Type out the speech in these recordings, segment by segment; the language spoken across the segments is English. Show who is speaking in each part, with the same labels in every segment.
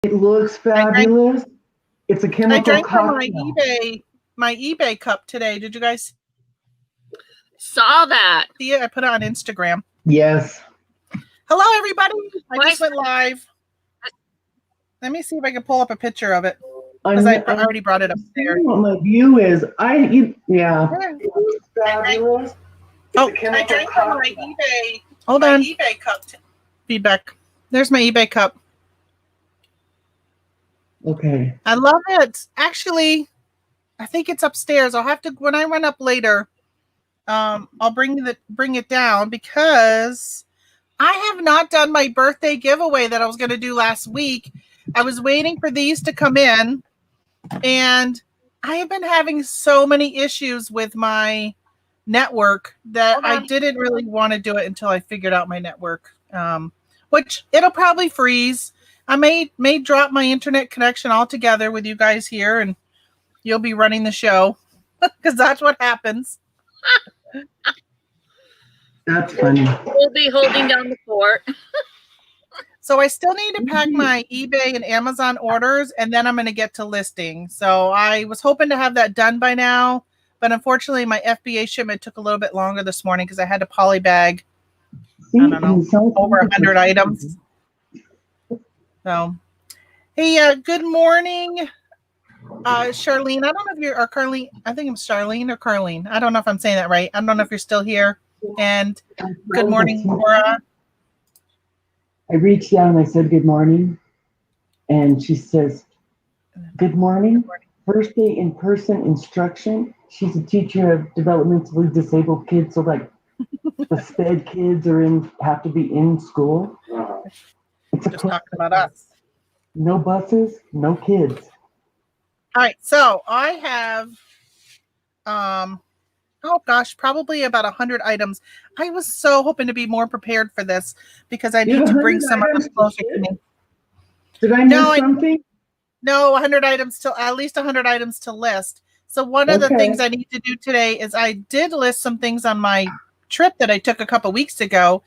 Speaker 1: It looks fabulous. It's a chemical
Speaker 2: I drank
Speaker 1: cocktail.
Speaker 2: from my eBay cup today. Did you guys
Speaker 3: saw that?
Speaker 2: see it? I put it on Instagram.
Speaker 1: Yes.
Speaker 2: Hello, everybody. I just went live. Let me see if I can pull up a picture of it. Because I already brought it upstairs.
Speaker 1: What my view is, yeah. It looks fabulous.
Speaker 2: Oh, I drank from my eBay. Hold on. eBay cup. Feedback. There's my eBay cup.
Speaker 1: Okay.
Speaker 2: I love it. Actually, I think it's upstairs. I'll have to, when I run up later, I'll bring it down because I have not done my birthday giveaway that I was going to do last week. I was waiting for these to come in, and I have been having so many issues with my network that I didn't really want to do it until I figured out my network, which it'll probably freeze. I may drop my internet connection altogether with you guys here, and you'll be running the show because that's what happens.
Speaker 1: That's funny.
Speaker 3: We'll be holding down the fort.
Speaker 2: So I still need to pack my eBay and Amazon orders, and then I'm going to get to listing. So I was hoping to have that done by now, but unfortunately my FBA shipment took a little bit longer this morning because I had to polybag, I don't know, over 100 items. So, hey, good morning, Charlene. I don't know if you're, or Carlene. I think I'm Charlene or Carlene. I don't know if I'm saying that right. I don't know if you're still here. And good morning, Laura.
Speaker 1: I reached down and I said, good morning. And she says, good morning. First day in-person instruction. She's a teacher of developmentally disabled kids. So like the SPED kids have to be in school. It's
Speaker 2: just talking about us.
Speaker 1: No buses, no kids.
Speaker 2: All right. So I have, oh gosh, probably about 100 items. I was so hoping to be more prepared for this because I need to bring some of them closer to me.
Speaker 1: Did I miss something?
Speaker 2: No, 100 items to, at least 100 items to list. So one of the things I need to do today is I did list some things on my trip that I took a couple weeks ago.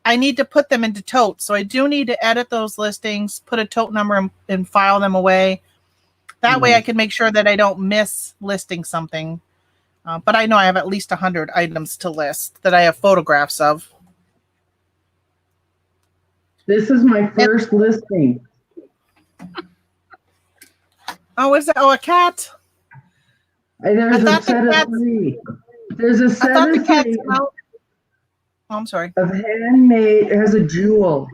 Speaker 2: I need to put them into totes. So I do need to edit those listings, put a tote number and file them away. That way I can make sure that I don't miss listing something. But I know I have at least 100 items to list that I have photographs of.
Speaker 1: This is my first listing.
Speaker 2: Oh, is that? Oh, a cat.
Speaker 1: There's a set of three. There's a set of three.
Speaker 2: Oh, I'm sorry.
Speaker 1: Of handmade. It has a jewel.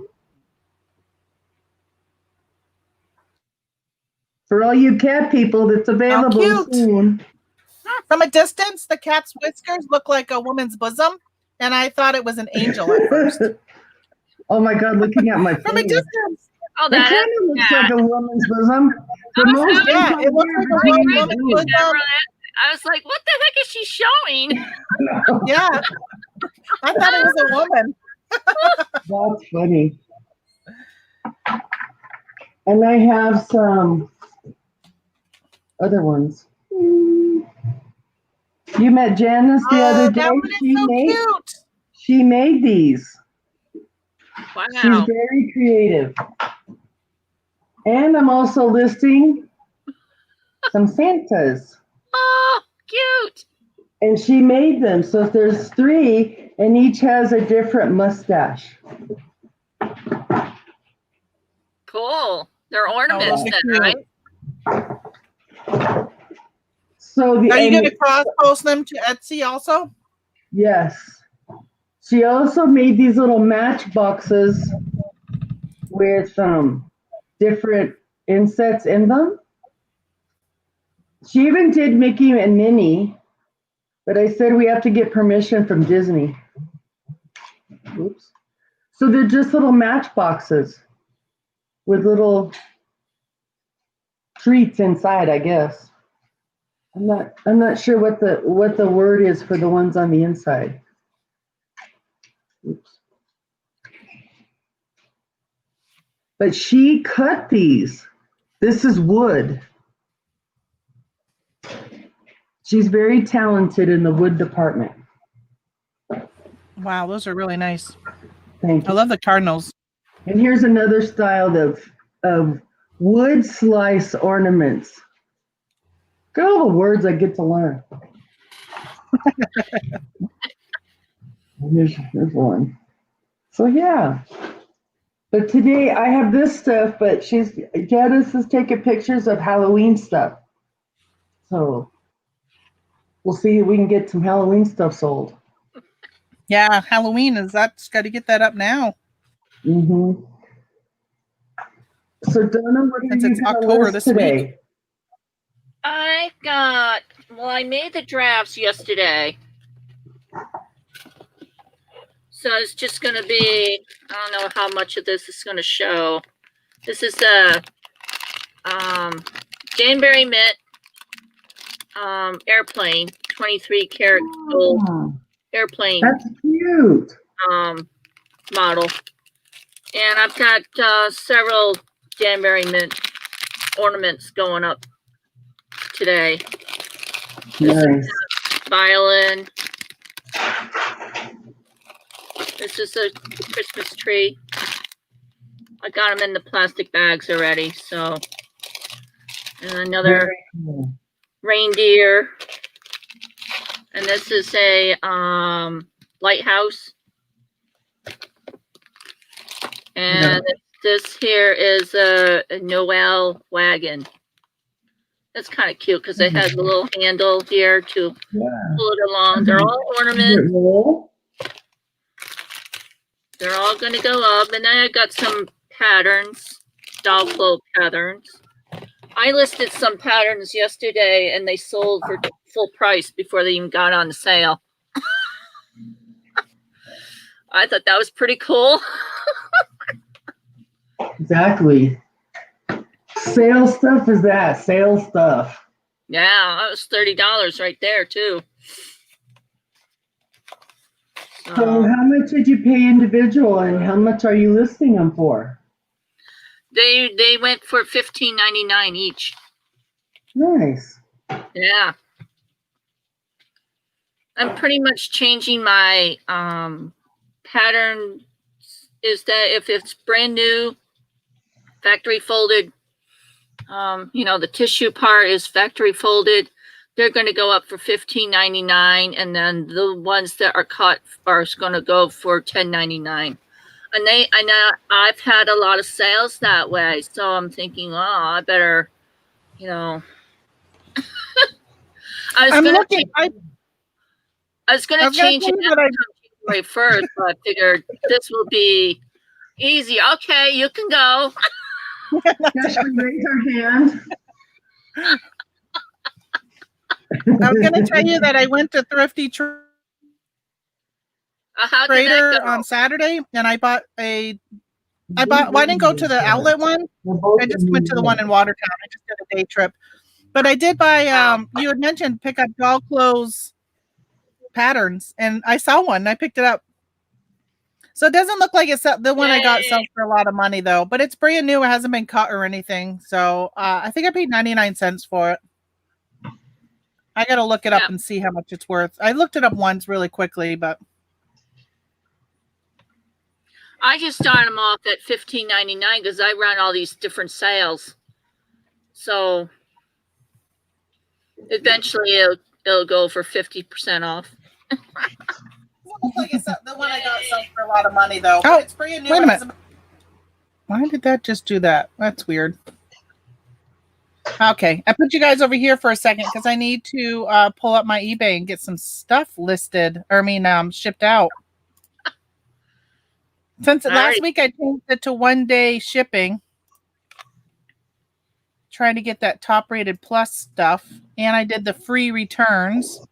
Speaker 1: For all you cat people, that's available soon.
Speaker 2: From a distance, the cat's whiskers look like a woman's bosom, and I thought it was an angel at first.
Speaker 1: Oh my God, looking at my face.
Speaker 2: From a distance.
Speaker 3: Oh, that
Speaker 1: kind of looks like a woman's bosom.
Speaker 2: It looks like a woman's bosom.
Speaker 3: I was like, what the heck is she showing?
Speaker 2: Yeah. I thought it was a woman.
Speaker 1: That's funny. And I have some other ones. You met Janice the other day. She made these.
Speaker 3: Wow.
Speaker 1: She's very creative. And I'm also listing some Santas.
Speaker 3: Oh, cute.
Speaker 1: And she made them. So if there's three, and each has a different mustache.
Speaker 3: Cool. They're ornaments then, right?
Speaker 1: So
Speaker 2: are you going to cross-post them to Etsy also?
Speaker 1: Yes. She also made these little match boxes with different insets in them. She even did Mickey and Minnie, but I said we have to get permission from Disney. Oops. So they're just little match boxes with little treats inside, I guess. I'm not sure what the word is for the ones on the inside. Oops. But she cut these. This is wood. She's very talented in the wood department.
Speaker 2: Wow, those are really nice.
Speaker 1: Thank you.
Speaker 2: I love the cardinals.
Speaker 1: And here's another style of Wood slice ornaments. Look at all the words I get to learn. Here's one. So yeah. But today I have this stuff, but Janice is taking pictures of Halloween stuff. So we'll see if we can get some Halloween stuff sold.
Speaker 2: Yeah, Halloween that's got to get that up now.
Speaker 1: Mm-hmm. So Donna, what
Speaker 2: Since
Speaker 1: are you
Speaker 2: it's
Speaker 1: going to
Speaker 2: October
Speaker 1: list
Speaker 2: this
Speaker 1: today?
Speaker 2: week.
Speaker 3: I made the drafts yesterday. So it's just going to be, I don't know how much of this is going to show. This is the Danbury Mint airplane, 23 karat gold airplane.
Speaker 1: That's cute.
Speaker 3: Model. And I've got several Danbury Mint ornaments going up today.
Speaker 1: Nice.
Speaker 3: Violin. This is a Christmas tree. I got them in the plastic bags already. So, and another
Speaker 1: Cool.
Speaker 3: reindeer. And this is a lighthouse. And this here is a Noel wagon. That's kind of cute because it has a little handle here to pull it along. They're all ornaments. They're all going to go up. And then I got some patterns, doll flow patterns. I listed some patterns yesterday and they sold for full price before they even got on the sale. I thought that was pretty cool.
Speaker 1: Exactly. Sale stuff is that. Sale stuff.
Speaker 3: Yeah, that was $30 right there too.
Speaker 1: So how much did you pay individual and how much are you listing them for?
Speaker 3: They went for $15.99 each.
Speaker 1: Nice.
Speaker 3: Yeah. I'm pretty much changing my pattern is that if it's brand new, factory folded, the tissue part is factory folded, they're going to go up for $15.99, and then the ones that are cut are going to go for $10.99. And I've had a lot of sales that way, so I'm thinking, I better, I was going to change it January 1st, but I figured this will be easy. Okay, you can go.
Speaker 1: Yes, we raise our hand.
Speaker 2: I was going to tell you that I went to Thrifty Trader on Saturday, and I didn't go to the outlet one. I just went to the one in Watertown. I just did a day trip. But I did buy, you had mentioned pick up doll clothes patterns, and I saw one and I picked it up. So it doesn't look like it's the one I got sells for a lot of money though, but it's brand new. It hasn't been cut or anything. So I think I paid 99 cents for it. I got to look it up and see how much it's worth. I looked it up once really quickly, but
Speaker 3: I just started them off at $15.99 because I run all these different sales. So eventually it'll go for 50% off.
Speaker 2: Looks like it's the one I got sells for a lot of money though. Oh, it's brand new. Wait a minute. Why did that just do that? That's weird. Okay, I put you guys over here for a second because I need to pull up my eBay and get some stuff listed. Shipped out. Since last week I changed it to 1-day shipping, trying to get that top rated plus stuff, and I did the free returns.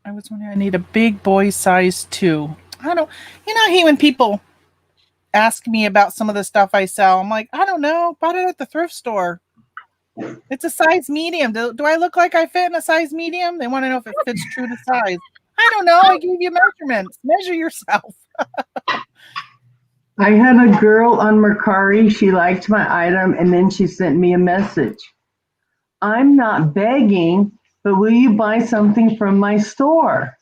Speaker 2: I was wondering, I need a big boy size 2. I hate when people ask me about some of the stuff I sell. I'm like, I don't know. Bought it at the thrift store. It's a size medium. Do I look like I fit in a size medium? They want to know if it fits true to size. I don't know. I gave you measurements. Measure yourself.
Speaker 1: I had a girl on Mercari. She liked my item, and then she sent me a message. I'm not begging, but will you buy something from my store?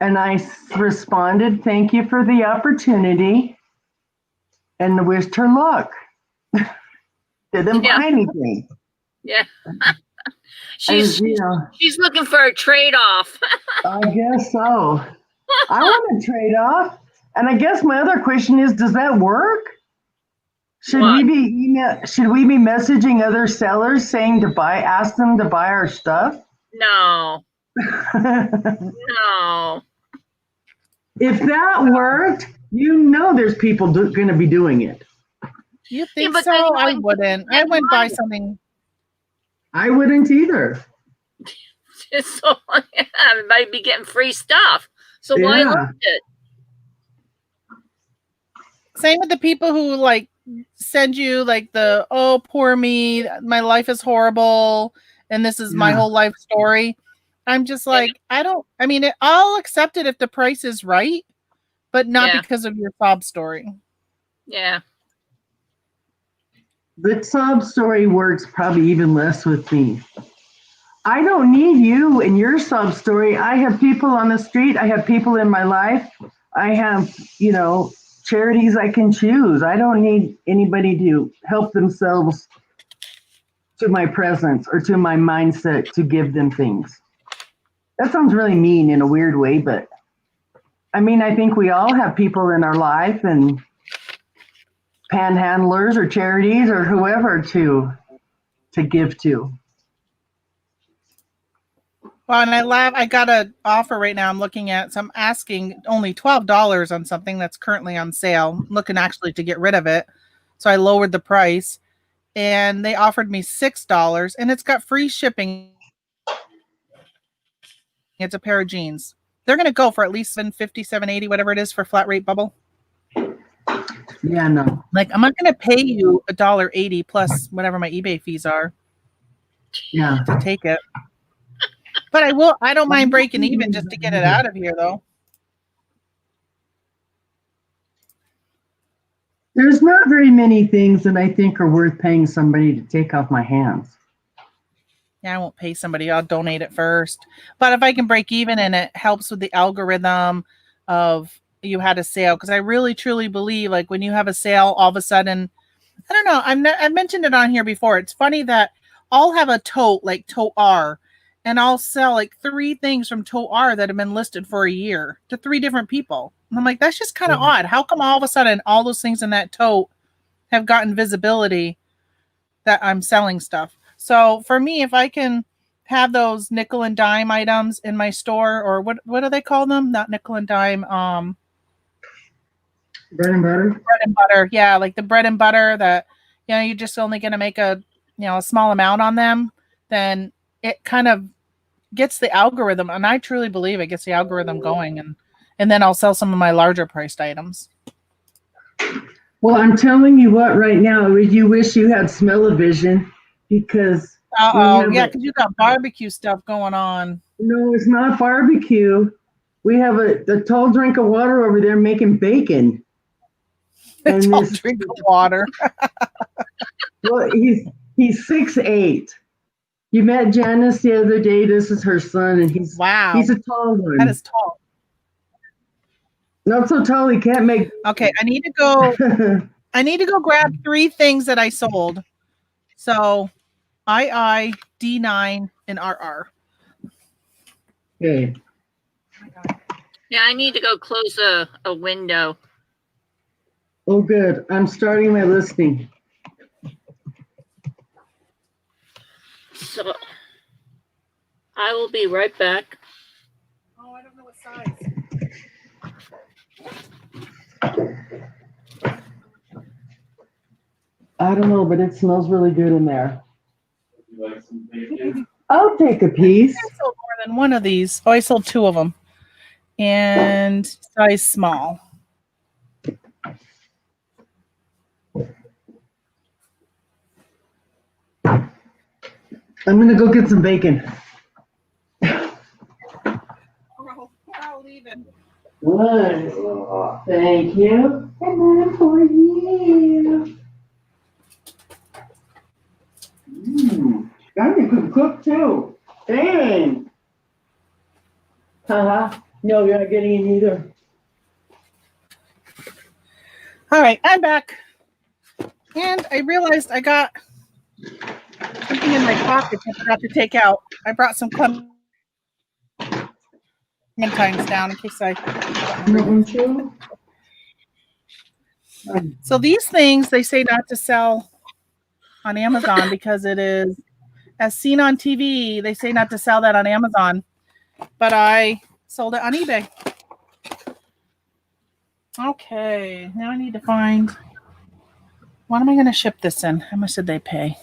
Speaker 1: And I responded, thank you for the opportunity. and wished her luck. Didn't
Speaker 3: Yeah.
Speaker 1: buy anything.
Speaker 3: Yeah.
Speaker 1: She's
Speaker 3: she's looking for a trade-off.
Speaker 1: I guess so. I want to trade off. And I guess my other question is, does that work? Should we be messaging other sellers saying ask them to buy our stuff?
Speaker 3: No. No.
Speaker 1: If that worked, there's people going to be doing it.
Speaker 2: You think so? I wouldn't. I wouldn't buy something.
Speaker 1: I wouldn't either.
Speaker 3: So I might be getting free stuff. So why lose it?
Speaker 2: Same with the people who like send you like the, oh, poor me, my life is horrible, and this is my whole life story. I'm just like, I'll accept it if the price is right, but not because of your sob story.
Speaker 3: Yeah.
Speaker 1: The sob story works probably even less with me. I don't need you and your sob story. I have people on the street. I have people in my life. I have, charities I can choose. I don't need anybody to help themselves to my presence or to my mindset to give them things. That sounds really mean in a weird way, but I think we all have people in our life and panhandlers or charities or whoever to give to.
Speaker 2: Well, and I got an offer right now I'm looking at, so I'm asking only $12 on something that's currently on sale. I'm looking actually to get rid of it. So I lowered the price and they offered me $6 and it's got free shipping. It's a pair of jeans. They're going to go for at least $750, $780, whatever it is for flat rate bubble.
Speaker 1: Yeah, no.
Speaker 2: Like, I'm not going to pay you $1.80 plus whatever my eBay fees are.
Speaker 1: Yeah.
Speaker 2: To take it. But I don't mind breaking even just to get it out of here, though.
Speaker 1: There's not very many things that I think are worth paying somebody to take off my hands.
Speaker 2: Yeah, I won't pay somebody. I'll donate it first. But if I can break even and it helps with the algorithm of you had a sale, because I really, truly believe like when you have a sale, all of a sudden, I don't know. I've mentioned it on here before. It's funny that I'll have a tote like tote R. And I'll sell like 3 things from Tote R that have been listed for a year to 3 different people. And I'm like, that's just kind of odd. How come all of a sudden all those things in that tote have gotten visibility that I'm selling stuff? So for me, if I can have those nickel and dime items in my store, or what do they call them? Not nickel and dime.
Speaker 1: Bread and butter.
Speaker 2: Bread and butter. Yeah, like the bread and butter that you're just only going to make a small amount on them. Then it kind of gets the algorithm, and I truly believe it gets the algorithm going, and then I'll sell some of my larger priced items.
Speaker 1: Well, I'm telling you what, right now, you wish you had smell-o-vision because
Speaker 2: because you got barbecue stuff going on.
Speaker 1: No, it's not barbecue. We have a tall drink of water over there making bacon.
Speaker 2: A tall drink of water.
Speaker 1: Well, he's 6'8". You met Janice the other day. This is her son, and he's a tall one.
Speaker 2: That is tall.
Speaker 1: Not so tall he can't make.
Speaker 2: Okay, I need to go. I need to go grab 3 things that I sold. So, II, D9, and RR.
Speaker 1: Okay.
Speaker 3: Yeah, I need to go close a window.
Speaker 1: Oh, good. I'm starting my listing.
Speaker 3: So I will be right back.
Speaker 2: Oh, I don't know what size.
Speaker 1: I don't know, but it smells really good in there. Would you like some bacon? I'll take a piece.
Speaker 2: I sold more than one of these. Oh, I sold 2 of them. And size small.
Speaker 1: I'm going to go get some bacon.
Speaker 2: I'll leave it.
Speaker 1: Good. Thank you. And then for you. You can cook too. Dang. No, you're not getting it either.
Speaker 2: All right, I'm back. And I realized I got something in my pocket I forgot to take out. I brought some clementines down in case I. So these things they say not to sell on Amazon because it is as seen on TV. They say not to sell that on Amazon, but I sold it on eBay. Okay, now I need to find. What am I going to ship this in? How much did they pay?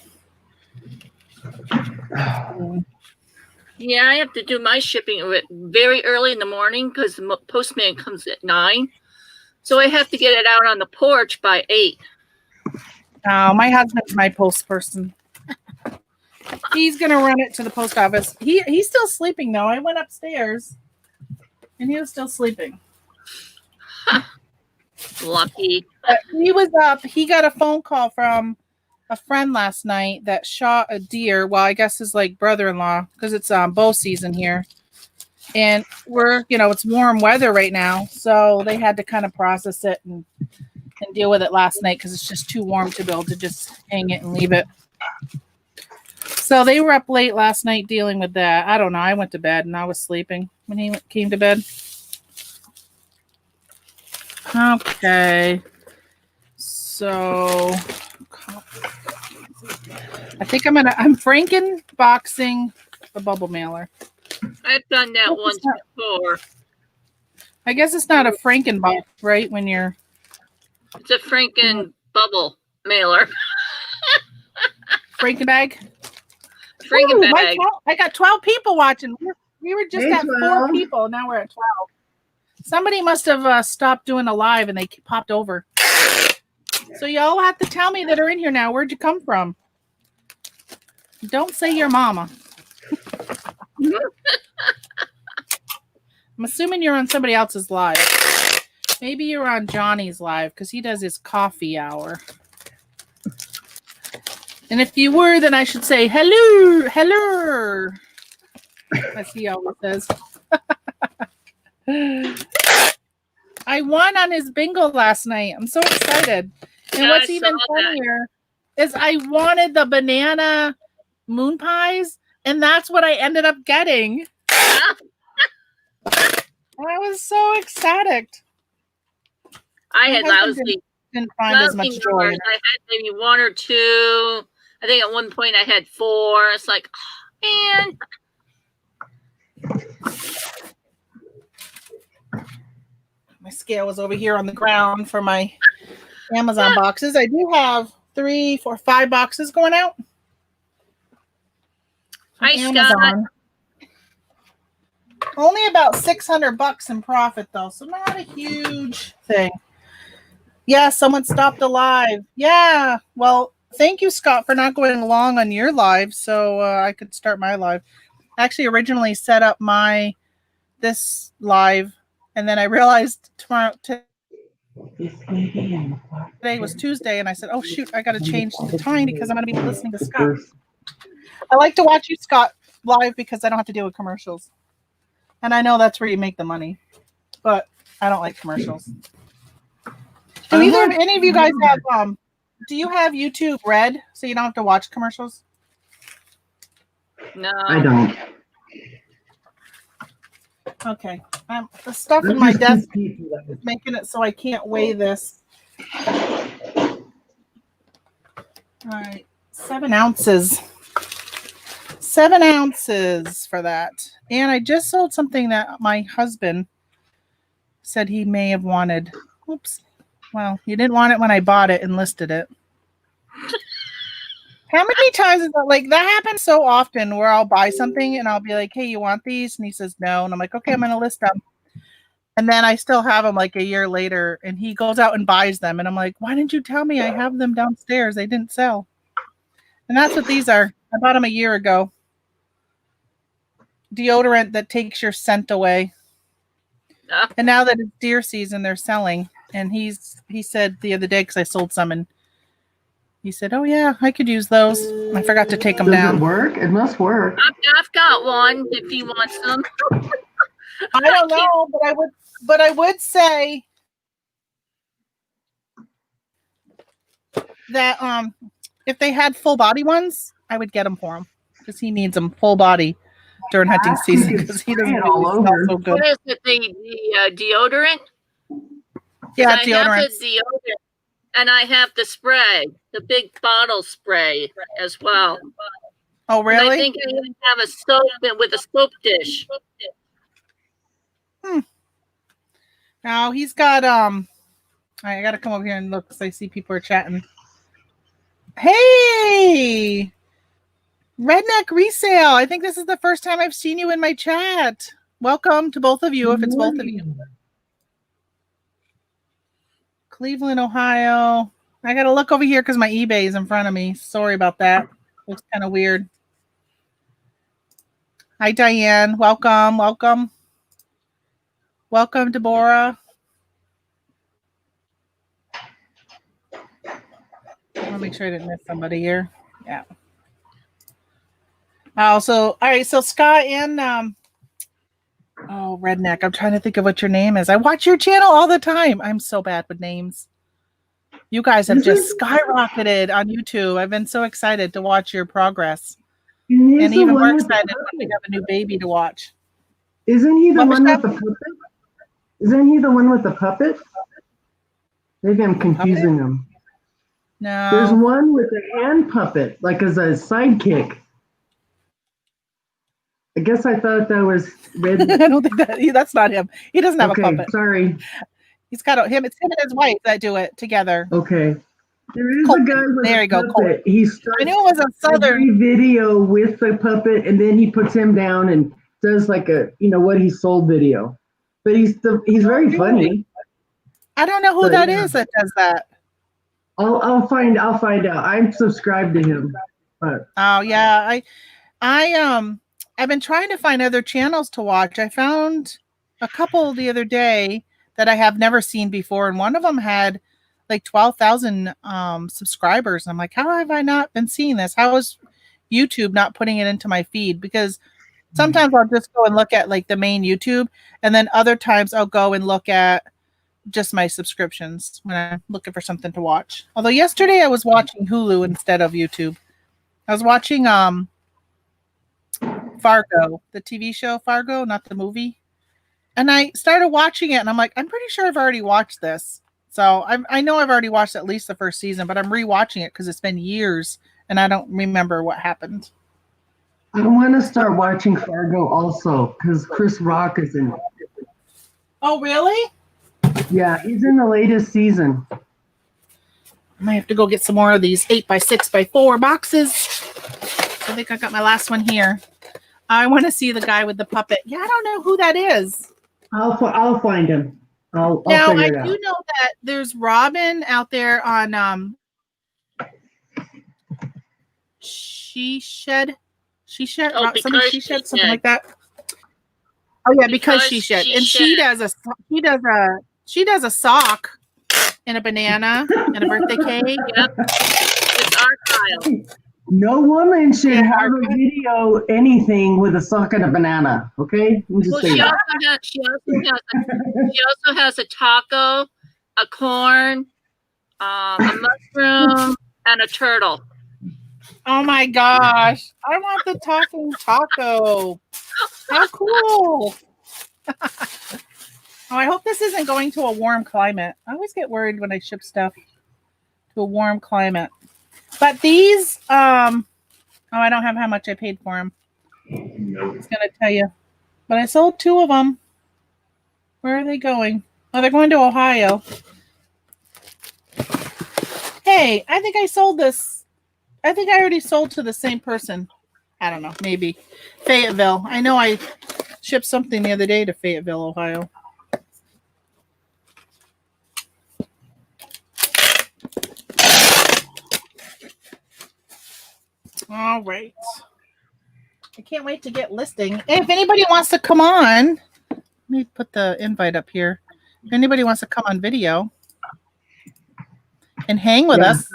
Speaker 3: Yeah, I have to do my shipping very early in the morning because the postman comes at 9. So I have to get it out on the porch by 8.
Speaker 2: Oh, my husband's my post person. He's going to run it to the post office. He's still sleeping, though. I went upstairs, and he was still sleeping.
Speaker 3: Lucky.
Speaker 2: But he was up. He got a phone call from a friend last night that shot a deer. Well, I guess his like brother-in-law because it's bow season here, and we're it's warm weather right now, so they had to kind of process it and deal with it last night because it's just too warm to be able to just hang it and leave it. So they were up late last night dealing with that. I don't know. I went to bed and I was sleeping when he came to bed. Okay. So I think I'm Franken boxing a bubble mailer.
Speaker 3: I've done that once before.
Speaker 2: I guess it's not a Franken box, right? When you're
Speaker 3: it's a Franken bubble mailer.
Speaker 2: Franken bag.
Speaker 3: Franken bag.
Speaker 2: I got 12 people watching. We were just at 4 people. Now we're at 12. Somebody must have stopped doing a live and they popped over. So y'all have to tell me that are in here now. Where'd you come from? Don't say your mama. I'm assuming you're on somebody else's live. Maybe you're on Johnny's live because he does his coffee hour. And if you were, then I should say hello, hello. As he always says. I won on his bingo last night. I'm so excited. And what's even funnier is I wanted the banana moon pies, and that's what I ended up getting. I was so ecstatic.
Speaker 3: I had lousy
Speaker 2: didn't find as much joy.
Speaker 3: I had maybe 1 or 2. I think at one point I had 4. It's like, oh, man.
Speaker 2: My scale was over here on the ground for my Amazon boxes. I do have 3, 4, 5 boxes going out.
Speaker 3: Hi, Scott.
Speaker 2: Only about $600 in profit, though, so not a huge thing. Yeah, someone stopped a live. Yeah, well, thank you, Scott, for not going long on your live, so I could start my live. I actually originally set up this live, and then I realized today was Tuesday, and I said, oh, shoot, I got to change the time because I'm going to be listening to Scott. I like to watch you, Scott, live because I don't have to deal with commercials. And I know that's where you make the money, but I don't like commercials. Do any of you guys have, do you have YouTube Red so you don't have to watch commercials?
Speaker 3: No.
Speaker 1: I don't.
Speaker 2: Okay. The stuff in my desk is making it so I can't weigh this. All right. 7 ounces. 7 ounces for that. And I just sold something that my husband said he may have wanted. Oops. Well, he didn't want it when I bought it and listed it. How many times is that? Like, that happens so often where I'll buy something and I'll be like, hey, you want these? And he says no. And I'm like, okay, I'm going to list them. And then I still have them like a year later and he goes out and buys them. And I'm like, why didn't you tell me? I have them downstairs. They didn't sell. And that's what these are. I bought them a year ago. Deodorant that takes your scent away. And now that it's deer season, they're selling. And he said the other day, because I sold some, and he said, oh, yeah, I could use those. I forgot to take them down.
Speaker 1: Does it work? It must work.
Speaker 3: I've got one if he wants them.
Speaker 2: I don't know, but I would say that if they had full body ones, I would get them for him because he needs them full body during hunting season because he doesn't
Speaker 1: all
Speaker 2: really smell
Speaker 1: over.
Speaker 2: so good.
Speaker 3: What is it? The deodorant?
Speaker 2: Yeah,
Speaker 3: I have
Speaker 2: deodorant.
Speaker 3: the deodorant, and I have the spray, the big bottle spray as well.
Speaker 2: Oh,
Speaker 3: And
Speaker 2: really?
Speaker 3: I think I even have a soap with a soap dish.
Speaker 2: Now he's got I gotta come over here and look because I see people are chatting. Hey, Redneck Resale. I think this is the first time I've seen you in my chat. Welcome to both of you, if it's both of you. Cleveland, Ohio. I gotta look over here because my eBay is in front of me. Sorry about that. Looks kind of weird. Hi, Diane. Welcome, welcome. Welcome, Deborah. I want to make sure I didn't miss somebody here. Yeah. All right. So Scott and Redneck. I'm trying to think of what your name is. I watch your channel all the time. I'm so bad with names. You guys have just skyrocketed on YouTube. I've been so excited to watch your progress, and even more excited when we have a new baby to watch.
Speaker 1: Isn't he the one with the puppet? Isn't he the one with the puppet? Maybe I'm confusing him.
Speaker 2: No.
Speaker 1: There's one with a hand puppet, like as a sidekick. I guess I thought that was Red.
Speaker 2: I don't think that's not him. He doesn't have a puppet.
Speaker 1: Sorry.
Speaker 2: He's got him. It's him and his wife that do it together.
Speaker 1: Okay. There is a guy with a puppet. He starts
Speaker 2: I knew it was a southern
Speaker 1: every video with the puppet, and then he puts him down and does like a what he sold video. But he's very funny.
Speaker 2: I don't know who that is that does that.
Speaker 1: I'll find out. I'm subscribed to him. But.
Speaker 2: Oh yeah, I've been trying to find other channels to watch. I found a couple the other day that I have never seen before, and one of them had like 12,000 subscribers. And I'm like, how have I not been seeing this? How is YouTube not putting it into my feed? Because sometimes I'll just go and look at like the main YouTube, and then other times I'll go and look at just my subscriptions when I'm looking for something to watch. Although yesterday I was watching Hulu instead of YouTube. I was watching Fargo, the TV show Fargo, not the movie. And I started watching it, and I'm like, I'm pretty sure I've already watched this. So I know I've already watched at least the first season, but I'm rewatching it because it's been years, and I don't remember what happened.
Speaker 1: I want to start watching Fargo also because Chris Rock is in it.
Speaker 2: Oh, really?
Speaker 1: Yeah, he's in the latest season.
Speaker 2: I might have to go get some more of these 8x6x4 boxes. I think I got my last one here. I want to see the guy with the puppet. Yeah, I don't know who that is.
Speaker 1: I'll find him. I'll
Speaker 2: now
Speaker 1: figure
Speaker 2: I
Speaker 1: it out.
Speaker 2: do know that there's Robin out there on She Shed,
Speaker 3: Oh,
Speaker 2: something like that. Oh yeah, because she shed, and she does a sock and a banana and a birthday cake.
Speaker 3: Yep. It's archived.
Speaker 1: No woman should have a video anything with a sock and a banana. Okay,
Speaker 3: She also has a taco, a corn, a mushroom, and a turtle.
Speaker 2: Oh my gosh! I want the talking taco. How cool! Oh, I hope this isn't going to a warm climate. I always get worried when I ship stuff to a warm climate. But these, I don't have how much I paid for them. I was gonna tell you, but I sold 2 of them. Where are they going? Oh, they're going to Ohio. Hey, I think I sold this. I think I already sold to the same person. I don't know, maybe Fayetteville. I know I shipped something the other day to Fayetteville, Ohio. All right. I can't wait to get listing. If anybody wants to come on, let me put the invite up here. If anybody wants to come on video and hang with us.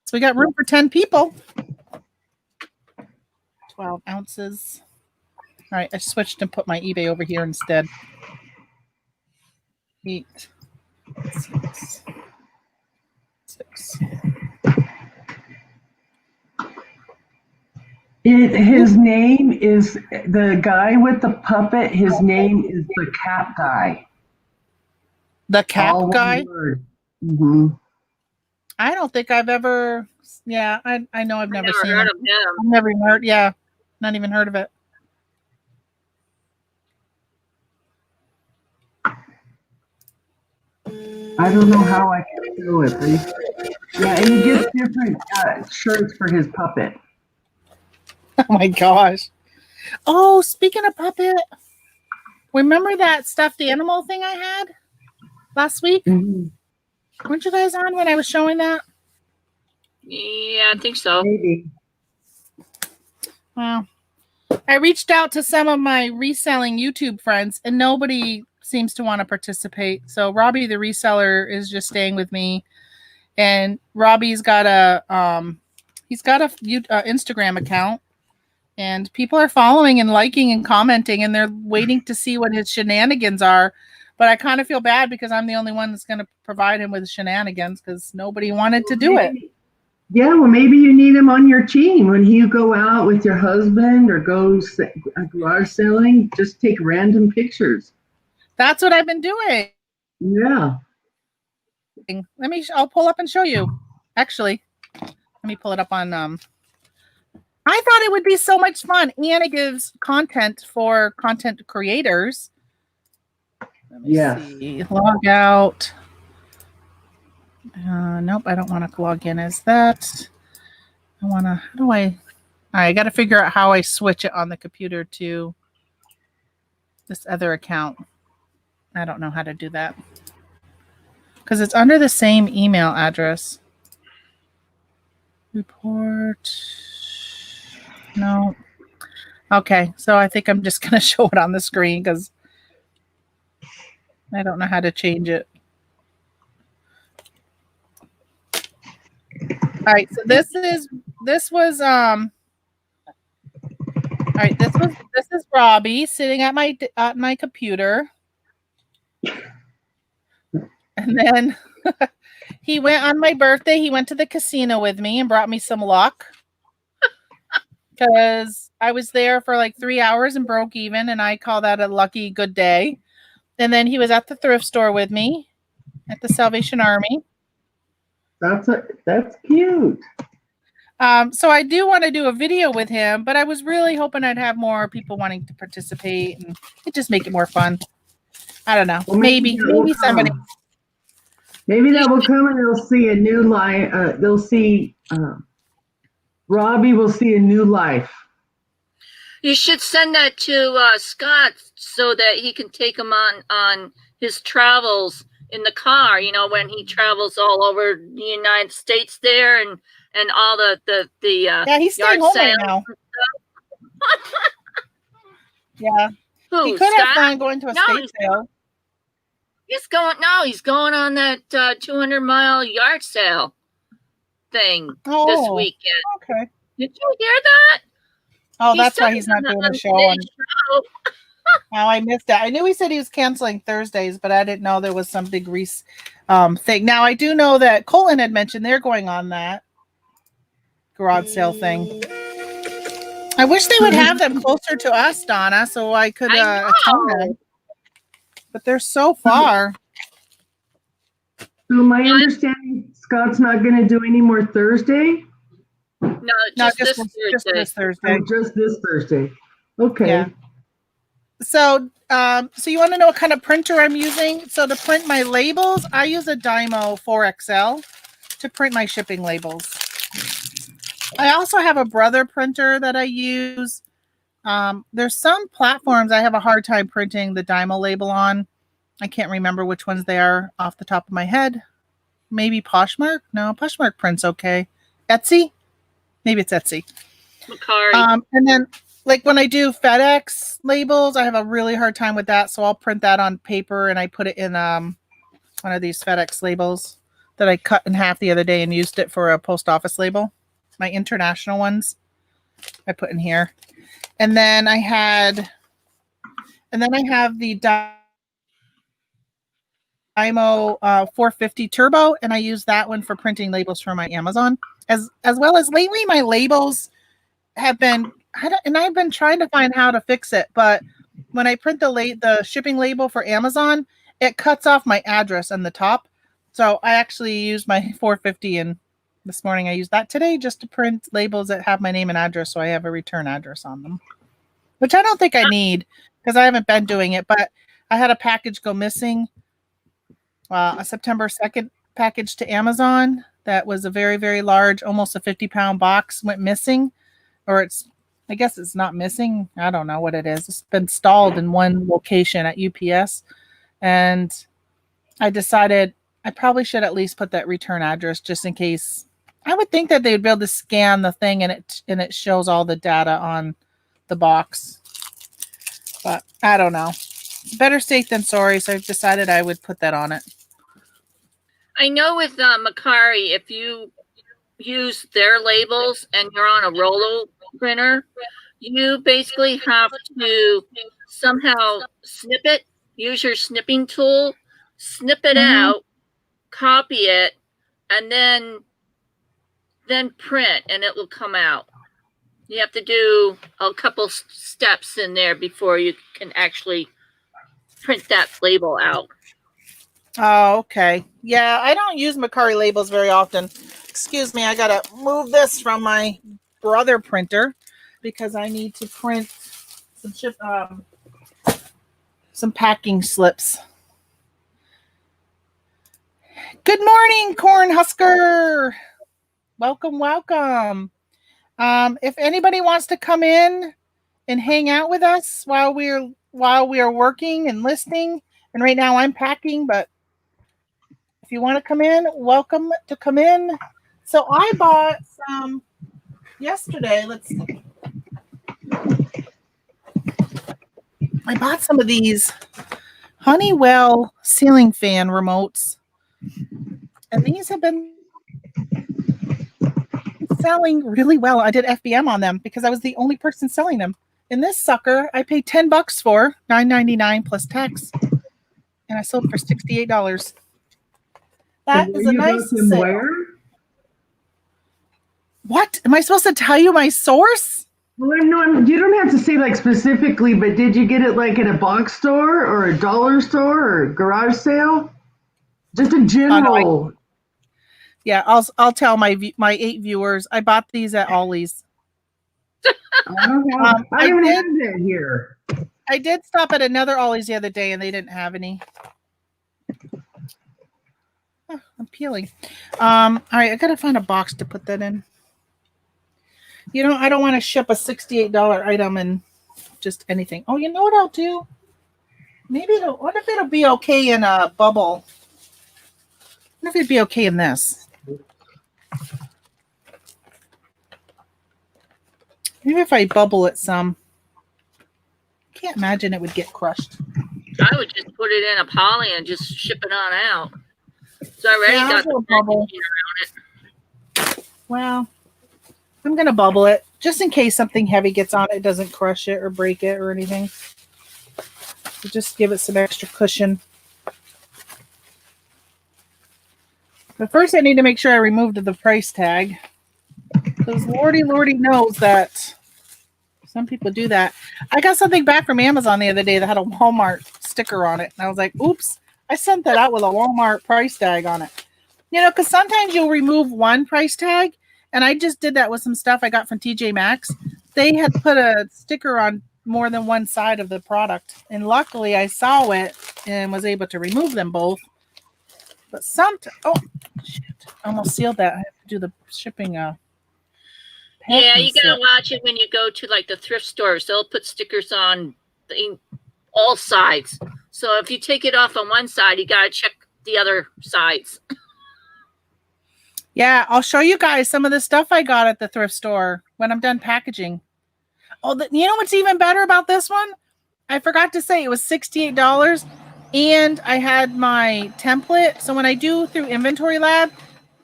Speaker 2: So we got room for 10 people. 12 ounces. All right, I switched and put my eBay over here instead. 8, 6. 6.
Speaker 1: His name is the guy with the puppet. His name is the Cap Guy.
Speaker 2: The Cap
Speaker 1: All
Speaker 2: Guy?
Speaker 1: one word. Mm-hmm.
Speaker 2: I don't think I've ever. Yeah, I know I've never seen
Speaker 3: heard
Speaker 2: him.
Speaker 3: of him.
Speaker 2: I've never heard. Yeah, not even heard of it.
Speaker 1: I don't know how I can do it, but yeah, and he gets different shirts for his puppet.
Speaker 2: Oh my gosh. Oh, speaking of puppet, remember that stuffed animal thing I had last week?
Speaker 1: Mm-hmm.
Speaker 2: Weren't you guys on when I was showing that?
Speaker 3: Yeah, I think so.
Speaker 1: Maybe.
Speaker 2: Well, I reached out to some of my reselling YouTube friends and nobody seems to want to participate. So Robbie, the reseller, is just staying with me, and Robbie's got a Instagram account, and people are following and liking and commenting, and they're waiting to see what his shenanigans are. But I kind of feel bad because I'm the only one that's going to provide him with shenanigans because nobody wanted to do it.
Speaker 1: Yeah, well, maybe you need him on your team when you go out with your husband or go garage selling. Just take random pictures.
Speaker 2: That's what I've been doing.
Speaker 1: Yeah.
Speaker 2: I'll pull up and show you. Actually, let me pull it up on. I thought it would be so much fun, and it gives content for content creators. Let me see. Log out. Nope, I don't want to log in as that. I want to. How do I? I got to figure out how I switch it on the computer to this other account. I don't know how to do that because it's under the same email address. Report. No. Okay, so I think I'm just going to show it on the screen because I don't know how to change it. All right, so this was Robbie sitting at my computer. And then he went on my birthday. He went to the casino with me and brought me some luck because I was there for like 3 hours and broke even, and I call that a lucky good day. And then he was at the thrift store with me at the Salvation Army.
Speaker 1: That's cute.
Speaker 2: So I do want to do a video with him, but I was really hoping I'd have more people wanting to participate and it just make it more fun. I don't know. Well, maybe somebody.
Speaker 1: Maybe that will come and they'll see a new life. They'll see Robbie will see a new life.
Speaker 3: You should send that to Scott so that he can take him on his travels in the car. You know, when he travels all over the United States there and all the
Speaker 2: yeah, he's staying home right now. Yeah, he could have fun going to a state sale.
Speaker 3: He's going on that 200-mile yard sale thing this weekend.
Speaker 2: Okay.
Speaker 3: Did you hear that?
Speaker 2: Oh, that's why he's not doing a show. Oh, I missed that. I knew he said he was canceling Thursdays, but I didn't know there was some big thing. Now, I do know that Colin had mentioned they're going on that garage sale thing. I wish they would have them closer to us, Donna, so I could attend them. But they're so far.
Speaker 1: So my understanding, Scott's not going to do any more Thursday?
Speaker 3: No, just this Thursday.
Speaker 1: Oh, just this Thursday. Okay.
Speaker 2: Yeah. So you want to know what kind of printer I'm using? So to print my labels, I use a Dymo 4XL to print my shipping labels. I also have a Brother printer that I use. There's some platforms I have a hard time printing the Dymo label on. I can't remember which ones they are off the top of my head. Maybe Poshmark? No, Poshmark prints okay. Etsy? Maybe it's Etsy.
Speaker 3: Macari.
Speaker 2: And then, like when I do FedEx labels, I have a really hard time with that. So I'll print that on paper and I put it in one of these FedEx labels that I cut in half the other day and used it for a post office label. My international ones I put in here. And then I have the IMO 450 Turbo, and I use that one for printing labels for my Amazon. As well as lately, my labels have been, and I've been trying to find how to fix it, but when I print the shipping label for Amazon, it cuts off my address on the top. So I actually use my 450, and this morning I used that today just to print labels that have my name and address, so I have a return address on them, which I don't think I need because I haven't been doing it, but I had a package go missing, a September 2nd package to Amazon that was a very, very large, almost a 50-pound box went missing, or I guess it's not missing. I don't know what it is. It's been stalled in one location at UPS. And I decided I probably should at least put that return address just in case. I would think that they would be able to scan the thing and it shows all the data on the box. But I don't know. Better safe than sorry. So I've decided I would put that on it.
Speaker 3: I know with Macari, if you use their labels and you're on a Rolo printer, you basically have to somehow snip it, use your snipping tool, snip it out, copy it, and then print, and it will come out. You have to do a couple steps in there before you can actually print that label out.
Speaker 2: Oh, okay. Yeah, I don't use Macari labels very often. Excuse me, I gotta move this from my brother printer because I need to print some packing slips. Good morning, Corn Husker. Welcome, welcome. If anybody wants to come in and hang out with us while we are working and listening, and right now I'm packing, but if you want to come in, welcome to come in. So I bought some yesterday. Let's see. I bought some of these Honeywell ceiling fan remotes, and these have been selling really well. I did FBM on them because I was the only person selling them. And this sucker, I paid $10 for, $9.99 plus tax, and I sold for $68. That is a nice sale. Where? What? Am I supposed to tell you my source?
Speaker 1: Well, no, you don't have to say like specifically, but did you get it like in a box store or a dollar store or a garage sale? Just in general.
Speaker 2: Yeah, I'll tell my 8 viewers. I bought these at Ollie's.
Speaker 1: I haven't had that here.
Speaker 2: I did stop at another Ollie's the other day, and they didn't have any. Oh, I'm peeling. All right, I gotta find a box to put that in. You know, I don't want to ship a $68 item and just anything. Oh, you know what I'll do? Maybe what if it'll be okay in a bubble? What if it'd be okay in this? Maybe if I bubble it some. Can't imagine it would get crushed.
Speaker 3: I would just put it in a poly and just ship it on out. So I already got the bubble around it.
Speaker 2: Well, I'm going to bubble it just in case something heavy gets on it. It doesn't crush it or break it or anything. So just give it some extra cushion. But first I need to make sure I removed the price tag. Because Lordy knows that some people do that. I got something back from Amazon the other day that had a Walmart sticker on it. And I was like, oops, I sent that out with a Walmart price tag on it. You know, because sometimes you'll remove one price tag. And I just did that with some stuff I got from TJ Maxx. They had put a sticker on more than one side of the product. And luckily I saw it and was able to remove them both. But oh, shit. I almost sealed that. I have to do the shipping.
Speaker 3: Yeah, you gotta watch it when you go to like the thrift stores. They'll put stickers on all sides. So if you take it off on one side, you gotta check the other sides.
Speaker 2: Yeah, I'll show you guys some of the stuff I got at the thrift store when I'm done packaging. Oh, you know what's even better about this one? I forgot to say it was $68, and I had my template. So when I do through Inventory Lab,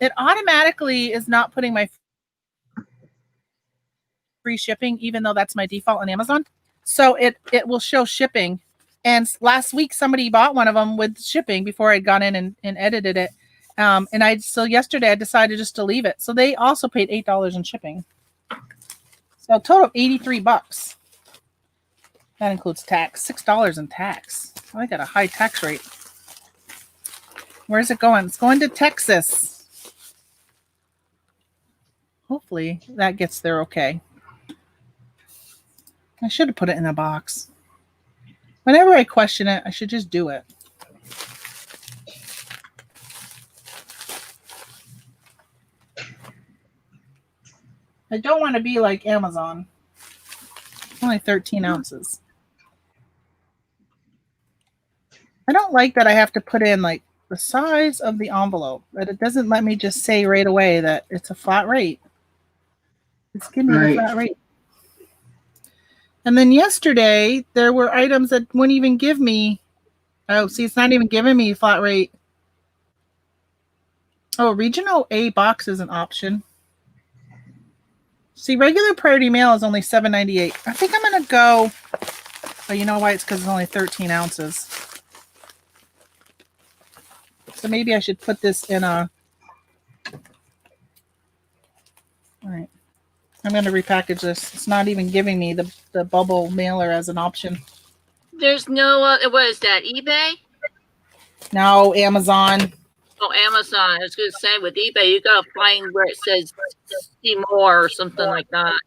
Speaker 2: it automatically is not putting my free shipping, even though that's my default on Amazon. So it will show shipping And last week, somebody bought one of them with shipping before I'd gone in and edited it. So yesterday I decided just to leave it. So they also paid $8 in shipping. So a total of $83. That includes tax, $6 in tax. Oh, I got a high tax rate. Where's it going? It's going to Texas. Hopefully that gets there okay. I should have put it in a box. Whenever I question it, I should just do it. I don't want to be like Amazon. Only 13 ounces. I don't like that I have to put in like the size of the envelope, but it doesn't let me just say right away that it's a flat rate. It's giving me the flat rate. And then yesterday, there were items that wouldn't even give me. Oh, see, it's not even giving me flat rate. Oh, regional A box is an option. See, regular priority mail is only $7.98. I think I'm going to go. Oh, you know why? It's because it's only 13 ounces. So maybe I should put this in a. All right. I'm going to repackage this. It's not even giving me the bubble mailer as an option.
Speaker 3: There's no, what is that, eBay?
Speaker 2: No, Amazon.
Speaker 3: Oh, Amazon. I was going to say, with eBay, you got to find where it says see more or something like that.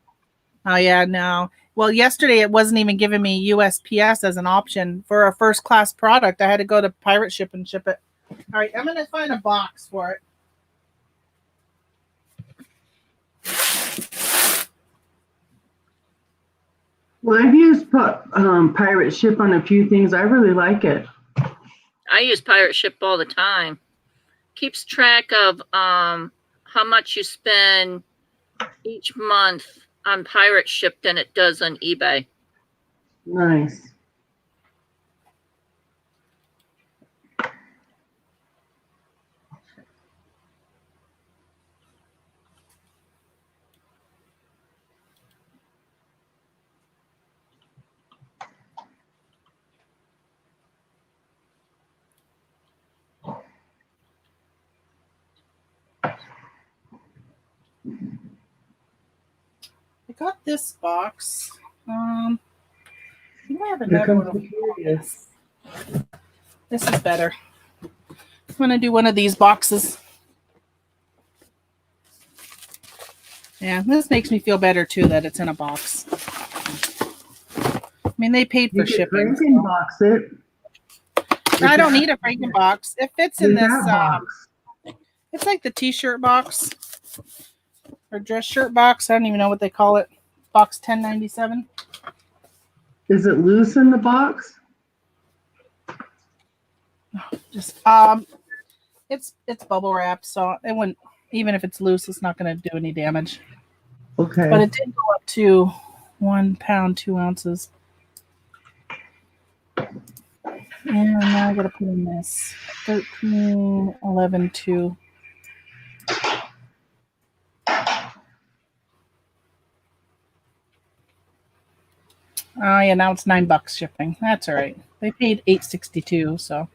Speaker 2: Oh, yeah, no. Well, yesterday it wasn't even giving me USPS as an option for a first-class product. I had to go to Pirate Ship and ship it. All right, I'm going to find a box for it.
Speaker 1: Well, I've used Pirate Ship on a few things. I really like it.
Speaker 3: I use Pirate Ship all the time. Keeps track of how much you spend each month on Pirate Ship than it does on eBay.
Speaker 1: Nice.
Speaker 2: I got this box. I think I have another one over here. This is better. I'm going to do one of these boxes. Yeah, this makes me feel better too that it's in a box. I mean, they paid for shipping.
Speaker 1: You can box it.
Speaker 2: I don't need a Franken box. It fits in this. It's like the t-shirt box or dress shirt box. I don't even know what they call it. Box 1097.
Speaker 1: Is it loose in the box?
Speaker 2: Just it's bubble wrapped, so it wouldn't. Even if it's loose, it's not going to do any damage.
Speaker 1: Okay.
Speaker 2: But it did go up to 1 pound 2 ounces. And now I got to put in this 13, 11, 2. Oh yeah, now it's $9 shipping. That's all right. They paid $8.62, so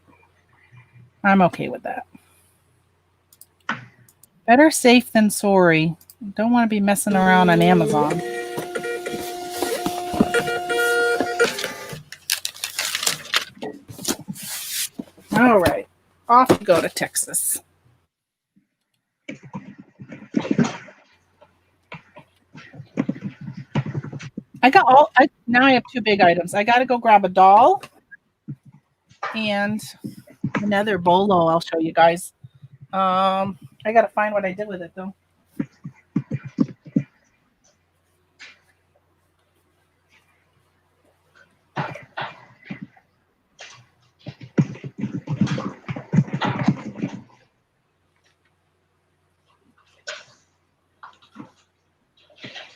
Speaker 2: I'm okay with that. Better safe than sorry. Don't want to be messing around on Amazon. All right, off we go to Texas. Now I have 2 big items. I got to go grab a doll and another bolo. I'll show you guys. I got to find what I did with it though.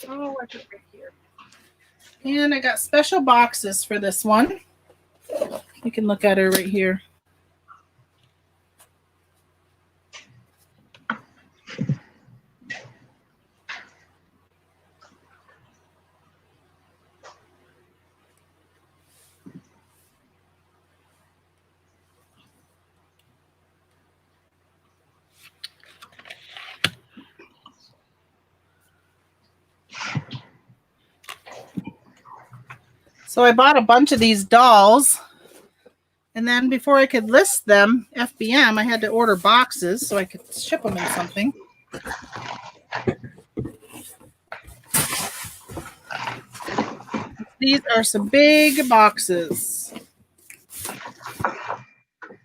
Speaker 2: Oh, I put it right here. And I got special boxes for this one. You can look at her right here. So I bought a bunch of these dolls. And then before I could list them, FBM, I had to order boxes so I could ship them in something. These are some big boxes.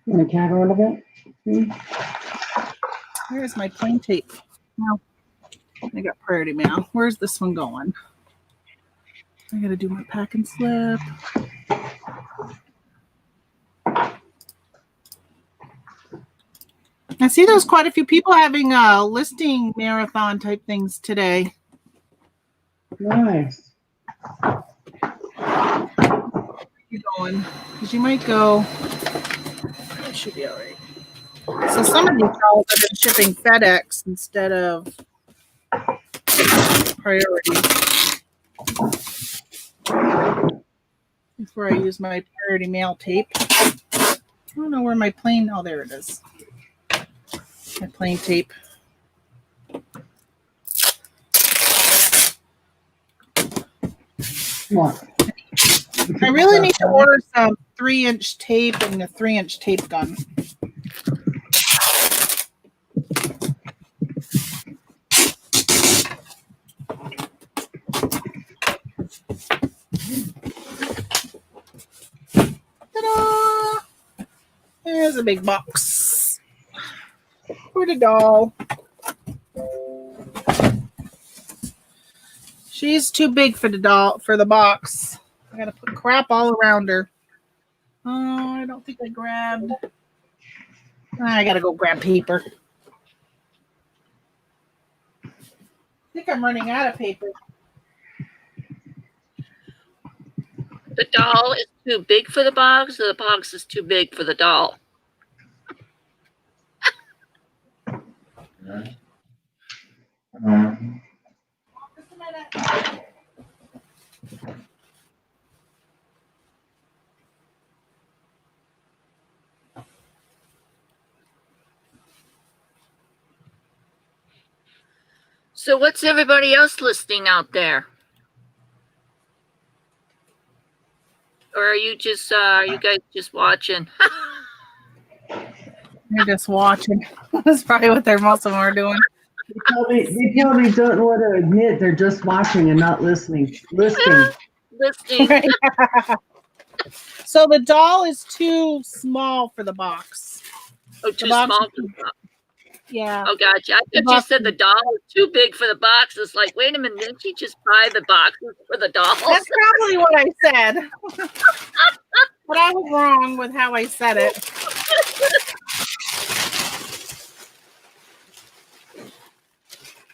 Speaker 1: Want a cat out of it?
Speaker 2: Where's my plain tape? No, I got priority mail. Where's this one going? I gotta do my pack and slip. I see there's quite a few people having listing marathon type things today.
Speaker 1: Nice.
Speaker 2: Where you going? Because you might go. It should be all right. So some of these dolls have been shipping FedEx instead of priority. Before I use my priority mail tape. I don't know where my plain. Oh, there it is. My plain tape.
Speaker 1: What?
Speaker 2: I really need to order some 3-inch tape and a 3-inch tape gun. Ta-da! There's a big box for the doll. She's too big for the doll for the box. I gotta put crap all around her. Oh, I don't think I grabbed. I gotta go grab paper. I think I'm running out of paper.
Speaker 3: The doll is too big for the box, or the box is too big for the doll?
Speaker 2: Just a minute.
Speaker 3: So what's everybody else listening out there? Or are you just are you guys just watching?
Speaker 2: They're just watching. That's probably what most of them are doing.
Speaker 1: They probably don't want to admit they're just watching and not listening. Listening.
Speaker 3: Listening.
Speaker 2: Right. So the doll is too small for the box.
Speaker 3: Oh, too
Speaker 2: box
Speaker 3: small
Speaker 2: is
Speaker 3: for the box.
Speaker 2: Yeah.
Speaker 3: Oh, gotcha. I thought you said the doll was too big for the box. It's like, wait a minute, didn't you just buy the boxes for the dolls?
Speaker 2: That's probably what I said. But I was wrong with how I said it.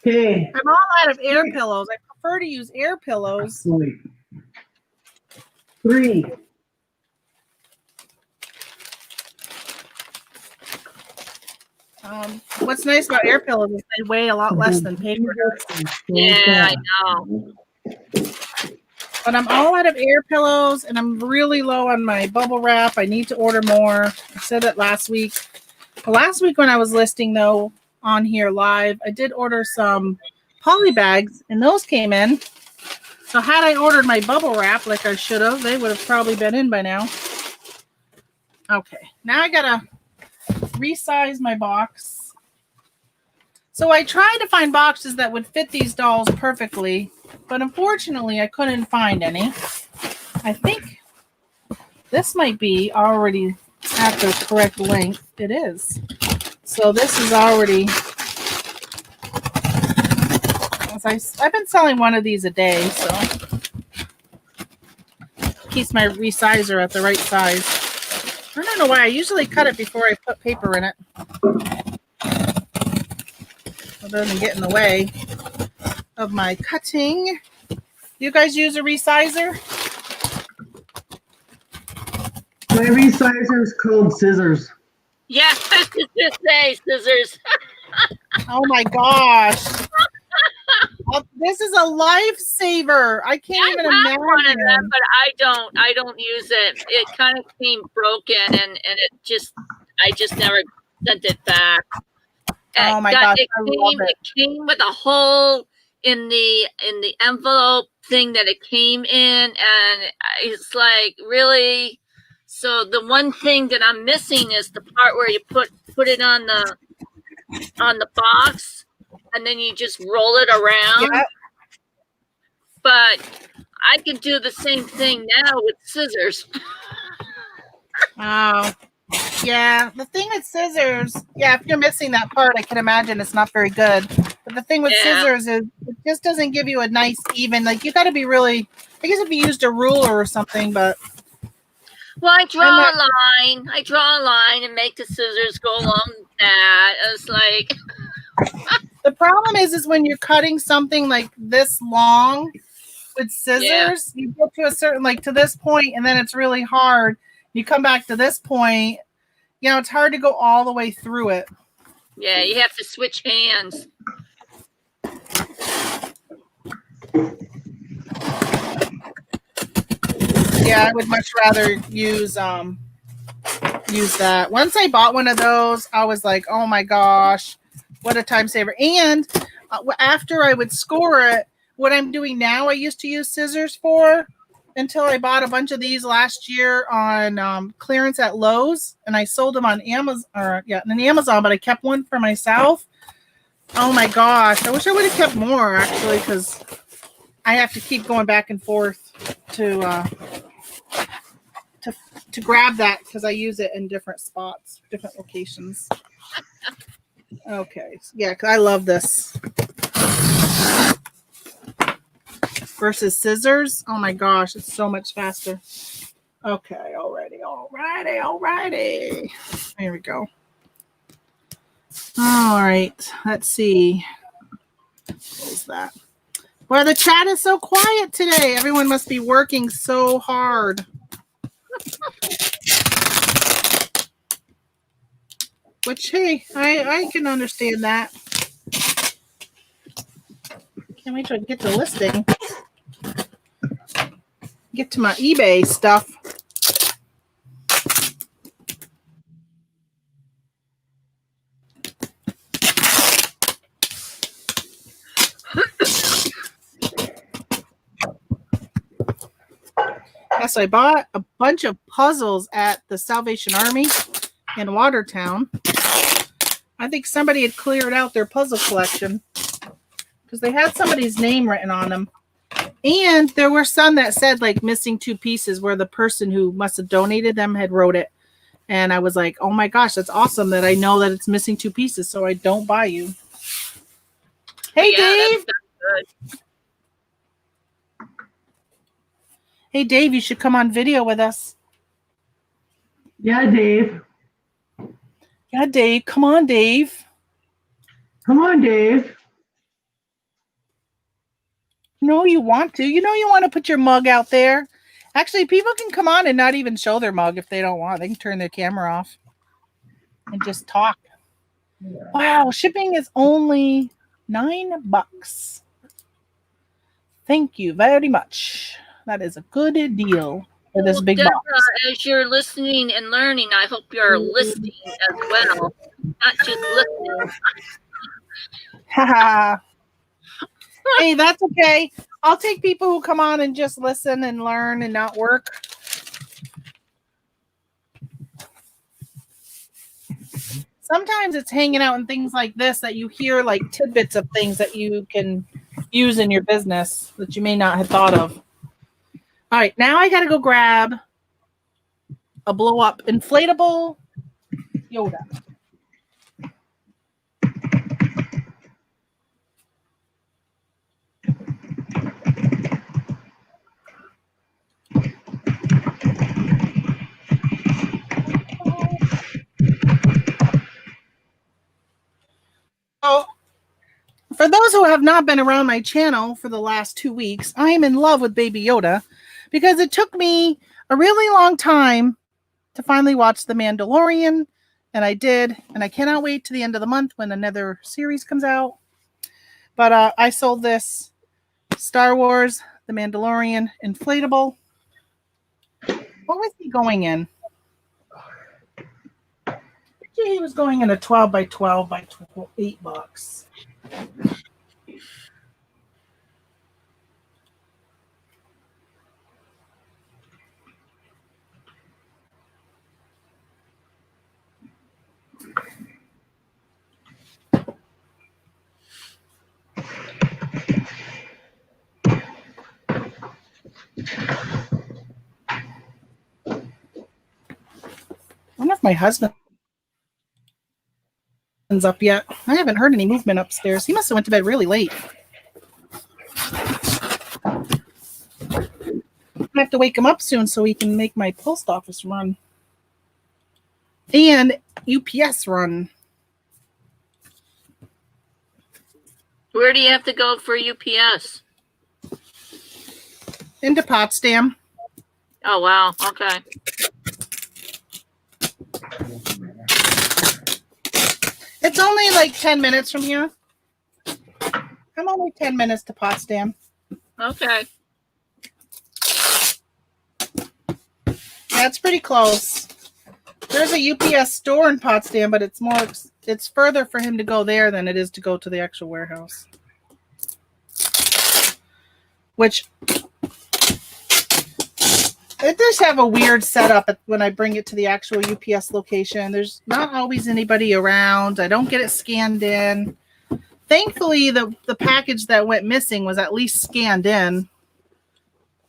Speaker 1: Okay.
Speaker 2: I'm all out of air pillows. I prefer to use air pillows.
Speaker 1: Wait. 3.
Speaker 2: What's nice about air pillows is they weigh a lot less than paper does.
Speaker 3: Yeah, I know.
Speaker 2: But I'm all out of air pillows, and I'm really low on my bubble wrap. I need to order more. I said that last week. Well, last week when I was listing, though, on here live, I did order some poly bags, and those came in. So had I ordered my bubble wrap like I should have, they would have probably been in by now. Okay, now I gotta resize my box. So I tried to find boxes that would fit these dolls perfectly, but unfortunately I couldn't find any. I think this might be already at the correct length. It is. So this is already, I've been selling one of these a day, so keeps my resizer at the right size. I don't know why. I usually cut it before I put paper in it. It doesn't get in the way of my cutting. You guys use a resizer?
Speaker 1: My resizer is called scissors.
Speaker 3: Yeah, I was just say scissors.
Speaker 2: Oh my gosh. This is a lifesaver. I can't even imagine.
Speaker 3: One of them, but I don't use it. It kind of came broken, and I just never sent it back.
Speaker 2: Oh my gosh,
Speaker 3: it came with a hole in the envelope thing that it came in, and it's like, really? So the one thing that I'm missing is the part where you put it on the box, and then you just roll it around.
Speaker 2: Yeah.
Speaker 3: But I could do the same thing now with scissors.
Speaker 2: Oh, yeah. The thing with scissors, yeah, if you're missing that part, I can imagine it's not very good. But the thing with scissors is it just doesn't give you a nice, even, like, you got to be really, I guess if you used a ruler or something, but.
Speaker 3: Well, I draw a line and make the scissors go along that. It's like.
Speaker 2: The problem is when you're cutting something like this long with scissors, you get to a certain, like, to this point, and then it's really hard. You come back to this point, you know, it's hard to go all the way through it.
Speaker 3: Yeah, you have to switch hands.
Speaker 2: Yeah, I would much rather use that. Once I bought one of those, I was like, oh my gosh, what a time saver. And after I would score it, what I'm doing now, I used to use scissors for until I bought a bunch of these last year on clearance at Lowe's, and I sold them on Amazon, but I kept one for myself. Oh my gosh, I wish I would have kept more, actually, because I have to keep going back and forth to grab that because I use it in different spots, different locations. Okay, yeah, because I love this. Versus scissors, oh my gosh, it's so much faster. Okay, alrighty. There we go. All right, let's see. Close that. Well, the chat is so quiet today. Everyone must be working so hard. Which, hey, I can understand that. Can't wait till I get to listing. Get to my eBay stuff. Yes, I bought a bunch of puzzles at the Salvation Army in Watertown. I think somebody had cleared out their puzzle collection because they had somebody's name written on them. And there were some that said, like, missing 2 pieces where the person who must have donated them had wrote it. And I was like, oh my gosh, that's awesome that I know that it's missing 2 pieces, so I don't buy you. Hey, Dave.
Speaker 3: That's good.
Speaker 2: Hey, Dave, you should come on video with us.
Speaker 1: Yeah, Dave.
Speaker 2: Yeah, Dave. Come on, Dave.
Speaker 1: Come on, Dave.
Speaker 2: No, you want to. You know you want to put your mug out there. Actually, people can come on and not even show their mug if they don't want. They can turn their camera off and just talk. Yeah. Wow, shipping is only $9. Thank you very much. That is a good deal for this big
Speaker 3: Deborah,
Speaker 2: box.
Speaker 3: as you're listening and learning, I hope you're listening as well, not just listening.
Speaker 2: Haha. Hey, that's okay. I'll take people who come on and just listen and learn and not work. Sometimes it's hanging out and things like this that you hear, like tidbits of things that you can use in your business that you may not have thought of. All right, now I got to go grab a blow up inflatable Yoda. So, for those who have not been around my channel for the last 2 weeks, I am in love with Baby Yoda because it took me a really long time to finally watch The Mandalorian, and I did, and I cannot wait to the end of the month when another series comes out. But I sold this Star Wars The Mandalorian inflatable. What was he going in? He was going in a 12 by 12 by $8. my husband's up yet. I haven't heard any movement upstairs. He must have went to bed really late. I have to wake him up soon so he can make my post office run and UPS run.
Speaker 3: Where do you have to go for UPS?
Speaker 2: Into Potsdam.
Speaker 3: Oh, wow. Okay.
Speaker 2: It's only like 10 minutes from here. I'm only 10 minutes to Potsdam.
Speaker 3: Okay.
Speaker 2: That's pretty close. There's a UPS store in Potsdam, but it's further for him to go there than it is to go to the actual warehouse. Which it does have a weird setup when I bring it to the actual UPS location. There's not always anybody around. I don't get it scanned in. Thankfully, the package that went missing was at least scanned in,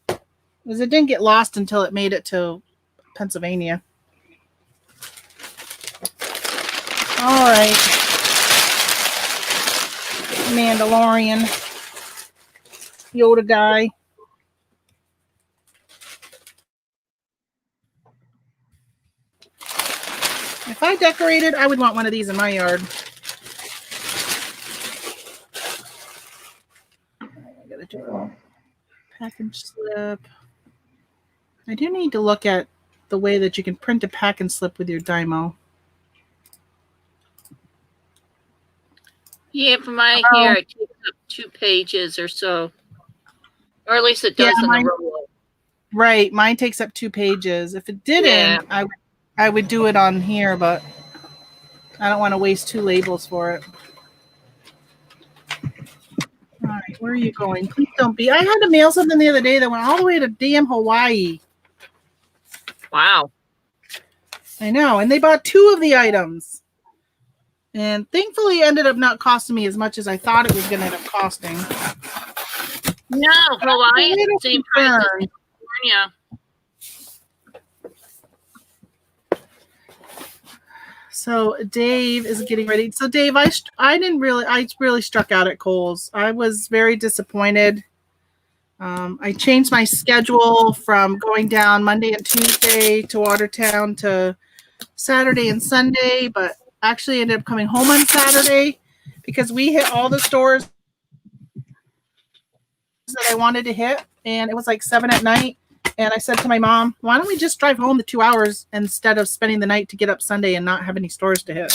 Speaker 2: because it didn't get lost until it made it to Pennsylvania. All right. Mandalorian. Yoda guy. If I decorated, I would want one of these in my yard. I gotta do a package slip. I do need to look at the way that you can print a package slip with your Dymo.
Speaker 3: Yeah, for my here, it takes up 2 pages or so. Or at least it does in the roll.
Speaker 2: Right. Mine takes up 2 pages. If it didn't, I would do it on here, but I don't want to waste 2 labels for it. All right. Where are you going? Please don't be. I had to mail something the other day that went all the way to damn Hawaii.
Speaker 3: Wow.
Speaker 2: I know. And they bought 2 of the items. And thankfully, it ended up not costing me as much as I thought it was going to end up costing.
Speaker 3: No, Hawaii is the same price as California.
Speaker 2: So Dave is getting ready. So Dave, I really struck out at Kohl's. I was very disappointed. I changed my schedule from going down Monday and Tuesday to Watertown to Saturday and Sunday, but actually ended up coming home on Saturday because we hit all the stores that I wanted to hit, and it was like 7 at night. And I said to my mom, why don't we just drive home the 2 hours instead of spending the night to get up Sunday and not have any stores to hit?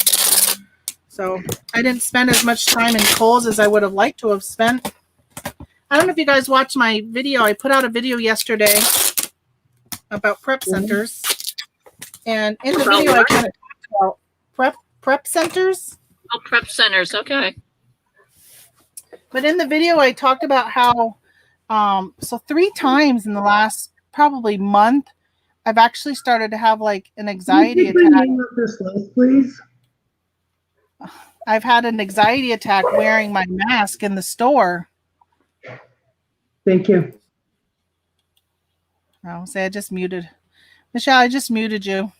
Speaker 2: So I didn't spend as much time in Kohl's as I would have liked to have spent. I don't know if you guys watched my video. I put out a video yesterday about prep centers. And in the video, I kind of talked about prep centers.
Speaker 3: Oh, prep centers. Okay.
Speaker 2: But in the video, I talked about how, so 3 times in the last probably month, I've actually started to have like an anxiety attack.
Speaker 1: Name of this list, please.
Speaker 2: I've had an anxiety attack wearing my mask in the store.
Speaker 1: Thank you.
Speaker 2: Oh, say I just muted. Michelle, I just muted you.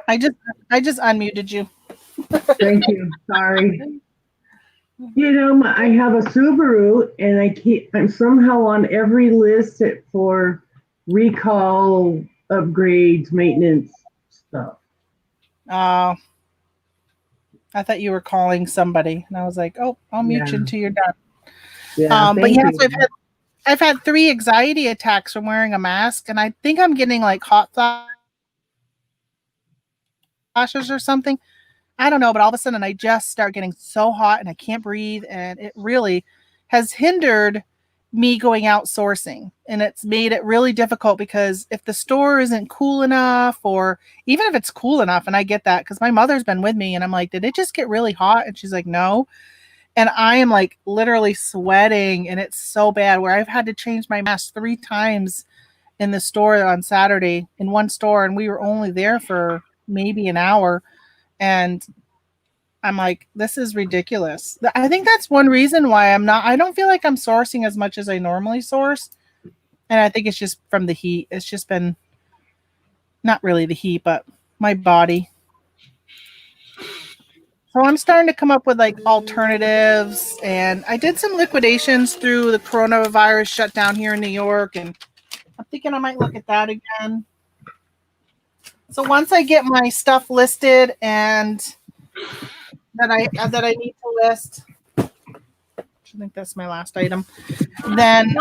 Speaker 2: I just unmuted you.
Speaker 1: Thank you. Sorry. You know, I have a Subaru, and I'm somehow on every list for recall, upgrades, maintenance stuff.
Speaker 2: Oh, I thought you were calling somebody, and I was like, "Oh, I'll mute you until you're done."
Speaker 1: Yeah,
Speaker 2: but yeah, so I've had 3 anxiety attacks from wearing a mask, and I think I'm getting like hot flashes or something. I don't know, but all of a sudden I just start getting so hot and I can't breathe, and it really has hindered me going out sourcing, and it's made it really difficult because if the store isn't cool enough, or even if it's cool enough, and I get that because my mother's been with me, and I'm like, did it just get really hot? And she's like, no. And I am like literally sweating, and it's so bad where I've had to change my mask 3 times in the store on Saturday in one store, and we were only there for maybe an hour. And I'm like, this is ridiculous. I think that's one reason why I don't feel like I'm sourcing as much as I normally source, And I think it's just from the heat. It's just been not really the heat, but my body. So I'm starting to come up with like alternatives, and I did some liquidations through the coronavirus shutdown here in New York, and I'm thinking I might look at that again. So once I get my stuff listed and that I need to list, I think that's my last item. Then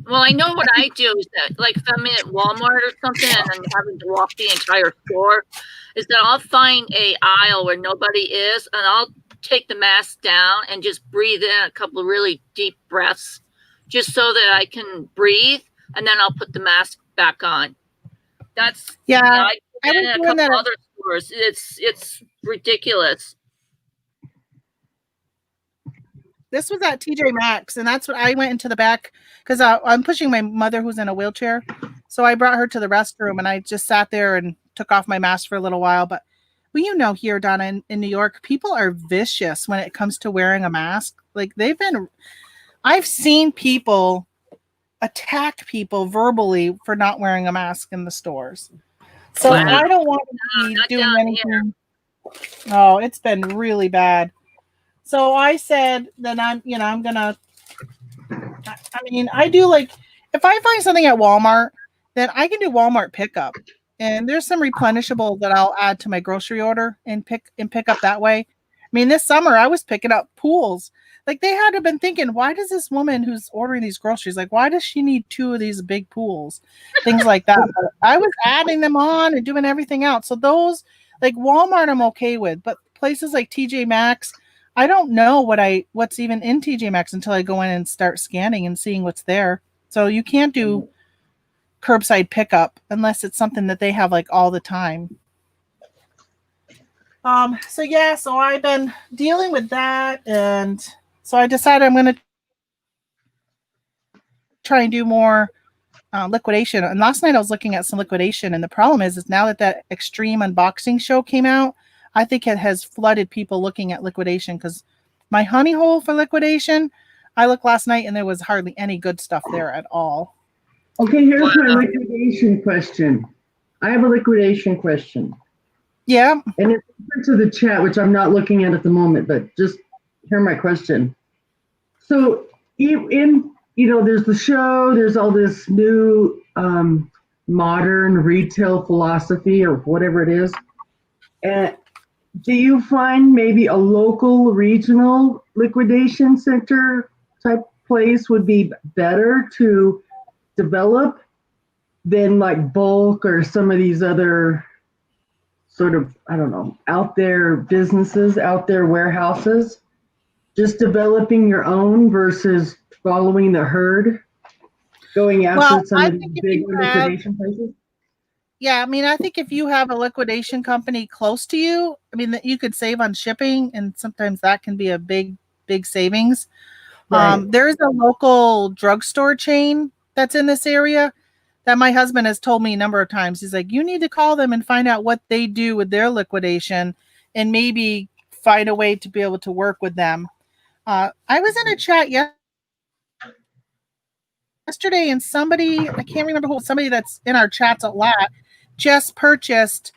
Speaker 3: well, I know what I do is that, like, if I'm at Walmart or something and I'm having to walk the entire store, is that I'll find a aisle where nobody is, and I'll take the mask down and just breathe in a couple of really deep breaths, just so that I can breathe, and then I'll put the mask back on. That's
Speaker 2: yeah.
Speaker 3: I do that in a couple other stores. It's ridiculous.
Speaker 2: This was at TJ Maxx, and that's what I went into the back because I'm pushing my mother who's in a wheelchair. So I brought her to the restroom, and I just sat there and took off my mask for a little while. But well, you know, here, Donna, in New York, people are vicious when it comes to wearing a mask. Like I've seen people attack people verbally for not wearing a mask in the stores. So wow. I don't want to be doing anything. Oh, it's been really bad. So I said that I do like, if I find something at Walmart, then I can do Walmart pickup. And there's some replenishable that I'll add to my grocery order and pick up that way. I mean, this summer I was picking up pools. Like they had to have been thinking, why does this woman who's ordering these groceries, like, why does she need 2 of these big pools? Things like that. But I was adding them on and doing everything else. So those, like Walmart, I'm okay with. But places like TJ Maxx, I don't know what's even in TJ Maxx until I go in and start scanning and seeing what's there. So you can't do curbside pickup unless it's something that they have like all the time. So I've been dealing with that, and so I decided I'm going to try and do more liquidation. And last night I was looking at some liquidation, and the problem is now that extreme unboxing show came out, I think it has flooded people looking at liquidation, because my honey hole for liquidation, I looked last night and there was hardly any good stuff there at all.
Speaker 1: Okay, here's my liquidation question. I have a liquidation question.
Speaker 2: Yeah.
Speaker 1: And it's to the chat, which I'm not looking at the moment, but just hear my question. So there's the show, there's all this new modern retail philosophy or whatever it is. And do you find maybe a local regional liquidation center type place would be better to develop than like bulk or some of these other sort of, I don't know, out there businesses, out there warehouses? Just developing your own versus following the herd, going after some of these big liquidation places?
Speaker 2: Yeah, I mean, I think if you have a liquidation company close to you, I mean, that you could save on shipping, and sometimes that can be a big savings. Right. There's a local drugstore chain that's in this area that my husband has told me a number of times. He's like, you need to call them and find out what they do with their liquidation and maybe find a way to be able to work with them. I was in a chat yesterday, and somebody, I can't remember who, somebody that's in our chats a lot, just purchased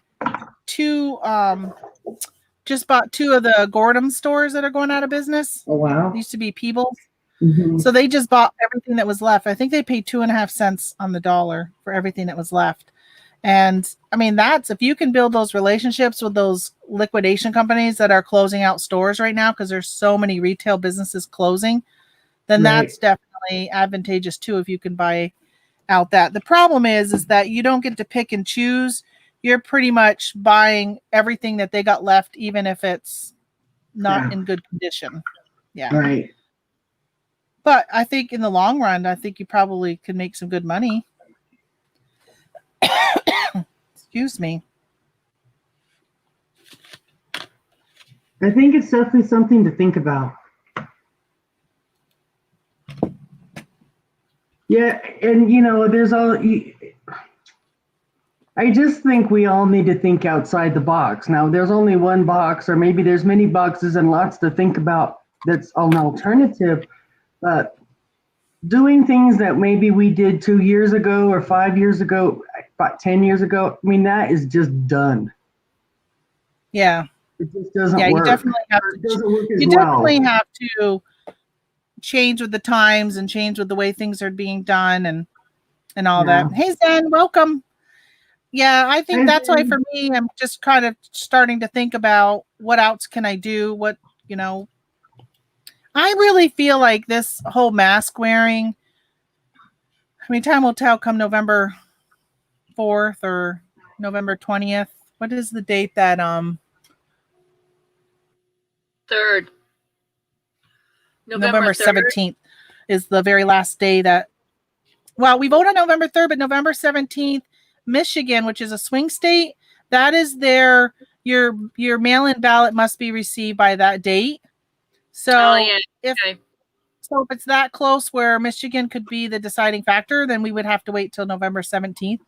Speaker 2: just bought 2 of the Gordon stores that are going out of business.
Speaker 1: Oh, wow.
Speaker 2: It used to be Peebles. Mm-hmm. So they just bought everything that was left. I think they paid 2.5 cents on the dollar for everything that was left. And I mean, that's, if you can build those relationships with those liquidation companies that are closing out stores right now, because there's so many retail businesses closing, then that's definitely advantageous too if you can buy out that. The problem is that you don't get to pick and choose. You're pretty much buying everything that they got left, even if it's not in good condition. Yeah.
Speaker 1: Right.
Speaker 2: But I think in the long run, I think you probably could make some good money. Excuse me.
Speaker 1: I think it's definitely something to think about. Yeah, and there's I just think we all need to think outside the box. Now, there's only one box, or maybe there's many boxes and lots to think about that's an alternative. But doing things that maybe we did 2 years ago or 5 years ago, about 10 years ago, I mean, that is just done.
Speaker 2: Yeah.
Speaker 1: It just doesn't
Speaker 2: Yeah, you
Speaker 1: work.
Speaker 2: definitely have
Speaker 1: It
Speaker 2: to.
Speaker 1: doesn't work as
Speaker 2: You
Speaker 1: well.
Speaker 2: definitely have to change with the times and change with the way things are being done and all
Speaker 1: Yeah.
Speaker 2: that. Hey, Zen, welcome. Yeah, I think
Speaker 1: And
Speaker 2: that's why for
Speaker 1: then,
Speaker 2: me, I'm just kind of starting to think about what else can I do? What, you know, I really feel like this whole mask wearing, I mean, time will tell come November 4th or November 20th. What is the date that
Speaker 3: 3rd. November
Speaker 2: November
Speaker 3: 3rd.
Speaker 2: 17th is the very last day that, well, we vote on November 3rd, but November 17th, Michigan, which is a swing state, that is their your mail-in ballot must be received by that date. So
Speaker 3: Oh, yeah.
Speaker 2: if
Speaker 3: Okay.
Speaker 2: so if it's that close where Michigan could be the deciding factor, then we would have to wait till November 17th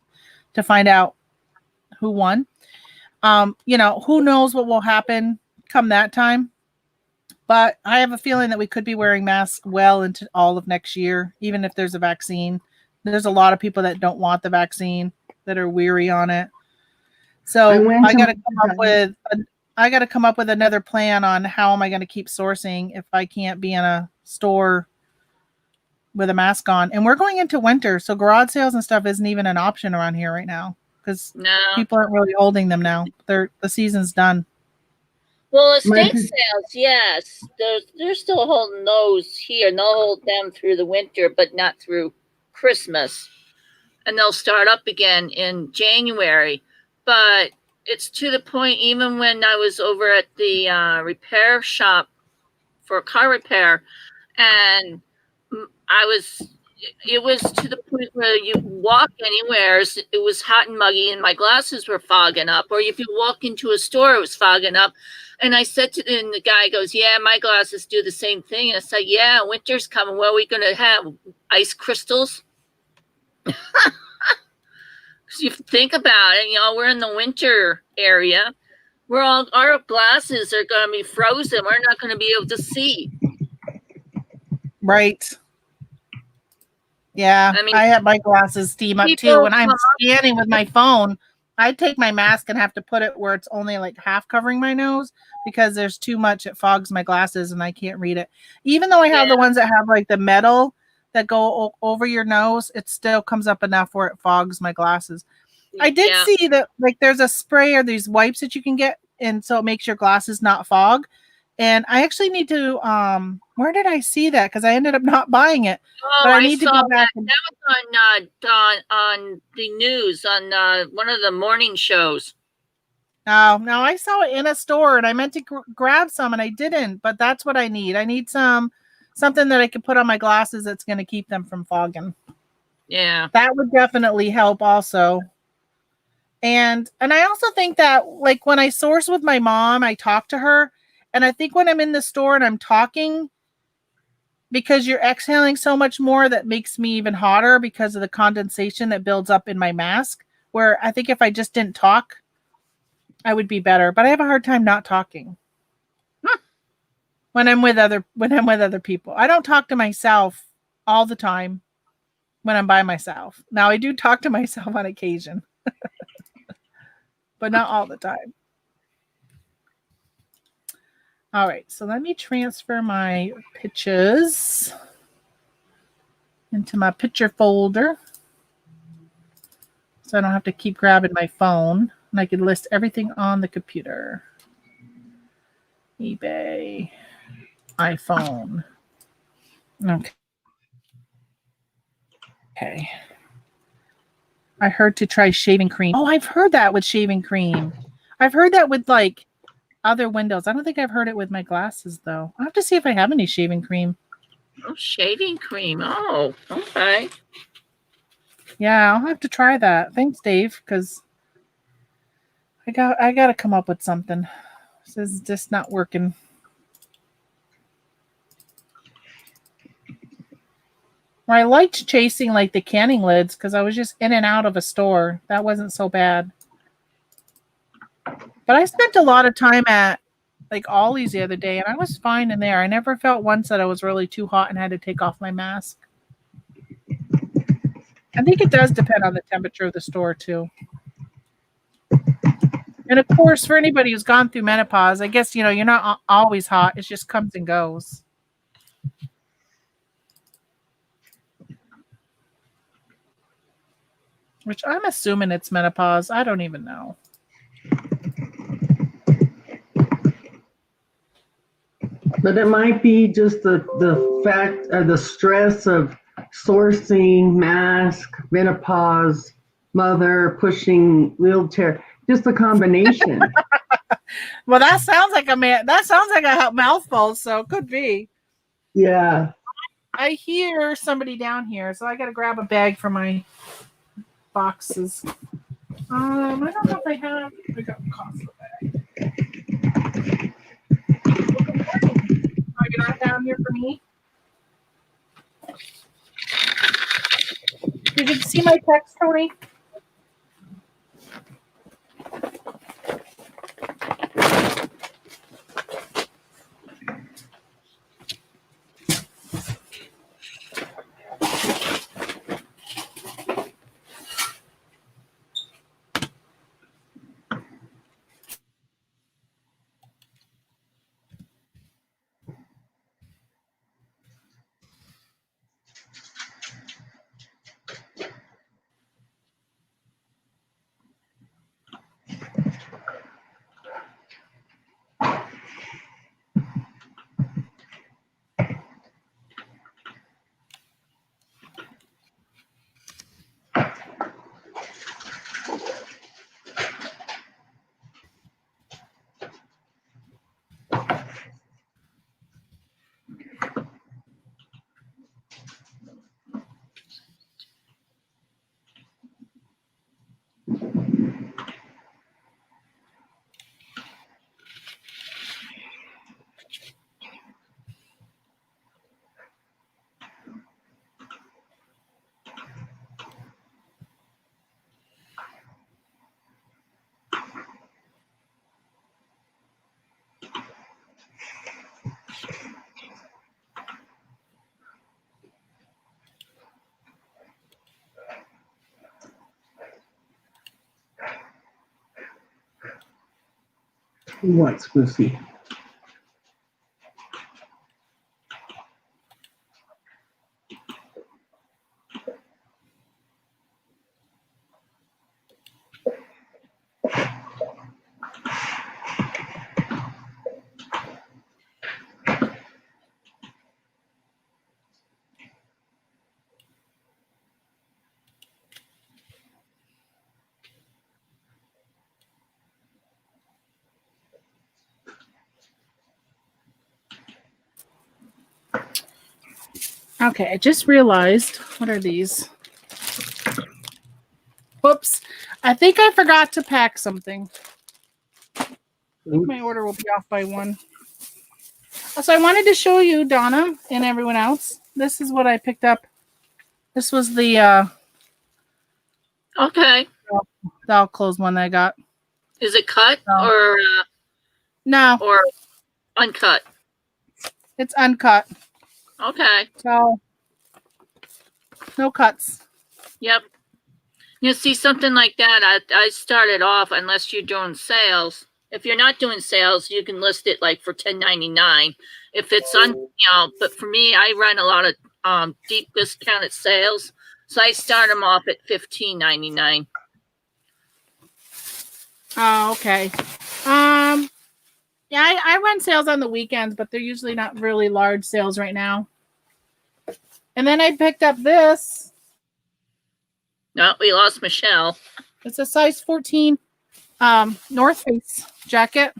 Speaker 2: to find out who won. You know, who knows what will happen come that time. But I have a feeling that we could be wearing masks well into all of next year, even if there's a vaccine. There's a lot of people that don't want the vaccine, that are weary on it. So I got to come up with another plan on how am I going to keep sourcing if I can't be in a store with a mask on. And we're going into winter, so garage sales and stuff isn't even an option around here right now because
Speaker 3: No.
Speaker 2: people aren't really holding them now. The season's done.
Speaker 3: Well, estate sales, yes, they're still holding those here, and they'll hold them through the winter, but not through Christmas. And they'll start up again in January. But it's to the point, even when I was over at the repair shop for car repair, and it was to the point where you walk anywhere, it was hot and muggy, and my glasses were fogging up. Or if you walk into a store, it was fogging up. And I said to, and the guy goes, "Yeah, my glasses do the same thing." And I said, "Yeah, winter's coming. What are we going to have? Ice crystals?" Because you think about it, you know, we're in the winter area. Our glasses are going to be frozen. We're not going to be able to see.
Speaker 2: Right. Yeah,
Speaker 3: I mean,
Speaker 2: I have my glasses steam up too. When I'm scanning with my phone, I take my mask and have to put it where it's only like half covering my nose because there's too much. It fogs my glasses and I can't read it. Even though I have the ones that have like the metal that go over your nose, it still comes up enough where it fogs my glasses. I did see that like there's a spray or these wipes that you can get, and so it makes your glasses not fog. And I actually need to where did I see that? Because I ended up not buying it.
Speaker 3: Oh,
Speaker 2: but I need to go back.
Speaker 3: That was on the news on one of the morning shows.
Speaker 2: Oh, no, I saw it in a store and I meant to grab some and I didn't, but that's what I need. I need something that I can put on my glasses that's going to keep them from fogging.
Speaker 3: Yeah.
Speaker 2: That would definitely help also. And I also think that like when I source with my mom, I talk to her, and I think when I'm in the store and I'm talking, because you're exhaling so much more, that makes me even hotter because of the condensation that builds up in my mask, where I think if I just didn't talk, I would be better. But I have a hard time not talking. When I'm with other people. I don't talk to myself all the time when I'm by myself. Now I do talk to myself on occasion. But not all the time. All right, so let me transfer my pictures into my picture folder so I don't have to keep grabbing my phone, and I can list everything on the computer. eBay, iPhone. Okay. I heard to try shaving cream. Oh, I've heard that with shaving cream. I've heard that with like other windows. I don't think I've heard it with my glasses though. I'll have to see if I have any shaving cream.
Speaker 3: Oh, shaving cream. Oh, okay.
Speaker 2: Yeah, I'll have to try that. Thanks, Dave, because I got to come up with something. This is just not working. I liked chasing like the canning lids because I was just in and out of a store. That wasn't so bad. But I spent a lot of time at like Ollie's the other day, and I was fine in there. I never felt once that I was really too hot and had to take off my mask. I think it does depend on the temperature of the store too. And of course, for anybody who's gone through menopause, I guess, you know, you're not always hot. It just comes and goes. Which I'm assuming it's menopause. I don't even know.
Speaker 1: But it might be just the fact of the stress of sourcing, mask, menopause, mother, pushing, wheelchair, just a combination.
Speaker 2: Well, that sounds like a mouthful, so it could be.
Speaker 1: Yeah.
Speaker 2: I hear somebody down here, so I got to grab a bag for my boxes. I don't know if I have. I got a coffee bag. Are you not down here for me? Did you see my text, Tony?
Speaker 1: Who wants Goofy?
Speaker 2: Okay, I just realized. What are these? Whoops. I think I forgot to pack something. I think my order will be off by 1. So I wanted to show you, Donna, and everyone else. This is what I picked up. This was the
Speaker 3: Okay.
Speaker 2: all closed one that I got.
Speaker 3: Is it cut
Speaker 2: No,
Speaker 3: or uncut?
Speaker 2: it's uncut.
Speaker 3: Okay.
Speaker 2: So no cuts.
Speaker 3: Yep. You see something like that, I started off, unless you're doing sales. If you're not doing sales, you can list it like for $10.99. If it's but for me, I run a lot of deep discounted sales, so I start them off at $15.99.
Speaker 2: Oh, okay. Yeah, I run sales on the weekends, but they're usually not really large sales right now. And then I picked up this.
Speaker 3: No, we lost Michelle.
Speaker 2: It's a size 14 North Face jacket.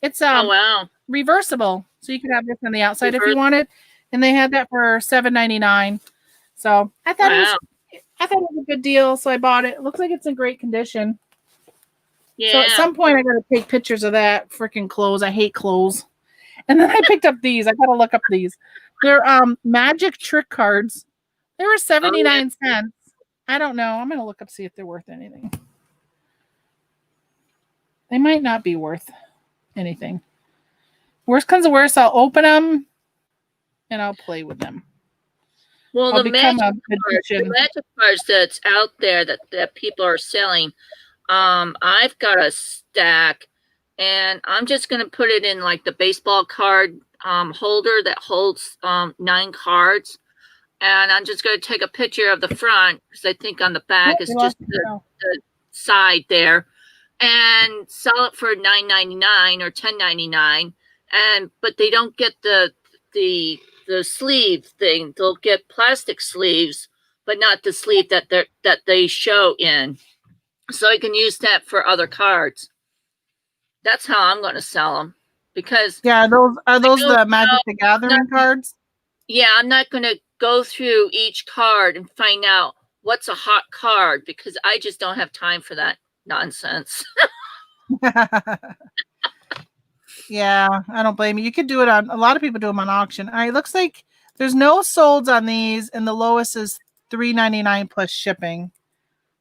Speaker 2: It's
Speaker 3: Oh wow,
Speaker 2: reversible, so you could have this on the outside if you wanted. And they had that for $7.99. So I thought it was a good deal, so I bought it. It looks like it's in great condition.
Speaker 3: Yeah.
Speaker 2: So at some point I gotta take pictures of that freaking clothes. I hate clothes. And then I picked up these. I gotta look up these. They're magic trick cards. They were 79 cents. I don't know. I'm gonna look up, see if they're worth anything. They might not be worth anything. Worst comes to worst, I'll open them and I'll play with them.
Speaker 3: Well,
Speaker 2: I'll
Speaker 3: the
Speaker 2: become
Speaker 3: magic
Speaker 2: a
Speaker 3: cards, the
Speaker 2: magician.
Speaker 3: magic cards that's out there that people are selling. I've got a stack, and I'm just gonna put it in like the baseball card holder that holds 9 cards, and I'm just gonna take a picture of the front because I think on the back
Speaker 2: Oh,
Speaker 3: is
Speaker 2: we
Speaker 3: just
Speaker 2: lost it now.
Speaker 3: the side there, and sell it for $9.99 or $10.99. And but they don't get the sleeve thing. They'll get plastic sleeves, but not the sleeve that they show in. So I can use that for other cards. That's how I'm going to sell them because
Speaker 2: Yeah, are those the Magic the
Speaker 3: I'm
Speaker 2: Gathering cards?
Speaker 3: I'm not going to go through each card and find out what's a hot card because I just don't have time for that nonsense.
Speaker 2: Yeah, I don't blame you. You could do it on, a lot of people do them on auction. All right, looks like there's no solds on these, and the lowest is $3.99 plus shipping.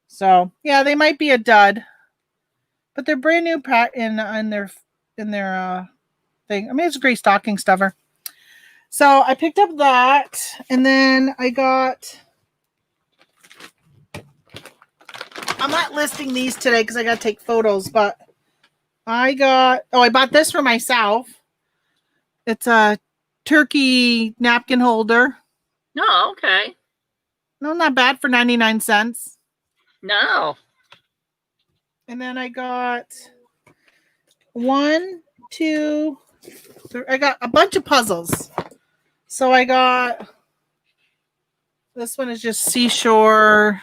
Speaker 2: So yeah, they might be a dud, but they're brand new in their thing. I mean, it's a great stocking stuffer. So I picked up that, and then I'm not listing these today because I got to take photos, but I bought this for myself. It's a turkey napkin holder.
Speaker 3: No, okay.
Speaker 2: No, not bad for 99 cents.
Speaker 3: No.
Speaker 2: And then I got one, two, three, I got a bunch of puzzles. So I got, this one is just seashells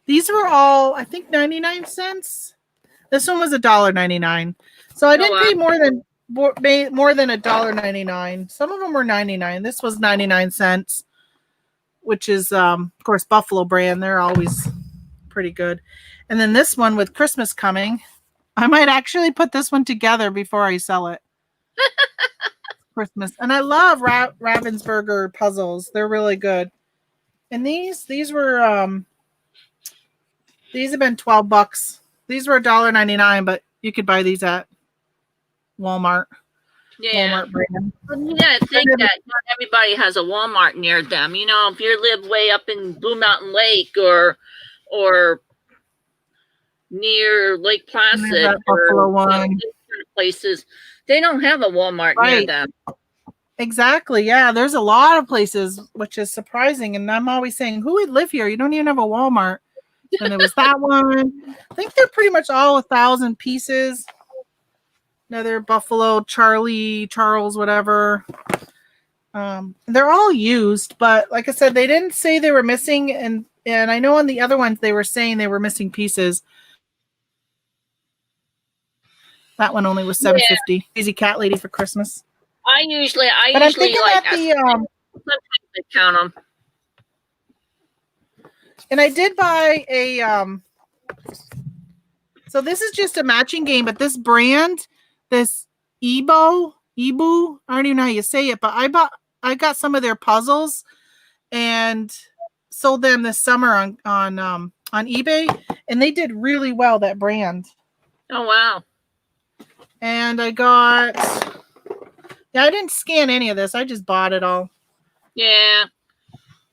Speaker 2: these were all, I think, 99 cents. This one was $1.99. So I didn't pay more than $1.99. Some of them were 99. This was 99 cents, which is, of course, Buffalo brand. They're always pretty good. And then this one with Christmas coming, I might actually put this one together before I sell it. Christmas. And I love Ravensburger puzzles. They're really good. And these were these have been $12. These were $1.99, but you could buy these at Walmart.
Speaker 3: Yeah.
Speaker 2: Walmart brand.
Speaker 3: Yeah, I think that not everybody has a Walmart near them. You know, if you live way up in Blue Mountain Lake or near Lake Placid
Speaker 2: Buffalo
Speaker 3: one. Places, they don't have a Walmart near them.
Speaker 2: Exactly. Yeah, there's a lot of places, which is surprising. And I'm always saying, who would live here? You don't even have a Walmart. And there was that one. I think they're pretty much all 1,000 pieces. Another Buffalo, Charles, whatever. They're all used, but like I said, they didn't say they were missing, and I know on the other ones they were saying they were missing pieces. That one only was $7.50. Easy Cat Lady for Christmas.
Speaker 3: I usually
Speaker 2: I'm thinking
Speaker 3: like
Speaker 2: that
Speaker 3: sometimes I count them.
Speaker 2: And I did buy a so this is just a matching game, but this brand, this Ebu, I don't even know how you say it, but I got some of their puzzles and sold them this summer on eBay, and they did really well, that brand.
Speaker 3: Oh wow.
Speaker 2: And I didn't scan any of this. I just bought it all.
Speaker 3: Yeah.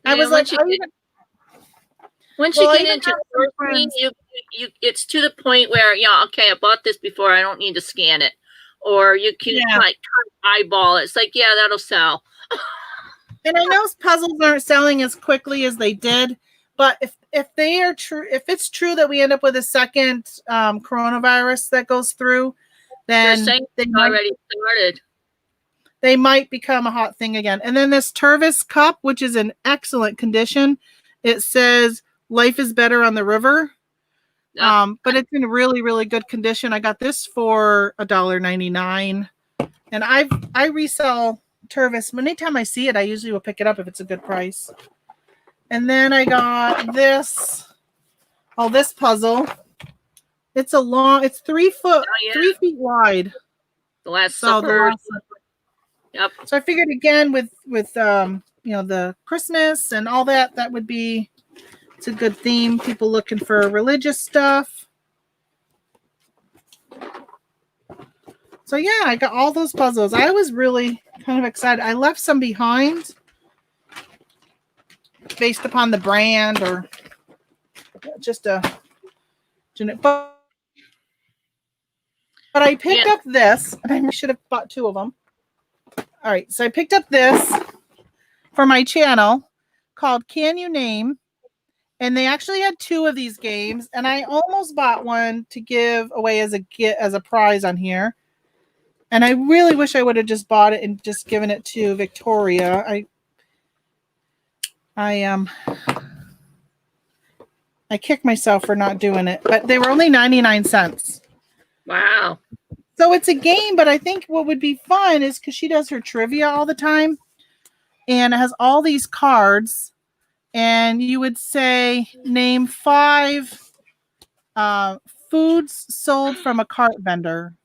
Speaker 2: I was like,
Speaker 3: once you get into it's to the point where, okay, I bought this before, I don't need to scan it. Or you can like eyeball it. It's like, yeah, that'll sell.
Speaker 2: And I know puzzles aren't selling as quickly as they did, but if they are true, if it's true that we end up with a second coronavirus that goes through, then they
Speaker 3: already started.
Speaker 2: They might become a hot thing again. And then this Tervis cup, which is in excellent condition, it says "Life is better on the river," but it's in really, really good condition. I got this for $1.99, and I resell Tervis. Anytime I see it, I usually will pick it up if it's a good price. And then I got this puzzle. It's it's 3 feet wide.
Speaker 3: The Last Supper. Yep.
Speaker 2: So I figured again with the Christmas and all that would be, it's a good theme. People looking for religious stuff. So yeah, I got all those puzzles. I was really kind of excited. I left some behind based upon the brand or just a. But I picked up this, and I should have bought 2 of them. All right, so I picked up this for my channel called Can You Name? And they actually had 2 of these games, and I almost bought one to give away as a prize on here. And I really wish I would have just bought it and just given it to Victoria. I kicked myself for not doing it, but they were only 99 cents.
Speaker 3: Wow.
Speaker 2: So it's a game, but I think what would be fun is because she does her trivia all the time, and it has all these cards, and you would say, name 5 foods sold from a cart vendor,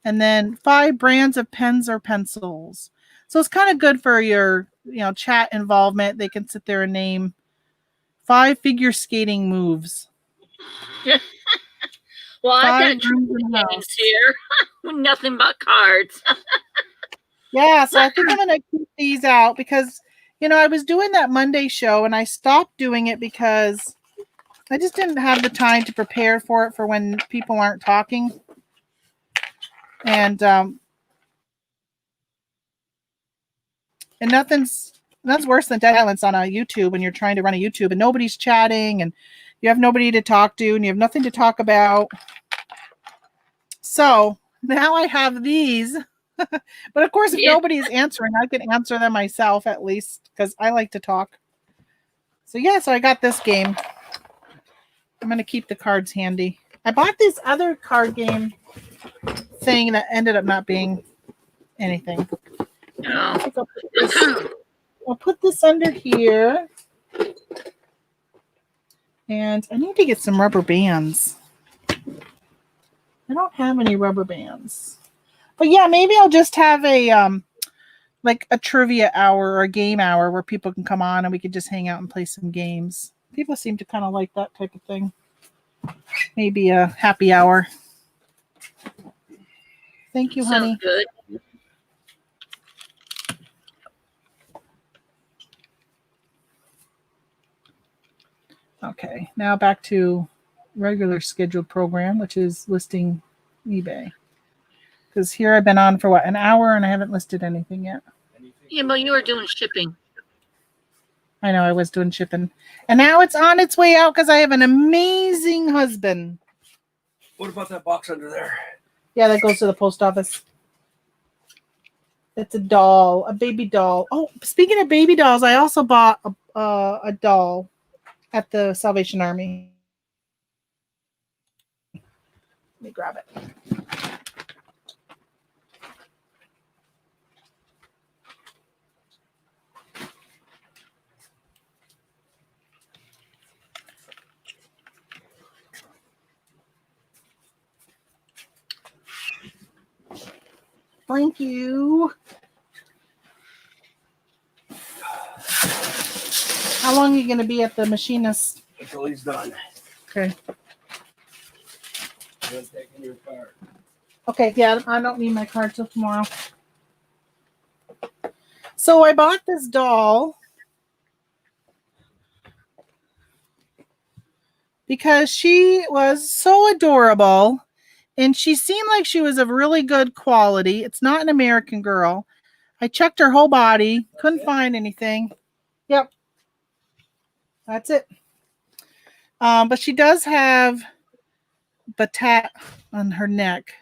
Speaker 2: and then 5 brands of pens or pencils. So it's kind of good for your, chat involvement. They can sit there and name 5 figure skating moves.
Speaker 3: Well, I've got games here. Nothing but cards.
Speaker 2: Yeah, so I think I'm going to keep these out because, I was doing that Monday show and I stopped doing it because I just didn't have the time to prepare for it for when people aren't talking. And nothing's worse than dead silence on a YouTube when you're trying to run a YouTube and nobody's chatting and you have nobody to talk to and you have nothing to talk about. So now I have these. But of course, if nobody's answering, I can answer them myself at least because I like to talk. So so I got this game. I'm going to keep the cards handy. I bought this other card game thing that ended up not being anything.
Speaker 3: No.
Speaker 2: I'll put this under here. And I need to get some rubber bands. I don't have any rubber bands. But yeah, maybe I'll just have a like a trivia hour or a game hour where people can come on and we can just hang out and play some games. People seem to kind of like that type of thing. Maybe a happy hour. Thank you, honey.
Speaker 3: Sounds good.
Speaker 2: Okay, now back to regular scheduled program, which is listing eBay. Because here I've been on for an hour and I haven't listed anything yet.
Speaker 3: Yeah, but you were doing shipping.
Speaker 2: I know I was doing shipping. And now it's on its way out because I have an amazing husband.
Speaker 4: What about that box under there?
Speaker 2: Yeah, that goes to the post office. It's a doll, a baby doll. Oh, speaking of baby dolls, I also bought a doll at the Salvation Army. Let me grab it. Thank you. How long are you going to be at the machinist?
Speaker 4: Until he's done.
Speaker 2: Okay.
Speaker 4: I'm taking your card.
Speaker 2: Okay, yeah, I don't need my card till tomorrow. So I bought this doll because she was so adorable and she seemed like she was of really good quality. It's not an American Girl. I checked her whole body, couldn't find anything. Yep. That's it. But she does have batat on her neck.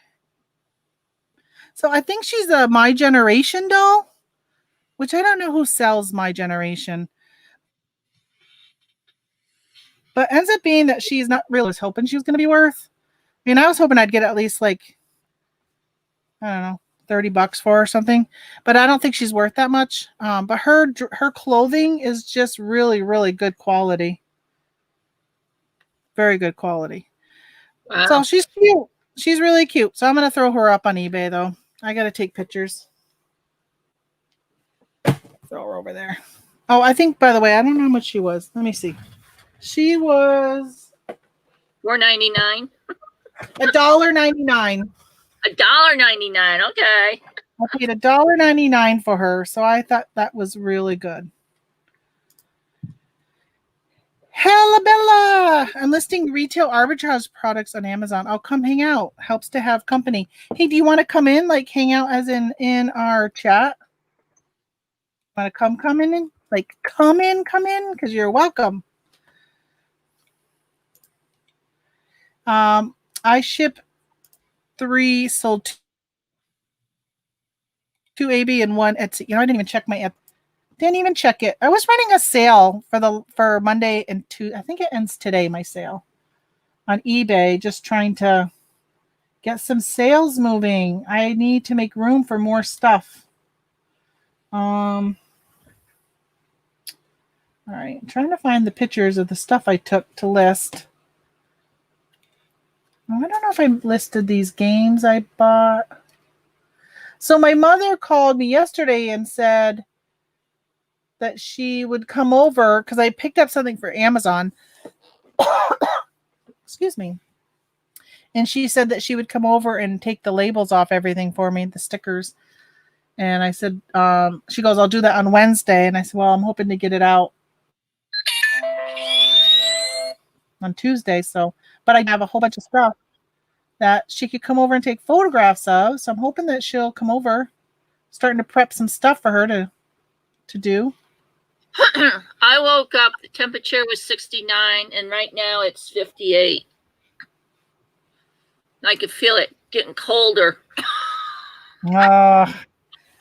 Speaker 2: So I think she's a My Generation doll, which I don't know who sells My Generation. But ends up being that she's not really. I was hoping she was going to be worth. I mean, I was hoping I'd get at least like, I don't know, $30 for her or something. But I don't think she's worth that much. But her clothing is just really, really good quality. Very good quality.
Speaker 3: Wow.
Speaker 2: So she's cute. She's really cute. So I'm going to throw her up on eBay, though. I got to take pictures. Throw her over there. Oh, I think, by the way, I don't know how much she was. Let me see. She was
Speaker 3: $4.99.
Speaker 2: $1.99.
Speaker 3: $1.99. Okay.
Speaker 2: I paid $1.99 for her, so I thought that was really good. Hella Bella! I'm listing retail arbitrage products on Amazon. I'll come hang out. Helps to have company. Hey, do you want to come in? Like hang out as in our chat? Want to come in? Like come in, because you're welcome. I ship 3, sold 2 AB and 1 Etsy. I didn't even check my Etsy. Didn't even check it. I was running a sale for Monday and Tuesday. I think it ends today, my sale on eBay, just trying to get some sales moving. I need to make room for more stuff. All right, I'm trying to find the pictures of the stuff I took to list. I don't know if I listed these games I bought. So my mother called me yesterday and said that she would come over because I picked up something for Amazon. Excuse me. And she said that she would come over and take the labels off everything for me, the stickers. And I said, she goes, I'll do that on Wednesday. And I said, well, I'm hoping to get it out on Tuesday. But I have a whole bunch of stuff that she could come over and take photographs of. So I'm hoping that she'll come over, starting to prep some stuff for her to do.
Speaker 3: I woke up, the temperature was 69, and right now it's 58. I could feel it getting colder.
Speaker 2: I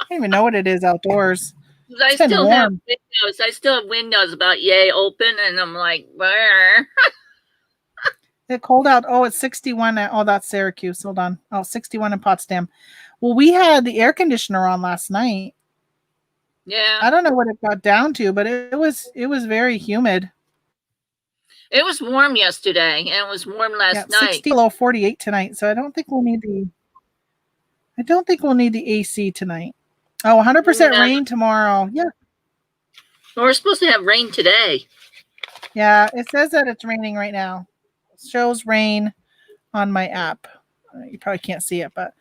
Speaker 2: don't even know what it is outdoors.
Speaker 3: I still have windows. I still have windows about yay open, and I'm like, where?
Speaker 2: It's cold out. Oh, it's 61. Oh, that's Syracuse. Hold on. Oh, 61 in Potsdam. Well, we had the air conditioner on last night.
Speaker 3: Yeah.
Speaker 2: I don't know what it got down to, but it was very humid.
Speaker 3: It was warm yesterday, and it was warm last night.
Speaker 2: 60 below 48 tonight. So I don't think we'll need the AC tonight. Oh, 100% rain tomorrow. Yeah.
Speaker 3: Well, we're supposed to have rain today.
Speaker 2: Yeah, it says that it's raining right now. It shows rain on my app. You probably can't see it, but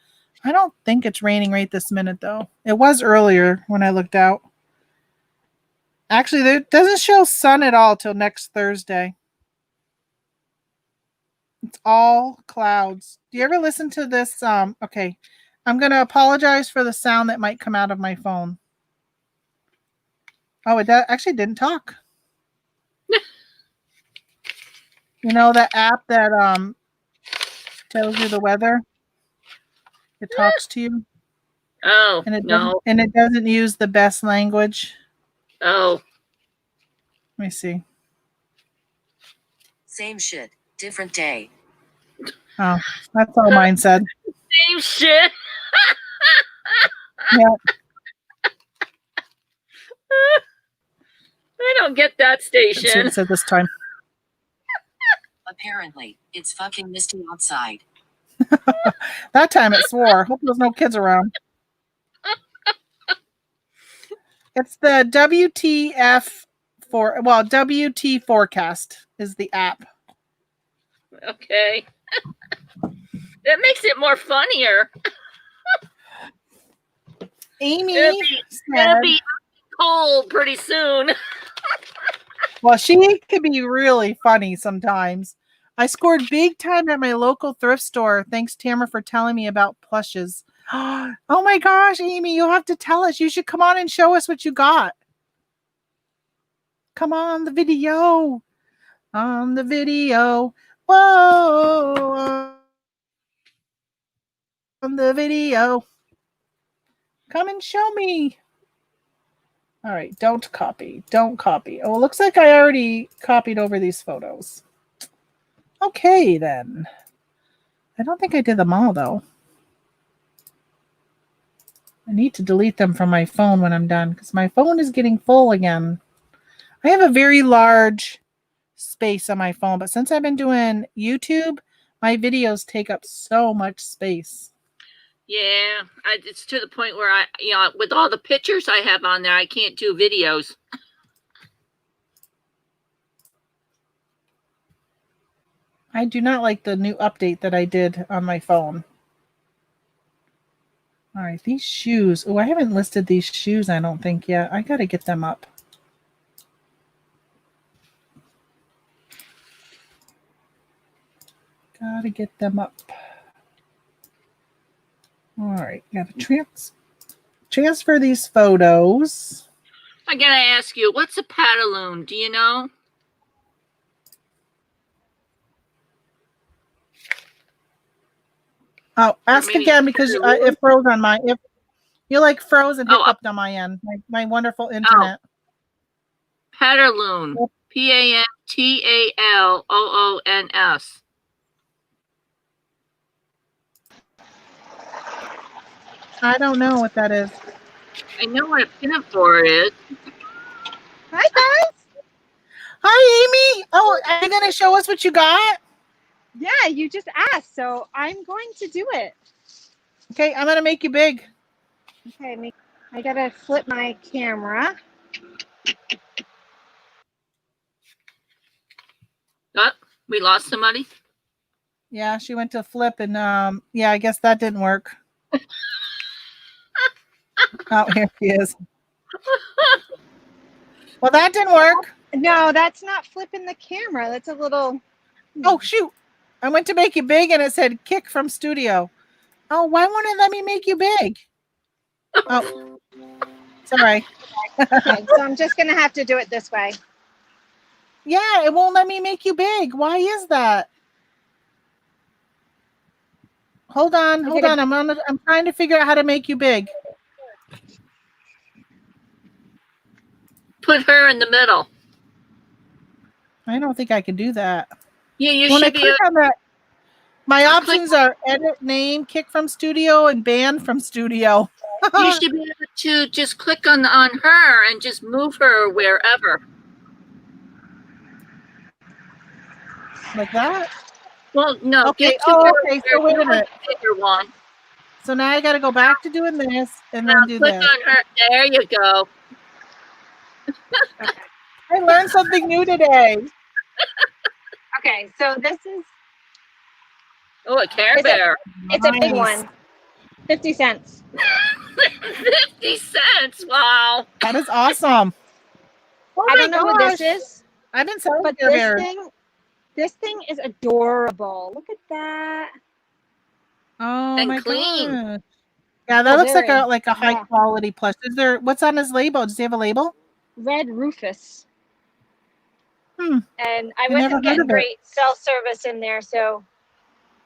Speaker 2: I don't think it's raining right this minute, though. It was earlier when I looked out. Actually, it doesn't show sun at all till next Thursday. It's all clouds. Do you ever listen to this? Okay. I'm going to apologize for the sound that might come out of my phone. Oh, it actually didn't talk. You know that app that tells you the weather? It talks to you.
Speaker 3: Oh,
Speaker 2: and it
Speaker 3: no.
Speaker 2: And it doesn't use the best language.
Speaker 3: Oh.
Speaker 2: Let me see.
Speaker 5: Same shit, different day.
Speaker 2: Oh, that's all mine said.
Speaker 3: Same shit.
Speaker 2: Yeah.
Speaker 3: I don't get that station.
Speaker 2: That's what it said this time.
Speaker 5: Apparently, it's fucking misty outside.
Speaker 2: That time it swore. Hope there's no kids around. It's the WT forecast is the app.
Speaker 3: Okay. That makes it more funnier.
Speaker 2: Amy
Speaker 3: it'll be cold pretty soon.
Speaker 2: Well, she could be really funny sometimes. I scored big time at my local thrift store. Thanks, Tamara, for telling me about plushes. Oh my gosh, Amy, you'll have to tell us. You should come on and show us what you got. Come on the video. On the video. Whoa. On the video. Come and show me. All right, don't copy. Don't copy. Oh, it looks like I already copied over these photos. Okay, then. I don't think I did them all, though. I need to delete them from my phone when I'm done because my phone is getting full again. I have a very large space on my phone, but since I've been doing YouTube, my videos take up so much space.
Speaker 3: Yeah, it's to the point where with all the pictures I have on there, I can't do videos.
Speaker 2: I do not like the new update that I did on my phone. All right, these shoes. Oh, I haven't listed these shoes, I don't think, yet. I got to get them up. Gotta get them up. All right, gotta transfer these photos.
Speaker 3: I gotta ask you, what's a pataloon? Do you know?
Speaker 2: Oh, ask
Speaker 3: maybe
Speaker 2: again because
Speaker 3: Pataloon?
Speaker 2: it froze on my. If you like froze and
Speaker 3: Oh,
Speaker 2: hiccuped on my end, my wonderful internet.
Speaker 3: Pataloon. Pantaloons.
Speaker 2: I don't know what that is.
Speaker 3: I know what a pinafore is.
Speaker 6: Hi guys.
Speaker 2: Hi, Amy. Oh, are you gonna show us what you got?
Speaker 6: Yeah, you just asked, so I'm going to do it.
Speaker 2: Okay, I'm gonna make you big.
Speaker 6: Okay, I gotta flip my camera.
Speaker 3: Oh, we lost somebody.
Speaker 2: Yeah, she went to flip and yeah, I guess that didn't work. Oh, here she is. Well, that didn't work.
Speaker 6: No, that's not flipping the camera. That's a little.
Speaker 2: Oh, shoot. I went to make you big and it said kick from studio. Oh, why won't it let me make you big? Oh, sorry.
Speaker 6: Okay, so I'm just gonna have to do it this way.
Speaker 2: Yeah, it won't let me make you big. Why is that? Hold on. I'm trying to figure out how to make you big.
Speaker 3: Put her in the middle.
Speaker 2: I don't think I can do that.
Speaker 3: Yeah, you
Speaker 2: When I
Speaker 3: should be.
Speaker 2: click on that, my
Speaker 3: I'll
Speaker 2: options are edit name, kick from studio, and ban from studio.
Speaker 3: You should be able to just click on her and just move her wherever.
Speaker 2: Like that?
Speaker 3: Well, no.
Speaker 2: Okay.
Speaker 3: Get to
Speaker 2: Oh,
Speaker 3: where
Speaker 2: okay. So wait a minute.
Speaker 3: the bigger one.
Speaker 2: So now I got to go back to doing this and
Speaker 3: Now
Speaker 2: then do
Speaker 3: click
Speaker 2: this.
Speaker 3: on her. There you go.
Speaker 2: I learned something new today.
Speaker 6: Okay, so this is
Speaker 3: Oh, a Care Bear.
Speaker 6: it's a big
Speaker 2: Nice.
Speaker 6: one. 50 cents.
Speaker 3: 50 cents. Wow.
Speaker 2: That is awesome. Oh
Speaker 6: I
Speaker 2: my
Speaker 6: don't know what this
Speaker 2: gosh.
Speaker 6: is,
Speaker 2: I've been selling
Speaker 6: but
Speaker 2: Care Bears.
Speaker 6: this thing is adorable. Look at that.
Speaker 2: Oh
Speaker 3: And
Speaker 2: my
Speaker 3: clean.
Speaker 2: gosh. Yeah, that
Speaker 6: Oh,
Speaker 2: looks
Speaker 6: very.
Speaker 2: like a high
Speaker 6: Yeah.
Speaker 2: quality plush. What's on his label? Does he have a label?
Speaker 6: Red Rufus.
Speaker 2: Hmm.
Speaker 6: And I
Speaker 2: I never
Speaker 6: wasn't
Speaker 2: heard
Speaker 6: getting
Speaker 2: of it.
Speaker 6: great cell service in there, so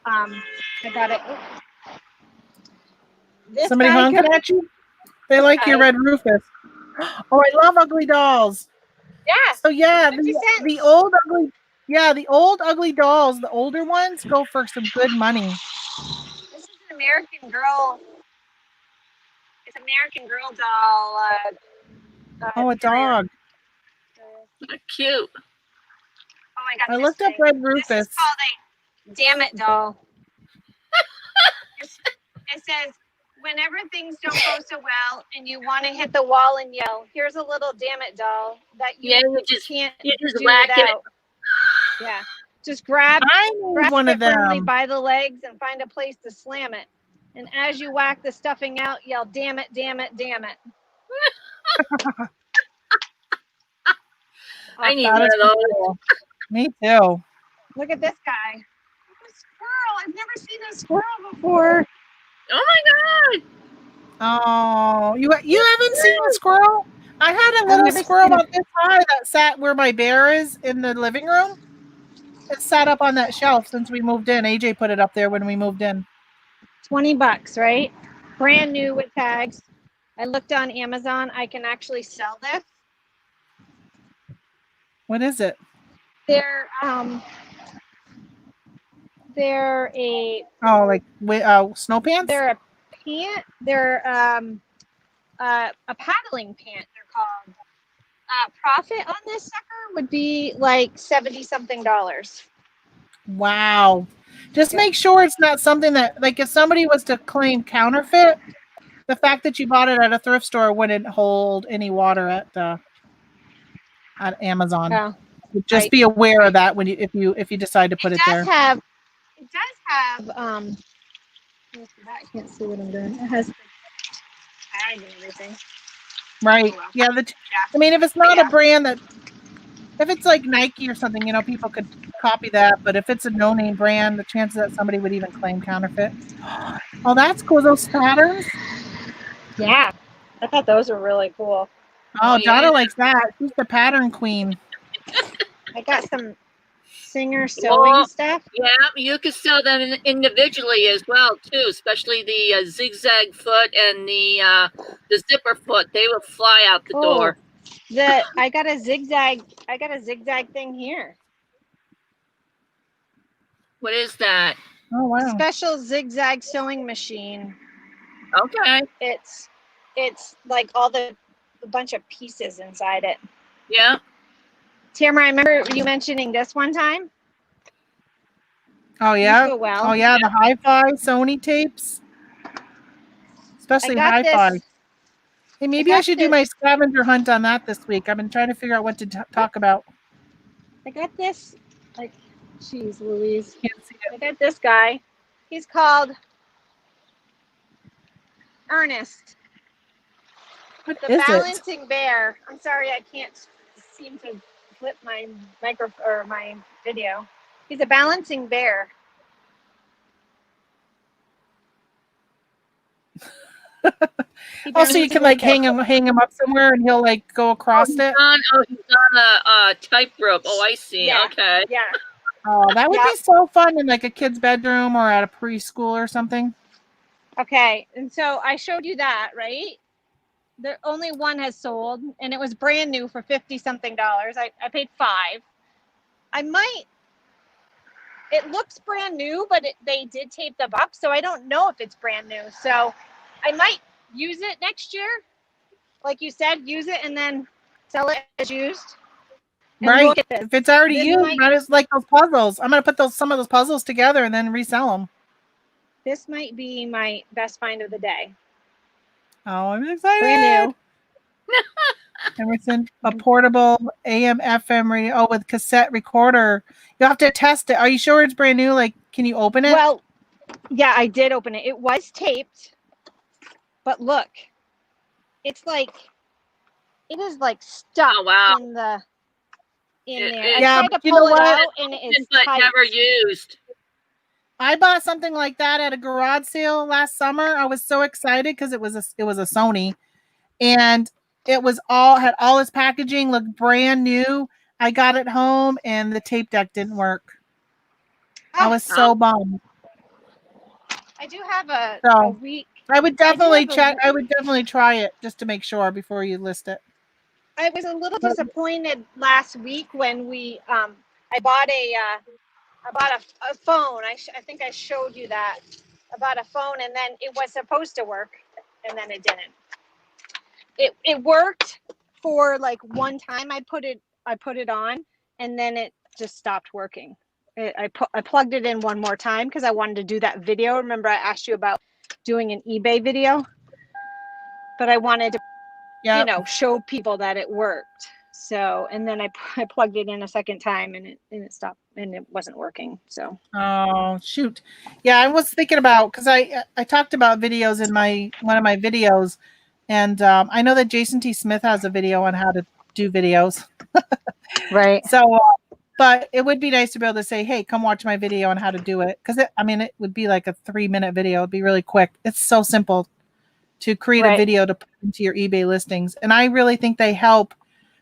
Speaker 6: I got it. This
Speaker 2: Somebody
Speaker 6: guy
Speaker 2: honking
Speaker 6: could-
Speaker 2: at you? They like your
Speaker 6: guy.
Speaker 2: Red Rufus. Oh, I love ugly dolls.
Speaker 6: Yeah.
Speaker 2: So yeah,
Speaker 6: 50 cents.
Speaker 2: the old ugly dolls, the older ones go for some good money.
Speaker 6: This is an American Girl. It's an American Girl doll.
Speaker 2: Oh, a
Speaker 6: terrier.
Speaker 2: dog.
Speaker 3: Cute.
Speaker 6: Oh my God!
Speaker 2: I
Speaker 6: this
Speaker 2: looked up
Speaker 6: thing.
Speaker 2: Red
Speaker 6: This
Speaker 2: Rufus.
Speaker 6: is called a damn it doll. It says, whenever things don't go so well and you want to hit the wall and yell, here's a little damn it doll that you can't
Speaker 3: you just
Speaker 6: do
Speaker 3: whack it.
Speaker 6: without. Yeah. Just grab
Speaker 2: I need one
Speaker 6: it
Speaker 2: of
Speaker 6: firmly
Speaker 2: them.
Speaker 6: by the legs and find a place to slam it. And as you whack the stuffing out, yell, damn it, damn it, damn it.
Speaker 3: I need
Speaker 2: That
Speaker 3: one
Speaker 2: is
Speaker 3: of those.
Speaker 2: cool. Me too.
Speaker 6: Look at this guy. A squirrel. I've never seen a squirrel before.
Speaker 3: Oh my God.
Speaker 2: Oh, you haven't seen a squirrel? I had a little
Speaker 6: never
Speaker 2: squirrel
Speaker 6: seen a-
Speaker 2: about this high that sat where my bear is in the living room. It sat up on that shelf since we moved in. AJ put it up there when we moved in.
Speaker 6: $20, right? Brand new with tags. I looked on Amazon. I can actually sell this.
Speaker 2: What is it?
Speaker 6: They're a
Speaker 2: Oh, like snow pants?
Speaker 6: they're a pant. They're a paddling pant. They're called. Profit on this sucker would be like $70-something.
Speaker 2: Wow. Just
Speaker 6: Yeah.
Speaker 2: make sure it's not something that, like, if somebody was to claim counterfeit, the fact that you bought it at a thrift store wouldn't hold any water at Amazon.
Speaker 6: Oh,
Speaker 2: Just
Speaker 6: right.
Speaker 2: be aware of that when if you decide to put it there.
Speaker 6: It does have I can't see what I'm doing. It has the tag and everything.
Speaker 2: Right.
Speaker 6: Oh, well.
Speaker 2: Yeah. I mean, if it's not a brand that, if it's like Nike or something, people could copy that. But if it's a no-name brand, the chances that somebody would even claim counterfeit. Oh, that's cool. Those patterns.
Speaker 6: Yeah, I thought those were really cool.
Speaker 2: Oh,
Speaker 3: Oh, yeah.
Speaker 2: Donna likes that. She's the pattern queen.
Speaker 6: I got some Singer sewing
Speaker 3: Well,
Speaker 6: stuff.
Speaker 3: Yeah, you could sell them individually as well too, especially the zigzag foot and the zipper foot. They will fly out the door.
Speaker 6: I got a zigzag thing here.
Speaker 3: What is that?
Speaker 2: Oh, wow.
Speaker 6: Special zigzag sewing machine.
Speaker 3: Okay.
Speaker 6: It's like a bunch of pieces inside it.
Speaker 3: Yeah.
Speaker 6: Tamara, I remember you mentioning this one time.
Speaker 2: Oh, yeah.
Speaker 6: So well.
Speaker 2: Oh, yeah. The hi-fi Sony tapes. Especially
Speaker 6: I got
Speaker 2: hi-fi.
Speaker 6: this.
Speaker 2: Hey, maybe I should do my scavenger hunt on that this week. I've been trying to figure out what to talk about.
Speaker 6: I got this. Like, jeez, Louise.
Speaker 2: Can't see it.
Speaker 6: I got this guy. He's called Ernest.
Speaker 2: What
Speaker 6: The
Speaker 2: is it?
Speaker 6: balancing bear. I'm sorry, I can't seem to flip my microphone or my video. He's a balancing bear.
Speaker 2: Oh, so you can like hang him up somewhere, and he'll like go across
Speaker 3: He's
Speaker 2: it.
Speaker 3: on a tightrope. Oh, I see.
Speaker 6: Yeah.
Speaker 3: Okay.
Speaker 6: Yeah.
Speaker 2: Oh, that would be so fun in like a kid's bedroom or at a preschool or something.
Speaker 6: Okay, and so I showed you that, right? The only one has sold, and it was brand new for $50-something. I paid $5. It looks brand new, but they did tape them up, so I don't know if it's brand new. So I might use it next year. Like you said, use it and then sell it as used. And
Speaker 2: Right.
Speaker 6: look at this.
Speaker 2: If it's already
Speaker 6: This
Speaker 2: used, might as like those puzzles. I'm gonna put some of those puzzles together and then resell them.
Speaker 6: This might be my best find of the day.
Speaker 2: Oh, I'm excited.
Speaker 6: Brand new.
Speaker 2: Emerson, a portable AM FM radio. Oh, with cassette recorder. You have to test it. Are you sure it's brand new? Like, can you open it?
Speaker 6: Well, yeah, I did open it. It was taped, but look, it's like it is like stuck in there.
Speaker 2: Yeah,
Speaker 6: I tried to
Speaker 2: you know
Speaker 6: pull it
Speaker 2: what?
Speaker 6: out, and it is
Speaker 3: But
Speaker 6: tight.
Speaker 3: never used.
Speaker 2: I bought something like that at a garage sale last summer. I was so excited because it was a Sony, and it was had all its packaging, looked brand new. I got it home and the tape deck didn't work. I was so bummed.
Speaker 6: I do have a week.
Speaker 2: I would definitely check. I would definitely try it just to make sure before you list it.
Speaker 6: I was a little disappointed last week when I bought a phone. I think I showed you that. I bought a phone, and then it was supposed to work, and then it didn't. It worked for like one time. I put it on, and then it just stopped working. I plugged it in one more time because I wanted to do that video. Remember, I asked you about doing an eBay video, but I wanted to, show people that it worked. So, and then I plugged it in a second time, and it stopped, and it wasn't working. So.
Speaker 2: Oh shoot! Yeah, I was thinking about because I talked about videos in one of my videos, and I know that Jason T. Smith has a video on how to do videos.
Speaker 6: Right.
Speaker 2: So, but it would be nice to be able to say, "Hey, come watch my video on how to do it," because it would be like a 3-minute video. It'd be really quick. It's so simple to create a video to put into your eBay listings, and I really think they help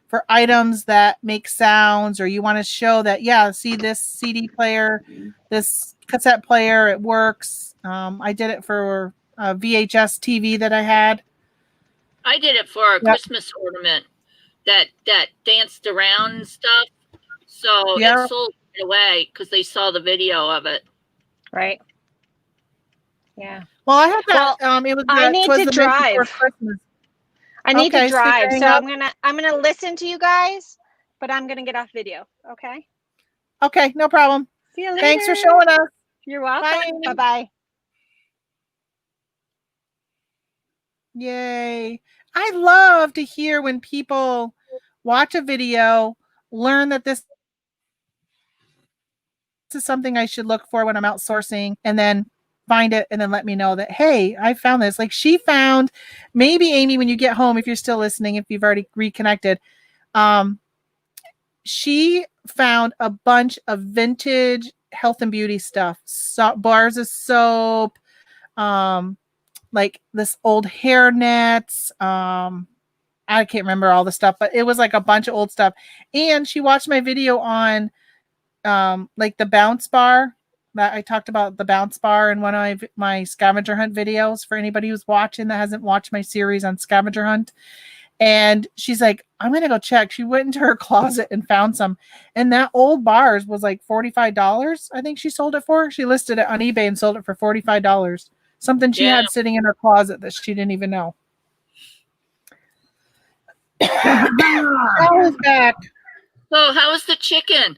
Speaker 2: for items that make sounds, or you want to show that, see this CD player, this cassette player, it works. I did it for a VHS TV that I had.
Speaker 3: I did it for a Christmas ornament that danced around and stuff. So it sold right away because they saw the video of it.
Speaker 6: Right. Yeah.
Speaker 2: Well, I had that.
Speaker 6: I need to drive. I need to drive, so I'm gonna listen to you guys, but I'm gonna get off video. Okay.
Speaker 2: Okay, no problem.
Speaker 6: See you later.
Speaker 2: Thanks for showing us.
Speaker 6: You're welcome. Bye bye.
Speaker 2: Yay! I love to hear when people watch a video, learn that this is something I should look for when I'm outsourcing, and then find it and then let me know that, hey, I found this. Like she found, maybe Amy, when you get home, if you're still listening, if you've already reconnected, she found a bunch of vintage health and beauty stuff. Bars of soap, like this old hair nets. I can't remember all the stuff, but it was like a bunch of old stuff. And she watched my video on like the bounce bar. That I talked about the bounce bar in one of my scavenger hunt videos for anybody who's watching that hasn't watched my series on scavenger hunt. And she's like, I'm going to go check. She went into her closet and found some. And that old bars was like $45. I think she sold it for. She listed it on eBay and sold it for $45. Something she had sitting in her closet that she didn't even know. Is back.
Speaker 3: So how is the chicken?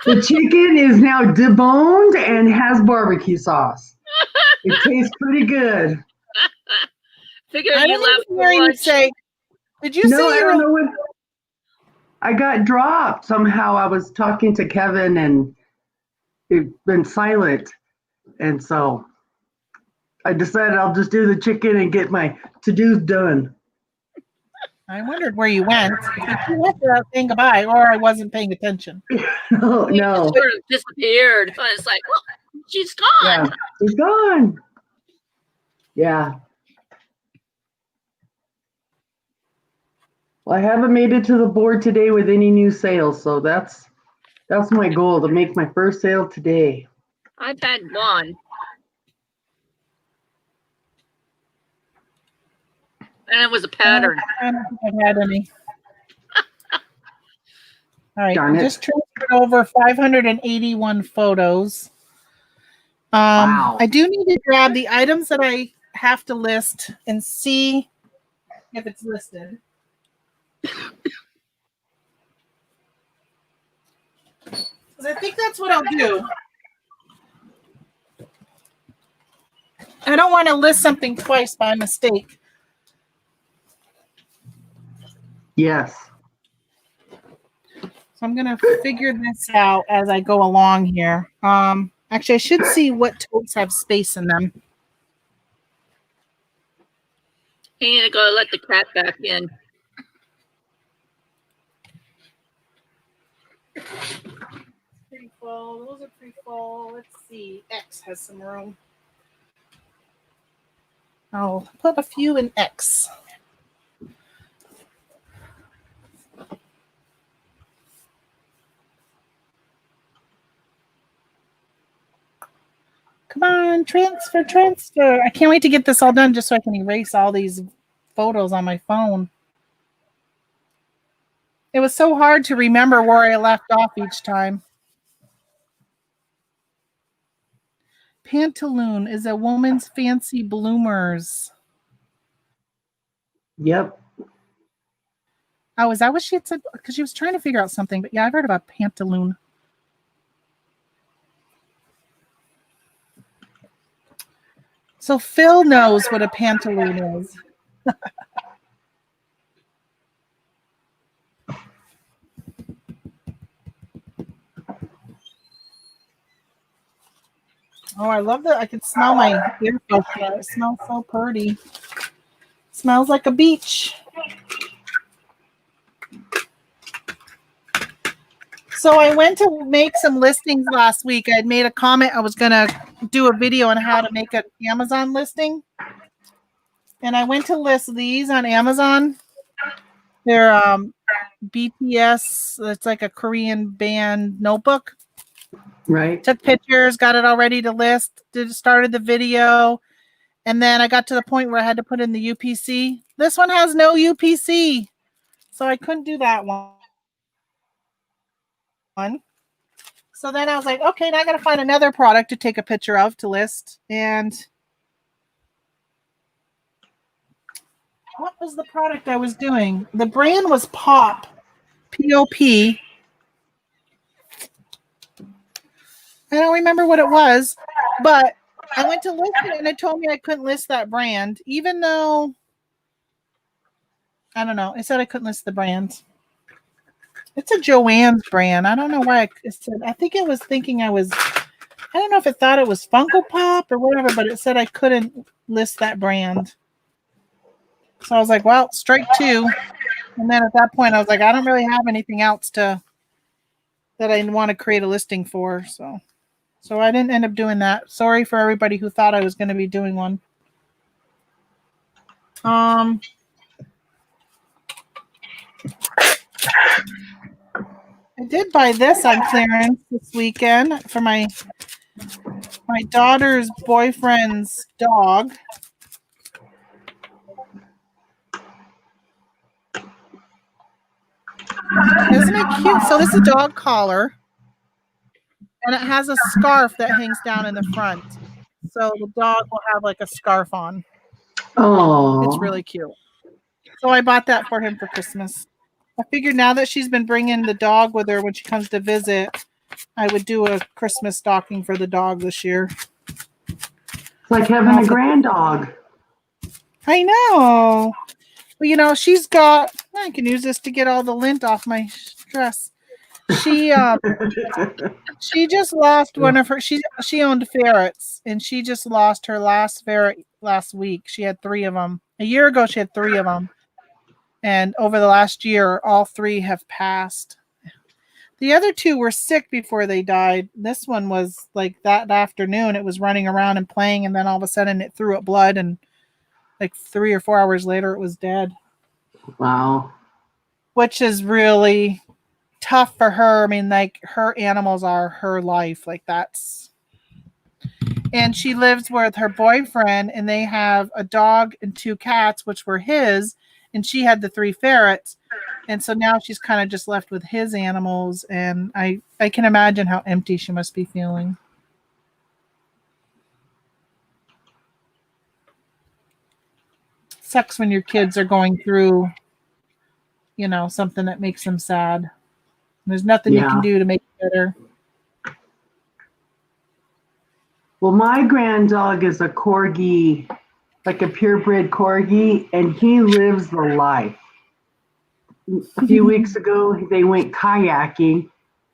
Speaker 1: The chicken is now deboned and has barbecue sauce. It tastes pretty good.
Speaker 3: Figure
Speaker 2: I
Speaker 3: you
Speaker 2: don't
Speaker 3: left
Speaker 2: even hear you say. Did you
Speaker 1: No,
Speaker 2: say
Speaker 1: I
Speaker 2: you
Speaker 1: don't
Speaker 2: were?
Speaker 1: know what. I got dropped somehow. I was talking to Kevin and it's been silent, and so I decided I'll just do the chicken and get my to-dos done.
Speaker 2: I wondered where you went. You left without saying goodbye, or I wasn't paying attention.
Speaker 1: No,
Speaker 3: You
Speaker 1: no.
Speaker 3: just sort of disappeared. It's like, well, she's gone.
Speaker 1: Yeah, she's gone. Yeah. Well, I haven't made it to the board today with any new sales, so that's my goal, to make my first sale today.
Speaker 3: I've had one. And it was a pattern.
Speaker 2: I don't think I've had any. All right,
Speaker 1: Darn
Speaker 2: I
Speaker 1: it.
Speaker 2: just transferred over 581 photos.
Speaker 1: Wow.
Speaker 2: I do need to grab the items that I have to list and see if it's listed. Because I think that's what I'll do. I don't want to list something twice by mistake.
Speaker 1: Yes.
Speaker 2: So I'm going to figure this out as I go along here. Actually, I should see what totes have space in them.
Speaker 3: You need to go let the cat back in.
Speaker 2: Pretty full. Those are pretty full. Let's see. X has some room. I'll put a few in X. Come on, transfer. I can't wait to get this all done just so I can erase all these photos on my phone. It was so hard to remember where I left off each time. Pantaloon is a woman's fancy bloomers.
Speaker 1: Yep.
Speaker 2: Oh, is that what she had said? Because she was trying to figure out something. But yeah, I've heard about pantaloon. So Phil knows what a pantaloon is. Oh, I love that. I can smell my ear filter. It smells so pretty. Smells like a beach. So I went to make some listings last week. I had made a comment. I was going to do a video on how to make an Amazon listing. And I went to list these on Amazon. They're BTS. It's like a Korean band notebook.
Speaker 1: Right.
Speaker 2: Took pictures, got it all ready to list, started the video. And then I got to the point where I had to put in the UPC. This one has no UPC. So I couldn't do that one. So then I was like, okay, now I got to find another product to take a picture of to list. And what was the product I was doing? The brand was Pop, P-O-P. I don't remember what it was, but I went to list it and it told me I couldn't list that brand, even though, I don't know, it said I couldn't list the brand. It's a Joann's brand. I don't know why it said, I think it was thinking I don't know if it thought it was Funko Pop or whatever, but it said I couldn't list that brand. So I was like, well, strike two. And then at that point, I was like, I don't really have anything else to that I want to create a listing for. So I didn't end up doing that. Sorry for everybody who thought I was going to be doing one. I did buy this on clearance this weekend for my daughter's boyfriend's dog. Isn't it cute? So this is a dog collar, and it has a scarf that hangs down in the front. So the dog will have like a scarf on.
Speaker 1: Oh,
Speaker 2: It's really cute. So I bought that for him for Christmas. I figured now that she's been bringing the dog with her when she comes to visit, I would do a Christmas stocking for the dog this year.
Speaker 1: it's like having a grand dog.
Speaker 2: I know. Well, you know, she's got, I can use this to get all the lint off my dress. She just lost one of her, she owned ferrets, and she just lost her last ferret last week. She had 3 of them. A year ago, she had 3 of them. And over the last year, all 3 have passed. The other 2 were sick before they died. This one was like that afternoon. It was running around and playing, and then all of a sudden it threw up blood, and like 3 or 4 hours later, it was dead.
Speaker 1: Wow.
Speaker 2: Which is really tough for her. I mean, like, her animals are her life. Like, that's... And she lives with her boyfriend, and they have a dog and 2 cats, which were his, and she had the 3 ferrets. And so now she's kind of just left with his animals, and I can imagine how empty she must be feeling. Sucks when your kids are going through, you know, something that makes them sad. There's nothing you can do to make it better.
Speaker 1: Well, my grand dog is a corgi, like a purebred corgi, and he lives the life. A few weeks ago, they went kayaking,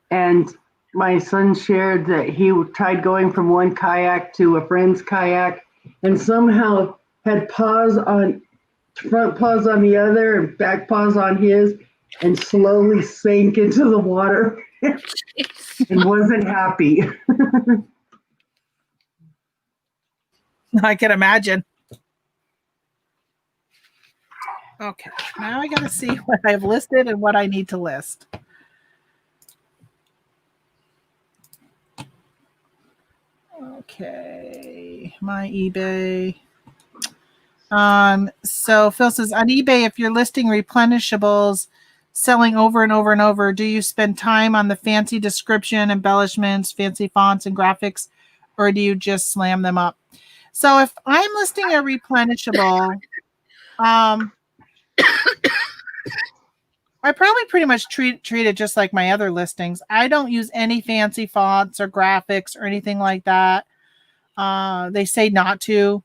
Speaker 1: and my son shared that he tried going from one kayak to a friend's kayak, and somehow had front paws on the other and back paws on his, and slowly sank into the water and wasn't happy.
Speaker 2: I can imagine. Okay, now I got to see what I've listed and what I need to list. Okay, my eBay. So Phil says, on eBay, if you're listing replenishables, selling over and over and over, do you spend time on the fancy description, embellishments, fancy fonts, and graphics, or do you just slam them up? So if I'm listing a replenishable, I probably pretty much treat it just like my other listings. I don't use any fancy fonts or graphics or anything like that. They say not to.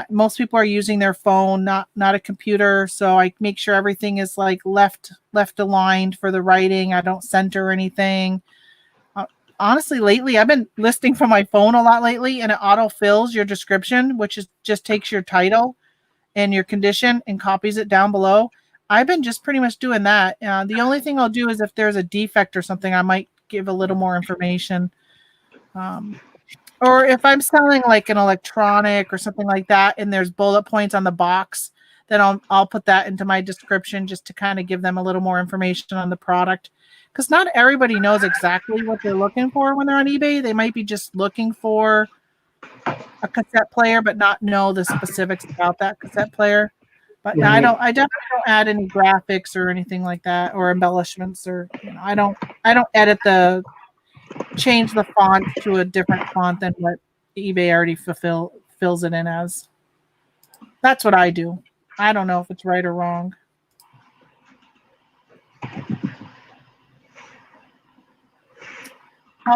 Speaker 2: Most people are using their phone, not a computer. So I make sure everything is like left aligned for the writing. I don't center anything. Honestly, lately I've been listing from my phone a lot lately, and it auto fills your description, which is just takes your title and your condition and copies it down below. I've been just pretty much doing that. The only thing I'll do is if there's a defect or something, I might give a little more information. Or if I'm selling like an electronic or something like that, and there's bullet points on the box, then I'll put that into my description just to kind of give them a little more information on the product. Because not everybody knows exactly what they're looking for when they're on eBay. They might be just looking for a cassette player, but not know the specifics about that cassette player. But no, I definitely don't add any graphics or anything like that, or embellishments, or I don't edit change the font to a different font than what eBay already fills it in as. That's what I do. I don't know if it's right or wrong.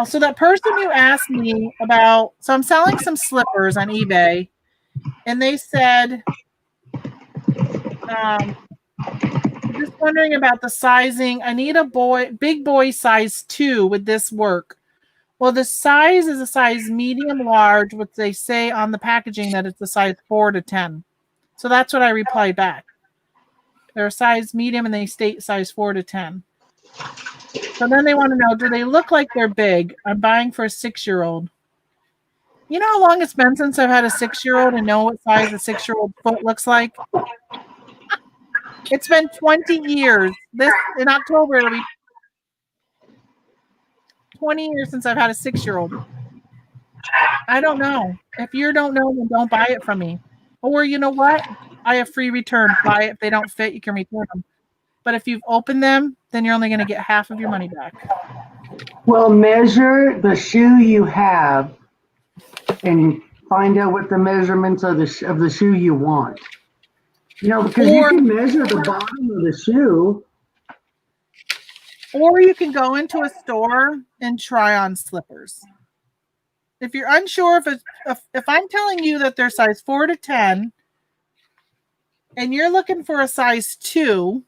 Speaker 2: So that person who asked me about, so I'm selling some slippers on eBay, and they said, just wondering about the sizing. I need a big boy size 2. Would this work? Well, the size is a size medium large, which they say on the packaging that it's a size 4 to 10. So that's what I replied back. They're a size medium, and they state size 4 to 10. So then they want to know, do they look like they're big? I'm buying for a 6-year-old. You know how long it's been since I've had a 6-year-old and know what size a 6-year-old foot looks like? It's been 20 years. This in October it'll be 20 years since I've had a 6-year-old. I don't know. If you don't know, then don't buy it from me. Or you know what? I have free return. Buy it. If they don't fit, you can return them. But if you've opened them, then you're only going to get half of your money back.
Speaker 1: Well, measure the shoe you have and find out what the measurements of the shoe you want. You know, because you can measure the bottom of the shoe.
Speaker 2: Or you can go into a store and try on slippers. If you're unsure if I'm telling you that they're size 4 to 10 and you're looking for a size 2,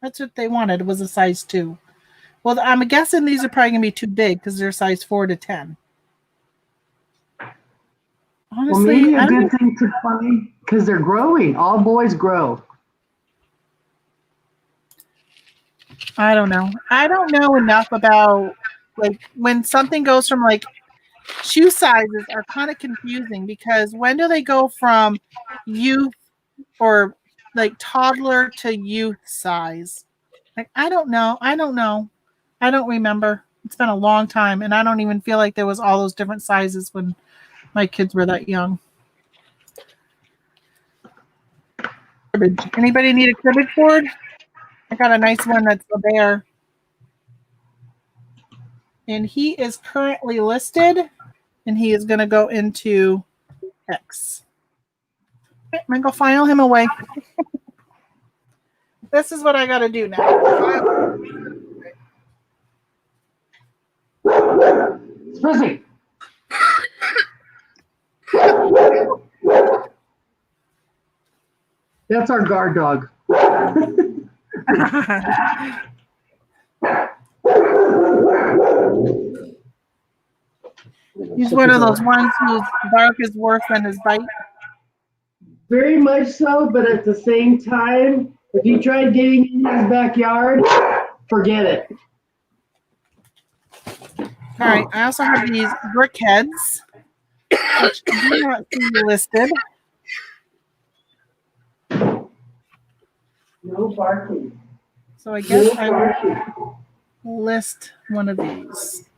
Speaker 2: that's what they wanted, was a size 2. Well, I'm guessing these are probably going to be too big because they're size 4 to 10. Honestly,
Speaker 1: well, maybe a good thing to find, because they're growing. All boys grow.
Speaker 2: I don't know. I don't know enough about, like, when something goes from, like, shoe sizes are kind of confusing because when do they go from youth or like toddler to youth size? Like, I don't know. I don't remember. It's been a long time, and I don't even feel like there was all those different sizes when my kids were that young. Anybody need a cribbage board? I got a nice one that's a bear. And he is currently listed, and he is going to go into X. Okay, I'm going to go file him away. This is what I got to do now.
Speaker 1: It's frizzy. That's our guard dog.
Speaker 2: He's one of those ones whose bark is worse than his bite.
Speaker 1: Very much so, but at the same time, if you try getting in his backyard, forget it.
Speaker 2: All right, I also have these brick heads, which I do not see listed.
Speaker 1: No barking.
Speaker 2: So I guess I will list one of these.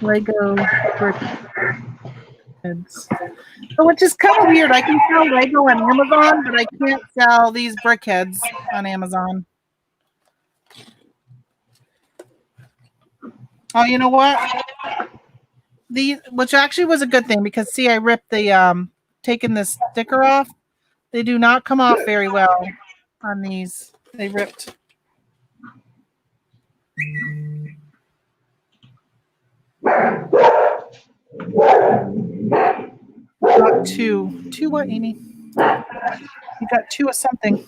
Speaker 2: Lego brick heads. So, which is kind of weird. I can sell Lego on Amazon, but I can't sell these brick heads on Amazon. Oh, you know what? Which actually was a good thing because see, I ripped the taking this sticker off. They do not come off very well on these. They ripped. Got two. Two what, Amy? You got 2 of something.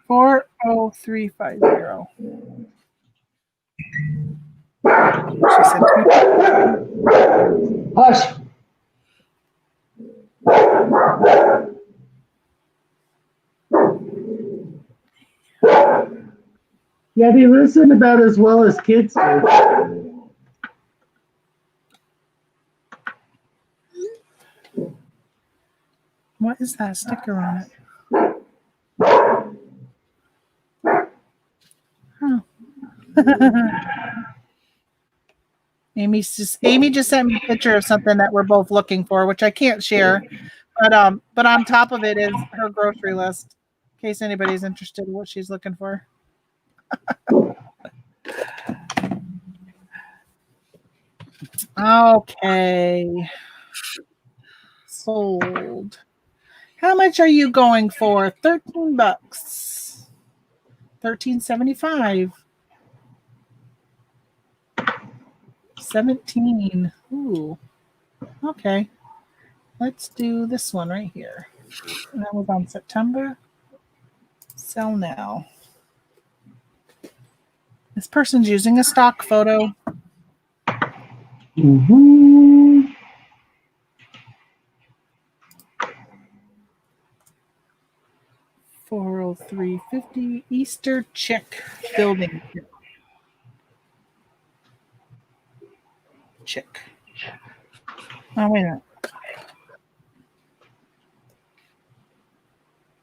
Speaker 2: 40350. She said 2.
Speaker 1: Hush. Yeah, they listen about as well as kids do.
Speaker 2: What is that sticker on it? Oh. Amy just sent me a picture of something that we're both looking for, which I can't share. But on top of it is her grocery list, in case anybody's interested in what she's looking for. Okay. Sold. How much are you going for? $13. $13.75. 17. Ooh. Okay. Let's do this one right here. That was on September. Sell now. This person's using a stock photo. 403.50 Easter chick building kit. Chick. Oh, wait a minute.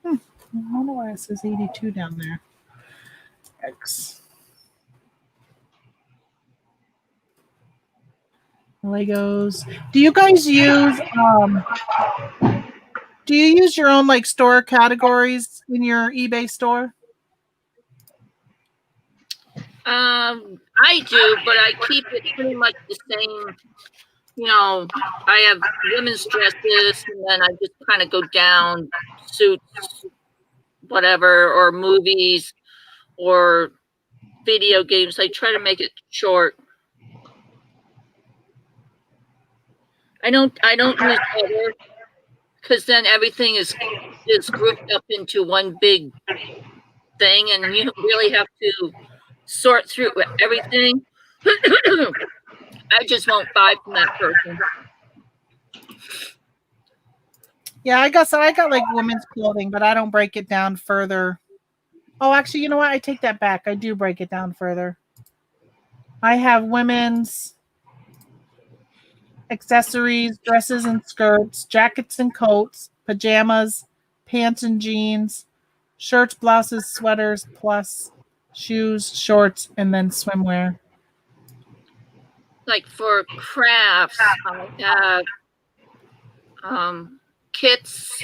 Speaker 2: I wonder why it says 82 down there. X. Legos. Do you guys use your own like store categories in your eBay store?
Speaker 3: I do, but I keep it pretty much the same. You know, I have women's dresses, and then I just kind of go down suits, whatever, or movies, or video games. I try to make it short. I don't use other, because then everything is grouped up into one big thing, and you really have to sort through everything. I just won't buy from that person.
Speaker 2: Yeah, I got like women's clothing, but I don't break it down further. Oh, actually, you know what? I take that back. I do break it down further. I have women's accessories, dresses and skirts, jackets and coats, pajamas, pants and jeans, shirts, blouses, sweaters, plus shoes, shorts, and then swimwear.
Speaker 3: Like for crafts, I have kits,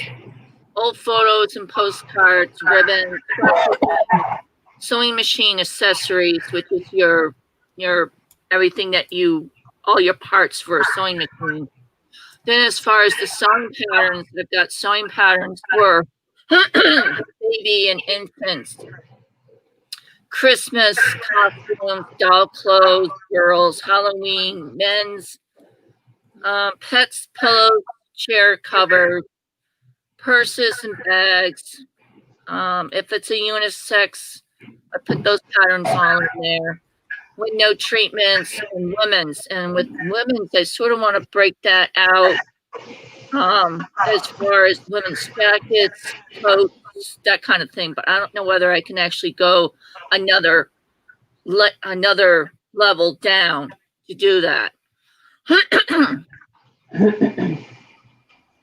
Speaker 3: old photos and postcards, ribbons, sewing machine accessories, which is your everything that all your parts for a sewing machine. Then as far as the sewing patterns, I've got sewing patterns for baby and infants, Christmas costumes, doll clothes, girls, Halloween, men's, pets, pillows, chair covers, purses and bags. If it's a unisex, I put those patterns all in there. Window treatments and women's. And with women's, I sort of want to break that out as far as women's jackets, coats, that kind of thing. But I don't know whether I can actually go another level down to do that.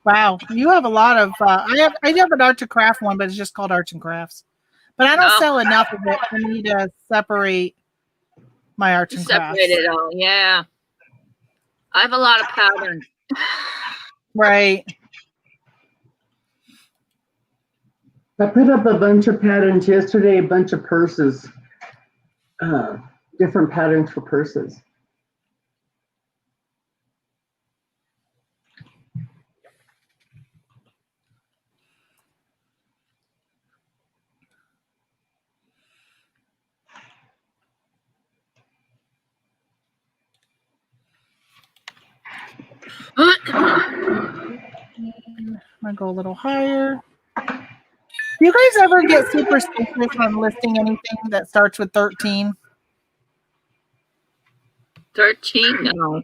Speaker 2: Wow, you have a lot of. I have an art and craft one, but it's just called arts and crafts. But I don't sell enough of it for me to separate my arts and crafts.
Speaker 3: Separate it all, yeah. I have a lot of patterns.
Speaker 2: Right.
Speaker 1: I put up a bunch of patterns yesterday, a bunch of purses, different patterns for purses.
Speaker 2: I'm gonna go a little higher. Do you guys ever get superstitious on listing anything that starts with 13?
Speaker 3: 13? No.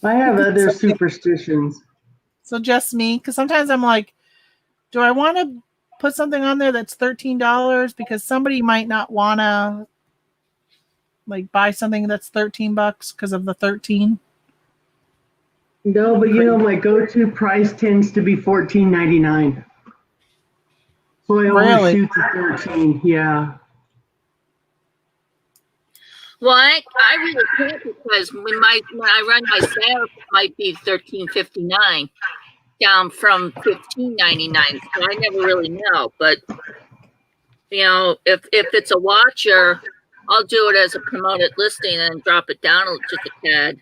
Speaker 1: I have other superstitions.
Speaker 2: So just me, because sometimes I'm like, do I want to put something on there that's $13 because somebody might not want to like buy something that's $13 because of the 13?
Speaker 1: No, but my go-to price tends to be $14.99. So I always shoot to 13. Yeah.
Speaker 3: Well, I really can't, because when I run my sales, it might be $13.59 down from $15.99. So I never really know. But if it's a watcher, I'll do it as a promoted listing and drop it down just a tad.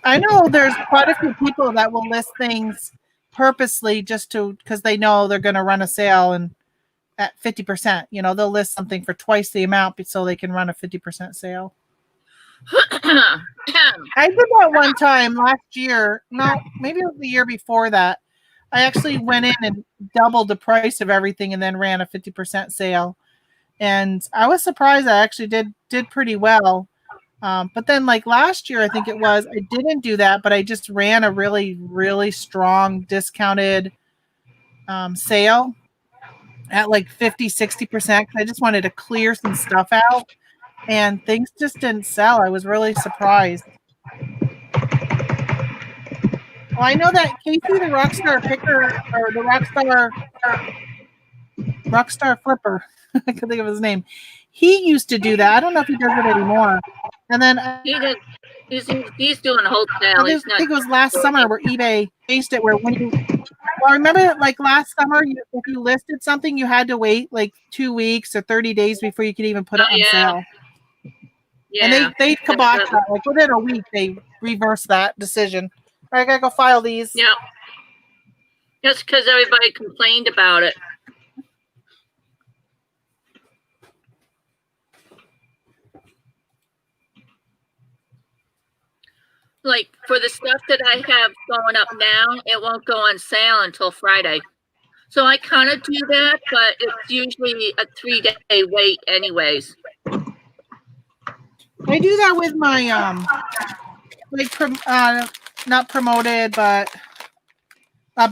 Speaker 2: I know there's quite a few people that will list things purposely just because they know they're going to run a sale and at 50%, they'll list something for twice the amount so they can run a 50% sale. I did that one time last year. No, maybe it was the year before that. I actually went in and doubled the price of everything and then ran a 50% sale. And I was surprised I actually did pretty well. But then like last year, I think it was, I didn't do that, but I just ran a really, really strong discounted sale at like 50-60%. I just wanted to clear some stuff out, and things just didn't sell. I was really surprised. Well, I know that Casey, the Rockstar Picker, or the Rockstar Flipper, I can think of his name. He used to do that. I don't know if he does it anymore. And then
Speaker 3: He did. He's doing wholesale.
Speaker 2: I think it was last summer where eBay changed it where when you, well, remember like last summer, if you listed something, you had to wait like 2 weeks or 30 days before you could even put it on sale.
Speaker 3: Yeah.
Speaker 2: And they kiboshed that. Like within a week, they reversed that decision. All right, I gotta go file these.
Speaker 3: Yeah. Just because everybody complained about it. Like for the stuff that I have going up now, it won't go on sale until Friday. So I kind of do that, but it's usually a 3-day wait anyways.
Speaker 2: I do that with my not promoted, but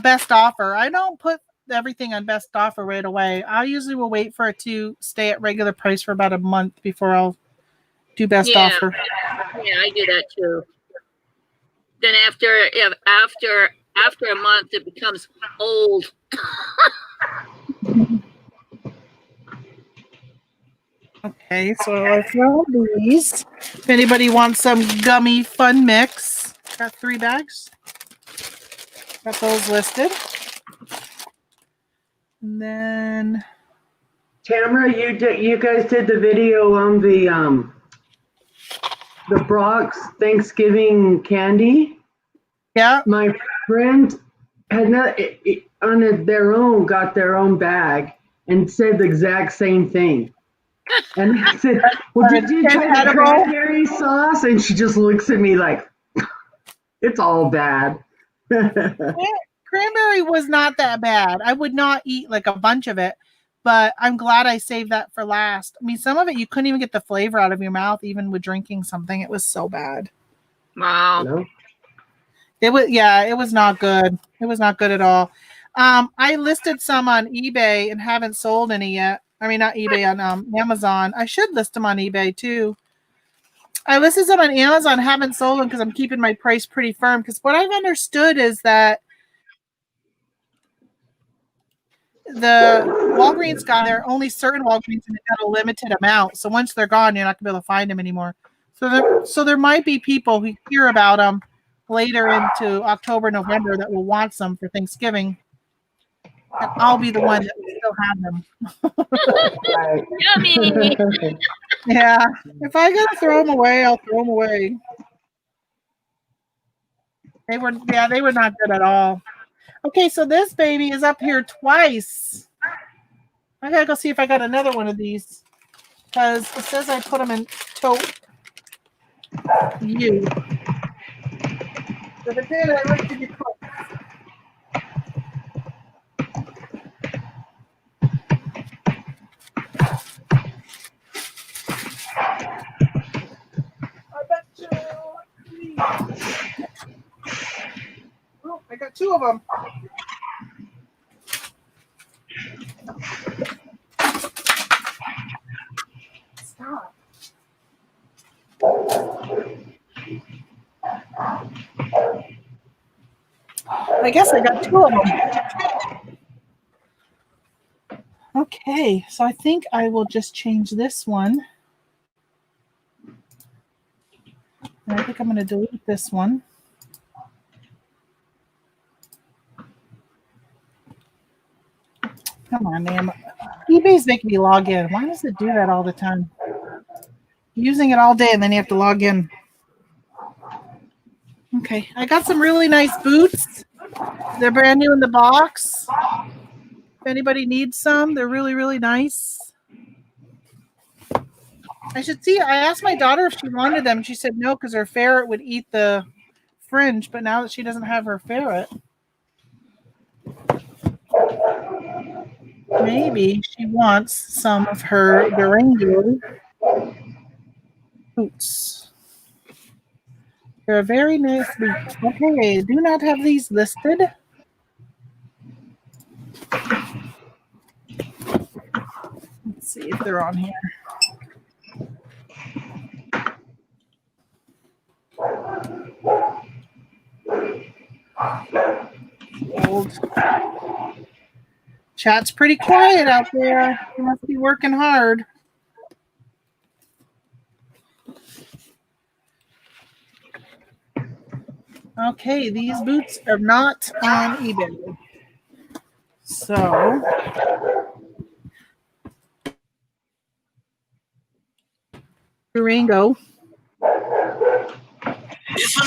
Speaker 2: best offer. I don't put everything on best offer right away. I usually will wait for it to stay at regular price for about a month before I'll do best offer.
Speaker 3: Yeah, I do that too. Then after a month, it becomes old.
Speaker 2: Okay, so I found these. If anybody wants some gummy fun mix, got 3 bags. Got those listed. And then
Speaker 1: Tamara, you guys did the video on the Brock's Thanksgiving candy.
Speaker 2: yeah,
Speaker 1: My friend had not on their own got their own bag and said the exact same thing. And I said, "Well, did you try the cranberry sauce?" And she just looks at me like, "It's all bad."
Speaker 2: cranberry was not that bad. I would not eat like a bunch of it, but I'm glad I saved that for last. I mean, some of it you couldn't even get the flavor out of your mouth, even with drinking something. It was so bad.
Speaker 3: Wow.
Speaker 1: No?
Speaker 2: It was not good. It was not good at all. I listed some on eBay and haven't sold any yet. I mean, not eBay, on Amazon. I should list them on eBay too. I listed some on Amazon, haven't sold them because I'm keeping my price pretty firm. Because what I've understood is that the Walgreens got there, only certain Walgreens, and they got a limited amount. So once they're gone, you're not gonna be able to find them anymore. So there might be people who hear about them later into October, November that will want some for Thanksgiving. And I'll be the one that will still have them.
Speaker 1: Right.
Speaker 3: Yummy.
Speaker 2: Yeah. If I gotta throw them away, I'll throw them away. They were not good at all. Okay, so this baby is up here twice. I gotta go see if I got another one of these. Because it says I put them in tote you. If it did, I looked at your coat. I bet you. Oh, I got 2 of them. Stop. I guess I got 2 of them. Okay, so I think I will just change this one. And I think I'm going to delete this one. Come on, man. eBay's making me log in. Why does it do that all the time? Using it all day and then you have to log in. Okay, I got some really nice boots. They're brand new in the box. If anybody needs some, they're really, really nice. I asked my daughter if she wanted them. She said no because her ferret would eat the fringe, but now that she doesn't have her ferret, maybe she wants some of her Durango boots. They're a very nice boot. Okay, do not have these listed. they're on here. Old. Chat's pretty quiet out there. You must be working hard. Okay, these boots are not on eBay. So Durango.
Speaker 7: If I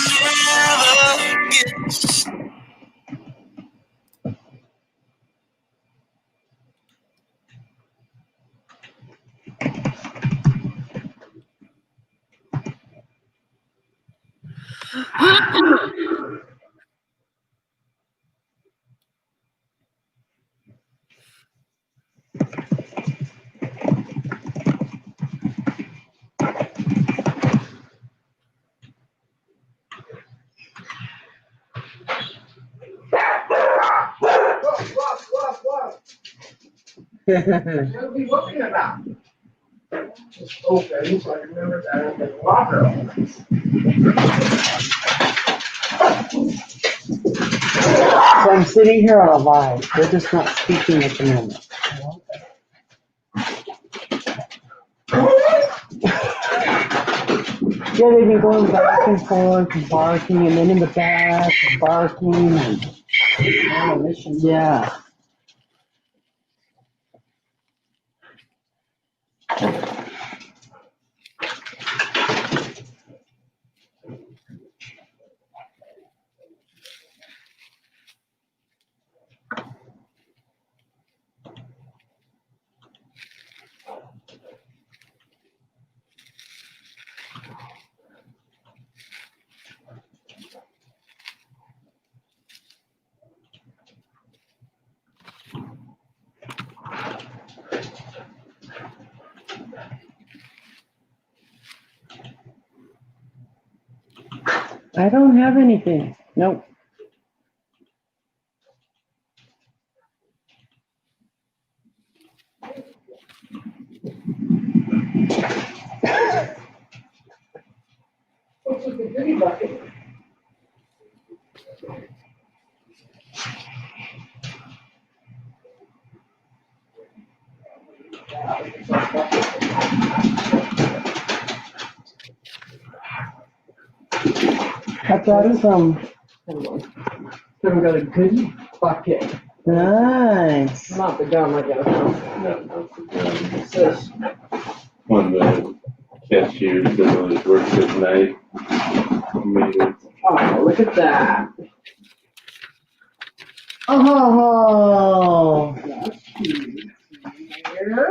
Speaker 7: never get
Speaker 4: What are we looking about? Just open so I can remember that I can lock her.
Speaker 1: So I'm sitting here on a live. They're just not speaking at the moment. Yeah, they've been going back and forth and barking, and then in the back and barking and yeah. I don't have anything. Nope.
Speaker 4: What's with the goodie bucket?
Speaker 1: I brought some.
Speaker 4: Then we got a goodie bucket.
Speaker 1: Nice.
Speaker 4: Not the gum, I got. What's this?
Speaker 8: When the cashier doing his work at night. Maybe.
Speaker 4: Oh, look at that.
Speaker 1: Oh,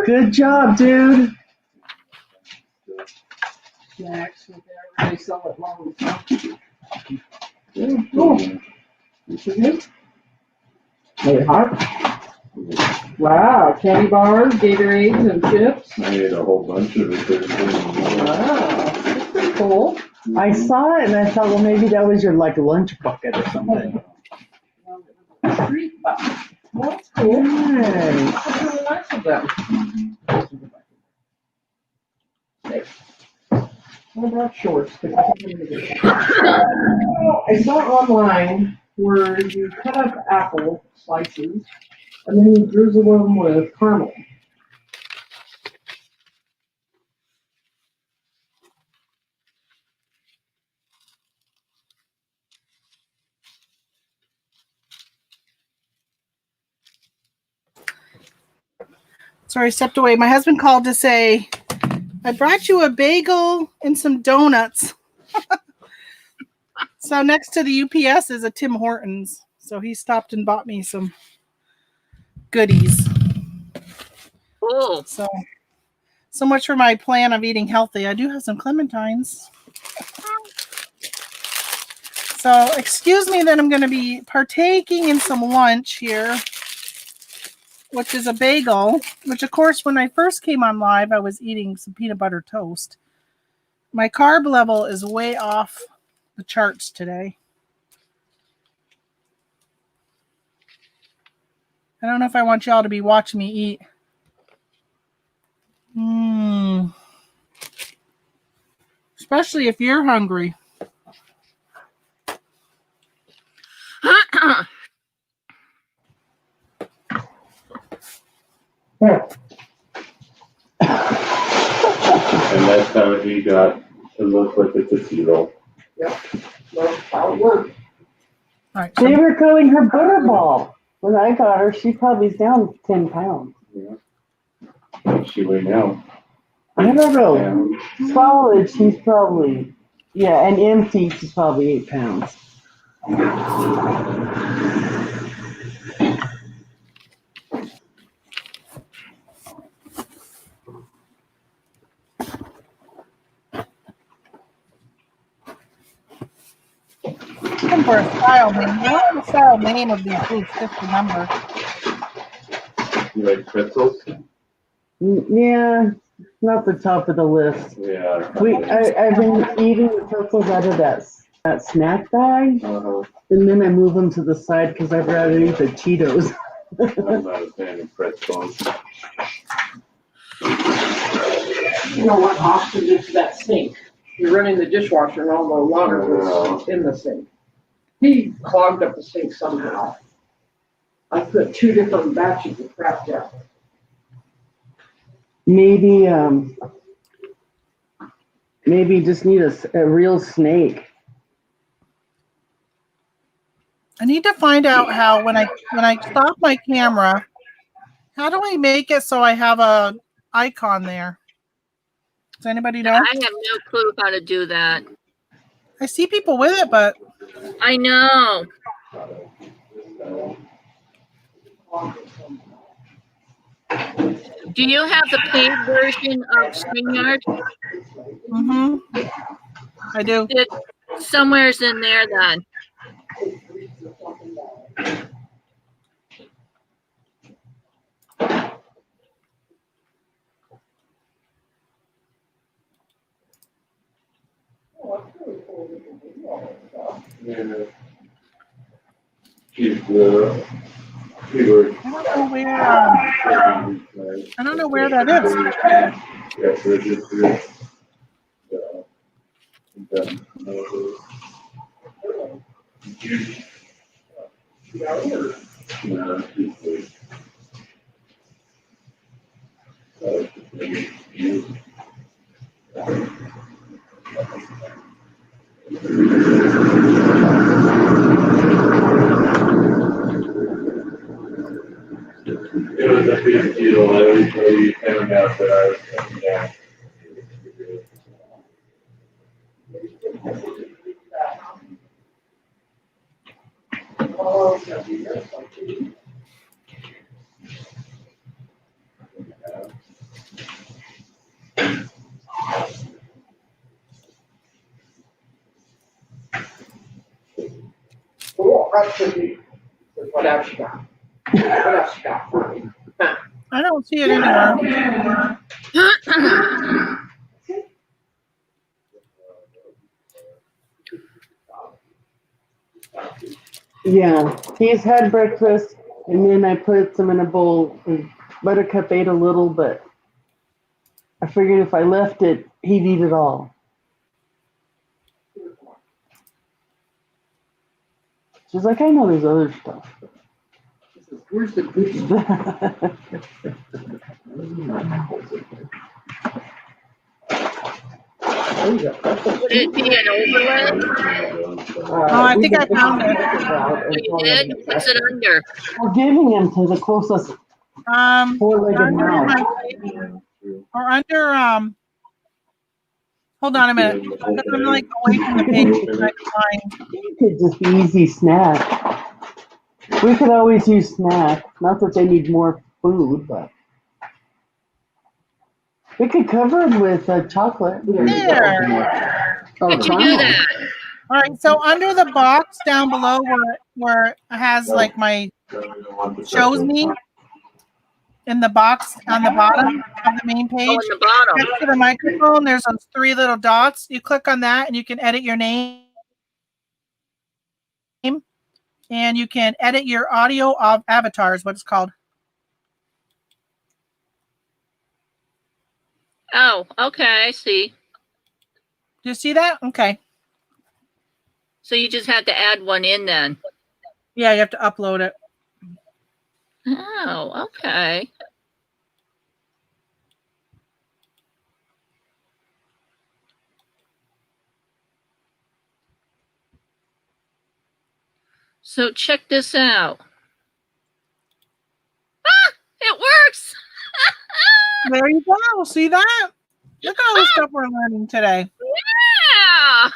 Speaker 1: good job, dude.
Speaker 4: Snacks with that. They sell it long.
Speaker 8: Cool.
Speaker 4: This is it. Hey, hot. Wow, candy bars, Gatorades, and chips.
Speaker 8: I ate a whole bunch of it.
Speaker 4: Wow, that's pretty cool.
Speaker 1: I saw it and I thought, well, maybe that was your like lunch bucket or something.
Speaker 4: Treat box. That's cool.
Speaker 1: Nice.
Speaker 4: That's really nice of them. Hey, what about shorts? I saw online where you cut up apple slices and then you drizzle them with caramel.
Speaker 2: Sorry, I stepped away. My husband called to say, I brought you a bagel and some donuts. So next to the UPS is a Tim Hortons. So he stopped and bought me some goodies.
Speaker 3: Cool.
Speaker 2: So much for my plan of eating healthy. I do have some clementines. So excuse me that I'm going to be partaking in some lunch here, which is a bagel, which of course when I first came on live, I was eating some peanut butter toast. My carb level is way off the charts today. I don't know if I want y'all to be watching me eat. Especially if you're hungry.
Speaker 8: And that's how he got to look like it's a zero.
Speaker 4: Yep. Well, how it worked.
Speaker 2: All right.
Speaker 1: They were calling her Butterball. When I got her, she probably's down 10 pounds.
Speaker 8: Yeah. What's she weigh now?
Speaker 1: I don't know.
Speaker 8: And
Speaker 1: Solid, she's probably, yeah, and empty, she's probably 8 pounds.
Speaker 2: Looking for a style name. I don't have a style name of these boots, just the number.
Speaker 8: you like pretzels?
Speaker 1: Yeah, not the top of the list.
Speaker 8: Yeah.
Speaker 1: I've been eating the pretzels out of that snack bag,
Speaker 8: Uh-huh.
Speaker 1: and then I move them to the side because I'd rather eat the Cheetos.
Speaker 8: I'm not a fan of pretzels.
Speaker 4: You know what Austin did to that sink? You're running the dishwasher and all the water was in the sink. He clogged up the sink somehow. I put 2 different batches of crap down.
Speaker 1: Maybe just need a real snake.
Speaker 2: I need to find out how when I stop my camera, how do I make it so I have a icon there? Does anybody know?
Speaker 3: I have no clue how to do that.
Speaker 2: I see people with it, but
Speaker 3: I know. Do you have the paid version of StreamYard?
Speaker 2: I do.
Speaker 3: Somewhere's in there then.
Speaker 8: Yeah. She's keyword.
Speaker 2: I don't know where that is.
Speaker 8: Yes, register. It was a big deal. Everybody found out that I was coming down.
Speaker 4: Cool, that should be. What else you got? What else you got for me?
Speaker 2: I don't see it anywhere.
Speaker 1: Yeah, he's had breakfast, and then I put some in a bowl. And Buttercup ate a little, but I figured if I left it, he'd eat it all. She's like, I know there's other stuff.
Speaker 4: She says, where's the good stuff?
Speaker 3: Would it be an overlay?
Speaker 2: I think I found it.
Speaker 3: You did? What's it under?
Speaker 1: We're giving him to the closest four-legged
Speaker 2: Under
Speaker 1: mouse.
Speaker 2: or under hold on a minute. I'm like away from the page.
Speaker 1: It could just be easy snack. We could always use snack. Not that they need more food, but we could cover them with chocolate.
Speaker 2: There.
Speaker 1: Or
Speaker 3: Did you do
Speaker 1: caramel.
Speaker 3: that?
Speaker 2: All right, so under the box down below where it has like my shows me in the box on the bottom of the main page.
Speaker 3: Oh, in the bottom.
Speaker 2: Next to the microphone, there's those 3 little dots. You click on that and you can edit your name. And you can edit your audio of avatars, what it's called.
Speaker 3: Oh, okay, I see.
Speaker 2: Do you see that? Okay.
Speaker 3: So you just had to add one in then.
Speaker 2: Yeah, you have to upload it.
Speaker 3: Oh, okay. So check this out. Ah, it works.
Speaker 2: There you go. See that? Look at all the stuff we're learning today.
Speaker 3: Yeah.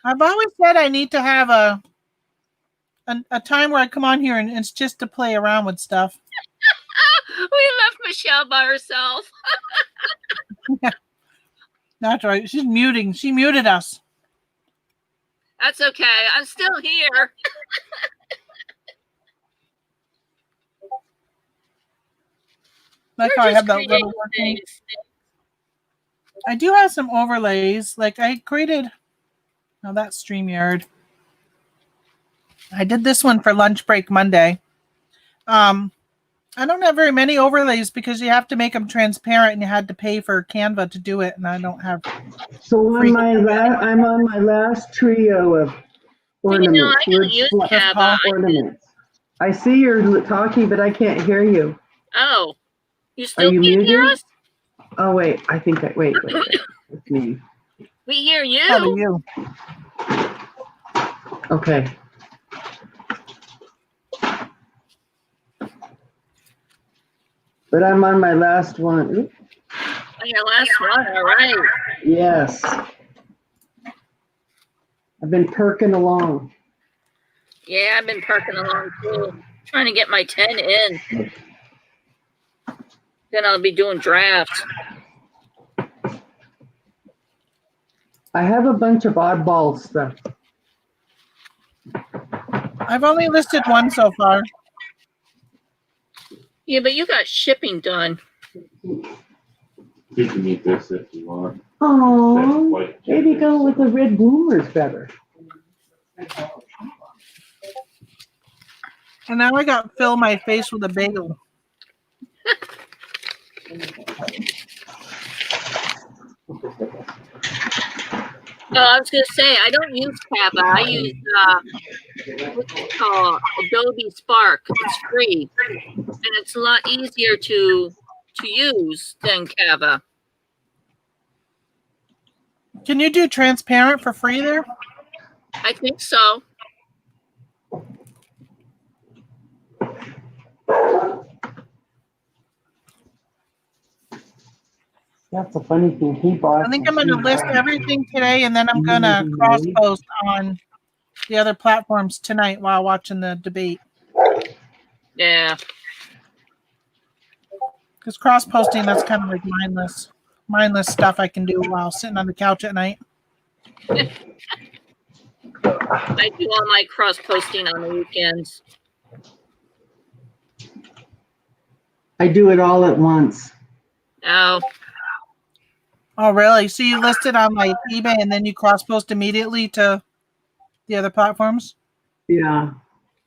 Speaker 2: I've always said I need to have a time where I come on here and it's just to play around with stuff.
Speaker 3: We left Michelle by herself.
Speaker 2: That's right. She's muting. She muted us.
Speaker 3: That's okay. I'm still here.
Speaker 2: Like
Speaker 3: We're
Speaker 2: how I
Speaker 3: just
Speaker 2: have that
Speaker 3: creating
Speaker 2: little working.
Speaker 3: things.
Speaker 2: I do have some overlays. Like I created, oh, that's StreamYard. I did this one for lunch break Monday. I don't have very many overlays because you have to make them transparent and you had to pay for Canva to do it. And I don't have.
Speaker 1: So
Speaker 2: Free.
Speaker 1: I'm on my last trio of ornaments.
Speaker 3: You know, I don't use Canva.
Speaker 1: Ornaments. I see you're talking, but I can't hear you.
Speaker 3: Oh, you still
Speaker 1: you
Speaker 3: can't hear
Speaker 1: muted?
Speaker 3: us?
Speaker 1: Oh, wait. I think wait. It's me.
Speaker 3: We hear you.
Speaker 2: Probably you.
Speaker 1: Okay. But I'm on my last one. Oop.
Speaker 3: On your last one, all right.
Speaker 1: Yes. I've been perking along.
Speaker 3: Yeah, I've been parking along too. Trying to get my 10 in. Then I'll be doing drafts.
Speaker 1: I have a bunch of oddball stuff.
Speaker 2: I've only listed one so far.
Speaker 3: Yeah, but you got shipping done.
Speaker 8: You can eat this if you want.
Speaker 1: Oh, maybe go with the red bloomers better.
Speaker 2: And now I got fill my face with a bagel.
Speaker 3: No, I was gonna say I don't use Canva. I use what's it called? Adobe Spark. It's free, and it's a lot easier to use than Canva.
Speaker 2: Can you do transparent for free there?
Speaker 3: I think so.
Speaker 1: That's a funny thing. He bought.
Speaker 2: I think I'm going to list everything today, and then I'm going to cross-post on the other platforms tonight while watching the debate.
Speaker 3: Yeah.
Speaker 2: Because cross-posting, that's kind of like mindless stuff I can do while sitting on the couch at night.
Speaker 3: I do all my cross-posting on the weekends.
Speaker 1: I do it all at once.
Speaker 3: Oh.
Speaker 2: Oh, really? So you list it on like eBay and then you cross-post immediately to the other platforms?
Speaker 1: Yeah.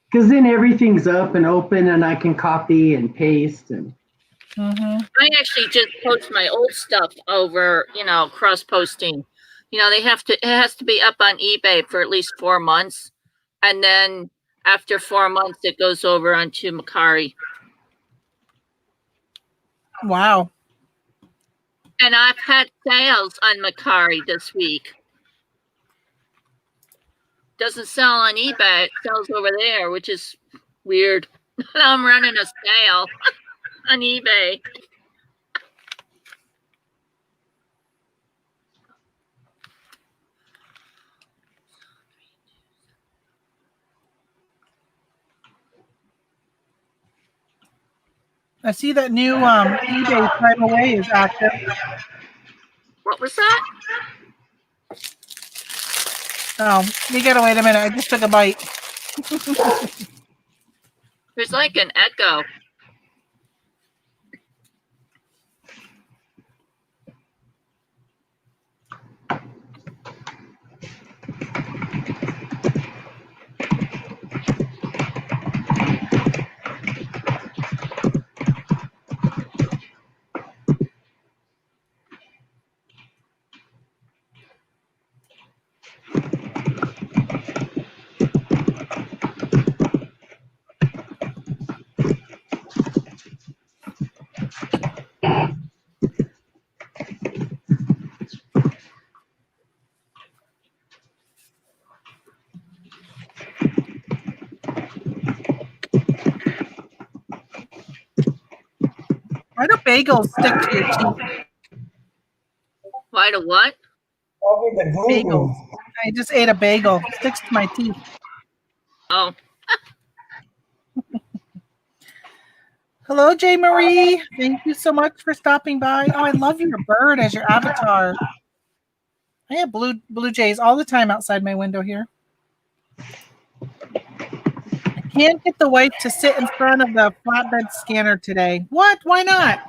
Speaker 1: Because then everything's up and open and I can copy and paste. And
Speaker 3: I actually just post my old stuff over, cross-posting. It has to be up on eBay for at least 4 months. And then after 4 months, it goes over onto Macari.
Speaker 2: Wow.
Speaker 3: And I've had sales on Macari this week. Doesn't sell on eBay, it sells over there, which is weird. I'm running a sale on eBay.
Speaker 2: I see that new eBay Prime Away is active.
Speaker 3: What was that?
Speaker 2: Oh, you gotta wait a minute. I just took a bite.
Speaker 3: There's like an echo.
Speaker 2: Why do bagels stick to your teeth?
Speaker 3: Why to what?
Speaker 2: Bagels. I just ate a bagel. Sticks to my teeth.
Speaker 3: Oh,
Speaker 2: Hello, J. Marie. Thank you so much for stopping by. Oh, I love your bird as your avatar. I have blue jays all the time outside my window here. I can't get the wife to sit in front of the flatbed scanner today. What? Why not?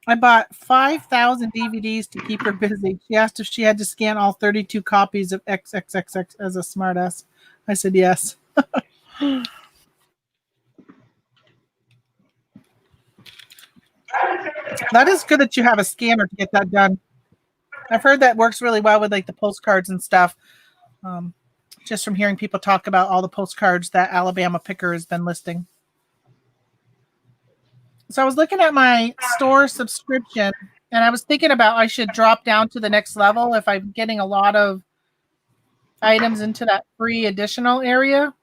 Speaker 2: I bought 5,000 DVDs to keep her busy. She asked if she had to scan all 32 copies of XXXX as a smartass. I said yes. That is good that you have a scanner to get that done. I've heard that works really well with like the postcards and stuff. Just from hearing people talk about all the postcards that Alabama Picker has been listing. So I was looking at my store subscription and I was thinking about I should drop down to the next level if I'm getting a lot of items into that free additional area.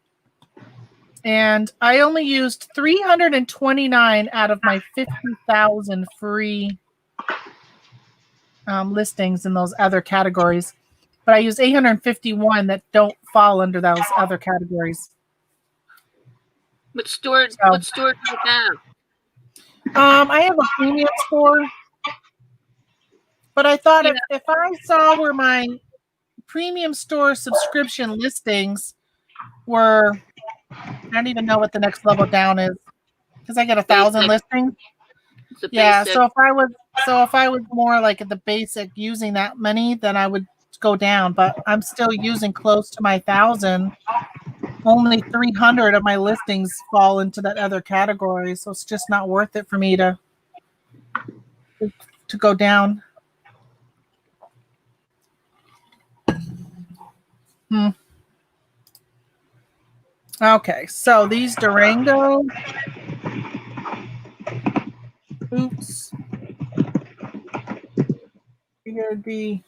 Speaker 2: And I only used 329 out of my 50,000 free listings in those other categories. But I used 851 that don't fall under those other categories.
Speaker 3: what store do you have?
Speaker 2: I have a premium store, but I thought if I saw where my premium store subscription listings were, I don't even know what the next level down is because I get 1,000 listings. Yeah, so if I was more like at the basic using that many, then I would go down. But I'm still using close to my 1,000. Only 300 of my listings fall into that other category, so it's just not worth it for me to go down. Okay, so these Durango boots. BRD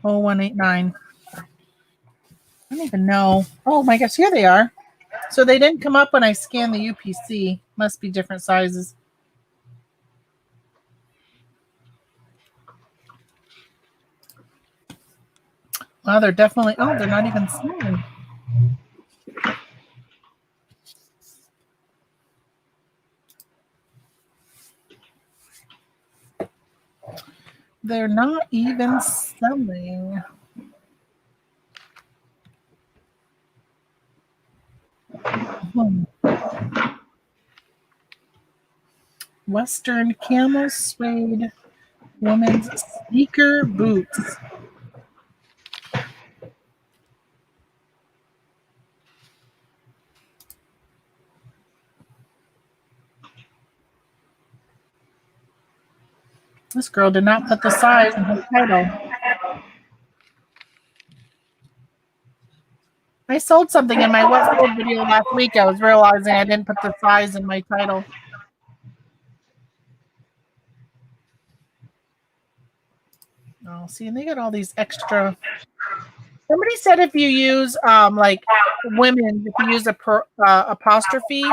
Speaker 2: 0189. I don't even know. Oh my gosh, here they are. So they didn't come up when I scanned the UPC. Must be different sizes. Well, they're definitely, they're not even small. They're not even selling. Western camel suede women's sneaker boots. This girl did not put the size in her title. I sold something in my what sold video last week. I was realizing I didn't put the size in my title. Oh, see, and they got all these extra. Somebody said if you use like women, if you use a apostrophe,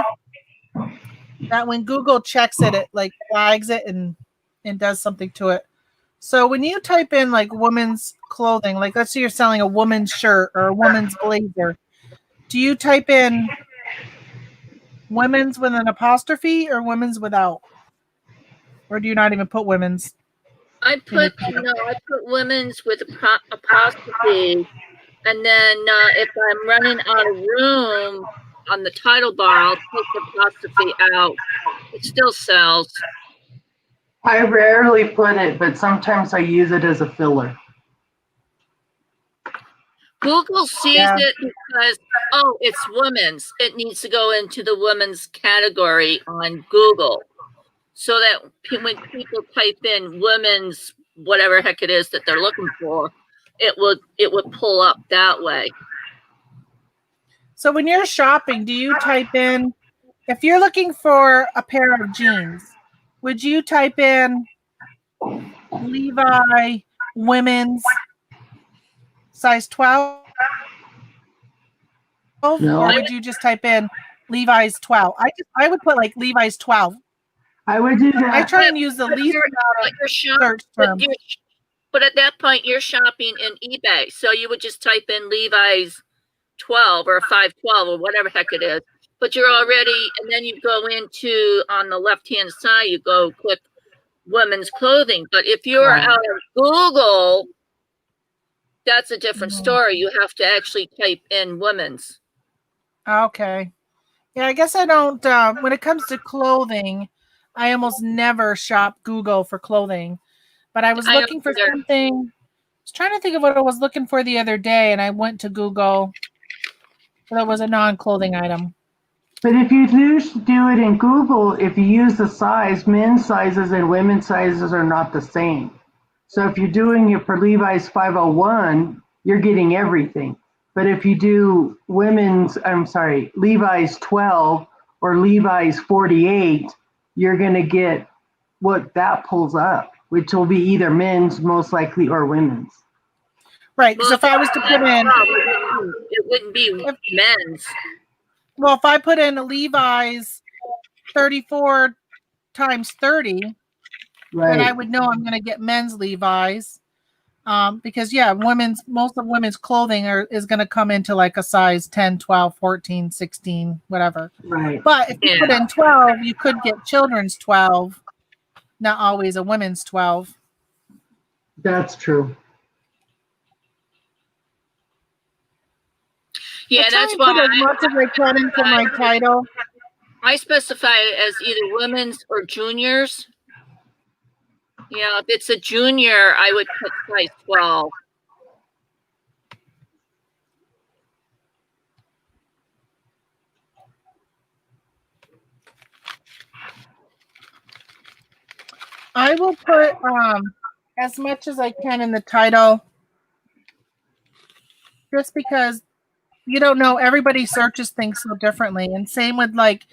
Speaker 2: that when Google checks it, it like flags it and does something to it. So when you type in like women's clothing, like let's say you're selling a woman's shirt or a woman's blazer, do you type in women's with an apostrophe or women's without? Or do you not even put women's?
Speaker 3: I put women's with apostrophe, and then if I'm running out of room on the title bar, I'll take the apostrophe out. It still sells.
Speaker 1: I rarely put it, but sometimes I use it as a filler.
Speaker 3: Google sees it because, it's women's. It needs to go into the women's category on Google. So that when people type in women's, whatever heck it is that they're looking for, it would pull up that way.
Speaker 2: So when you're shopping, do you type in, if you're looking for a pair of jeans, would you type in Levi women's size 12?
Speaker 1: No.
Speaker 2: Or would you just type in Levi's 12? I would put like Levi's 12.
Speaker 1: I would do
Speaker 2: I
Speaker 1: that.
Speaker 2: try and use the least amount
Speaker 3: But
Speaker 2: of
Speaker 3: you're shop,
Speaker 2: search
Speaker 3: but,
Speaker 2: terms.
Speaker 3: but at that point, you're shopping in eBay. So you would just type in Levi's 12 or 512 or whatever heck it is. But you're already, and then you go into, on the left-hand side, you go click women's clothing. But if you're
Speaker 1: Right.
Speaker 3: out of Google, that's a different
Speaker 2: Mhm.
Speaker 3: story. You have to actually type in women's.
Speaker 2: Okay. Yeah, I guess I don't. When it comes to clothing, I almost never shop Google for clothing. But I was
Speaker 3: I don't
Speaker 2: looking for
Speaker 3: either.
Speaker 2: something. I was trying to think of what I was looking for the other day, and I went to Google. That was a non-clothing item.
Speaker 1: But if you do it in Google, if you use the size, men's sizes and women's sizes are not the same. So if you're doing it for Levi's 501, you're getting everything. But if you do Levi's 12 or Levi's 48, you're going to get what that pulls up, which will be either men's most likely or women's.
Speaker 2: Right. Because if I was to put in,
Speaker 3: it wouldn't be men's.
Speaker 2: well, if I put in a Levi's 34 times 30, then I would know I'm going to get men's Levi's. Because yeah, most of women's clothing is going to come into like a size 10, 12, 14, 16, whatever.
Speaker 1: Right.
Speaker 2: But if you put in 12, you could get children's 12, not always a women's 12.
Speaker 1: That's true.
Speaker 3: Yeah, that's
Speaker 2: why
Speaker 3: why
Speaker 2: as much as I can into my title.
Speaker 3: I specify it as either women's or juniors. Yeah, if it's a junior, I would put size 12.
Speaker 2: I will put as much as I can in the title, just because you don't know, everybody searches things so differently. And same with like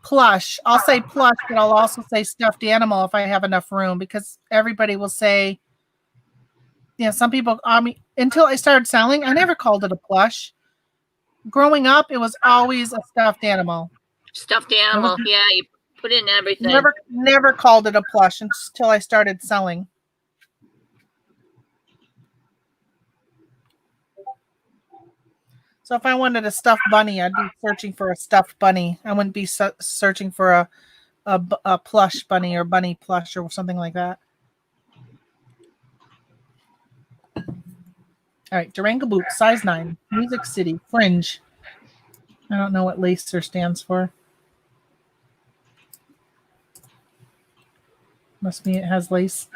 Speaker 2: plush. I'll say plush, but I'll also say stuffed animal if I have enough room, because everybody will say, some people, until I started selling, I never called it a plush. Growing up, it was always a stuffed animal.
Speaker 3: Stuffed animal, yeah, you put in everything.
Speaker 2: Never called it a plush until I started selling. So if I wanted a stuffed bunny, I'd be searching for a stuffed bunny. I wouldn't be searching for a plush bunny or bunny plush or something like that. All right, Durango boots, size 9, Music City, fringe. I don't know what lacer stands for. Must mean it has lace.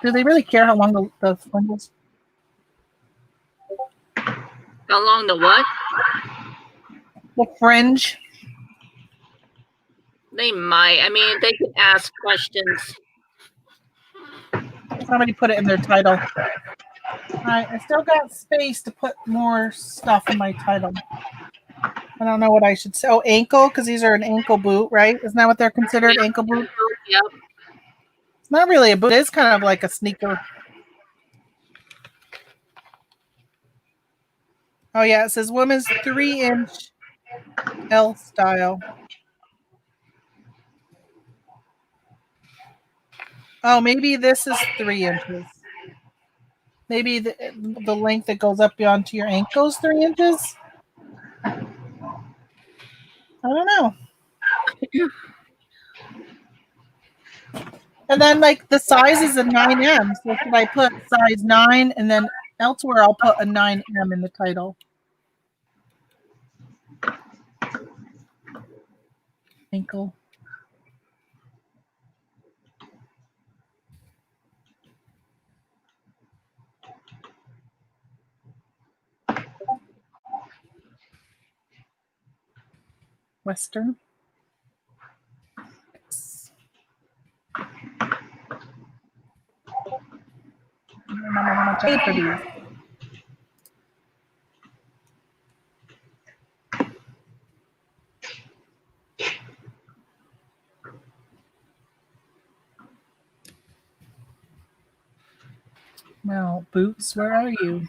Speaker 2: Do they really care how long the fringe is?
Speaker 3: How long the what?
Speaker 2: The fringe.
Speaker 3: They might. I mean, they could ask questions.
Speaker 2: Somebody put it in their title. All right, I still got space to put more stuff in my title. I don't know what I should say. Oh, ankle, because these are an ankle boot, right? Isn't that what they're considered, ankle boot?
Speaker 3: Yep.
Speaker 2: It's not really a boot. It's kind of like a sneaker. Oh, yeah, it says women's 3-inch L style. Oh, maybe this is 3 inches. Maybe the length that goes up onto your ankle is 3 inches? I don't know. And then, like, the size is a 9M. So should I put size 9, and then elsewhere I'll put a 9M in the title? Ankle. Western. I don't remember how much I paid for these. Well, boots, where are you?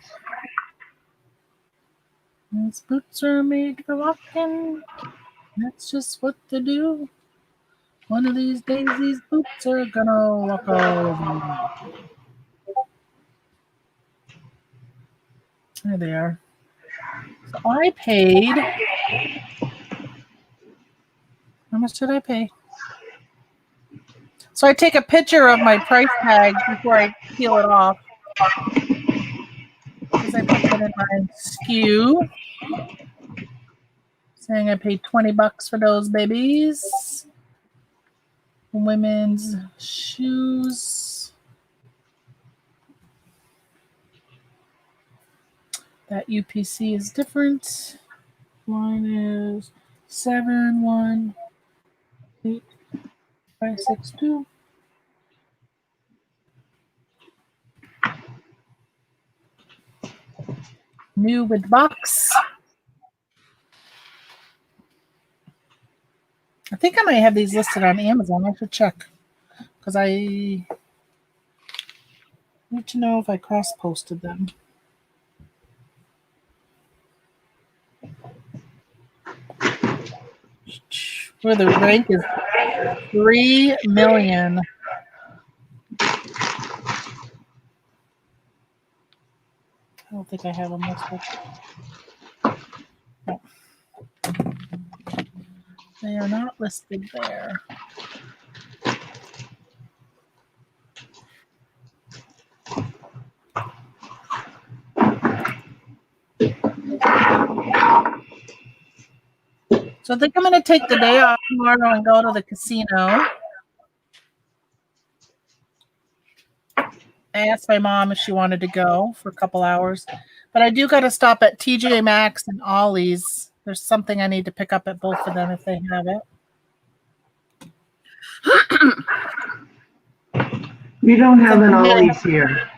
Speaker 2: These boots are made for walking. That's just what they do. One of these days, these boots are gonna walk all over you. There they are. So I paid. How much did I pay? So I take a picture of my price tag before I peel it off. Because I put that in my SKU. Saying I paid $20 for those babies. Women's shoes. That UPC is different. Mine is 718.562. New with box. I think I might have these listed on Amazon. I should check. Because I need to know if I cross-posted them. Where the rank is 3 million. I don't think I have them listed. No. They are not listed there. So I think I'm going to take the day off tomorrow and go to the casino. I asked my mom if she wanted to go for a couple hours. But I do got to stop at TJ Maxx and Ollie's. There's something I need to pick up at both of them if they have it.
Speaker 1: We don't have an Ollie's here.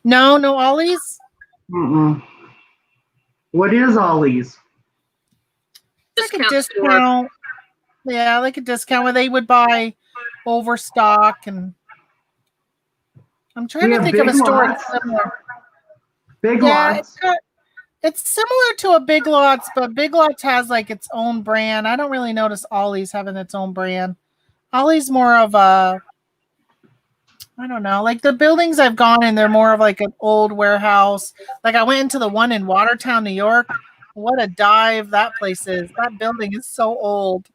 Speaker 2: No Ollie's?
Speaker 1: Mm-mm. What is Ollie's?
Speaker 2: It's like a discount. Yeah, like a discount where they would buy overstock, and I'm trying to think of a store that's similar.
Speaker 1: Big Lots.
Speaker 2: It's similar to a Big Lots, but Big Lots has like its own brand. I don't really notice Ollie's having its own brand. Ollie's more of a, I don't know, like the buildings I've gone in, they're more of like an old warehouse. Like I went into the one in Watertown, New York. What a dive that place is. That building is so old.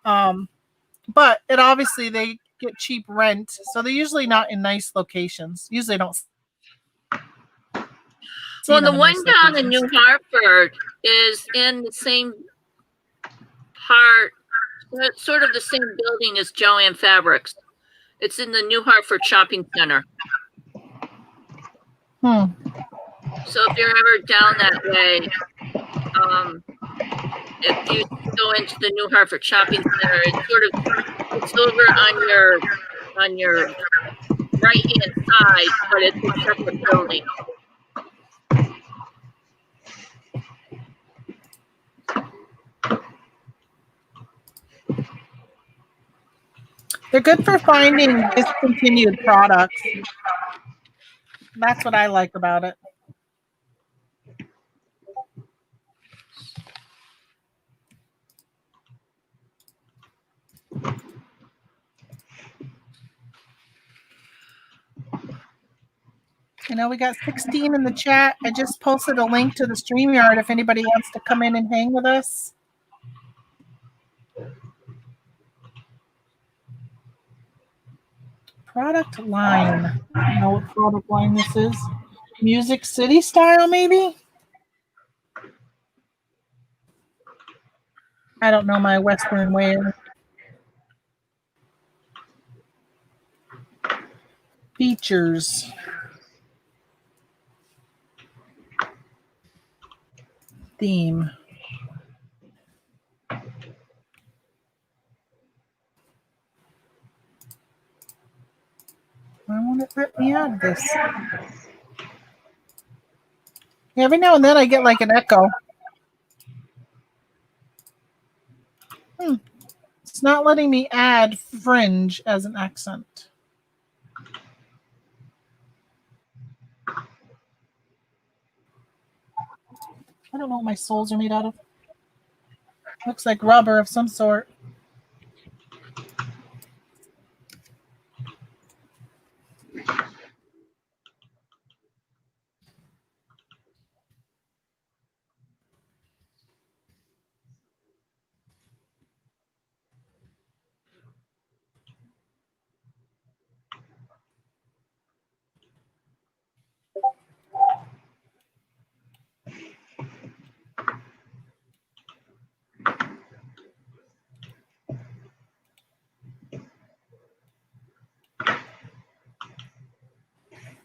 Speaker 2: But it obviously they get cheap rent, so they're usually not in nice locations. Usually don't.
Speaker 3: Well, the one down in New Hartford is in the same part, sort of the same building as Joann Fabrics. It's in the New Hartford Shopping Center. So if you're ever down that way, if you go into the New Hartford Shopping Center, it's over on your right hand side, but it's a separate building.
Speaker 2: They're good for finding discontinued products. That's what I like about it. I know we got 16 in the chat. I just posted a link to the StreamYard if anybody wants to come in and hang with us. Product line. I don't know what product line this is. Music City style, maybe? I don't know my Western wear. Features. Theme. Why won't it let me add this? Every now and then I get like an echo. It's not letting me add fringe as an accent. I don't know what my soles are made out of. Looks like rubber of some sort.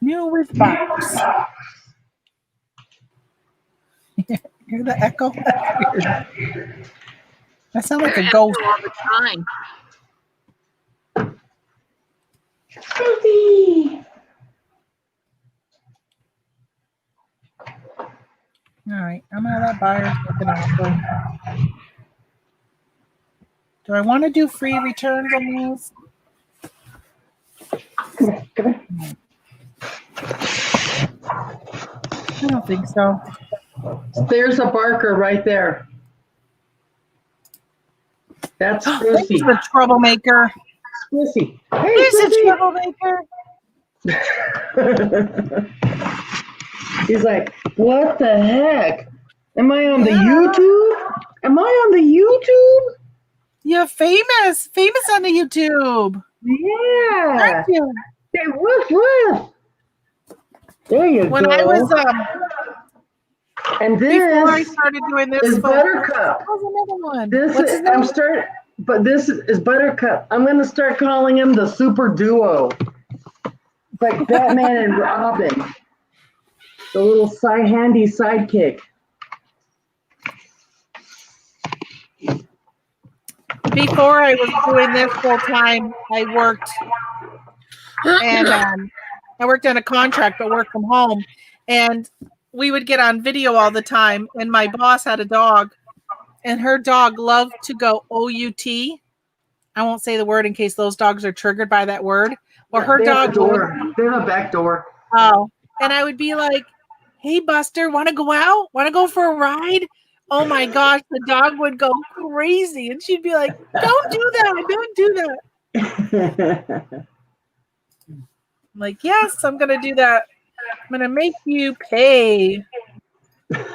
Speaker 2: New with box. Hear the echo? That's weird. That sounds like a ghost.
Speaker 3: All the time.
Speaker 1: Susie!
Speaker 2: All right, I'm gonna let buyers look it up. Do I want to do free returns on these?
Speaker 1: Come here, come here.
Speaker 2: I don't think so.
Speaker 4: There's a barker right there. That's
Speaker 2: This
Speaker 4: Sprucey.
Speaker 2: is the troublemaker.
Speaker 4: Sprucey. Hey,
Speaker 2: He's a
Speaker 4: Sprucey.
Speaker 2: troublemaker.
Speaker 4: He's like, what the heck? Am I on the YouTube? Am I on the YouTube?
Speaker 2: You're famous on the YouTube.
Speaker 4: Yeah.
Speaker 2: Thank you.
Speaker 4: Hey, woof woof. There you
Speaker 2: When
Speaker 4: go.
Speaker 2: I was
Speaker 4: and
Speaker 2: before I
Speaker 4: this
Speaker 2: started doing this,
Speaker 4: is Buttercup.
Speaker 2: That was another one.
Speaker 4: This
Speaker 2: What's
Speaker 4: is
Speaker 2: his name?
Speaker 4: this is Buttercup. I'm gonna start calling him the super duo. It's like Batman and Robin. The little handy sidekick.
Speaker 2: Before I was doing this full time, I worked and I worked on a contract but worked from home, and we would get on video all the time, and my boss had a dog, and her dog loved to go OUT. I won't say the word in case those dogs are triggered by that word. Or her
Speaker 4: They have
Speaker 2: dog
Speaker 4: a door. They have a back door.
Speaker 2: Oh, and I would be like, "Hey, Buster, want to go out? Want to go for a ride?" Oh my gosh, the dog would go crazy, and she'd be like, "Don't do that! Don't do that!" I'm like, "Yes, I'm gonna do that. I'm gonna make you pay." It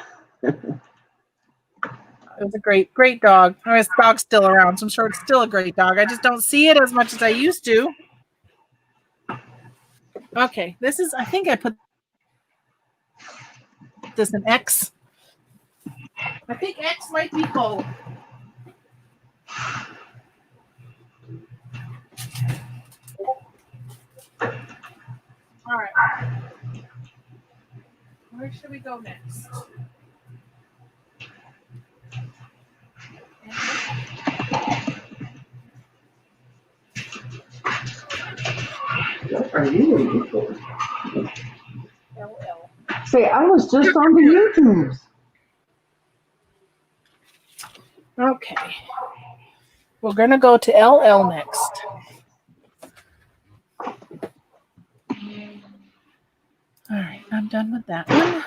Speaker 2: was a great dog. I mean, this dog's still around, so I'm sure it's still a great dog. I just don't see it as much as I used to. Okay, this is, I think I put this in X. I think X might be full. All right. Where should we go next?
Speaker 4: What are you looking for?
Speaker 2: LL.
Speaker 4: Say, I was just on the YouTubes.
Speaker 2: Okay. We're going to go to LL next. All right, I'm done with that one.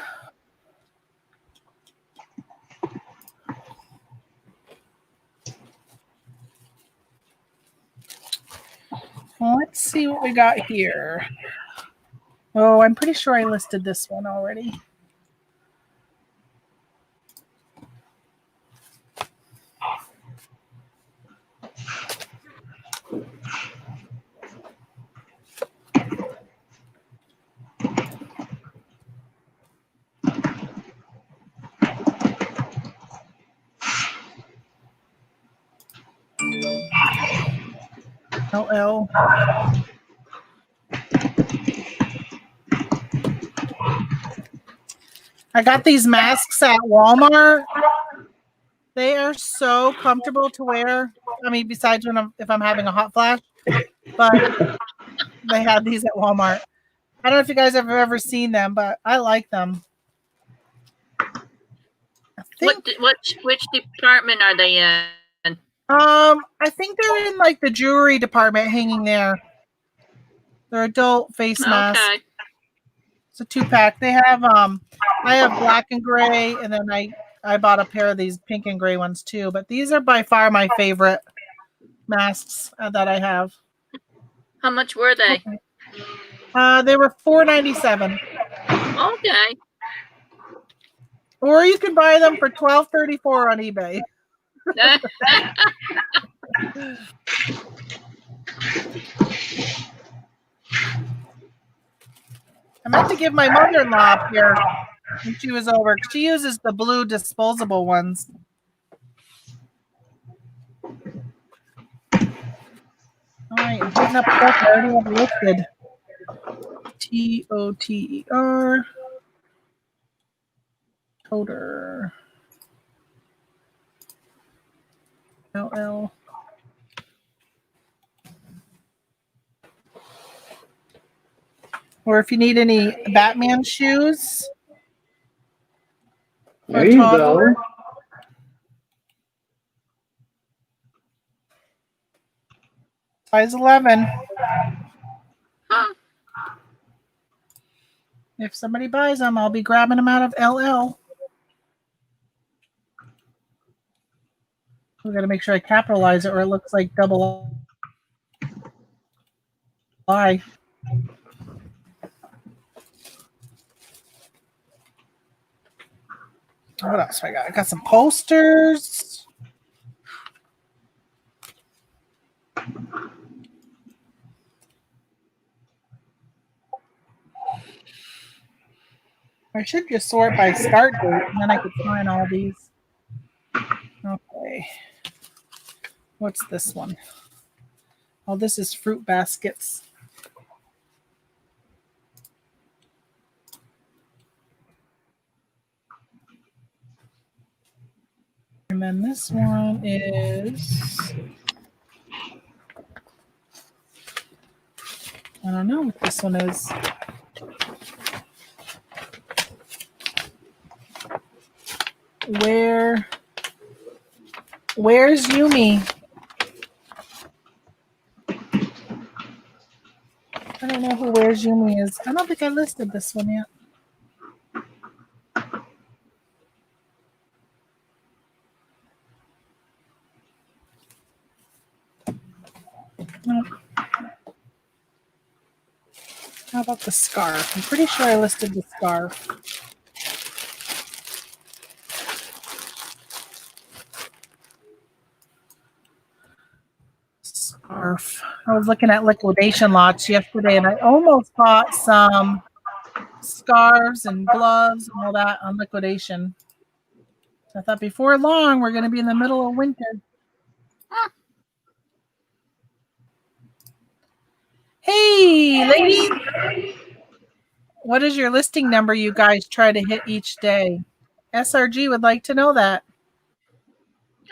Speaker 2: Well, let's see what we got here. Oh, I'm pretty sure I listed this one already. LL. I got these masks at Walmart. They are so comfortable to wear. I mean, besides if I'm having a hot flash, but they have these at Walmart. I don't know if you guys have ever seen them, but I like them. I think,
Speaker 3: Which department are they in?
Speaker 2: I think they're in like the jewelry department, hanging there. They're adult face masks.
Speaker 3: Okay.
Speaker 2: It's a 2-pack. They have I have black and gray, and then I I bought a pair of these pink and gray ones too, but these are by far my favorite masks that I have.
Speaker 3: How much were they?
Speaker 2: They were $4.97.
Speaker 3: Okay.
Speaker 2: Or you can buy them for $12.34 on eBay. I meant to give my mother-in-law a pair when she was over. She uses the blue disposable ones. All right, I'm putting up stuff I already have listed. TOTER. Toter. LL. Or if you need any Batman shoes.
Speaker 1: There you go.
Speaker 2: Size 11.
Speaker 3: Huh.
Speaker 2: If somebody buys them, I'll be grabbing them out of LL. We got to make sure I capitalize it or it looks like double I. What else I got? I got some posters. I should just sort by start date, and then I could find all these. Okay. What's this one? Oh, this is fruit baskets. And then this one is... I don't know what this one is. Where's Yumi? I don't know who Where's Yumi is. I don't think I listed this one yet. No. How about the scarf? I'm pretty sure I listed the scarf. Scarf. I was looking at liquidation lots yesterday, and I almost bought some scarves and gloves and all that on liquidation. I thought before long we're going to be in the middle of winter. Hey, ladies! What is your listing number you guys try to hit each day? SRG would like to know that.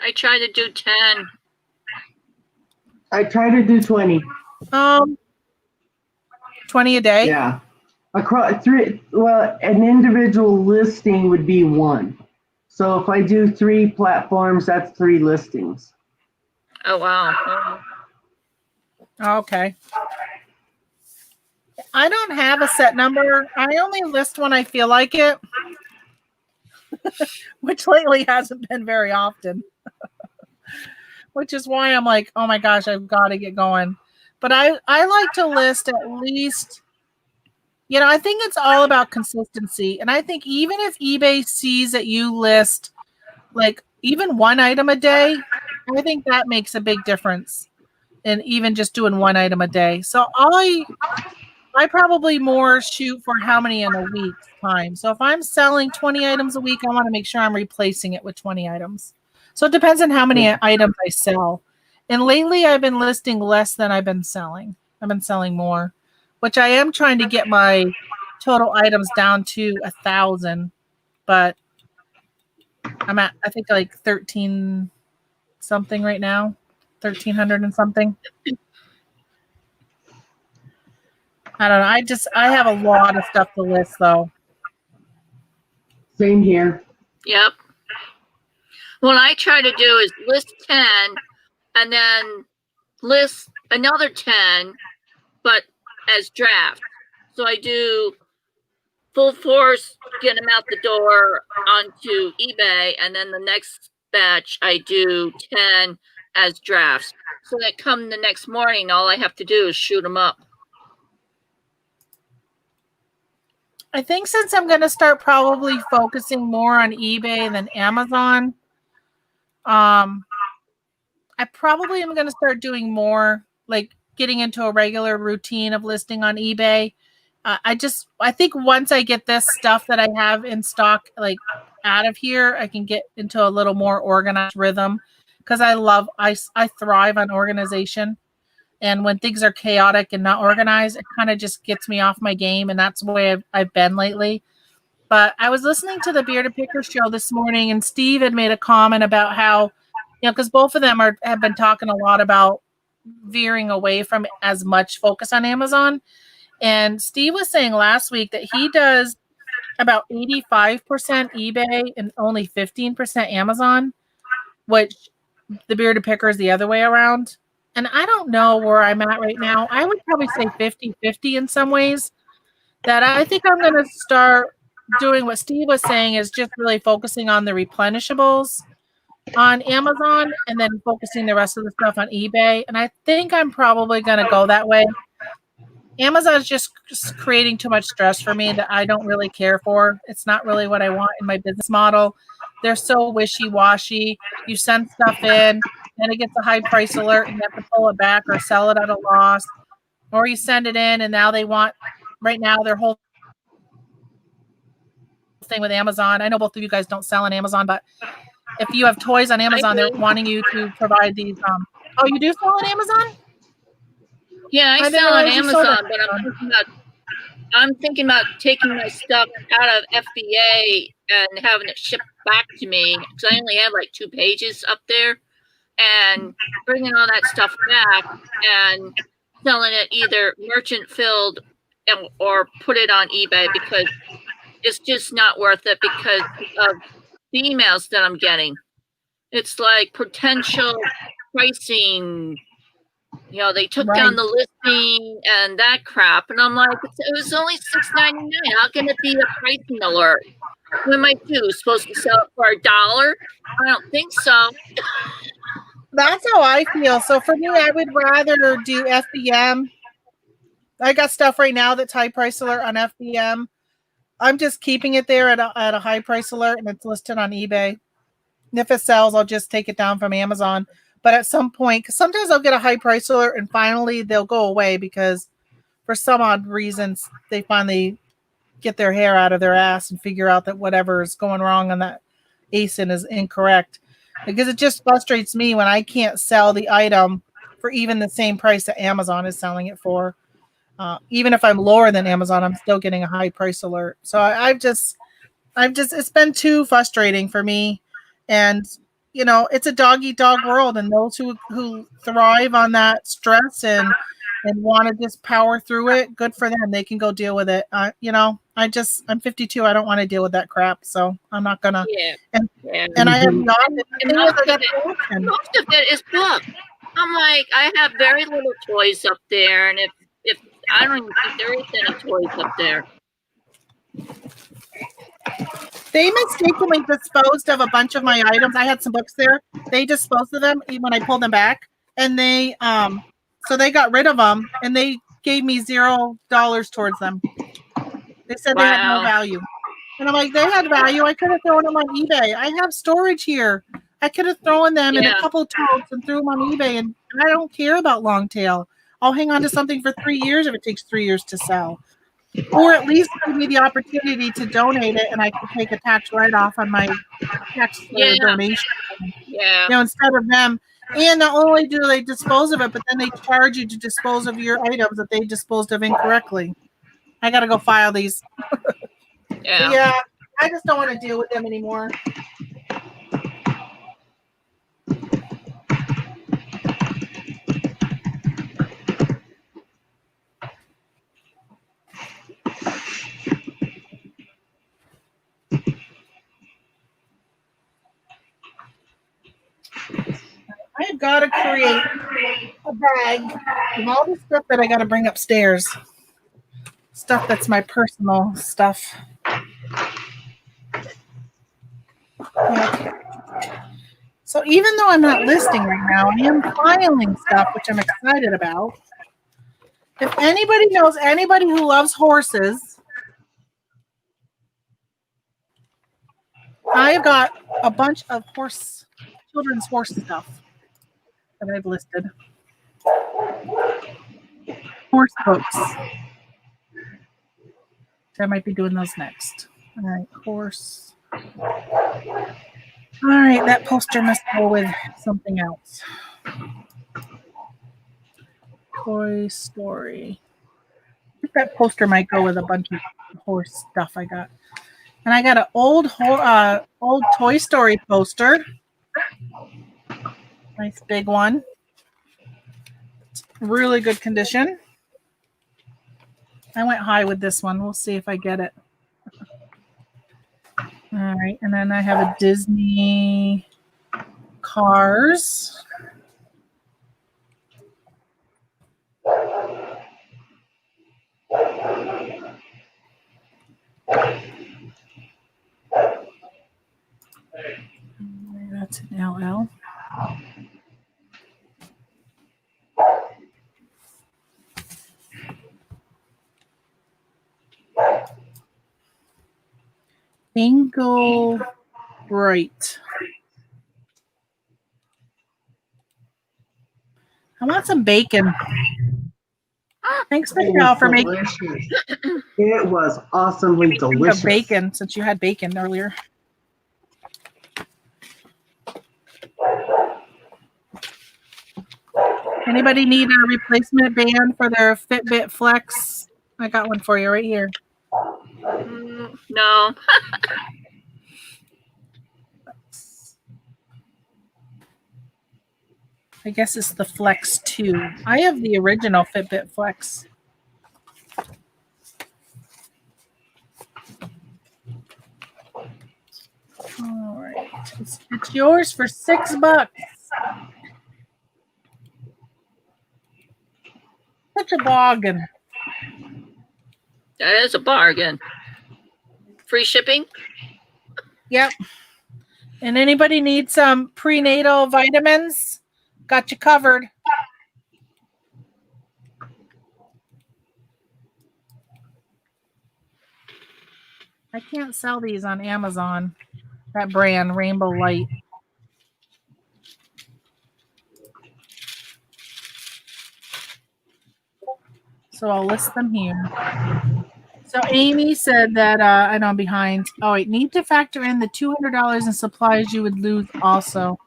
Speaker 3: I try to do 10.
Speaker 1: I try to do 20.
Speaker 2: 20 a day?
Speaker 1: Yeah. Across three, well, an individual listing would be one. So if I do 3 platforms, that's 3 listings.
Speaker 3: Oh, wow.
Speaker 2: Okay. I don't have a set number. I only list when I feel like it, which lately hasn't been very often, which is why I'm like, oh my gosh, I've got to get going. But I like to list at least, I think it's all about consistency. And I think even if eBay sees that you list like even one item a day, I think that makes a big difference in even just doing one item a day. So I probably more shoot for how many in a week's time. So if I'm selling 20 items a week, I want to make sure I'm replacing it with 20 items. So it depends on how many items I sell. And lately I've been listing less than I've been selling. I've been selling more, which I am trying to get my total items down to 1,000, but I'm at, I think, like 13 something right now, 1,300 and something. I don't know. I have a lot of stuff to list though.
Speaker 1: Same here.
Speaker 3: Yep. What I try to do is list 10 and then list another 10, but as draft. So I do full force, get them out the door onto eBay, and then the next batch I do 10 as drafts. So that come the next morning, all I have to do is shoot them up.
Speaker 2: I think since I'm going to start probably focusing more on eBay than Amazon, I probably am going to start doing more, like getting into a regular routine of listing on eBay. I think once I get this stuff that I have in stock, like out of here, I can get into a little more organized rhythm because I thrive on organization. And when things are chaotic and not organized, it kind of just gets me off my game. And that's the way I've been lately. But I was listening to the Bearded Picker show this morning, and Steve had made a comment about how, because both of them have been talking a lot about veering away from as much focus on Amazon. And Steve was saying last week that he does about 85% eBay and only 15% Amazon, which the Bearded Picker is the other way around. And I don't know where I'm at right now. I would probably say 50-50 in some ways. That I think I'm going to start doing what Steve was saying, is just really focusing on the replenishables on Amazon and then focusing the rest of the stuff on eBay. And I think I'm probably going to go that way. Amazon's just creating too much stress for me that I don't really care for. It's not really what I want in my business model. They're so wishy-washy. You send stuff in, then it gets a high price alert, and you have to pull it back or sell it at a loss. Or you send it in, and now they want, right now, their whole thing with Amazon. I know both of you guys don't sell on Amazon, but if you have toys on Amazon, they're wanting you to provide these. Oh, you do sell on Amazon?
Speaker 3: Yeah, I sell on Amazon, but I'm thinking about taking my stuff out of FBA and having it shipped back to me, because I only have like 2 pages up there, and bringing all that stuff back and selling it either merchant filled or put it on eBay, because it's just not worth it because of the emails that I'm getting. It's like potential pricing. They took down the listing and that crap, and I'm like, it was only $6.99. How can it be a pricing alert? What am I do? Supposed to sell it for $1? I don't think so.
Speaker 2: That's how I feel. So for me, I would rather do FBM. I got stuff right now that's high price alert on FBM. I'm just keeping it there at a high price alert, and it's listed on eBay. And if it sells, I'll just take it down from Amazon. But at some point, because sometimes I'll get a high price alert and finally they'll go away because for some odd reasons they finally get their hair out of their ass and figure out that whatever is going wrong on that ASIN is incorrect. Because it just frustrates me when I can't sell the item for even the same price that Amazon is selling it for. Even if I'm lower than Amazon, I'm still getting a high price alert. So I've just, it's been too frustrating for me. And it's a dog eat dog world, and those who thrive on that stress and want to just power through it, good for them. They can go deal with it. I'm 52. I don't want to deal with that crap, so I'm not gonna.
Speaker 3: Yeah.
Speaker 2: And I have not.
Speaker 3: Most of it is booked. I'm like, I have very little toys up there, and if I don't even think there is any toys up there.
Speaker 2: They mistakenly disposed of a bunch of my items. I had some books there. They disposed of them when I pulled them back, and they so they got rid of them, and they gave me $0 towards them. They said they had no value, and I'm like, they had value. I could have thrown them on eBay. I have storage here. I could have thrown them in a couple of totes and threw them on eBay, and I don't care about long tail. I'll hang on to something for 3 years if it takes 3 years to sell. Or at least give me the opportunity to donate it, and I can take a tax write-off on my tax donation.
Speaker 3: Yeah.
Speaker 2: Instead of them. And not only do they dispose of it, but then they charge you to dispose of your items that they disposed of incorrectly. I got to go file these.
Speaker 3: Yeah.
Speaker 2: I just don't want to deal with them anymore. I've got to create a bag of all the stuff that I got to bring upstairs. stuff that's my personal stuff. Okay. So even though I'm not listing right now, I am filing stuff, which I'm excited about. If anybody knows anybody who loves horses, I've got a bunch of children's horse stuff that I've listed. Horse books. So I might be doing those next. All right, horse. All right, that poster must go with something else. Toy Story. I think that poster might go with a bunch of horse stuff I got. And I got an old Toy Story poster. Nice big one. It's really good condition. I went high with this one. We'll see if I get it. All right, and then I have a Disney Cars. That's an LL. Bingo Bright. I want some bacon. Thanks, Michelle, for making
Speaker 1: It was awesomely delicious.
Speaker 2: bacon, since you had bacon earlier. Anybody need a replacement band for their Fitbit Flex? I got one for you right here.
Speaker 3: No.
Speaker 2: I guess it's the Flex 2. I have the original Fitbit Flex. All right. It's yours for $6. Such a bargain.
Speaker 3: That is a bargain. Free shipping?
Speaker 2: Yep. And anybody need some prenatal vitamins? Got you covered. I can't sell these on Amazon. That brand, Rainbow Light. So I'll list them here. So Amy said that I know I'm behind. Oh, wait, need to factor in the $200 in supplies you would lose also.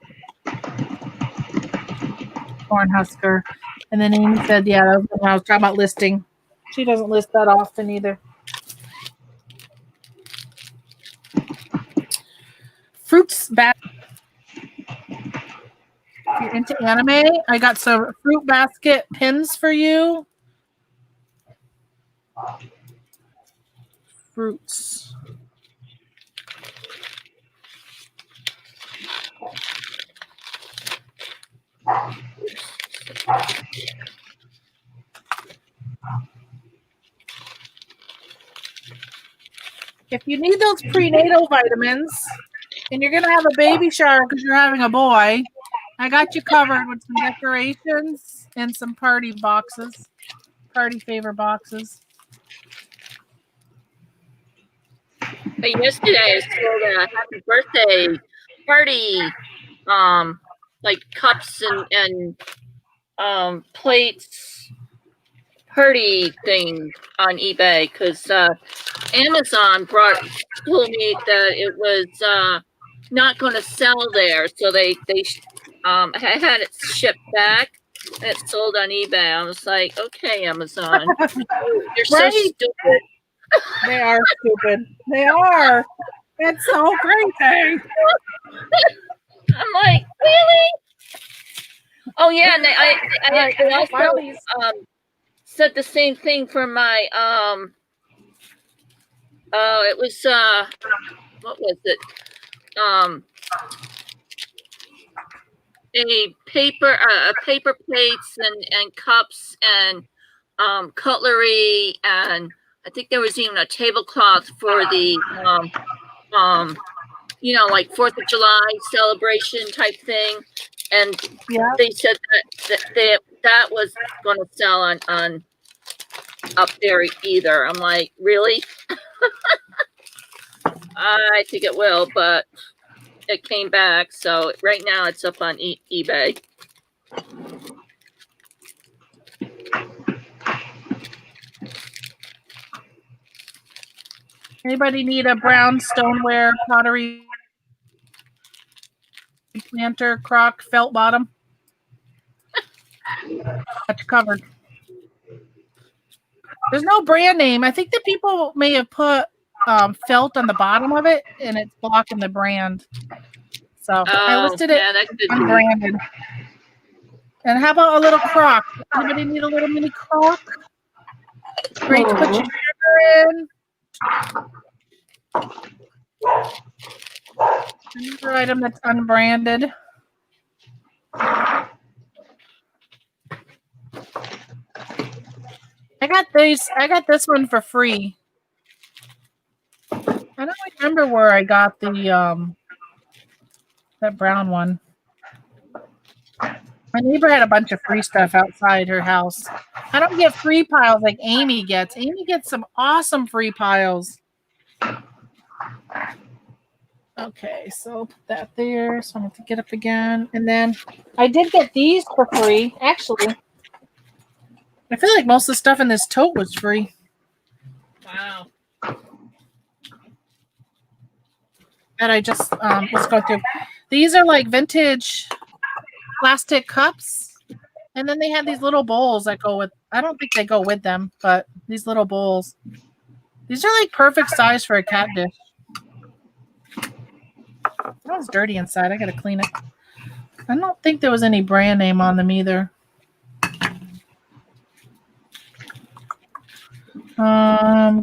Speaker 2: Cornhusker. And then Amy said, yeah, that was when I was talking about listing. She doesn't list that often either. Fruits basket. If you're into anime, I got some fruit basket pins for you. Fruits. If you need those prenatal vitamins and you're going to have a baby shower because you're having a boy, I got you covered with some decorations and some party boxes, party favor boxes.
Speaker 3: Hey, yesterday I sold a happy birthday party, like cups and plates, party thing on eBay because Amazon told me that it was not going to sell there, so they had it shipped back and it's sold on eBay. I was like, okay, Amazon, you're so
Speaker 2: Right.
Speaker 3: stupid.
Speaker 2: They are stupid. They are. It's so crazy.
Speaker 3: I'm like, really? Oh yeah, and I also said the same thing for my it was what was it? A paper plates and cups and cutlery and I think there was even a tablecloth for the like 4th of July celebration type thing. And
Speaker 2: Yeah.
Speaker 3: they said that was going to sell on up there either. I'm like, really? I think it will, but it came back. So right now it's up on eBay.
Speaker 2: Anybody need a brown stoneware pottery planter, crock, felt bottom? Got you covered. There's no brand name. I think that people may have put felt on the bottom of it, and it's blocking the brand. So I listed it unbranded. And how about a little crock? Anybody need a little mini crock? Great to put your sugar in. Another item that's unbranded. I got this one for free. I don't remember where I got the that brown one. My neighbor had a bunch of free stuff outside her house. I don't get free piles like Amy gets. Amy gets some awesome free piles. Okay, so put that there. So I'm going to get up again. And then I did get these for free. Actually, I feel like most of the stuff in this tote was free.
Speaker 3: Wow.
Speaker 2: That I just let's go through. These are like vintage plastic cups. And then they had these little bowls that go with, I don't think they go with them, but these little bowls. These are like perfect size for a cat dish. That was dirty inside. I got to clean it. I don't think there was any brand name on them either.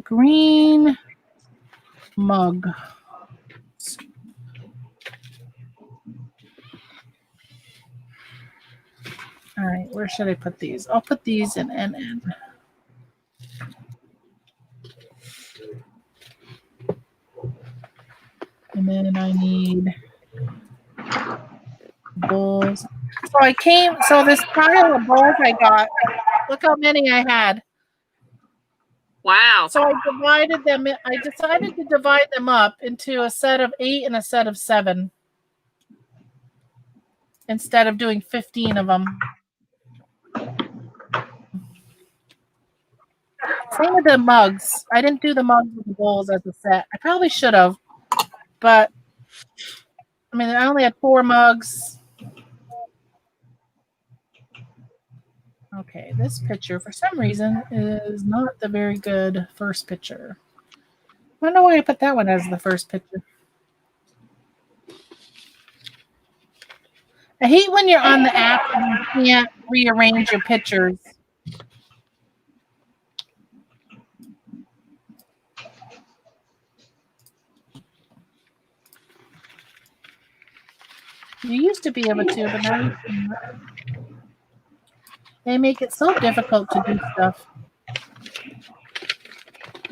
Speaker 2: Green mug. All right, where should I put these? I'll put these in NN. And then I need bowls. So this pile of bowls I got, look how many I had.
Speaker 3: Wow.
Speaker 2: So I decided to divide them up into a set of 8 and a set of 7 instead of doing 15 of them. Same with the mugs. I didn't do the mugs with the bowls as a set. I probably should have, but I mean, I only had 4 mugs. Okay, this picture, for some reason, is not the very good first picture. I don't know why I put that one as the first picture. I hate when you're on the app and you can't rearrange your pictures. You used to be able to, but now you can't. They make it so difficult to do stuff.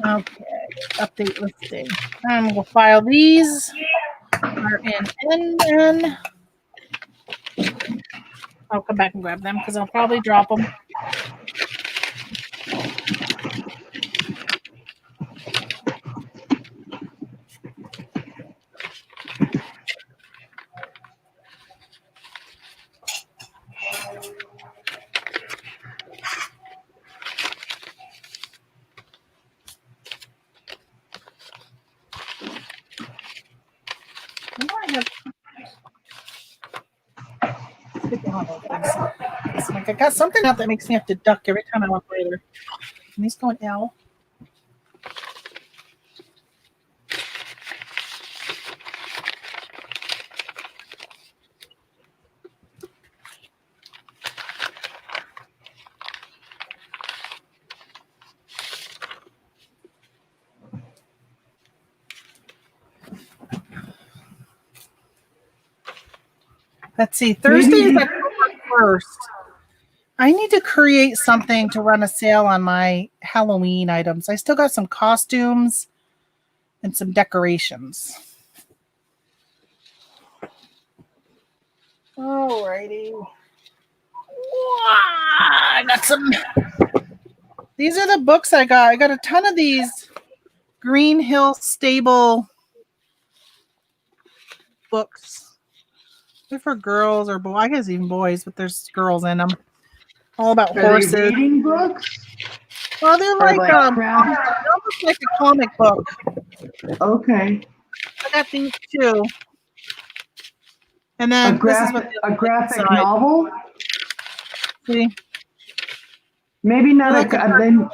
Speaker 2: Okay, update listing. I'm going to file these. Are in NN. I'll come back and grab them because I'll probably drop them. Like I got something out that makes me have to duck every time I walk later. And he's going L. Let's see. Thursday is October 1st. I need to create something to run a sale on my Halloween items. I still got some costumes and some decorations. Alrighty. I got some. These are the books I got. I got a ton of these Green Hill Stable books. They're for girls or boys. I guess even boys, but there's girls in them. All about
Speaker 1: Are
Speaker 2: horses.
Speaker 1: they reading books?
Speaker 2: Well, they're
Speaker 1: Or
Speaker 2: like
Speaker 1: craft?
Speaker 2: they're almost like a comic book.
Speaker 1: Okay.
Speaker 2: I got these too. And then this is what
Speaker 1: A graphic
Speaker 2: inside.
Speaker 1: novel?
Speaker 2: See?
Speaker 1: Maybe not
Speaker 2: Like
Speaker 1: a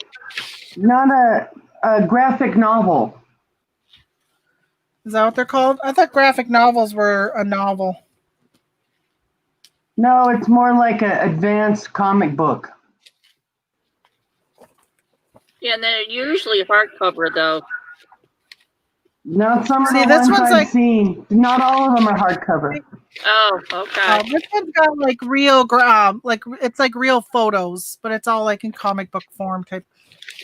Speaker 1: graphic novel.
Speaker 2: Is that what they're called? I thought graphic novels were a novel.
Speaker 1: No, it's more like an advanced comic book.
Speaker 3: Yeah, and they're usually hardcover though.
Speaker 1: No, some of
Speaker 2: See,
Speaker 1: the
Speaker 2: this
Speaker 1: ones
Speaker 2: one's
Speaker 1: I've
Speaker 2: like-
Speaker 1: seen, not all of them are hardcover.
Speaker 3: Oh, okay.
Speaker 2: This one's got like real, like it's like real photos, but it's all like in comic book form type.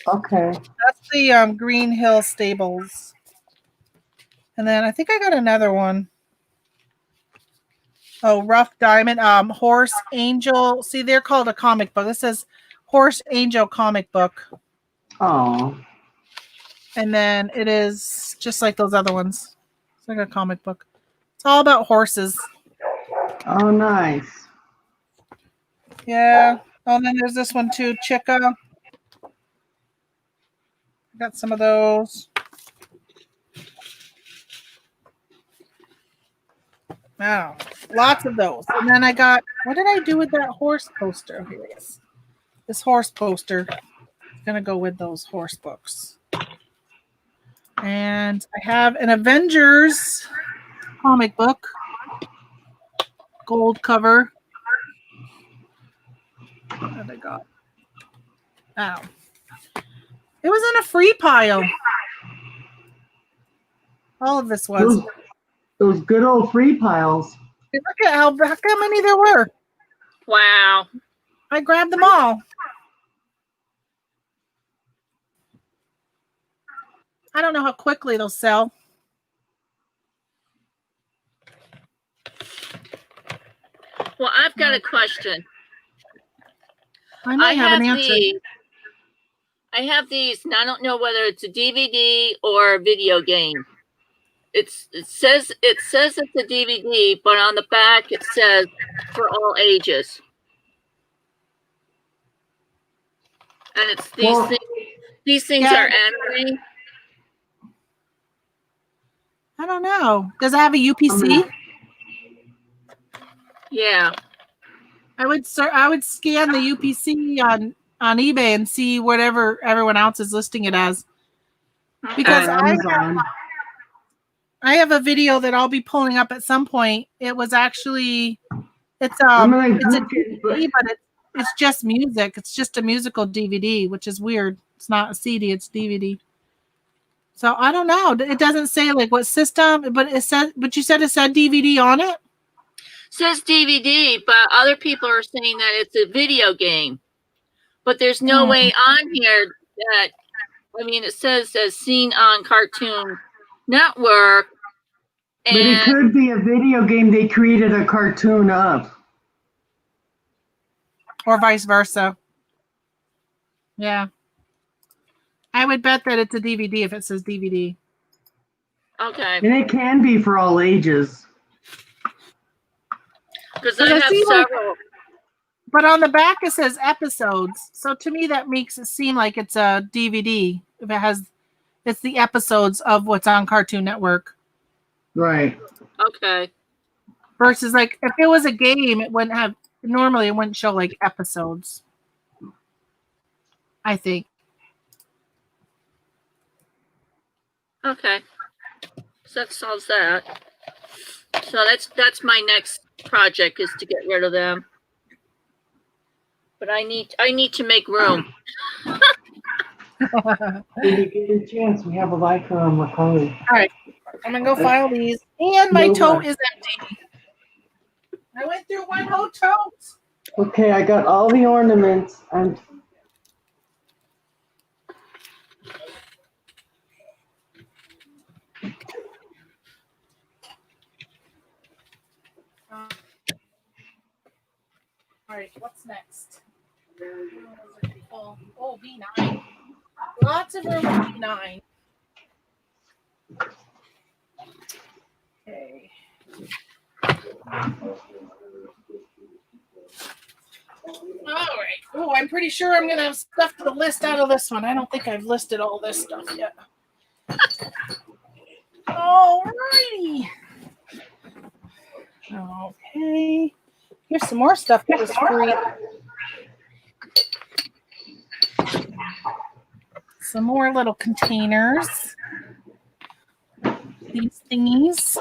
Speaker 1: Okay.
Speaker 2: That's the Green Hill Stables. And then I think I got another one. Oh, Rough Diamond, Horse Angel. See, they're called a comic book. This says Horse Angel comic book.
Speaker 1: Oh.
Speaker 2: And then it is just like those other ones. It's like a comic book. It's all about horses.
Speaker 1: Oh, nice.
Speaker 2: Yeah. Oh, and then there's this one too, Chica. Got some of those. Wow. Lots of those. And then I got, what did I do with that horse poster? Here it is. This horse poster is going to go with those horse books. And I have an Avengers comic book. Gold cover. What have I got? Oh. It was in a free pile. All of this was.
Speaker 1: Those good old free piles.
Speaker 2: Look at how many there were.
Speaker 3: Wow.
Speaker 2: I grabbed them all. I don't know how quickly they'll sell.
Speaker 3: Well, I've got a question.
Speaker 2: I might have an answer.
Speaker 3: I have these, and I don't know whether it's a DVD or a video game. It says it's a DVD, but on the back it says for all ages. And it's these things
Speaker 2: Yeah.
Speaker 3: are anime.
Speaker 2: I don't know. Does it have a UPC?
Speaker 3: Yeah.
Speaker 2: I would scan the UPC on eBay and see whatever everyone else is listing it as. Because
Speaker 1: Amazon.
Speaker 2: I have a video that I'll be pulling up at some point. It was actually it's a DVD, but it's just music. It's just a musical DVD, which is weird. It's not a CD, it's DVD. So I don't know. It doesn't say like what system, but you said it said DVD on it?
Speaker 3: Says DVD, but other people are saying that it's a video game. But there's no way on here that, I mean, it says as seen on Cartoon Network.
Speaker 1: But it could be a video game they created a cartoon of.
Speaker 2: Or vice versa. Yeah. I would bet that it's a DVD if it says DVD.
Speaker 3: Okay.
Speaker 1: And it can be for all ages.
Speaker 3: Because I have several.
Speaker 2: But on the back it says episodes. So to me that makes it seem like it's a DVD. If it's the episodes of what's on Cartoon Network.
Speaker 1: Right.
Speaker 3: Okay.
Speaker 2: Versus like if it was a game, it wouldn't show like episodes. I think.
Speaker 3: Okay. So that solves that. So that's my next project is to get rid of them. But I need to make room.
Speaker 1: When you get a chance, we have a Vicar on Macaulay.
Speaker 2: All right. I'm going to go file these. And my tote is empty. I went through one whole tote.
Speaker 1: Okay, I got all the ornaments. I'm
Speaker 2: All right, what's next? Oh, B9. Lots of room for B9. Okay. All right. Oh, I'm pretty sure I'm going to have stuff to list out of this one. I don't think I've listed all this stuff yet. All righty. Okay. Here's some more stuff that was free. Some more little containers. These thingies.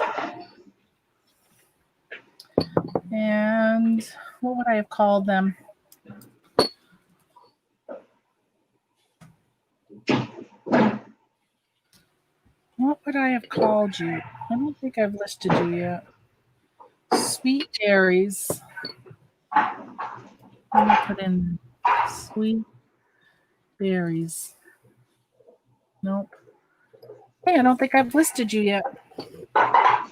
Speaker 2: And what would I have called them? What would I have called you? I don't think I've listed you yet. Sweet berries. Let me put in sweet berries. Nope. Hey, I don't think I've listed you yet.
Speaker 1: I'm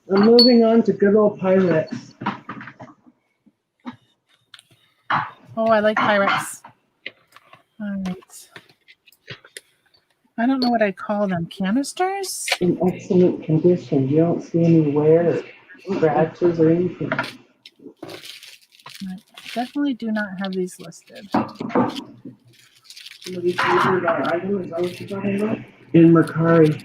Speaker 1: moving on to good old Pyrex.
Speaker 2: Oh, I like Pyrex. All right. I don't know what I call them. Canisters?
Speaker 1: In excellent condition. You don't see any wear, scratches, or anything.
Speaker 2: I definitely do not have these listed.
Speaker 4: Somebody's favorite item, is that what you're talking about?
Speaker 1: In Mercari.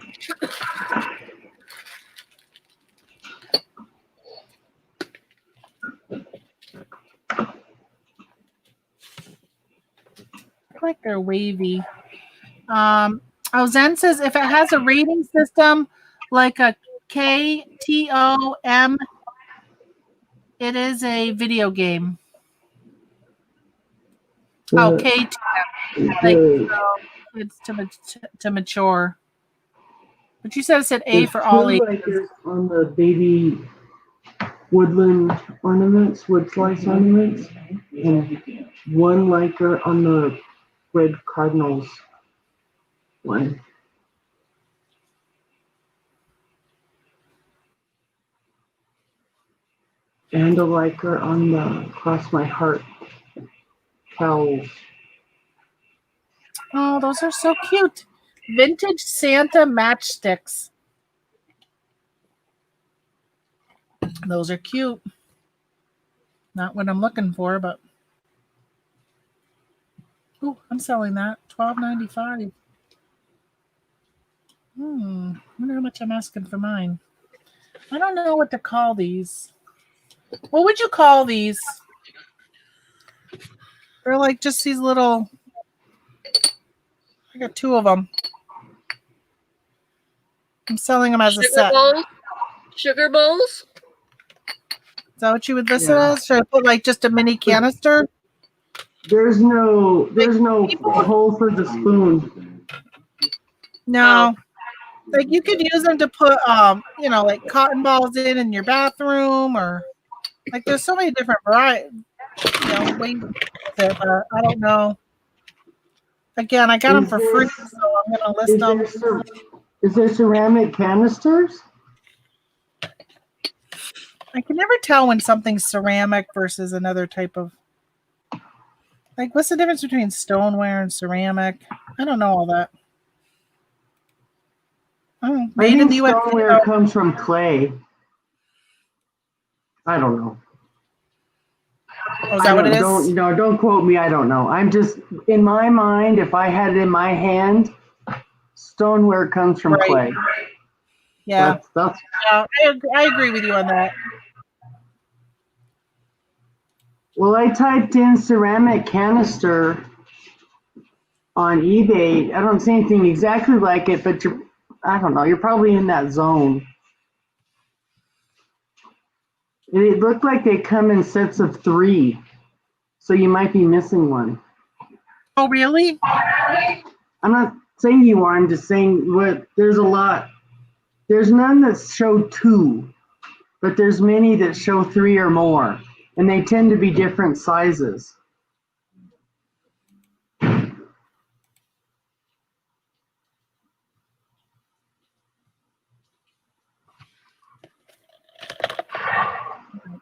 Speaker 2: I like they're wavy. Zen says if it has a rating system like a KTOM, it is a video game. Oh, KTOM. Like it's to mature. But you said it said A for all ages.
Speaker 1: Likers on the baby woodland ornaments, wood slice ornaments, and one liker on the red cardinals one. And a liker on the cross my heart cowls.
Speaker 2: Oh, those are so cute. Vintage Santa matchsticks. Those are cute. Not what I'm looking for, but ooh, I'm selling that. $12.95. I wonder how much I'm asking for mine. I don't know what to call these. What would you call these? They're like just these little. I got 2 of them. I'm selling them as a set.
Speaker 3: Bowls? Sugar bowls?
Speaker 2: Is that what you would list it as? Should I put like just a mini canister?
Speaker 1: There's no hole for the spoon.
Speaker 2: No. Like you could use them to put like cotton balls in your bathroom, or like there's so many different varieties, ways to use it, but I don't know. Again, I got them for free, so I'm gonna list them.
Speaker 1: Is there ceramic canisters?
Speaker 2: I can never tell when something's ceramic versus another type of. Like, what's the difference between stoneware and ceramic? I don't know all that. Oh, made in the USA.
Speaker 1: Stoneware comes from clay. I don't know.
Speaker 2: Oh, is that what it is?
Speaker 1: Don't quote me. I don't know. I'm just in my mind. If I had it in my hand, stoneware comes from clay.
Speaker 2: Yeah.
Speaker 1: Yeah,
Speaker 2: I agree with you on that.
Speaker 1: Well, I typed in ceramic canister on eBay. I don't see anything exactly like it, but I don't know. You're probably in that zone. It looked like they come in sets of 3, so you might be missing one.
Speaker 2: Oh, really?
Speaker 1: I'm not saying you are. I'm just saying there's a lot. There's none that show 2, but there's many that show 3 or more, and they tend to be different sizes.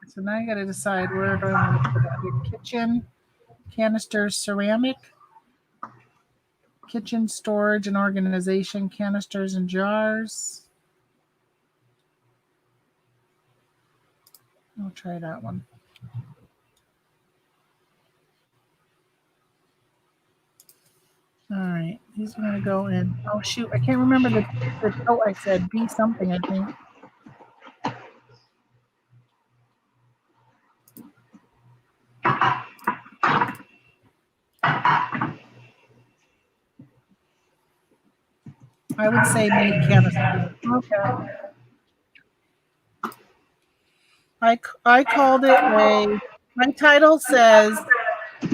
Speaker 2: So now I got to decide where do I want to put it. Under kitchen, canisters, ceramic, kitchen storage and organization, canisters and jars. I'll try that one. All right, these are going to go in. Oh, shoot. I can't remember the oh, I said B something, I think. I would say mini canister. Okay. I called it my title says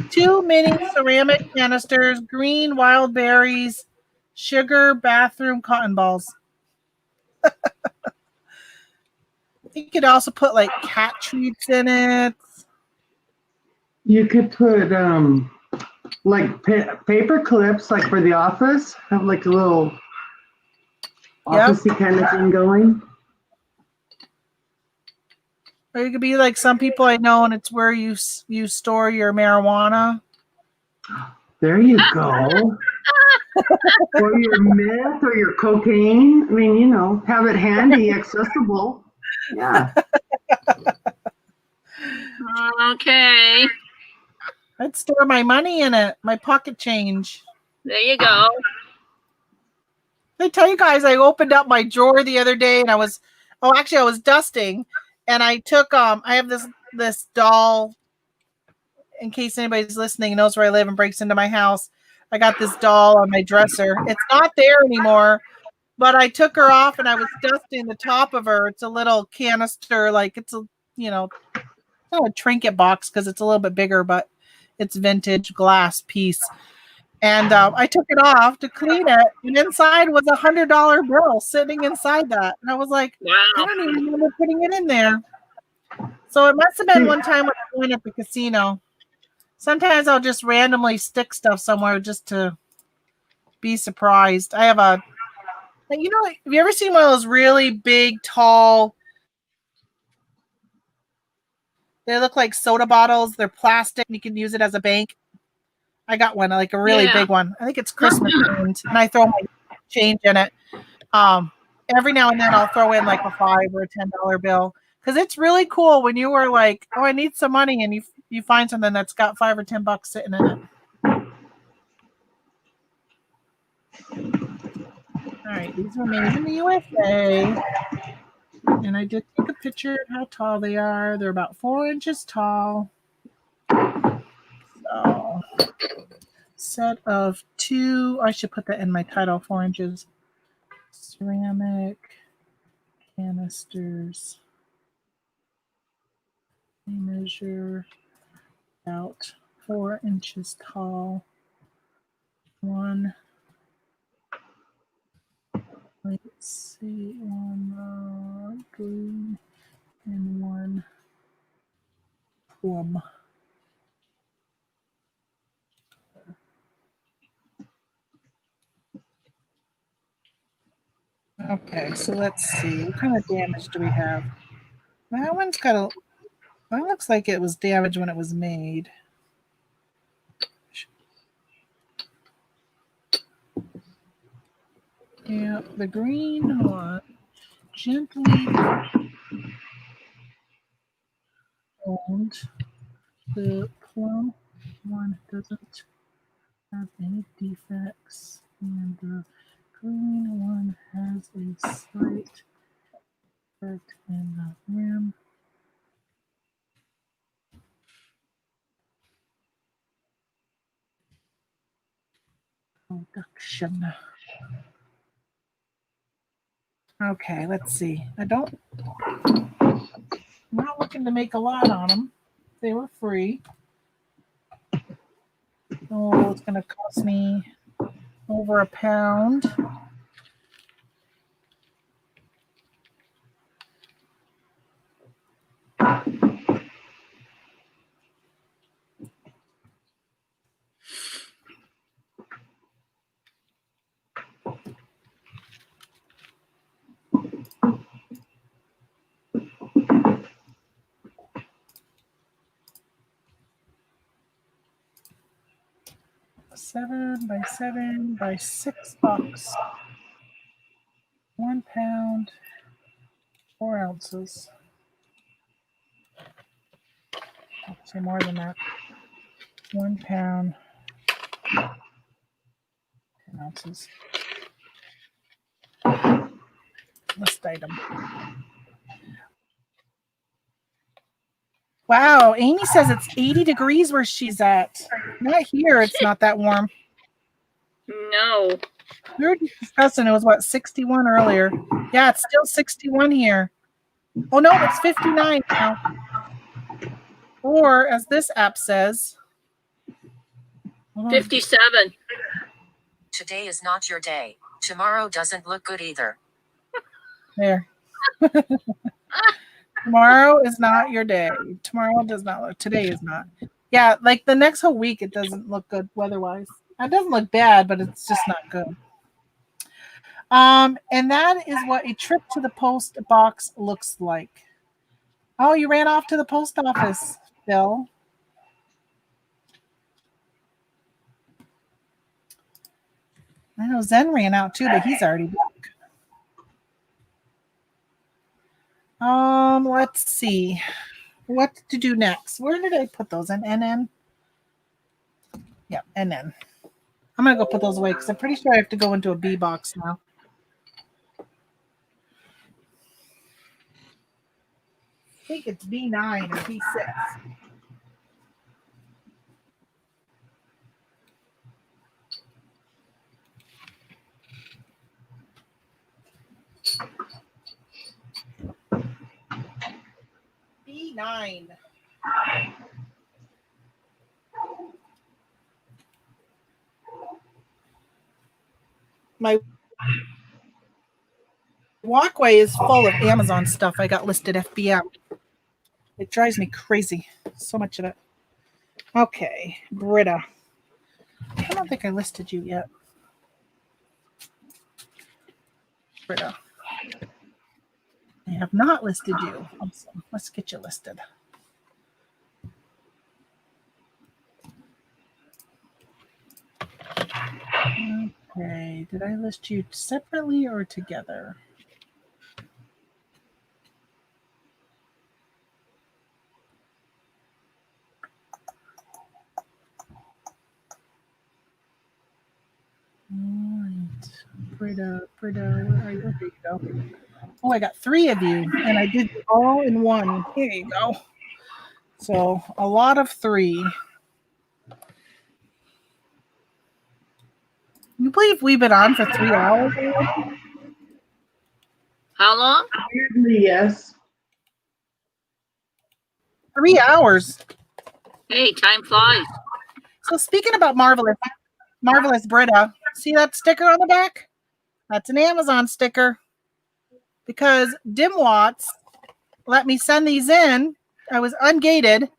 Speaker 2: 2 mini ceramic canisters, green wild berries, sugar, bathroom cotton balls. You could also put like cat treats in it.
Speaker 1: You could put like paper clips, like for the office, have like a little officey kind of thing going.
Speaker 2: Or you could be like some people I know, and it's where you store your marijuana.
Speaker 1: There you go. Or your meth or your cocaine. I mean, you know, have it handy, accessible. Yeah.
Speaker 3: Okay.
Speaker 2: I'd store my money in it, my pocket change.
Speaker 3: There you go.
Speaker 2: I tell you guys, I opened up my drawer the other day, and I was dusting, and I took I have this doll. In case anybody's listening knows where I live and breaks into my house, I got this doll on my dresser. It's not there anymore, but I took her off and I was dusting the top of her. It's a little canister, like it's a not a trinket box because it's a little bit bigger, but it's vintage glass piece. And I took it off to clean it, and inside was $100 bill sitting inside that. And I was like,
Speaker 3: Wow.
Speaker 2: I don't even remember putting it in there. So it must have been one time when I went at the casino. Sometimes I'll just randomly stick stuff somewhere just to be surprised. I have have you ever seen one of those really big, tall, they look like soda bottles. They're plastic and you can use it as a bank. I got one, like a really big one. I think it's Christmas themed, and I throw my change in it. Every now and then I'll throw in like a $5 or a $10 bill because it's really cool when you were like, oh, I need some money, and you find something that's got $5 or $10 sitting in it. All right, these were made in the USA, and I did take a picture of how tall they are. They're about 4 inches tall. So, set of 2. I should put that in my title. 4 inches. Ceramic canisters. They measure about 4 inches tall. One. Let's see, one green and one plum. Okay, so let's see. What kind of damage do we have? That one's got a. That looks like it was damaged when it was made. Yeah, the green one gently owned. The plum one doesn't have any defects, and the green one has a slight defect in the rim. Production. Okay, let's see. I'm not looking to make a lot on them. They were free. Oh, it's going to cost me over £1. Seven by 7 by 6 bucks. 1 pound, 4 ounces. Actually, more than that. 1 pound, 10 ounces. List item. Wow, Amy says it's 80 degrees where she's at. Not here, it's not that warm.
Speaker 3: No.
Speaker 2: We were discussing it was what, 61 earlier. Yeah, it's still 61 here. Oh no, it's 59 now. Or as this app says,
Speaker 3: 57.
Speaker 5: Today is not your day. Tomorrow doesn't look good either.
Speaker 2: There. Tomorrow is not your day. Tomorrow does not look. Today is not. Yeah, like the next whole week, it doesn't look good weather-wise. It doesn't look bad, but it's just not good. And that is what a trip to the post box looks like. Oh, you ran off to the post office, Bill. I know Zen ran out too, but he's already back. Let's see what to do next. Where did I put those in? NN? Yeah, NN. I'm gonna go put those away because I'm pretty sure I have to go into a B box now. I think it's B9 or B6. B9. My walkway is full of Amazon stuff I got listed FBM. It drives me crazy. So much of it. Okay, Britta. I don't think I listed you yet. Britta. I have not listed you. Awesome. Let's get you listed. Okay, did I list you separately or together? All right, Britta, where are you? There you go. Oh, I got 3 of you, and I did it all in one. Here you go. So a lot of 3. You believe we've been on for 3 hours?
Speaker 3: How long?
Speaker 4: Weirdly, yes.
Speaker 2: 3 hours.
Speaker 3: Hey, time flies.
Speaker 2: So speaking about Marvelous Britta, see that sticker on the back? That's an Amazon sticker. Because Dimwats let me send these in. I was ungated,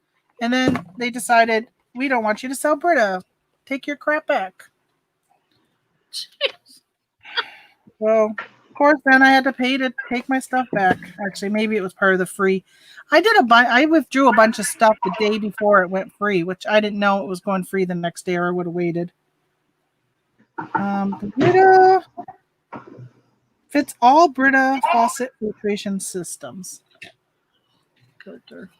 Speaker 2: and then they decided, we don't want you to sell Britta. Take your crap back. Well, of course, then I had to pay to take my stuff back. Actually, maybe it was part of the free. I withdrew a bunch of stuff the day before it went free, which I didn't know it was going free the next day, or I would have waited. The Brita fits all Brita faucet filtration systems. Filter.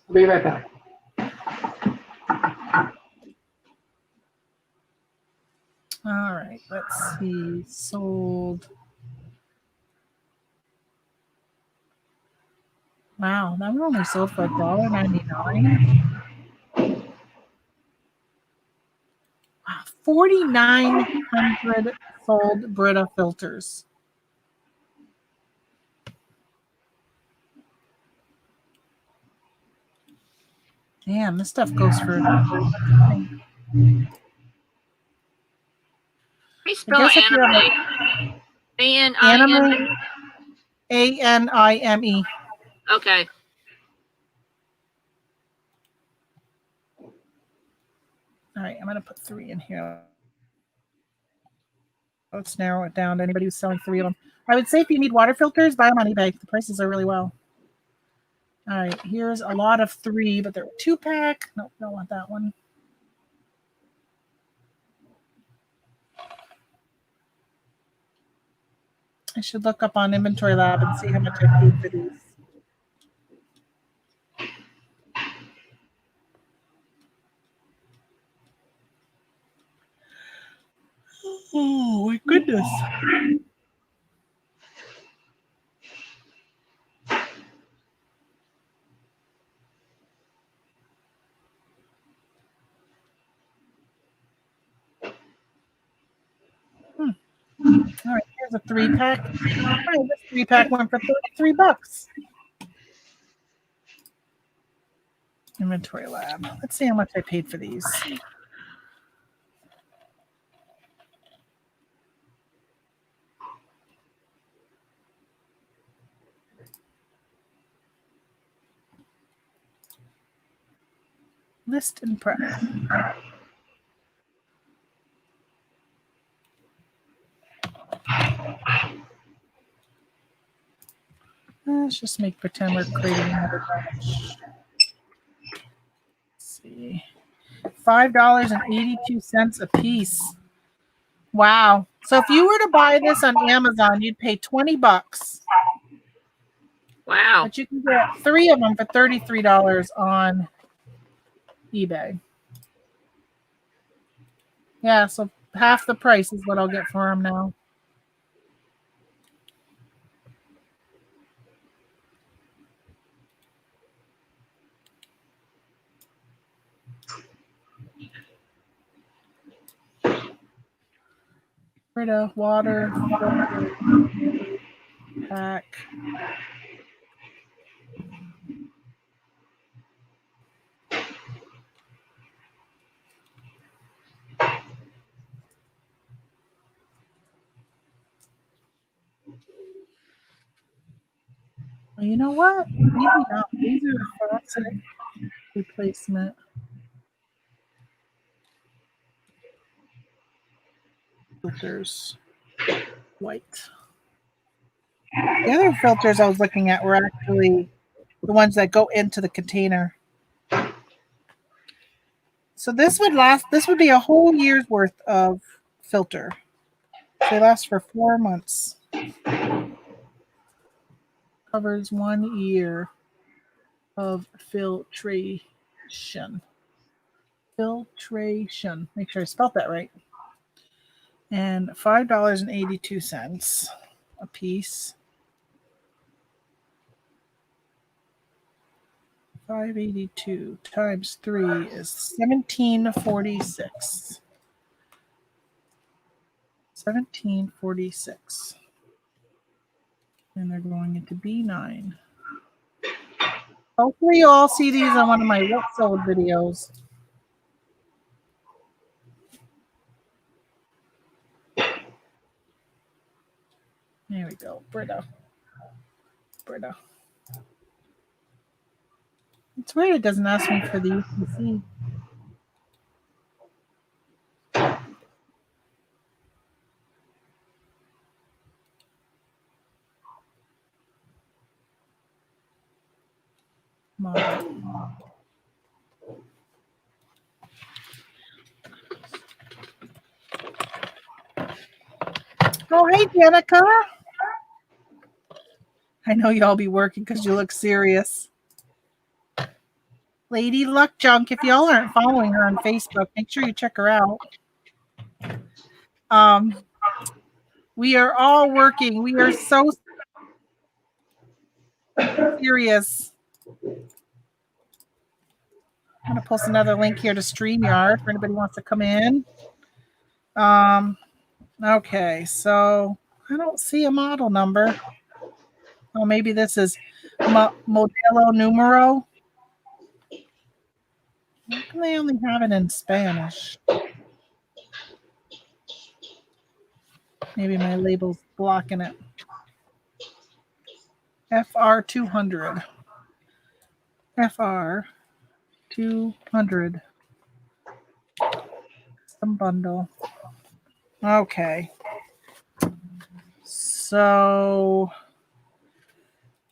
Speaker 1: I'll be right back.
Speaker 2: All right, let's see. Sold. Wow, that one only sold for $1.99. Wow, 4,900 sold Brita filters. Damn, this stuff goes for money.
Speaker 3: Spell
Speaker 2: guess if you're on
Speaker 3: anime.
Speaker 2: Anime,
Speaker 3: A-N-I-M-E.
Speaker 2: A-N-I-M-E.
Speaker 3: Okay.
Speaker 2: All right, I'm going to put 3 in here. Let's narrow it down to anybody who's selling 3 of them. I would say if you need water filters, buy them on eBay. The prices are really well. All right, here's a lot of 3, but they're 2-pack. Nope, don't want that one. I should look up on Inventory Lab and see how much I paid for these. Oh my goodness. All right, here's a 3-pack. All right, this 3-pack went for $33. Inventory Lab. Let's see how much I paid for these. List and prep. Let's just pretend we're creating another batch. Let's see. $5.82 a piece. Wow. So if you were to buy this on Amazon, you'd pay $20.
Speaker 3: Wow.
Speaker 2: But you can get 3 of them for $33 on eBay. Yeah, so half the price is what I'll get for them now. Brita, water, pack. Well, you know what? Maybe not. These are the faucet replacement. Filters. White. The other filters I was looking at were actually the ones that go into the container. So this would be a whole year's worth of filter. They last for 4 months. Covers 1 year of filtration. Filtration. Make sure I spelled that right. And $5.82 a piece. 582 times 3 is 1746. 1746. And they're going into B9. Hopefully you all see these on one of my wet sold videos. There we go. Brita. It's weird it doesn't ask me for the UPC. Model. Oh, hey, Danica. I know y'all be working because you look serious. Lady Luck Junk, if y'all aren't following her on Facebook, make sure you check her out. We are all working. We are so serious. I'm going to post another link here to StreamYard for anybody who wants to come in. Okay, so I don't see a model number. Oh, maybe this is Modelo Numero. How come they only have it in Spanish? Maybe my label's blocking it. FR200. FR200. Some bundle. Okay. So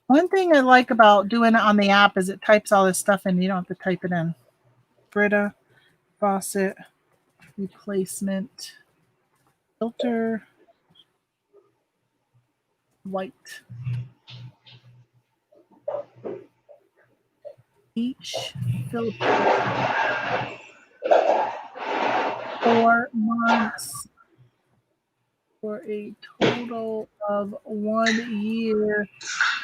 Speaker 2: one thing I like about doing it on the app is it types all this stuff in. You don't have to type it in. Brita, faucet, replacement, filter, white. Each filter 4 months for a total of 1 year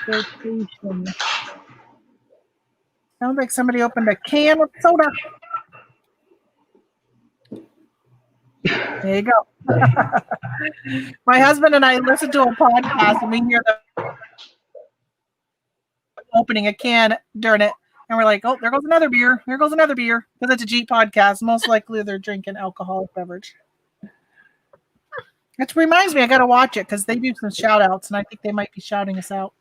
Speaker 2: filtration. Sounds like somebody opened a can of soda. There you go. My husband and I listen to a podcast and we hear them opening a can during it. And we're like, oh, there goes another beer. There goes another beer. Because it's a Jeep podcast. Most likely they're drinking alcoholic beverage. Which reminds me, I got to watch it because they do some shout outs. And I think they might be shouting us out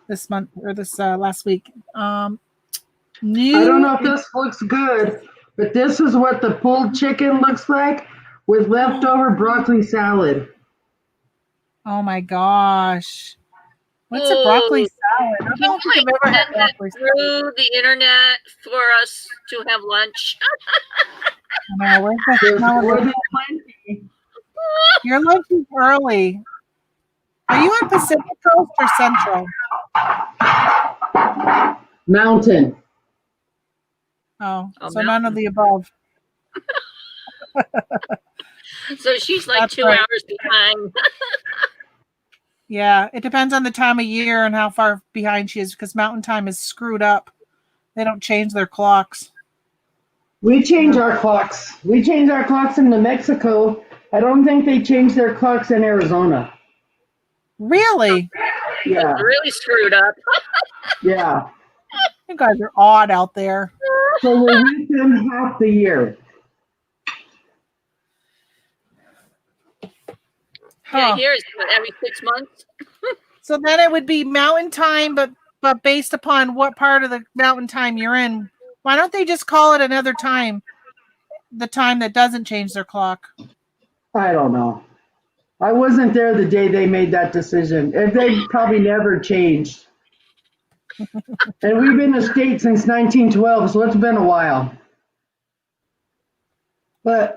Speaker 2: this month or this last week.
Speaker 1: I don't know if this looks good, but this is what the pulled chicken looks like with leftover broccoli salad.
Speaker 2: Oh my gosh. What's a broccoli salad? I don't
Speaker 3: Can
Speaker 2: think
Speaker 3: you
Speaker 2: I've ever had
Speaker 3: send that
Speaker 2: broccoli salad.
Speaker 3: through the internet for us to have lunch?
Speaker 2: No, where's the
Speaker 1: There's
Speaker 2: smell of
Speaker 1: more
Speaker 2: it?
Speaker 1: than plenty.
Speaker 2: Your lunch is early. Are you on Pacific Coast or Central?
Speaker 1: Mountain.
Speaker 2: Oh,
Speaker 3: Oh,
Speaker 2: so none of the above.
Speaker 3: So she's like
Speaker 2: That's
Speaker 3: 2
Speaker 2: right.
Speaker 3: hours behind.
Speaker 2: Yeah, it depends on the time of year and how far behind she is because Mountain Time is screwed up. They don't change their clocks.
Speaker 1: We change our clocks. We change our clocks in New Mexico. I don't think they change their clocks in Arizona.
Speaker 2: Really?
Speaker 1: Yeah,
Speaker 3: Really screwed up.
Speaker 1: yeah.
Speaker 2: You guys are odd out there.
Speaker 1: So we're with them half the year.
Speaker 3: Yeah,
Speaker 2: Huh.
Speaker 3: here is what, every 6 months.
Speaker 2: So then it would be Mountain Time, but based upon what part of the Mountain Time you're in, why don't they just call it another time? The time that doesn't change their clock.
Speaker 1: I don't know. I wasn't there the day they made that decision. And they probably never changed. And we've been in the state since 1912, so it's been a while. But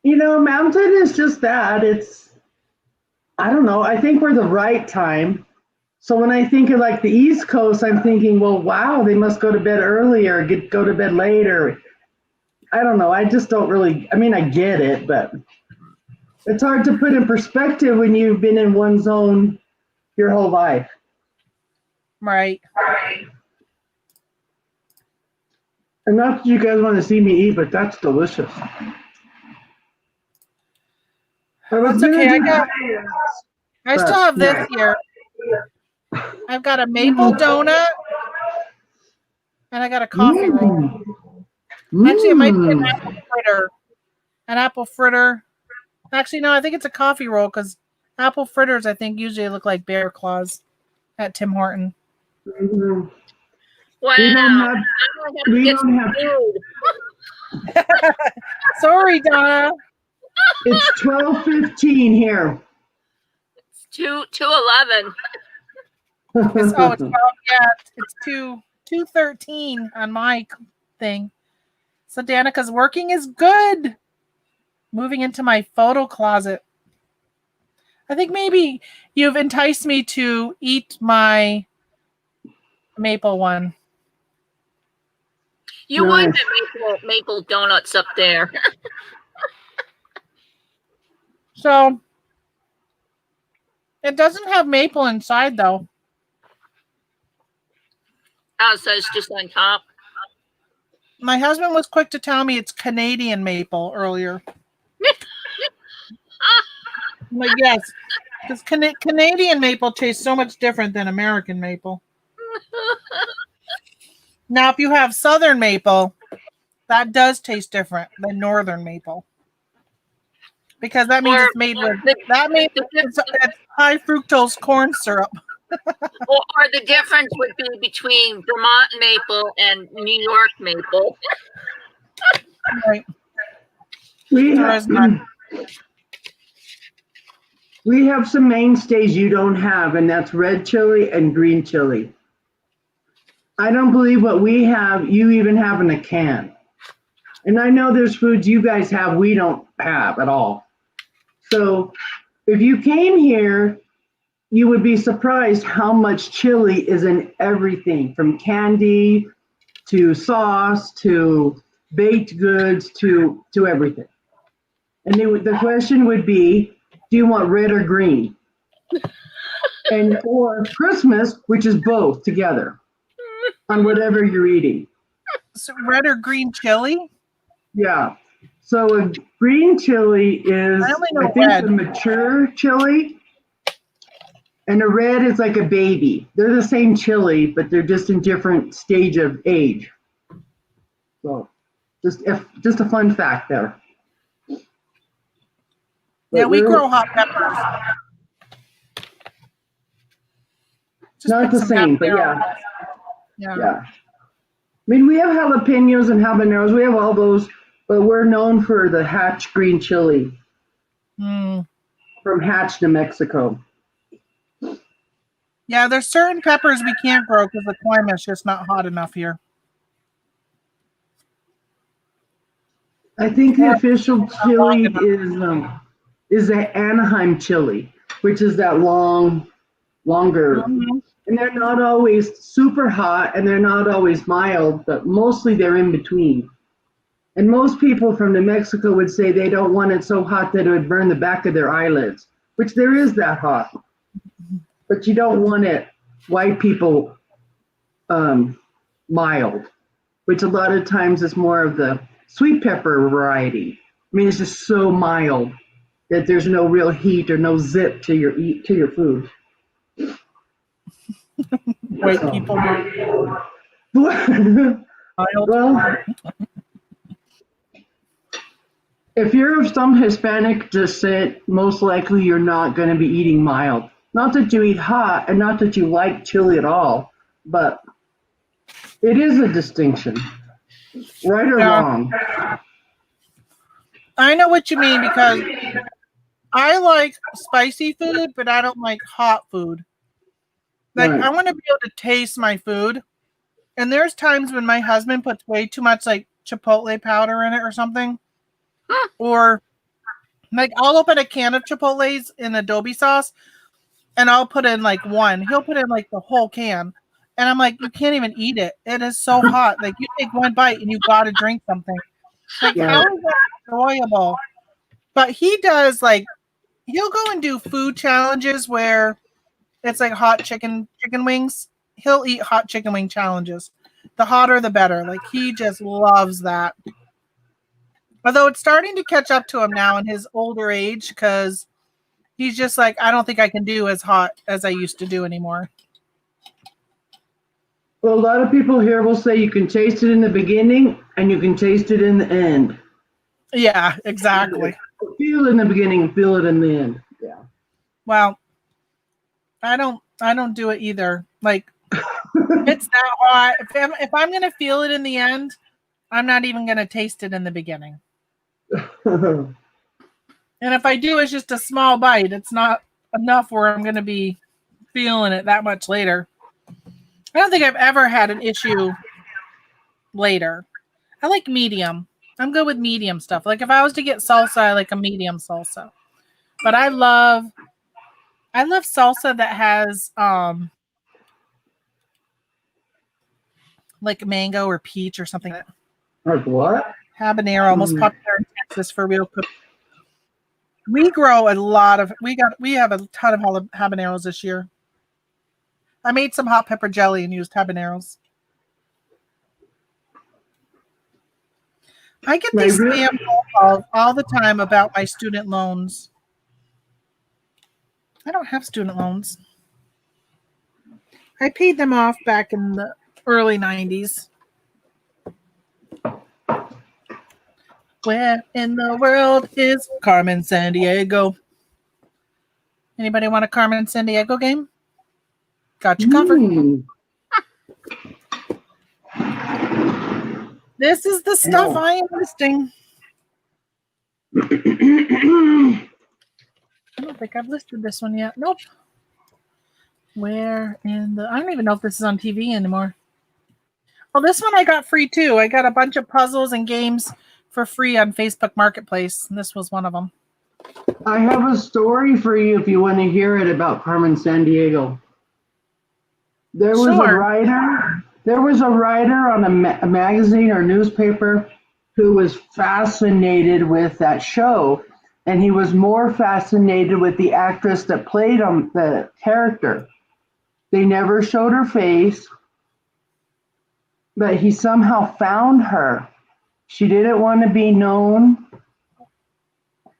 Speaker 1: Mountain is just that. I don't know. I think we're the right time. So when I think of like the East Coast, I'm thinking, well, wow, they must go to bed earlier, go to bed later. I don't know. I just don't really, I get it, but it's hard to put in perspective when you've been in one zone your whole life.
Speaker 2: Right.
Speaker 1: And not that you guys want to see me eat, but that's delicious.
Speaker 2: That's okay. I still have this
Speaker 1: yeah.
Speaker 2: here. I've got a maple donut and I got a coffee roll. Actually, it might be an apple fritter. An apple fritter. Actually, no, I think it's a coffee roll because apple fritters, I think, usually look like bear claws at Tim Horton.
Speaker 1: Mhm.
Speaker 3: Wow.
Speaker 1: We don't have.
Speaker 2: Sorry, Donna.
Speaker 1: It's 12:15 here.
Speaker 3: It's 2:11.
Speaker 2: It's 12. Yeah, it's 2:13 on my thing. So Danica's working is good. Moving into my photo closet. I think maybe you've enticed me to eat my maple one.
Speaker 3: You would have maple donuts up there.
Speaker 2: So it doesn't have maple inside though.
Speaker 3: Oh, so it's just on top.
Speaker 2: My husband was quick to tell me it's Canadian maple earlier. I'm like, yes, because Canadian maple tastes so much different than American maple. Now, if you have Southern maple, that does taste different than Northern maple. because that means
Speaker 3: Or
Speaker 2: it's made with
Speaker 3: the,
Speaker 2: that means
Speaker 3: the,
Speaker 2: it's high fructose corn syrup.
Speaker 3: or the difference would be between Vermont maple and New York maple.
Speaker 2: Right.
Speaker 1: We
Speaker 2: There
Speaker 1: have,
Speaker 2: is none.
Speaker 1: we have some mainstays you don't have, and that's red chili and green chili. I don't believe what we have, you even have in a can. And I know there's foods you guys have we don't have at all. So if you came here, you would be surprised how much chili is in everything from candy to sauce to baked goods to everything. And the question would be, do you want red or green? And or Christmas, which is both together on whatever you're eating.
Speaker 2: So red or green chili?
Speaker 1: Yeah. So a green chili is,
Speaker 2: I only know
Speaker 1: I think,
Speaker 2: red.
Speaker 1: the mature chili, and a red is like a baby. They're the same chili, but they're just in different stage of age. So, just a fun fact there.
Speaker 2: Yeah,
Speaker 1: But
Speaker 2: we
Speaker 1: we're
Speaker 2: grow hot peppers. Just
Speaker 1: not
Speaker 2: pick
Speaker 1: the
Speaker 2: some
Speaker 1: same, but
Speaker 2: habanero.
Speaker 1: yeah,
Speaker 2: Yeah.
Speaker 1: yeah. I mean, we have jalapenos and habaneros. We have all those, but we're known for the Hatch green chili
Speaker 2: Mm.
Speaker 1: from Hatch, New Mexico.
Speaker 2: Yeah, there's certain peppers we can't grow because the climate's just not hot enough here.
Speaker 1: I think the
Speaker 2: Or
Speaker 1: official
Speaker 2: not long
Speaker 1: chili
Speaker 2: enough.
Speaker 1: is the Anaheim chili, which is that longer.
Speaker 2: Mhm.
Speaker 1: And they're not always super hot and they're not always mild, but mostly they're in between. And most people from New Mexico would say they don't want it so hot that it would burn the back of their eyelids, which there is that hot. But you don't want it white people mild, which a lot of times is more of the sweet pepper variety. I mean, it's just so mild that there's no real heat or no zip to your food.
Speaker 2: White people.
Speaker 1: Well,
Speaker 2: Mild.
Speaker 1: if you're of some Hispanic descent, most likely you're not going to be eating mild. Not that you eat hot and not that you like chili at all, but it is a distinction, right or
Speaker 2: Yeah.
Speaker 1: wrong.
Speaker 2: I know what you mean because I like spicy food, but I don't like hot food. Like,
Speaker 1: Right.
Speaker 2: I want to be able to taste my food. And there's times when my husband puts way too much, like, chipotle powder in it or something. Or, like, I'll open a can of chipotles in adobe sauce, and I'll put in, like, one. He'll put in, like, the whole can. And I'm like, you can't even eat it. It is so hot. Like, you take one bite, and you got to drink something. Like,
Speaker 1: Right.
Speaker 2: how is that enjoyable? But he does, like, he'll go and do food challenges where it's like hot chicken wings. He'll eat hot chicken wing challenges. The hotter, the better. Like, he just loves that. Although it's starting to catch up to him now in his older age because he's just like, I don't think I can do as hot as I used to do anymore.
Speaker 1: Well, a lot of people here will say you can taste it in the beginning and you can taste it in the end.
Speaker 2: Yeah, exactly.
Speaker 1: Feel it in the beginning and feel it in the end. Yeah.
Speaker 2: Well, I don't do it either. Like, it's that hot. If I'm gonna feel it in the end, I'm not even gonna taste it in the beginning. And if I do, it's just a small bite. It's not enough where I'm gonna be feeling it that much later. I don't think I've ever had an issue later. I like medium. I'm good with medium stuff. Like, if I was to get salsa, I like a medium salsa. But I love salsa that has like mango or peach or something.
Speaker 1: Like what?
Speaker 2: Habanero, most popular in Texas for real cooking. We grow a lot of we have a ton of habaneros this year. I made some hot pepper jelly and used habaneros. I get these spam phone calls all the time about my student loans. I don't have student loans. I paid them off back in the early 90s. Where in the world is Carmen Sandiego? Anybody want a Carmen Sandiego game? Got you covered. This is the stuff I am listing. I don't think I've listed this one yet. Nope. Where in the... I don't even know if this is on TV anymore. Well, this one I got free too. I got a bunch of puzzles and games for free on Facebook Marketplace, and this was one of them.
Speaker 1: I have a story for you if you want to hear it about Carmen Sandiego. There was a writer. There was a writer on a magazine or newspaper who was fascinated with that show, and he was more fascinated with the actress that played the character. They never showed her face, but he somehow found her. She didn't want to be known,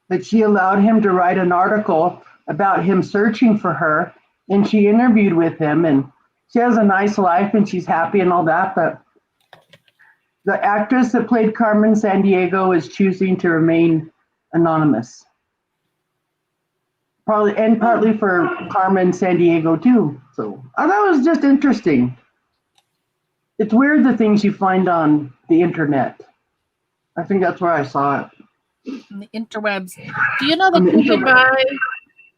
Speaker 1: but she allowed him to write an article about him searching for her, and she interviewed with him, and she has a nice life and she's happy and all that, but the actress that played Carmen Sandiego is choosing to remain anonymous. Partly for Carmen Sandiego too. So I thought it was just interesting. It's weird the things you find on the internet. I think that's where I saw it.
Speaker 2: On the interwebs. Do you know that you can buy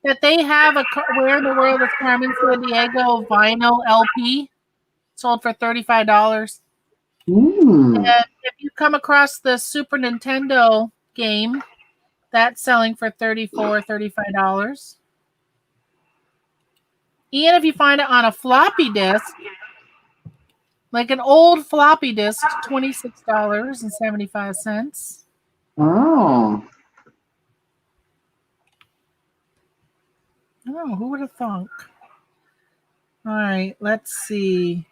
Speaker 2: that they have a Where in the World is Carmen Sandiego vinyl LP sold for $35? And if you come across the Super Nintendo game, that's selling for $35. And if you find it on a floppy disk, like an old floppy disk, $26.75.
Speaker 1: Oh.
Speaker 2: Oh, who would have thunk? All right, let's see.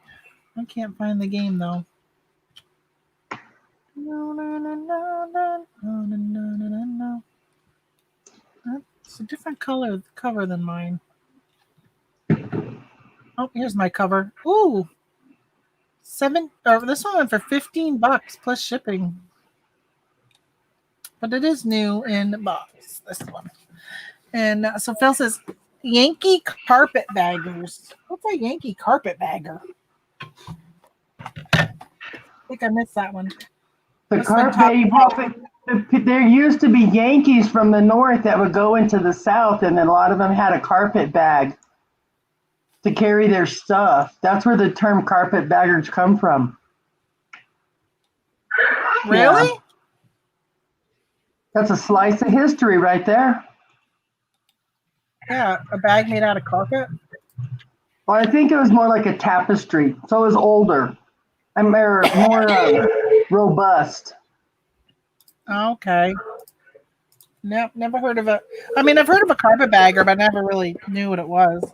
Speaker 2: I can't find the game though. No. It's a different cover than mine. Oh, here's my cover. Ooh, this one went for $15 plus shipping. But it is new in the box. This one. And so Phil says, Yankee carpetbaggers. What's a Yankee carpetbagger? I think I missed that one.
Speaker 1: There used to be Yankees from the north that would go into the south, and then a lot of them had a carpet bag to carry their stuff. That's where the term carpetbaggers come from.
Speaker 2: Really?
Speaker 1: Yeah. That's a slice of history right there.
Speaker 2: Yeah, a bag made out of carpet?
Speaker 1: Well, I think it was more like a tapestry, so it was older and more robust.
Speaker 2: Okay. Nope, never heard of it. I mean, I've heard of a carpetbagger, but I never really knew what it was.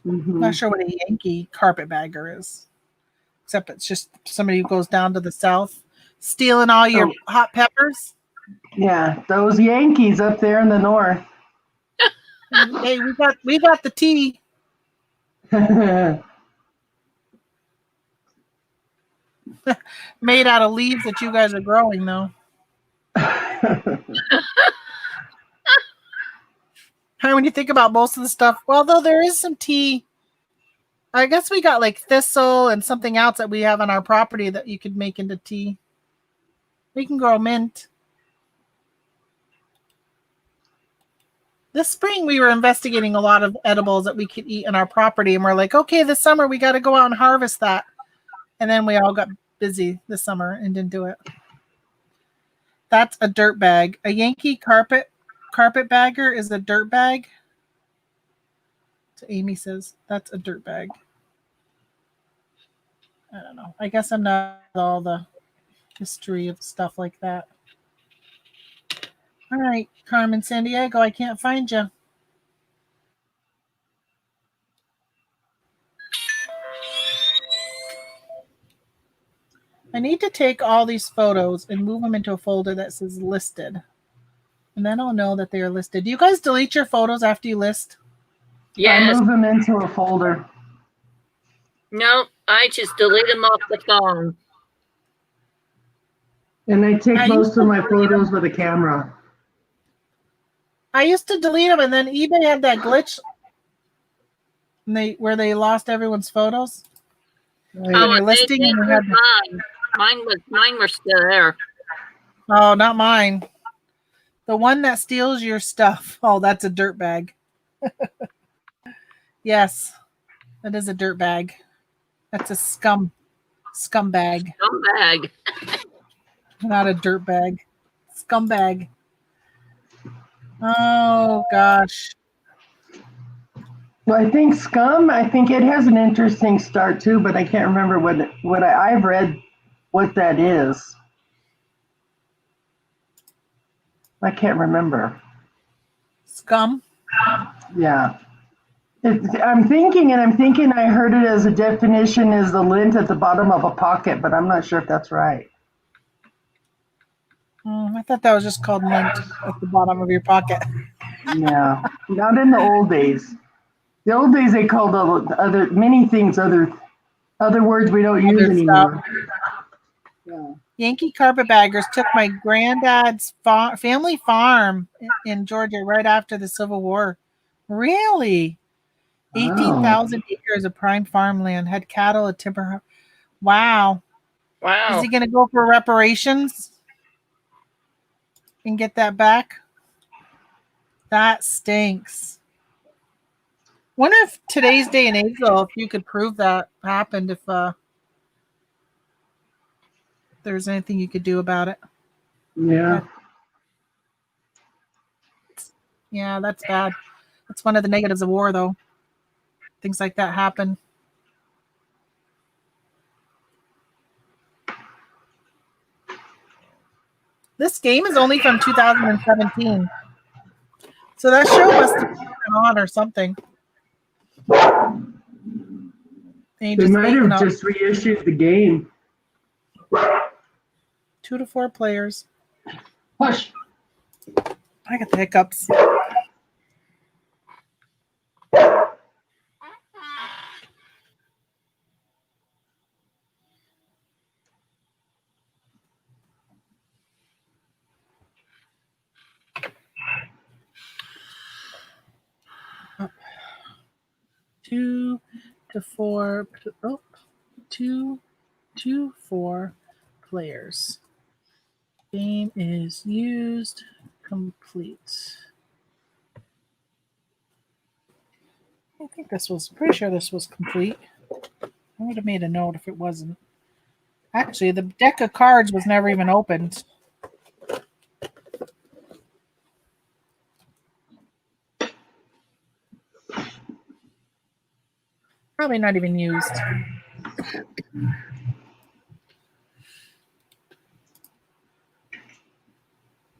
Speaker 2: Not sure what a Yankee carpetbagger is. Except it's just somebody who goes down to the south stealing all your hot peppers.
Speaker 1: Yeah, those Yankees up there in the north.
Speaker 2: Hey, we got the tea. Made out of leaves that you guys are growing, though. When you think about most of the stuff, well, though there is some tea. I guess we got like thistle and something else that we have on our property that you could make into tea. We can grow mint. This spring, we were investigating a lot of edibles that we could eat on our property, and we're like, okay, this summer we got to go out and harvest that. And then we all got busy this summer and didn't do it. That's a dirt bag. A Yankee carpetbagger is a dirt bag. So Amy says that's a dirt bag. I don't know. I guess I'm not all the history of stuff like that. All right, Carmen Sandiego, I can't find you. I need to take all these photos and move them into a folder that says listed. And then I'll know that they are listed. Do you guys delete your photos after you list?
Speaker 3: Yes.
Speaker 1: I move them into a folder.
Speaker 3: No, I just delete them off the phone.
Speaker 1: And I take
Speaker 2: I used
Speaker 1: most
Speaker 2: to
Speaker 1: of my
Speaker 2: delete
Speaker 1: photos with a camera.
Speaker 2: I used to delete them, and then eBay had that glitch where they lost everyone's photos.
Speaker 1: Right.
Speaker 2: When
Speaker 3: Oh,
Speaker 2: you're
Speaker 3: they
Speaker 2: listing and you had
Speaker 3: moved mine. Mine were still there.
Speaker 2: oh, not mine. The one that steals your stuff. Oh, that's a dirt bag. Yes, that is a dirt bag. That's a scumbag,
Speaker 3: Scumbag.
Speaker 2: not a dirt bag. Scumbag. Oh gosh.
Speaker 1: Well, I think Scum, I think it has an interesting start too, but I can't remember I've read what that is. I can't remember.
Speaker 2: Scum.
Speaker 1: Yeah. I'm thinking I heard it as a definition as the lint at the bottom of a pocket, but I'm not sure if that's right.
Speaker 2: I thought that was just called lint at the bottom of your pocket.
Speaker 1: Yeah. Not in the old days. The old days they called other many things other words we don't use
Speaker 2: Other stuff.
Speaker 1: anymore. Yeah.
Speaker 2: Yankee carpetbaggers took my granddad's family farm in Georgia right after the Civil War. Really? 18,000 acres of prime farmland, had cattle, a timber. Wow.
Speaker 3: Wow.
Speaker 2: Is he going to go for reparations and get that back? That stinks. Wonder if today's day and age, though, if you could prove that happened, if there's anything you could do about it.
Speaker 1: Yeah.
Speaker 2: Yeah, that's bad. That's one of the negatives of war, though. Things like that happen. This game is only from 2017. So that show must have been on or something.
Speaker 1: They might have just reissued the game.
Speaker 2: 2 to 4 players.
Speaker 4: Hush.
Speaker 2: I got the hiccups. Two to four. Oh, 2 to 4 players. Game is used. Complete. I think pretty sure this was complete. I would have made a note if it wasn't. Actually, the deck of cards was never even opened. Probably not even used.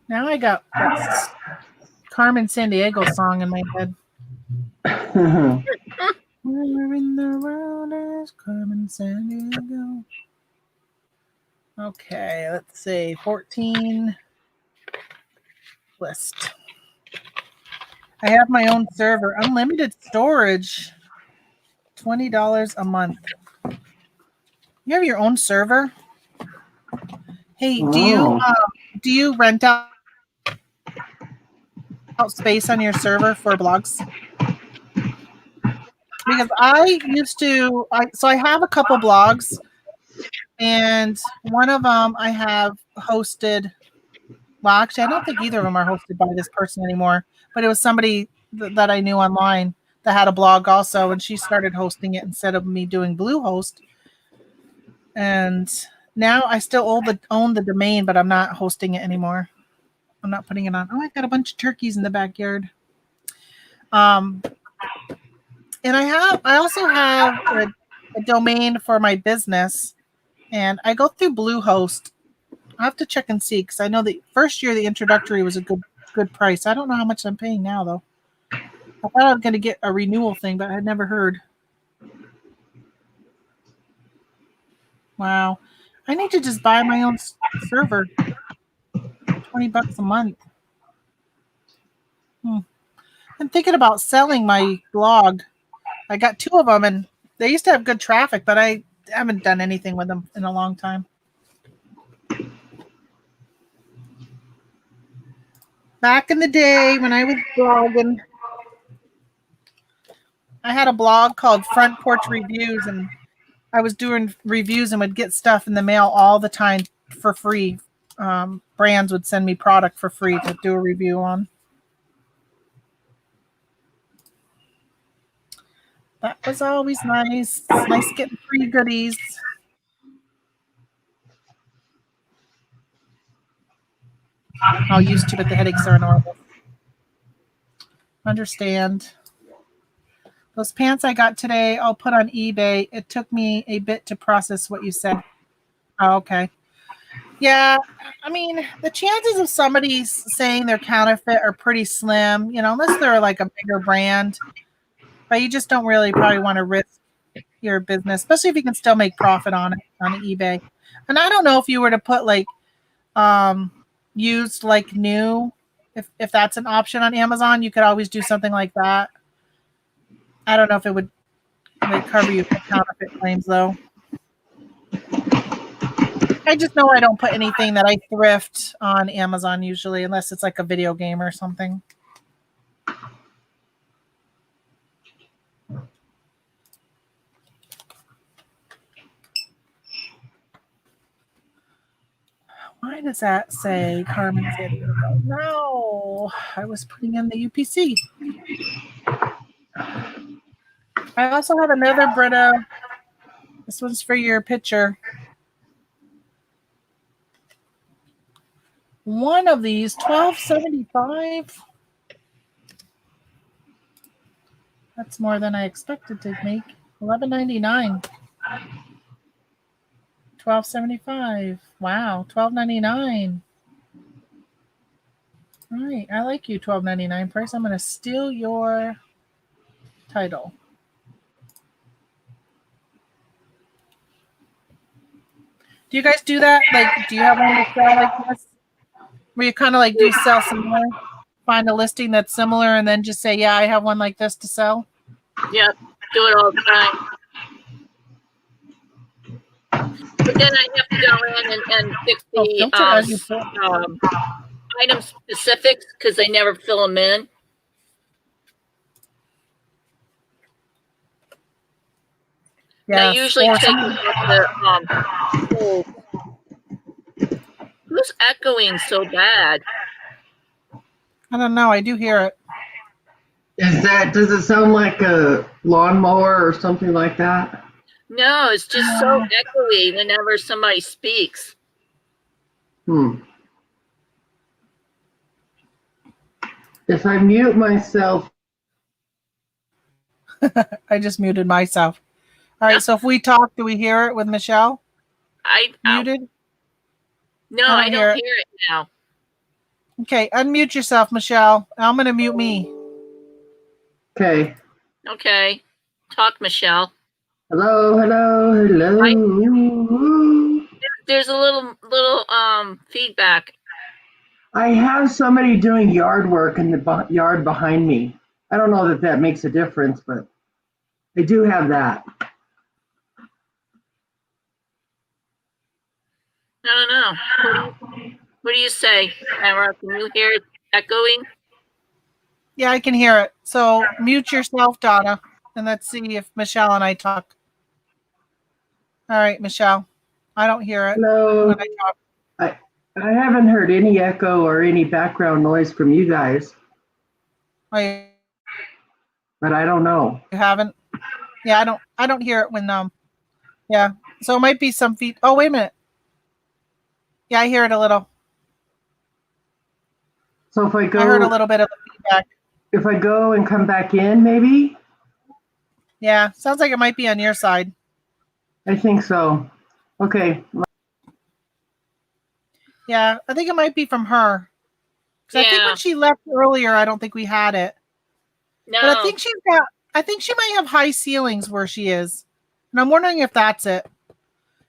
Speaker 2: Now I got that Carmen Sandiego song in my head. Where in the world is Carmen Sandiego? Okay, let's see. 14 list. I have my own server. Unlimited storage. $20 a month. You have your own server? Hey, do you rent out space on your server for blogs? Because I used to, I have a couple blogs, and one of them I have hosted. Well, actually, I don't think either of them are hosted by this person anymore, but it was somebody that I knew online that had a blog also, and she started hosting it instead of me doing Bluehost. And now I still own the domain, but I'm not hosting it anymore. I'm not putting it on. Oh, I've got a bunch of turkeys in the backyard. And I also have a domain for my business, and I go through Bluehost. I have to check and see, because I know the first year the introductory was a good price. I don't know how much I'm paying now, though. I thought I was going to get a renewal thing, but I had never heard. Wow. I need to just buy my own server. $20 a month. I'm thinking about selling my blog. I got 2 of them, and they used to have good traffic, but I haven't done anything with them in a long time. Back in the day when I was blogging, I had a blog called Front Porch Reviews, and I was doing reviews and would get stuff in the mail all the time for free. Brands would send me product for free to do a review on. That was always nice. Nice getting free goodies. I'll used to, but the headaches are normal. Understand. Those pants I got today, I'll put on eBay. It took me a bit to process what you said. Oh, okay. Yeah, I mean, the chances of somebody saying they're counterfeit are pretty slim, unless they're like a bigger brand. But you just don't really probably want to risk your business, especially if you can still make profit on it on eBay. And I don't know if you were to put like used like new, if that's an option on Amazon, you could always do something like that. I don't know if it would cover you for counterfeit claims though. I just know I don't put anything that I thrift on Amazon usually, unless it's like a video game or something. Why does that say Carmen's video? No, I was putting in the UPC. I also have another Brita. This one's for your picture. One of these, $12.75. That's more than I expected to make. $11.99. $12.75. Wow, $12.99. All right, I like you, $12.99 price. I'm going to steal your title. Do you guys do that? Like, do you have one to sell like this? Where you kind of like do sell similar? Find a listing that's similar and then just say, yeah, I have one like this to sell?
Speaker 3: Yep, do it all the time. But then I have to go in and fix the item specifics because they never fill them in. Yeah, I usually take the who's echoing so bad?
Speaker 2: I don't know. I do hear it.
Speaker 1: Does it sound like a lawnmower or something like that?
Speaker 3: No, it's just so echoey whenever somebody speaks.
Speaker 1: If I mute myself.
Speaker 2: I just muted myself. All right, so if we talk, do we hear it with Michelle? Muted?
Speaker 3: No, I don't hear it now.
Speaker 2: Okay, unmute yourself, Michelle. I'm going to mute me.
Speaker 1: Okay.
Speaker 3: Okay. Talk, Michelle.
Speaker 1: Hello.
Speaker 3: There's a little feedback.
Speaker 1: I have somebody doing yard work in the yard behind me. I don't know that makes a difference, but I do have that.
Speaker 3: I don't know. What do you say, Tamara? Can you hear it echoing?
Speaker 2: Yeah, I can hear it. So mute yourself, Donna, and let's see if Michelle and I talk. All right, Michelle. I don't hear it.
Speaker 1: Hello.
Speaker 2: When I talk.
Speaker 1: I haven't heard any echo or any background noise from you guys.
Speaker 2: But
Speaker 1: I don't know.
Speaker 2: You haven't? Yeah, I don't hear it when yeah. So it might be some feed. Oh, wait a minute. Yeah, I hear it a little.
Speaker 1: So if I go,
Speaker 2: I heard a little bit of the feedback.
Speaker 1: If I go and come back in, maybe?
Speaker 2: Yeah, sounds like it might be on your side.
Speaker 1: I think so. Okay.
Speaker 2: Yeah, I think it might be from her. Because I think when she left earlier, I don't think we had it.
Speaker 3: No.
Speaker 2: But I think she might have high ceilings where she is. And I'm wondering if that's it.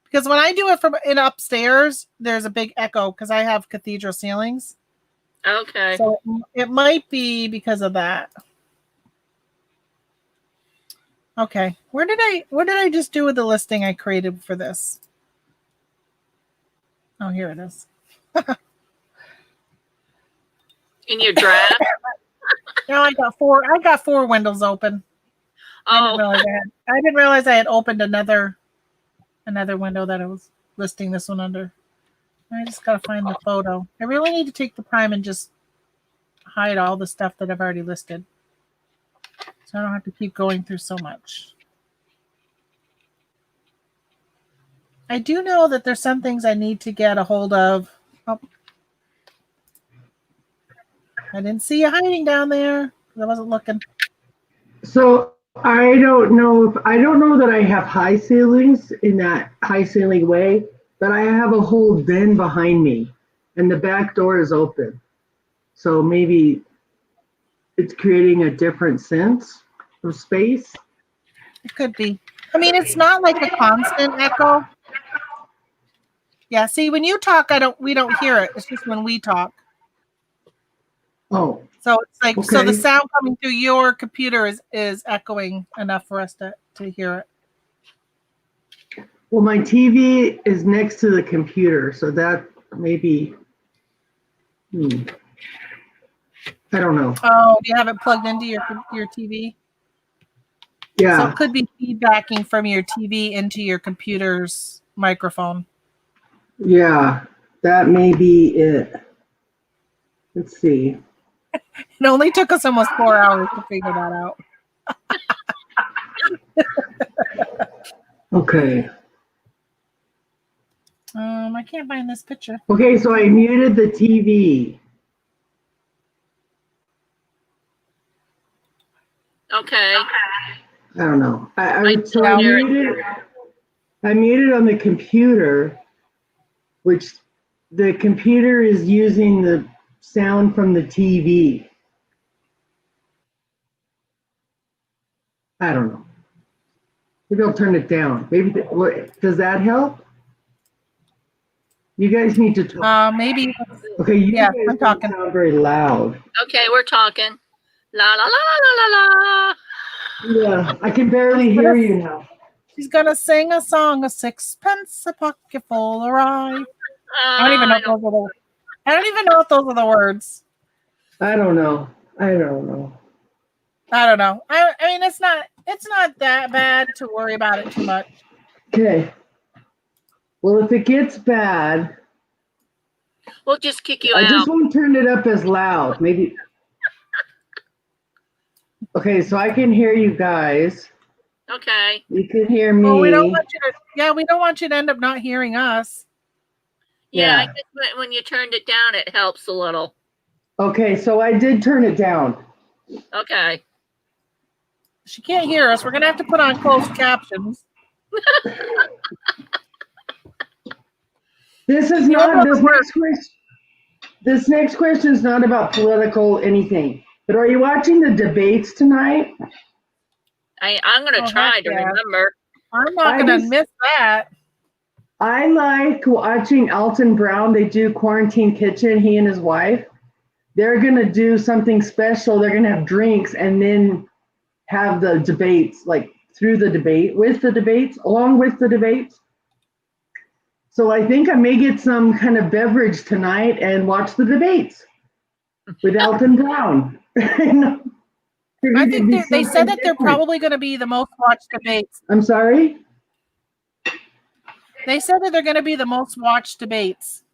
Speaker 2: Because when I do it from upstairs, there's a big echo because I have cathedral ceilings.
Speaker 3: Okay.
Speaker 2: So it might be because of that. Okay. What did I just do with the listing I created for this? Oh, here it is.
Speaker 3: in your draft?
Speaker 2: No, I got four windows open.
Speaker 3: Oh,
Speaker 2: I didn't realize I had opened another window that I was listing this one under. I just gotta find the photo. I really need to take the time and just hide all the stuff that I've already listed, so I don't have to keep going through so much. I do know that there's some things I need to get a hold of. Oh. I didn't see you hiding down there. I wasn't looking.
Speaker 1: So I don't know that I have high ceilings in that high ceiling way, but I have a whole den behind me and the back door is open. So maybe it's creating a different sense of space.
Speaker 2: It could be. I mean, it's not like a constant echo. Yeah, see, when you talk, we don't hear it. It's just when we talk.
Speaker 1: Oh.
Speaker 2: So it's like,
Speaker 1: Okay.
Speaker 2: so the sound coming through your computer is echoing enough for us to hear it.
Speaker 1: Well, my TV is next to the computer, so that maybe, I don't know.
Speaker 2: Oh, do you have it plugged into your TV?
Speaker 1: Yeah.
Speaker 2: So it could be feedbacking from your TV into your computer's microphone.
Speaker 1: Yeah, that may be it. Let's see.
Speaker 2: It only took us almost 4 hours to figure that out.
Speaker 1: Okay.
Speaker 2: I can't find this picture.
Speaker 1: Okay, so I muted the TV.
Speaker 3: okay.
Speaker 1: I don't know. I
Speaker 3: I
Speaker 1: muted on the computer, which the computer is using the sound from the TV. I don't know. Maybe I'll turn it down. Does that help? You guys need to talk.
Speaker 2: Maybe.
Speaker 1: Okay, you
Speaker 2: Yeah,
Speaker 1: guys
Speaker 2: I'm
Speaker 1: don't
Speaker 2: talking.
Speaker 1: sound very loud.
Speaker 3: Okay, we're talking. La la la la la la la.
Speaker 1: Yeah, I can barely hear you now.
Speaker 2: She's gonna sing a song, a sixpence, a pocket full of rye. I don't even know if those are the words.
Speaker 1: I don't know.
Speaker 2: I don't know. I mean, it's not that bad to worry about it too much.
Speaker 1: Okay. Well, if it gets bad,
Speaker 3: We'll just kick you
Speaker 1: I
Speaker 3: out.
Speaker 1: just won't turn it up as loud. Maybe. Okay, so I can hear you guys.
Speaker 3: Okay.
Speaker 1: You can hear me.
Speaker 2: Well, we don't want you to end up not hearing us.
Speaker 3: Yeah,
Speaker 1: Yeah.
Speaker 3: I guess when you turned it down, it helps a little.
Speaker 1: Okay, so I did turn it down.
Speaker 3: Okay.
Speaker 2: She can't hear us. We're gonna have to put on closed captions.
Speaker 1: This next question is not about political anything. But are you watching the debates tonight?
Speaker 3: I'm going to try to remember.
Speaker 2: I'm not going to miss that.
Speaker 1: I like watching Alton Brown. They do Quarantine Kitchen, he and his wife. They're going to do something special. They're going to have drinks and then have the debates, like through the debate, along with the debates. So I think I may get some kind of beverage tonight and watch the debates with Alton Brown.
Speaker 2: I think they said that they're probably going to be the most watched debates.
Speaker 1: I'm sorry?
Speaker 2: They said that they're going to be the most watched debates.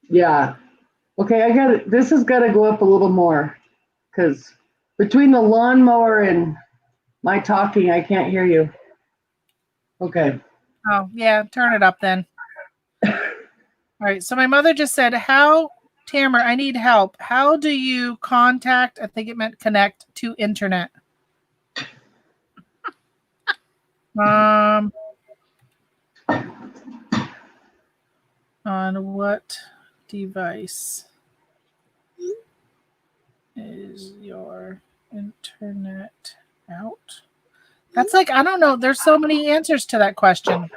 Speaker 1: Yeah. Okay, this has got to go up a little more because between the lawnmower and my talking, I can't hear you. Okay.
Speaker 2: Oh, yeah, turn it up then. All right, so my mother just said, Tamara, I need help. How do you contact, I think it meant connect to internet? On what device is your internet out? That's like, I don't know. There's so many answers to that question.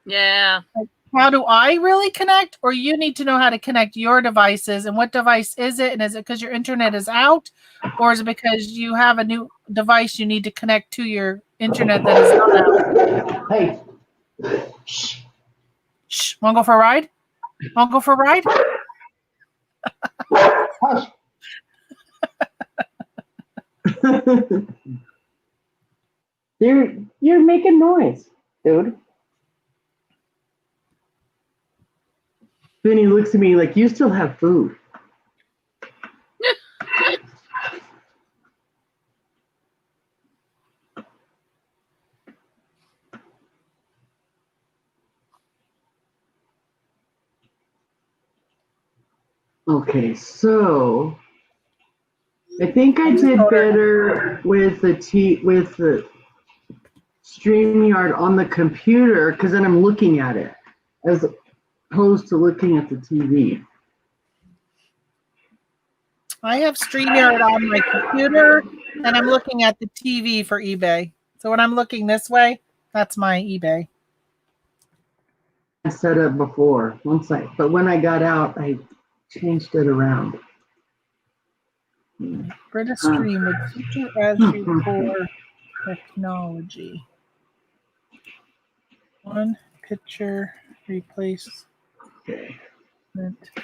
Speaker 3: Yeah.
Speaker 2: Like, how do I really connect? Or you need to know how to connect your devices. And what device is it? And is it because your internet is out? Or is it because you have a new device you need to connect to your internet that is not out?
Speaker 1: Hey.
Speaker 2: Shh. Want to go for a ride? Want to go for a ride?
Speaker 1: Hush. You're making noise, dude. Then he looks at me like, you still have food. Okay, so I think I did better with the StreamYard on the computer because then I'm looking at it as opposed to looking at the TV.
Speaker 2: I have StreamYard on my computer, and I'm looking at the TV for eBay. So when I'm looking this way, that's my eBay.
Speaker 1: I set up before but when I got out, I changed it around.
Speaker 2: British stream with future as before technology. One picture replace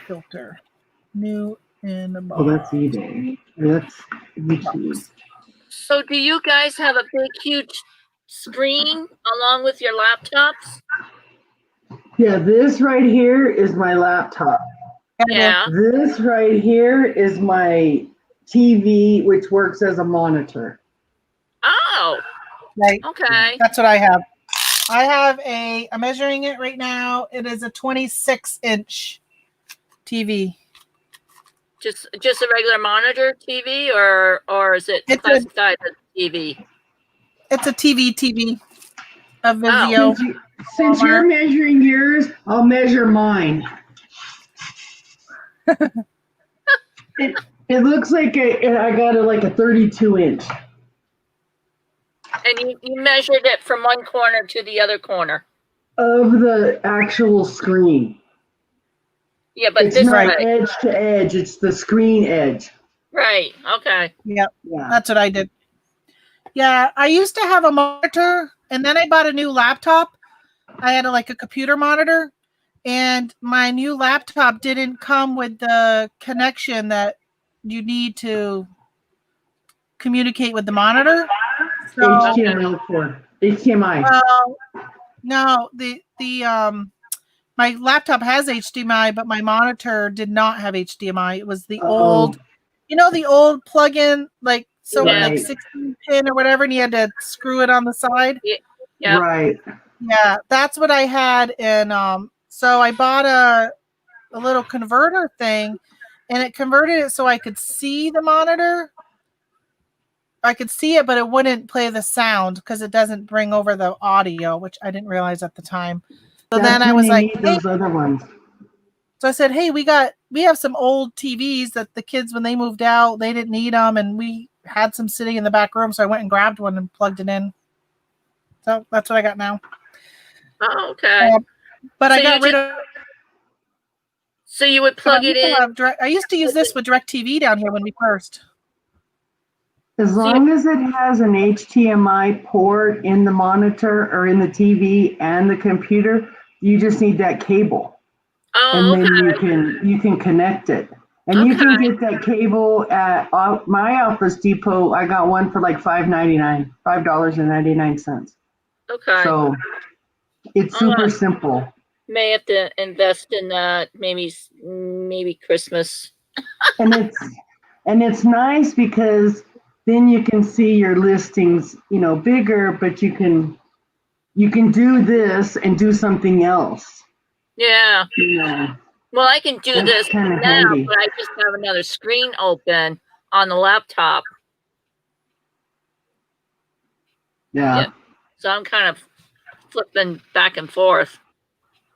Speaker 2: filter. New in the box.
Speaker 1: Oh, that's eBay. That's YouTube.
Speaker 3: So do you guys have a big, huge screen along with your laptops?
Speaker 1: Yeah, this right here is my laptop.
Speaker 3: Yeah.
Speaker 1: This right here is my TV, which works as a monitor.
Speaker 3: Oh.
Speaker 2: Right.
Speaker 3: Okay.
Speaker 2: That's what I have. I'm measuring it right now. It is a 26-inch TV.
Speaker 3: Just a regular monitor TV, or is it classified as TV?
Speaker 2: It's a TV. A Vizio.
Speaker 1: Since you're measuring yours, I'll measure mine. It looks like I got it like a 32-inch.
Speaker 3: And you measured it from one corner to the other corner
Speaker 1: of the actual screen.
Speaker 3: Yeah, but
Speaker 1: it's not edge to edge; it's the screen edge.
Speaker 3: Right. Okay.
Speaker 2: Yep. Yeah. That's what I did. Yeah, I used to have a monitor, and then I bought a new laptop. I had a computer monitor, and my new laptop didn't come with the connection that you need to communicate with the monitor. So, HDMI. No, my laptop has HDMI, but my monitor did not have HDMI. It was the old, the old plug-in, like 16 pin or whatever, and you had to screw it on the side.
Speaker 3: Yeah.
Speaker 1: Right.
Speaker 2: Yeah, that's what I had, and so I bought a little converter thing, and it converted it so I could see the monitor. I could see it, but it wouldn't play the sound because it doesn't bring over the audio, which I didn't realize at the time. So then I was like, hey.
Speaker 1: Those other ones.
Speaker 2: So I said, hey, we have some old TVs that the kids, when they moved out, they didn't need them, and we had some sitting in the back room, so I went and grabbed one and plugged it in. So that's what I got now.
Speaker 3: Oh, okay.
Speaker 2: But so I got rid of.
Speaker 3: So you would plug it in.
Speaker 2: I used to use this with DirecTV down here when we first.
Speaker 1: As long as it has an HDMI port in the monitor or in the TV and the computer, you just need that cable.
Speaker 3: Oh,
Speaker 1: and then you can connect it. And you can get that cable at my Office Depot. I got one for like $5.99.
Speaker 3: Okay.
Speaker 1: So it's super simple.
Speaker 3: May have to invest in that. Maybe Christmas.
Speaker 1: and it's nice because then you can see your listings, bigger, but you can do this and do something else.
Speaker 3: Yeah. Well, I can do this now,
Speaker 1: handy.
Speaker 3: but I just have another screen open on the laptop.
Speaker 1: Yeah.
Speaker 3: So I'm kind of flipping back and forth.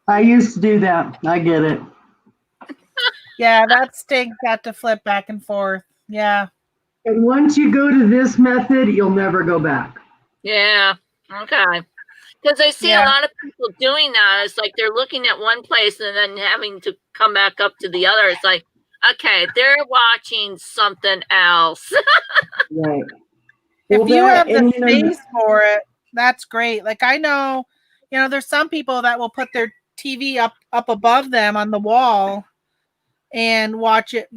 Speaker 1: I used to do that. I get it.
Speaker 2: Yeah, that stink got to flip back and forth. Yeah.
Speaker 1: And once you go to this method, you'll never go back.
Speaker 3: Yeah. Okay. Because I see a lot of people doing that. It's like they're looking at one place and then having to come back up to the other. It's like, okay, they're watching something else.
Speaker 1: Right.
Speaker 2: If you have the space for it, that's great. Like I know, there's some people that will put their TV up above them on the wall and watch it,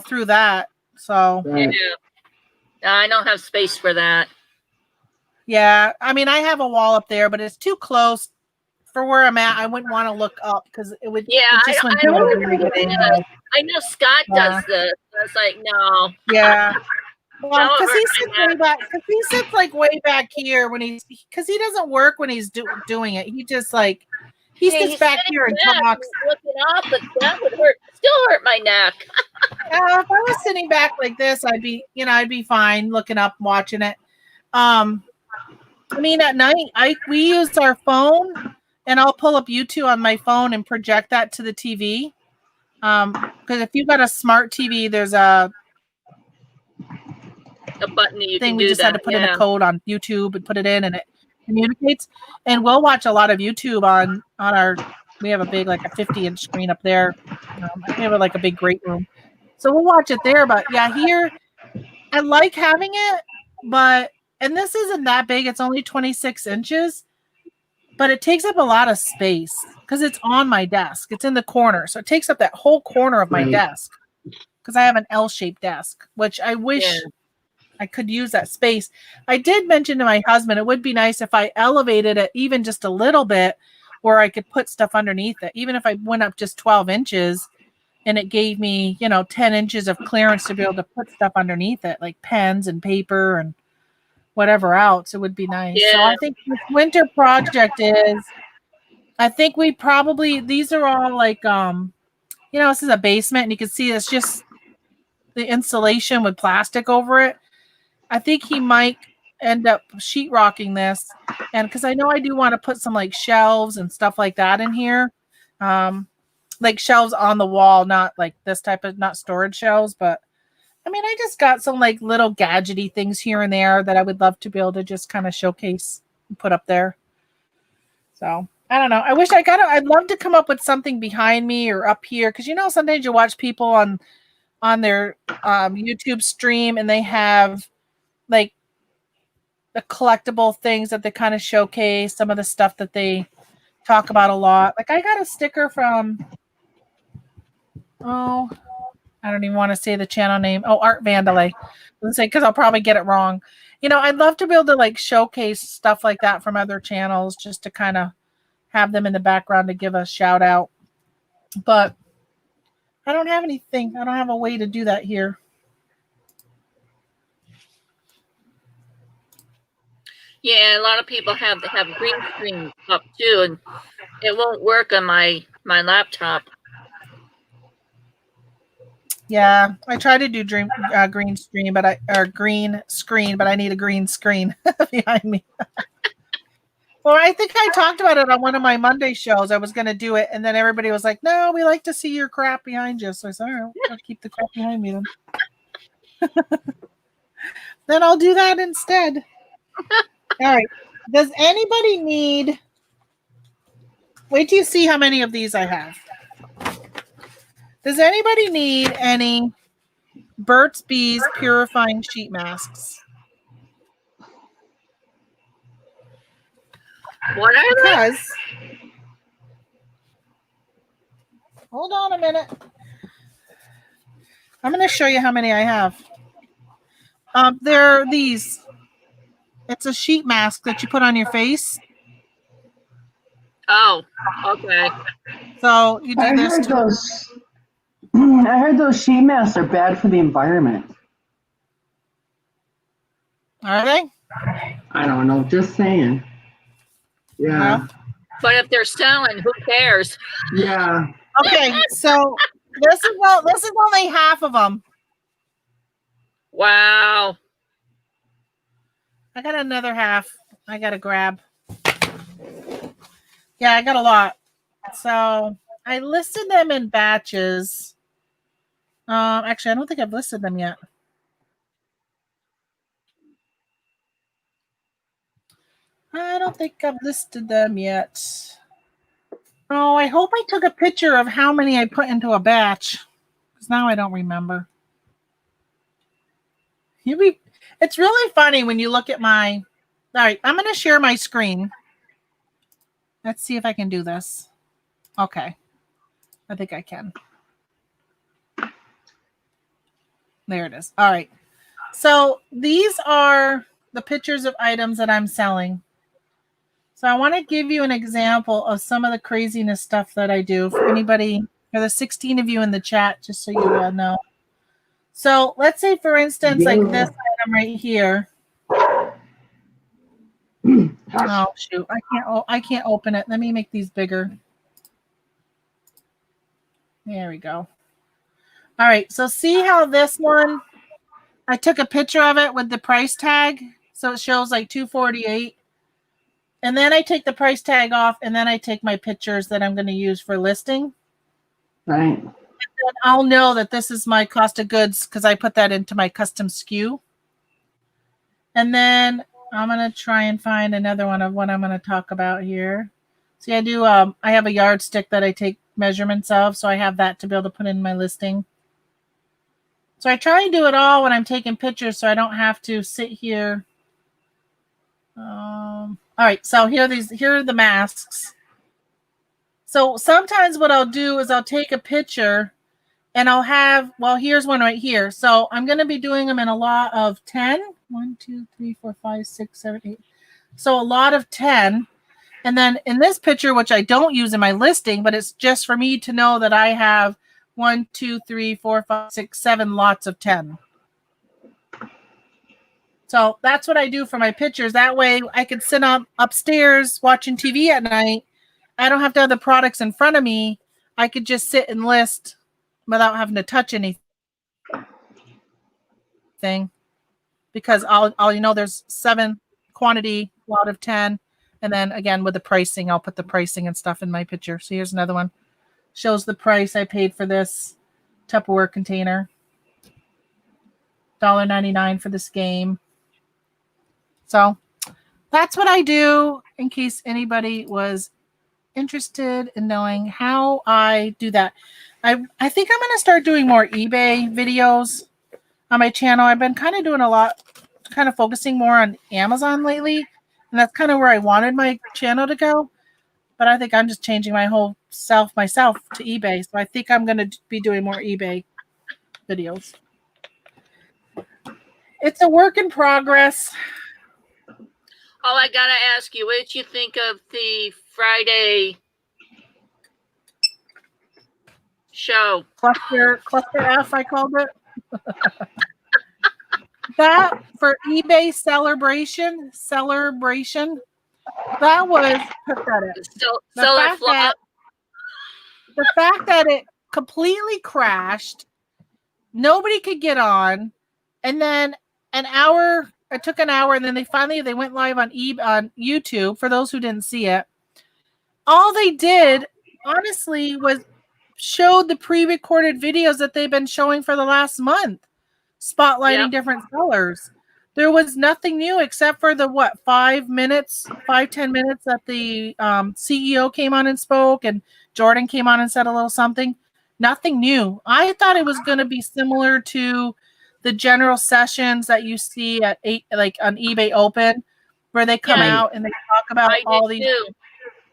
Speaker 2: through that. So
Speaker 1: right.
Speaker 3: I don't have space for that.
Speaker 2: Yeah, I mean, I have a wall up there, but it's too close for where I'm at. I wouldn't want to look up because it would.
Speaker 3: Yeah,
Speaker 2: it just wouldn't
Speaker 3: I
Speaker 2: do a
Speaker 3: don't
Speaker 2: very
Speaker 3: know
Speaker 2: good
Speaker 3: who it
Speaker 2: angle.
Speaker 3: is. I know Scott does this. I was like, no.
Speaker 2: Yeah. Well,
Speaker 3: That would
Speaker 2: because
Speaker 3: hurt
Speaker 2: he
Speaker 3: my
Speaker 2: sits
Speaker 3: neck.
Speaker 2: way back. Because he sits like way back here when because he doesn't work when he's doing it. He just like he
Speaker 3: Hey,
Speaker 2: sits
Speaker 3: he's
Speaker 2: back
Speaker 3: sitting
Speaker 2: here and
Speaker 3: back
Speaker 2: talks.
Speaker 3: looking up, but that would still hurt my neck.
Speaker 2: If I was sitting back like this, I'd be fine looking up, watching it. I mean, at night, we use our phone, and I'll pull up YouTube on my phone and project that to the TV. Because if you've got a smart TV, there's a
Speaker 3: Button that you
Speaker 2: thing
Speaker 3: can
Speaker 2: we
Speaker 3: do
Speaker 2: just had
Speaker 3: that.
Speaker 2: to put in a code on YouTube and put it in, and it communicates. And we'll watch a lot of YouTube on our. We have a big, like a 50-inch screen up there. We have like a big great room, so we'll watch it there. But yeah, here I like having it, and this isn't that big. It's only 26 inches, but it takes up a lot of space because it's on my desk. It's in the corner, so it takes up that whole corner of my desk because I have an L-shaped desk, which I wish I could use that space. I did mention to my husband it would be nice if I elevated it even just a little bit where I could put stuff underneath it, even if I went up just 12 inches and it gave me, 10 inches of clearance to be able to put stuff underneath it, like pens and paper and whatever else. It would be nice. So I think this winter project I think we probably, these are all like, this is a basement and you can see it's just the insulation with plastic over it. I think he might end up sheetrocking this. And because I know I do want to put some like shelves and stuff like that in here. Like shelves on the wall, not like this type of, not storage shelves, but I mean, I just got some like little gadgety things here and there that I would love to be able to just kind of showcase and put up there. So I don't know. I wish I'd love to come up with something behind me or up here. Cause sometimes you watch people on their YouTube stream and they have like the collectible things that they kind of showcase, some of the stuff that they talk about a lot. Like I got a sticker from, I don't even want to say the channel name. Oh, Art Vandalay. Let's say because I'll probably get it wrong. I'd love to be able to like showcase stuff like that from other channels just to kind of have them in the background to give a shout out. But I don't have anything. I don't have a way to do that here.
Speaker 3: Yeah, a lot of people have green screen up too, and it won't work on my laptop.
Speaker 2: Yeah, I try to do green screen, but I need a green screen behind me. Well, I think I talked about it on one of my Monday shows. I was going to do it, and then everybody was like, "No, we like to see your crap behind you." So I said, "All right, I'll keep the crap behind me then." Then I'll do that instead. All right. Does anybody need? Wait till you see how many of these I have. Does anybody need any Burt's Bees purifying sheet masks?
Speaker 3: What are
Speaker 2: they? Hold on a minute. I'm going to show you how many I have. There are these. It's a sheet mask that you put on your face.
Speaker 3: Oh, okay.
Speaker 2: So you do this.
Speaker 1: I heard those sheet masks are bad for the environment.
Speaker 2: Are they?
Speaker 1: I don't know. Just saying. Yeah.
Speaker 3: But if they're selling, who cares?
Speaker 1: Yeah.
Speaker 2: Okay, so this is only half of them.
Speaker 3: Wow.
Speaker 2: I got another half. I got to grab. Yeah, I got a lot. So I listed them in batches. Actually, I don't think I've listed them yet. I don't think I've listed them yet. Oh, I hope I took a picture of how many I put into a batch. Because now I don't remember. It's really funny when you look at my... All right, I'm going to share my screen. Let's see if I can do this. Okay. I think I can. There it is. All right. So these are the pictures of items that I'm selling. So I want to give you an example of some of the craziness stuff that I do for anybody, for the 16 of you in the chat, just so you all know. So let's say, for instance, like this item right here. Oh shoot! I can't open it. Let me make these bigger. There we go. All right. So see how this one? I took a picture of it with the price tag, so it shows like $248. And then I take the price tag off, and then I take my pictures that I'm going to use for listing.
Speaker 1: Right.
Speaker 2: And then I'll know that this is my cost of goods because I put that into my custom SKU. And then I'm going to try and find another one of what I'm going to talk about here. See, I do. I have a yardstick that I take measurements of, so I have that to be able to put in my listing. So I try and do it all when I'm taking pictures, so I don't have to sit here. All right, so here are the masks. So sometimes what I'll do is I'll take a picture and I'll have, well, here's one right here. So I'm going to be doing them in a lot of 10. 1, 2, 3, 4, 5, 6, 7, 8. So a lot of 10. And then in this picture, which I don't use in my listing, but it's just for me to know that I have 1, 2, 3, 4, 5, 6, 7 lots of 10. So that's what I do for my pictures. That way I could sit up upstairs watching TV at night. I don't have to have the products in front of me. I could just sit and list without having to touch anything. Because I'll you know there's 7 quantity, lot of 10. And then again with the pricing, I'll put the pricing and stuff in my picture. So here's another one. Shows the price I paid for this Tupperware container. $1.99 for this game. So that's what I do in case anybody was interested in knowing how I do that. I think I'm going to start doing more eBay videos on my channel. I've been kind of doing a lot, kind of focusing more on Amazon lately. And that's kind of where I wanted my channel to go. But I think I'm just changing my whole myself to eBay. So I think I'm going to be doing more eBay videos. It's a work in progress.
Speaker 3: Oh, I gotta ask you, what did you think of the Friday show?
Speaker 2: Cluster F, I called it. That for eBay celebration, that was pathetic. The fact that it completely crashed, nobody could get on, and then it took an hour, and then they went live on YouTube. For those who didn't see it, all they did, honestly, was showed the pre-recorded videos that they've been showing for the last month, spotlighting different sellers. There was nothing new except for the 10 minutes that the CEO came on and spoke, and Jordan came on and said a little something. Nothing new. I thought it was going to be similar to the general sessions that you see at on eBay Open, where they come out and they talk about all these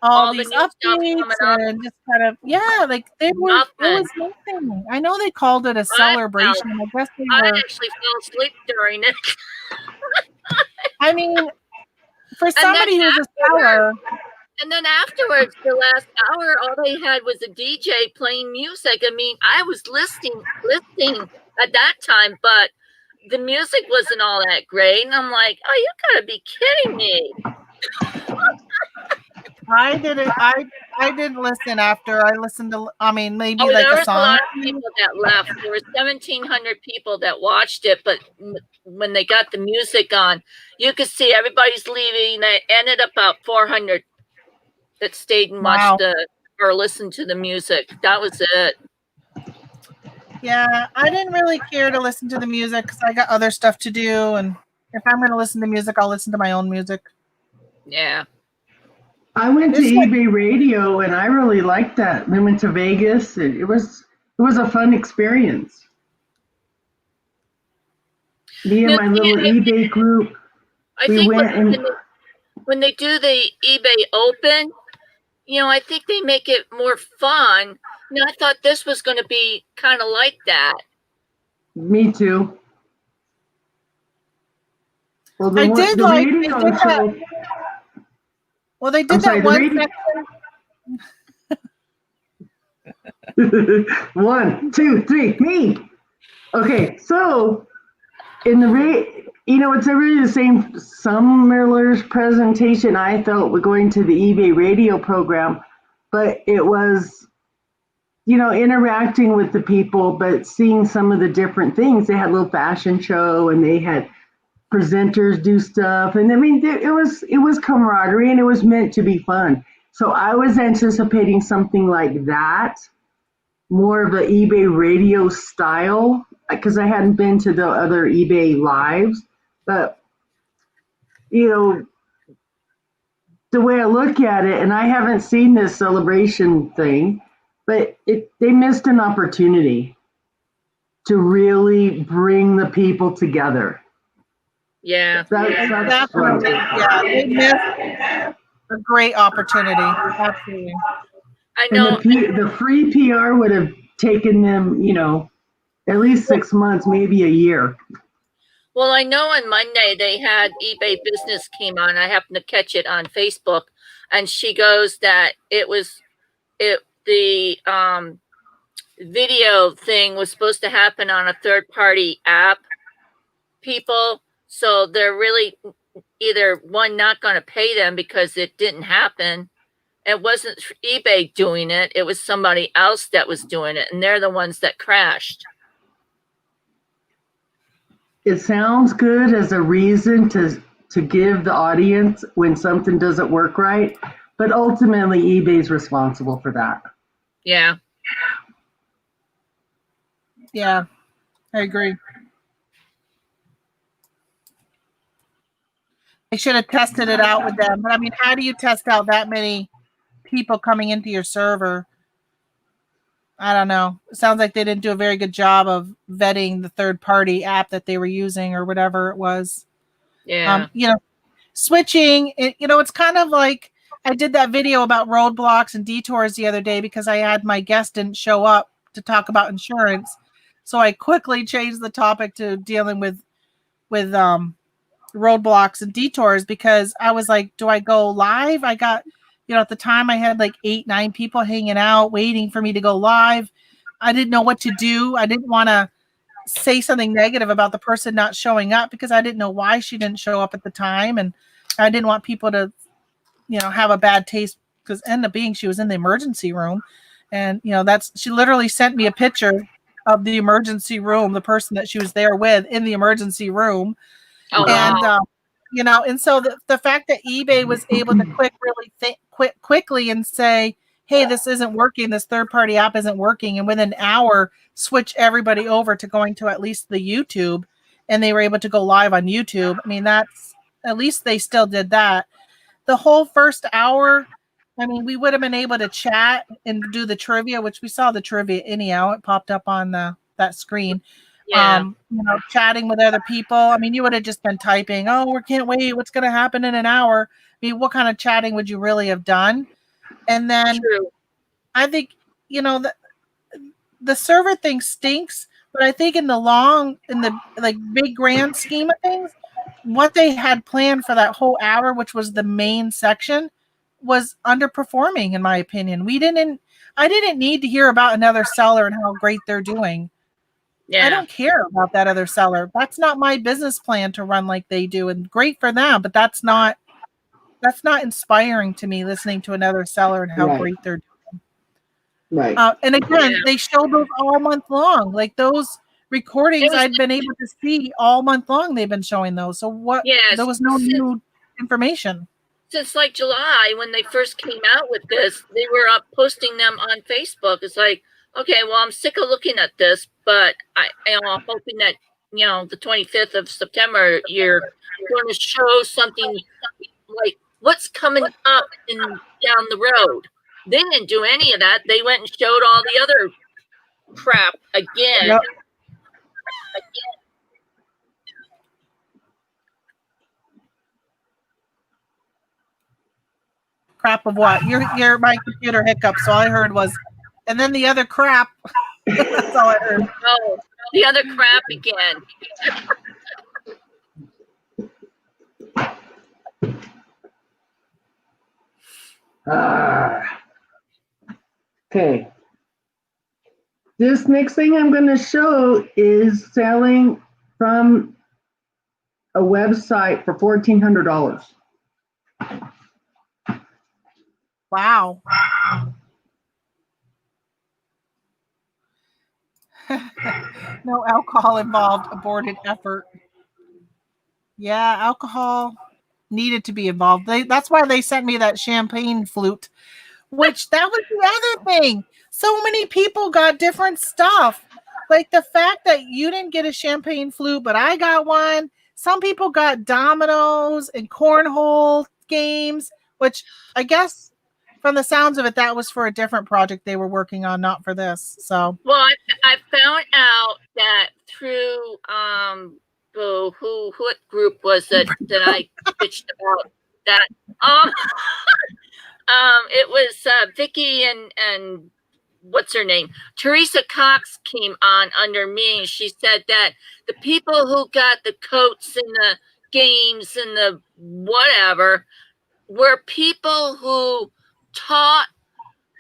Speaker 2: updates and just kind of like they were. It was nothing. I know they called it a celebration. I guess they were.
Speaker 3: I actually fell asleep during it.
Speaker 2: I mean, for somebody who's a seller.
Speaker 3: And then afterwards, the last hour, all they had was a DJ playing music. I mean, I was listening at that time, but the music wasn't all that great. And I'm like, oh, you gotta be kidding me.
Speaker 2: I didn't listen after. I listened to, maybe like
Speaker 3: there
Speaker 2: a
Speaker 3: was
Speaker 2: song.
Speaker 3: A lot of people that left. There were 1,700 people that watched it, but when they got the music on, you could see everybody's leaving. They ended up about 400 that stayed and watched or listened to the music. That was it.
Speaker 2: Yeah, I didn't really care to listen to the music because I got other stuff to do. And if I'm going to listen to music, I'll listen to my own music.
Speaker 3: Yeah.
Speaker 1: I went to eBay Radio and I really liked that. We went to Vegas. It was a fun experience. Me and my little eBay group.
Speaker 3: I think when they do the eBay Open, I think they make it more fun. I thought this was going to be kind of like that.
Speaker 1: Me too. Well,
Speaker 2: I did
Speaker 1: the
Speaker 2: like,
Speaker 1: radio
Speaker 2: they did
Speaker 1: show.
Speaker 2: that. Well, they
Speaker 1: I'm
Speaker 2: did
Speaker 1: sorry,
Speaker 2: that one
Speaker 1: the
Speaker 2: section.
Speaker 1: radio. 1, 2, 3, me. Okay, so in the it's really the same similar presentation I felt with going to the eBay radio program, but it was, interacting with the people, but seeing some of the different things. They had a little fashion show and they had presenters do stuff, and I mean, it was camaraderie and it was meant to be fun. So I was anticipating something like that, more of an eBay radio style, because I hadn't been to the other eBay lives. But, the way I look at it, and I haven't seen this celebration thing, but they missed an opportunity to really bring the people together.
Speaker 3: Yeah.
Speaker 1: That's
Speaker 2: Definitely, yeah. They missed a great opportunity. Absolutely.
Speaker 3: I
Speaker 1: And
Speaker 3: know.
Speaker 1: the free PR would have taken them, at least 6 months, maybe a year.
Speaker 3: Well, I know on Monday they had eBay Business came on. I happened to catch it on Facebook, and she goes that the video thing was supposed to happen on a third party app. People, so they're really either one not going to pay them because it didn't happen. It wasn't eBay doing it; it was somebody else that was doing it, and they're the ones that crashed.
Speaker 1: It sounds good as a reason to give the audience when something doesn't work right, but ultimately eBay's responsible for that.
Speaker 3: Yeah.
Speaker 2: Yeah, I agree. I should have tested it out with them. But I mean, how do you test out that many people coming into your server? I don't know. It sounds like they didn't do a very good job of vetting the third party app that they were using or whatever it was.
Speaker 3: Yeah.
Speaker 2: Switching, it's kind of like I did that video about roadblocks and detours the other day because I had my guest didn't show up to talk about insurance. So I quickly changed the topic to dealing with roadblocks and detours because I was like, do I go live? I got, at the time I had like 8, 9 people hanging out waiting for me to go live. I didn't know what to do. I didn't want to say something negative about the person not showing up because I didn't know why she didn't show up at the time. And I didn't want people to, have a bad taste because ended up being she was in the emergency room. And, she literally sent me a picture of the emergency room, the person that she was there with in the emergency room.
Speaker 3: Oh,
Speaker 2: And,
Speaker 3: wow.
Speaker 2: and so the fact that eBay was able to quickly and say, hey, this isn't working. This third party app isn't working. And within an hour, switch everybody over to going to at least the YouTube. And they were able to go live on YouTube. I mean, at least they still did that. The whole first hour, I mean, we would have been able to chat and do the trivia, which we saw the trivia anyhow. It popped up on that screen.
Speaker 3: Yeah.
Speaker 2: Chatting with other people. I mean, you would have just been typing, oh, we can't wait. What's going to happen in an hour? I mean, what kind of chatting would you really have done? And then
Speaker 3: True.
Speaker 2: I think, the server thing stinks, but I think in the big grand scheme of things, what they had planned for that whole hour, which was the main section, was underperforming, in my opinion. I didn't need to hear about another seller and how great they're doing.
Speaker 3: Yeah.
Speaker 2: I don't care about that other seller. That's not my business plan to run like they do, and great for them, but that's not inspiring to me, listening to another seller and how great they're doing.
Speaker 1: Right.
Speaker 2: And again, they showed those all month long. Like those recordings I'd been able to see all month long. They've been showing those. So there was no new information.
Speaker 3: Since like July, when they first came out with this, they were up posting them on Facebook. It's like, okay, well, I'm sick of looking at this, but I'm hoping that, the 25th of September, you're going to show something like what's coming up down the road. They didn't do any of that. They went and showed all the other crap again.
Speaker 2: Yep. Crap of what? Your my computer hiccup. So all I heard was, and then the other crap. That's all I heard.
Speaker 3: Oh, the other crap again.
Speaker 1: Okay. This next thing I'm going to show is selling from a website for $1,400.
Speaker 2: Wow. No alcohol involved, aborted effort. Yeah, alcohol needed to be involved. That's why they sent me that champagne flute, which that was the other thing. So many people got different stuff. Like the fact that you didn't get a champagne flute, but I got one. Some people got dominoes and cornhole games, which I guess from the sounds of it, that was for a different project they were working on, not for this. So,
Speaker 3: Well, I found out that through what group was it that I bitched about that? It was Vicky and what's her name? Teresa Cox came on under me, and she said that the people who got the coats and the games and the whatever were people who taught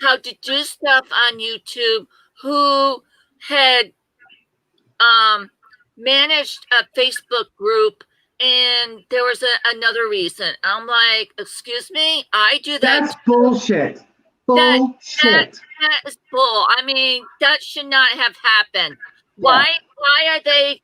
Speaker 3: how to do stuff on YouTube, who had managed a Facebook group, and there was another reason. I'm like, excuse me, I do that.
Speaker 1: That's bullshit. Bullshit.
Speaker 3: That is bull. I mean, that should not have happened. Why are they,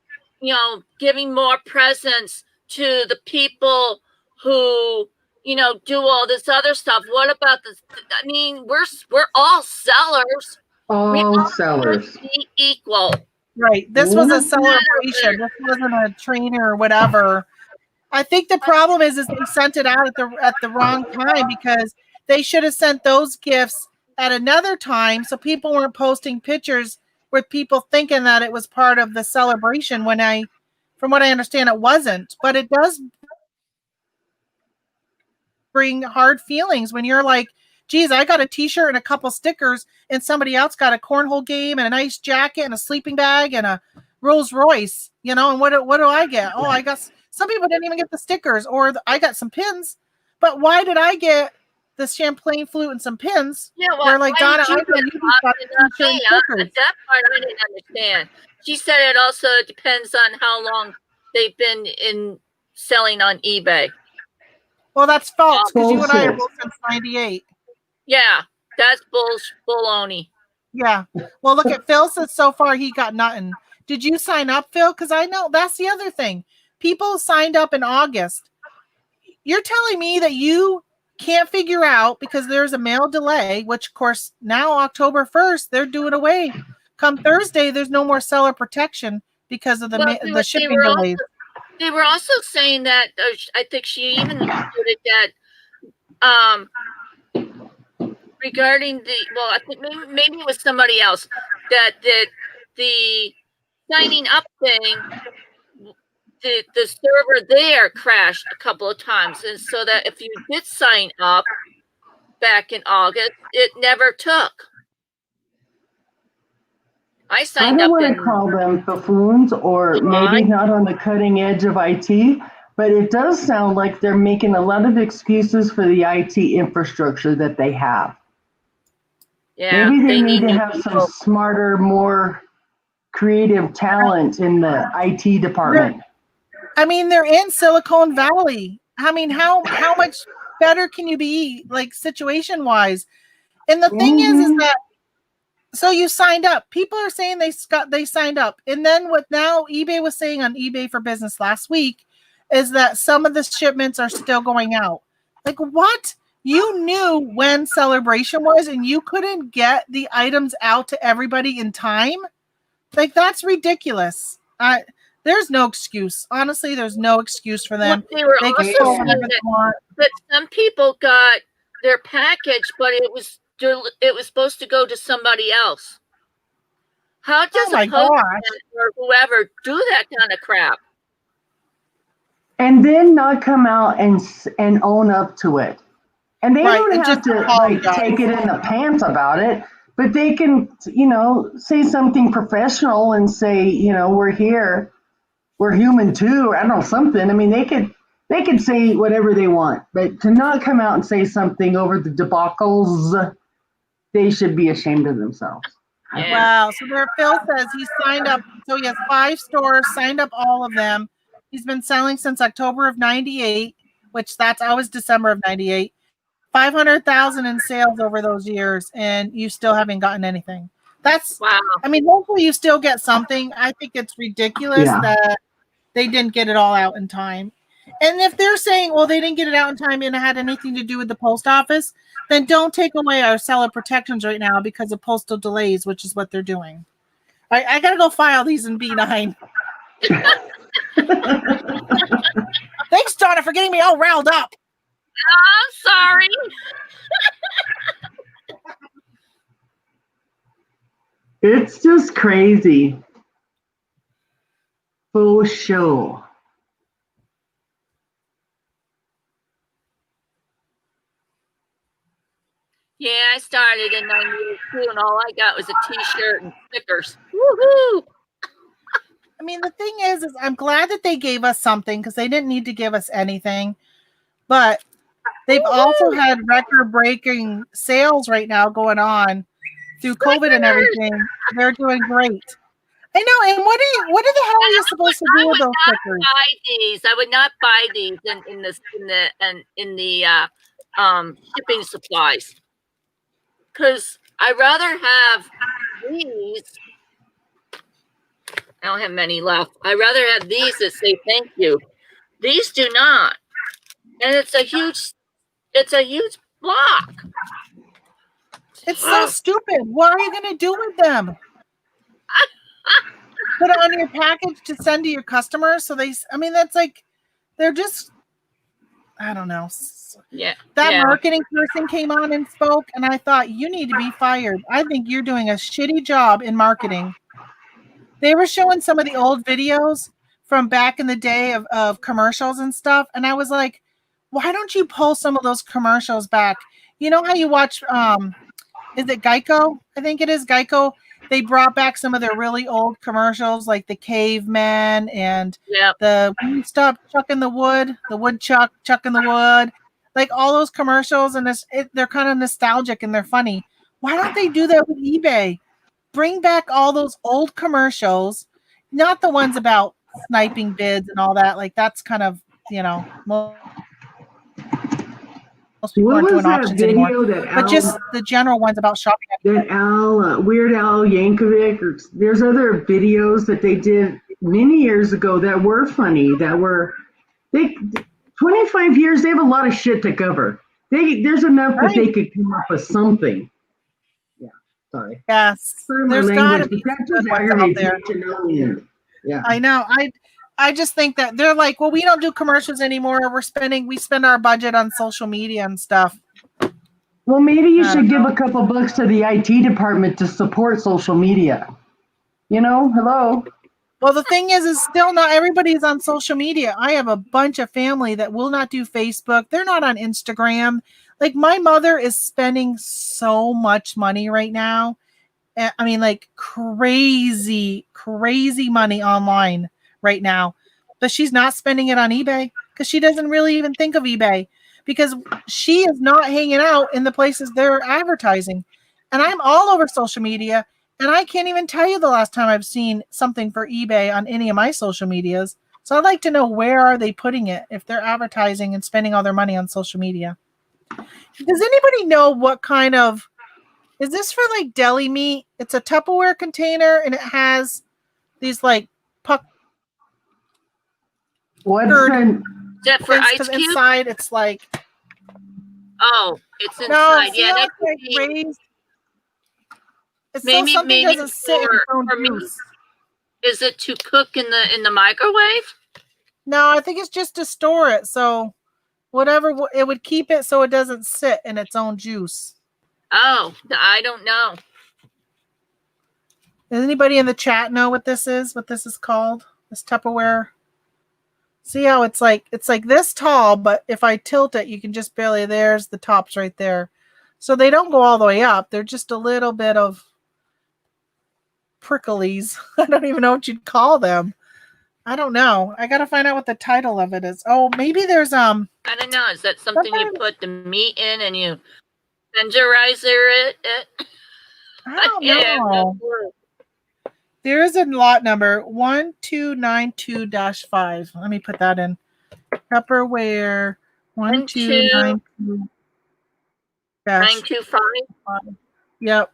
Speaker 3: giving more presents to the people who, do all this other stuff? What about this? I mean, we're all sellers.
Speaker 1: All sellers.
Speaker 3: Be equal.
Speaker 2: Right. This was a celebration. This wasn't a trainer or whatever. I think the problem is they sent it out at the wrong time, because they should have sent those gifts at another time so people weren't posting pictures with people thinking that it was part of the celebration when from what I understand, it wasn't. But it does bring hard feelings when you're like, geez, I got a t-shirt and a couple stickers, and somebody else got a cornhole game and a nice jacket and a sleeping bag and a Rolls Royce, and what do I get? Oh, I got, some people didn't even get the stickers, or I got some pins, but why did I get the champagne flute and some pins?
Speaker 3: Yeah, well,
Speaker 2: they're like, Donna,
Speaker 3: that part I didn't understand. She said it also depends on how long they've been in selling on eBay.
Speaker 2: Well, that's false, because you and I are both since '98.
Speaker 3: Yeah, that's baloney.
Speaker 2: Yeah. Well, look at Phil says so far he got nothing. Did you sign up, Phil? Because I know that's the other thing. People signed up in August. You're telling me that you can't figure out, because there's a mail delay, which of course now October 1st, they're doing away. Come Thursday, there's no more seller protection because of the shipping delays.
Speaker 3: They were also saying that, I think she even included that, regarding I think maybe it was somebody else, that the signing up thing, the server there crashed a couple of times, and so that if you did sign up back in August, it never took. I signed up. I don't
Speaker 1: want to call them buffoons, or maybe not on the cutting edge of IT, but it does sound like they're making a lot of excuses for the IT infrastructure that they have.
Speaker 3: Yeah,
Speaker 1: maybe they need to have some smarter, more creative talent in the IT department.
Speaker 2: I mean, they're in Silicon Valley. I mean, how much better can you be, like, situation wise? And the thing is that, so you signed up. People are saying they signed up. And then what now eBay was saying on eBay for Business last week is that some of the shipments are still going out. Like, what? You knew when Celebration was and you couldn't get the items out to everybody in time? Like, that's ridiculous. There's no excuse. Honestly, there's no excuse for them.
Speaker 3: Well, they were also saying that some people got their package, but it was supposed to go to somebody else. How does a postman or whoever do that kind of crap?
Speaker 1: And then not come out and own up to it. And they don't have to take it in the pants about it, but they can, say something professional and say, we're here, we're human too, or I don't know, something. I mean, they could They can say whatever they want, but to not come out and say something over the debacles, they should be ashamed of themselves.
Speaker 3: Yeah.
Speaker 2: Wow. So there, Phil says he signed up. So he has 5 stores, signed up all of them. He's been selling since October of 98, which that's always December of 98. 500,000 in sales over those years, and you still haven't gotten anything. That's,
Speaker 3: Wow.
Speaker 2: I mean, hopefully you still get something. I think it's ridiculous that they didn't get it all out in time. And if they're saying, well, they didn't get it out in time and it had anything to do with the post office, then don't take away our seller protections right now because of postal delays, which is what they're doing. I got to go file these in B9. Thanks, Donna, for getting me all riled up.
Speaker 3: I'm sorry.
Speaker 1: It's just crazy. For sure.
Speaker 3: Yeah, I started in 98 too, and all I got was a t-shirt and stickers. Woohoo!
Speaker 2: I mean, the thing is I'm glad that they gave us something because they didn't need to give us anything. But they've also had record-breaking sales right now going on through COVID and everything. They're doing great. I know. And what the hell are you supposed to do with those stickers?
Speaker 3: I would not buy these in the shipping supplies, because I'd rather have these. I don't have many left. I'd rather have these that say thank you. These do not, and it's a huge block.
Speaker 2: It's so stupid. What are you going to do with them? Put it on your package to send to your customers. So that's like, they're just, I don't know.
Speaker 3: Yeah.
Speaker 2: That marketing person came on and spoke, and I thought, you need to be fired. I think you're doing a shitty job in marketing. They were showing some of the old videos from back in the day of commercials and stuff. And I was like, why don't you pull some of those commercials back? You know how you watch, is it Geico? I think it is Geico. They brought back some of their really old commercials, like the caveman and the stop chucking the woodchuck chucking the wood, like all those commercials. And they're kind of nostalgic and they're funny. Why don't they do that with eBay? Bring back all those old commercials, not the ones about sniping bids and all that. Like that's kind of, most people aren't doing auctions anymore. But just the general ones about shopping.
Speaker 1: That Weird Al Yankovic, there's other videos that they did many years ago that were funny, 25 years, they have a lot of shit to cover. There's enough that they could come up with something. Yeah, sorry.
Speaker 2: Yes. There's got to be
Speaker 1: some out there. Yeah.
Speaker 2: I know. I just think that they're like, well, we don't do commercials anymore. We spend our budget on social media and stuff.
Speaker 1: Well, maybe you should give a couple bucks to the IT department to support social media. Hello.
Speaker 2: Well, the thing is still not everybody's on social media. I have a bunch of family that will not do Facebook. They're not on Instagram. Like my mother is spending so much money right now. I mean, like crazy money online right now, but she's not spending it on eBay because she doesn't really even think of eBay because she is not hanging out in the places they're advertising. And I'm all over social media and I can't even tell you the last time I've seen something for eBay on any of my social medias. So I'd like to know, where are they putting it if they're advertising and spending all their money on social media? Does anybody know what kind of, is this for like deli meat? It's a Tupperware container and it has these like
Speaker 3: Is for ice cube?
Speaker 2: Inside it's like,
Speaker 3: oh, it's inside.
Speaker 2: No,
Speaker 3: yeah, that could
Speaker 2: like
Speaker 3: be
Speaker 2: raised. It's
Speaker 3: maybe
Speaker 2: so something
Speaker 3: maybe
Speaker 2: doesn't sit in its own juice.
Speaker 3: Is it to cook in the microwave?
Speaker 2: No, I think it's just to store it. So whatever, it would keep it so it doesn't sit in its own juice.
Speaker 3: Oh, I don't know.
Speaker 2: Does anybody in the chat know what this is? What this is called? This Tupperware. See how it's like this tall, but if I tilt it, you can just barely, there's the tops right there. So they don't go all the way up. They're just a little bit of pricklies. I don't even know what you'd call them. I don't know. I gotta find out what the title of it is. Oh, maybe there's
Speaker 3: I don't know. Is that something you put the meat in and you tenderizer it?
Speaker 2: I don't
Speaker 3: Yeah,
Speaker 2: know. There is a lot number 1292-5. Let me put that in. Tupperware 1292
Speaker 3: 925.
Speaker 2: Yep.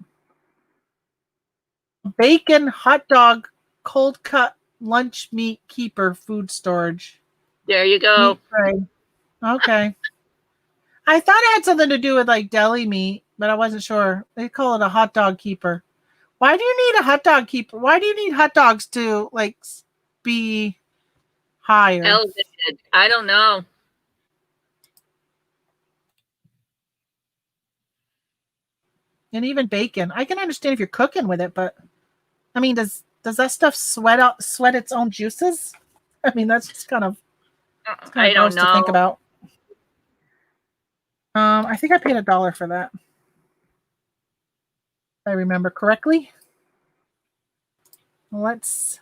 Speaker 2: Bacon hot dog cold cut lunch meat keeper food storage.
Speaker 3: There you go.
Speaker 2: Meat tray. Okay. I thought it had something to do with like deli meat, but I wasn't sure. They call it a hot dog keeper. Why do you need a hot dog keeper? Why do you need hot dogs to like be higher?
Speaker 3: Elevated. I don't know.
Speaker 2: And even bacon. I can understand if you're cooking with it, but I mean, does that stuff sweat its own juices? I mean, that's just kind of
Speaker 3: I don't
Speaker 2: gross to think
Speaker 3: know.
Speaker 2: about. I think I paid $1 for that. If I remember correctly. Let's.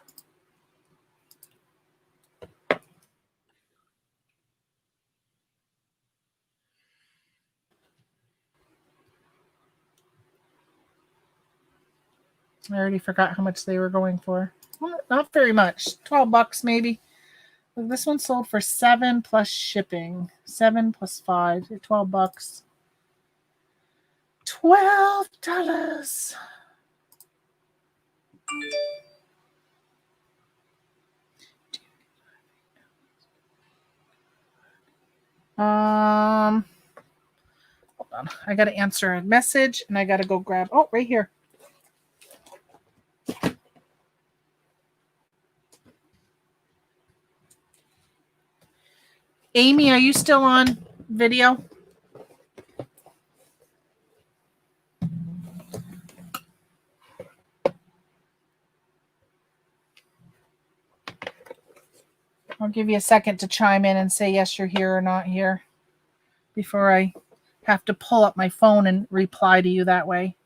Speaker 2: I already forgot how much they were going for. Well, not very much. $12 maybe. This one sold for $7 plus shipping. 7 plus 5. $12. $12. Hold on. I gotta answer a message and I gotta go grab. Oh, right here. Amy, are you still on video? I'll give you a second to chime in and say yes, you're here or not here before I have to pull up my phone and reply to you that way.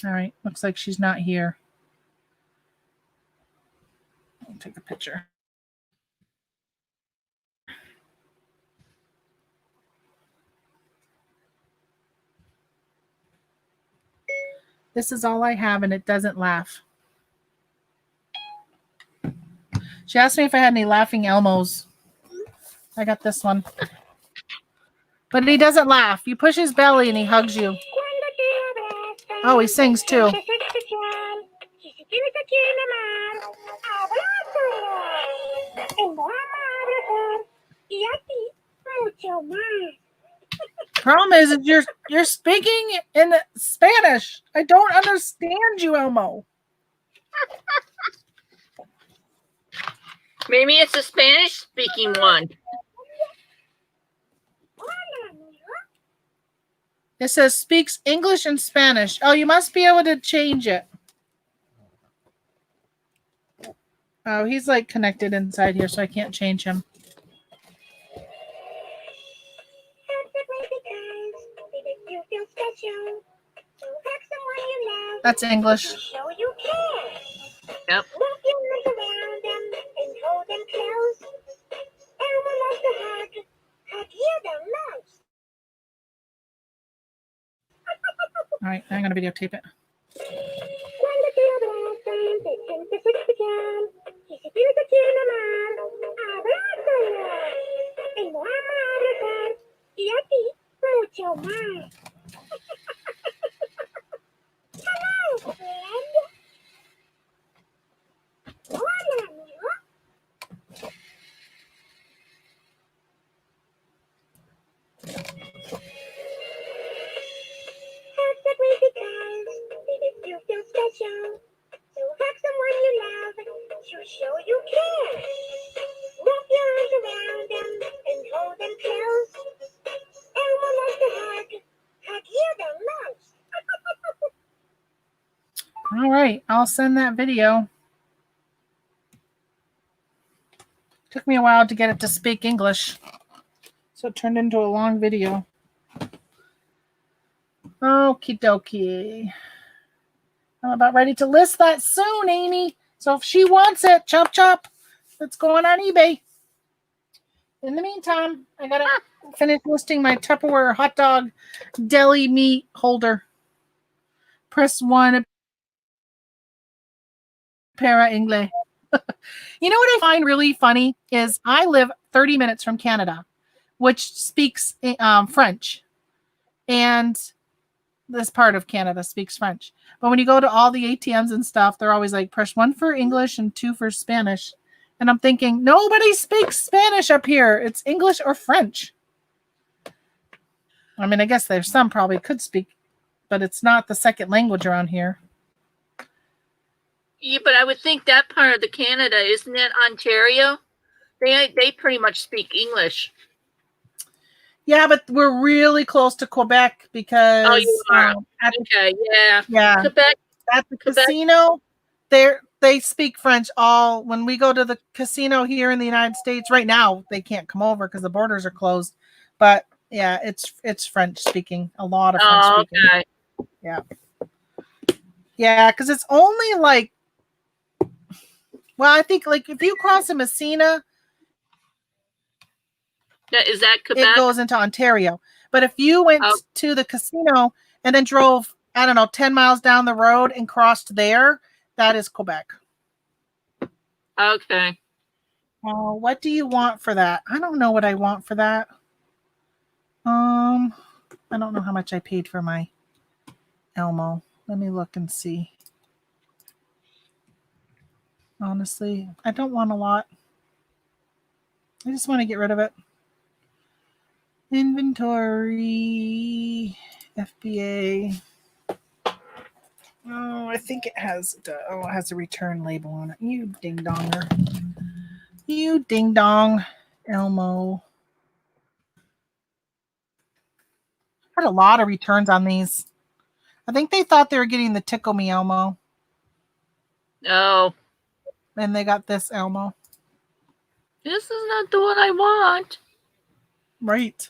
Speaker 2: All right, looks like she's not here. I'll take a picture. This is all I have and it doesn't laugh. She asked me if I had any laughing Elmos. I got this one. But he doesn't laugh. You push his belly and he hugs you. Oh, he sings too. Problem is you're speaking in Spanish. I don't understand you, Elmo.
Speaker 3: Maybe it's a Spanish speaking one.
Speaker 2: It says speaks English and Spanish. Oh, you must be able to change it. Oh, he's like connected inside here, so I can't change him. That's English.
Speaker 3: Yep.
Speaker 2: All right, I'm going to videotape it. All right, I'll send that video. Took me a while to get it to speak English, so it turned into a long video. Okie dokie. I'm about ready to list that soon, Amy. So if she wants it, chop chop. It's going on eBay. In the meantime, I gotta finish listing my Tupperware hot dog deli meat holder. Press 1 para inglés. You know what I find really funny is I live 30 minutes from Canada, which speaks French. And this part of Canada speaks French. But when you go to all the ATMs and stuff, they're always like, press 1 for English and 2 for Spanish. And I'm thinking, nobody speaks Spanish up here. It's English or French. I mean, I guess there's some probably could speak, but it's not the second language around here.
Speaker 3: Yeah, but I would think that part of the Canada, isn't it Ontario? They pretty much speak English.
Speaker 2: Yeah, but we're really close to Quebec because
Speaker 3: you are. Okay,
Speaker 2: yeah,
Speaker 3: Quebec
Speaker 2: at the casino, they speak French. All when we go to the casino here in the United States right now, they can't come over because the borders are closed. But yeah, it's French speaking. A lot of French speaking.
Speaker 3: Okay.
Speaker 2: Yeah, because it's only like, well, I think like if you cross the Messina,
Speaker 3: Is that Quebec?
Speaker 2: it goes into Ontario. But if you went to the casino and then drove, I don't know, 10 miles down the road and crossed there, that is Quebec.
Speaker 3: Okay.
Speaker 2: Oh, what do you want for that? I don't know what I want for that. I don't know how much I paid for my Elmo. Let me look and see. Honestly, I don't want a lot. I just want to get rid of it. Inventory, FBA. Oh, I think it has it has a return label on it. You ding donger. You ding dong, Elmo. Had a lot of returns on these. I think they thought they were getting the Tickle Me Elmo.
Speaker 3: Oh.
Speaker 2: And they got this Elmo.
Speaker 3: This is not the one I want.
Speaker 2: Right.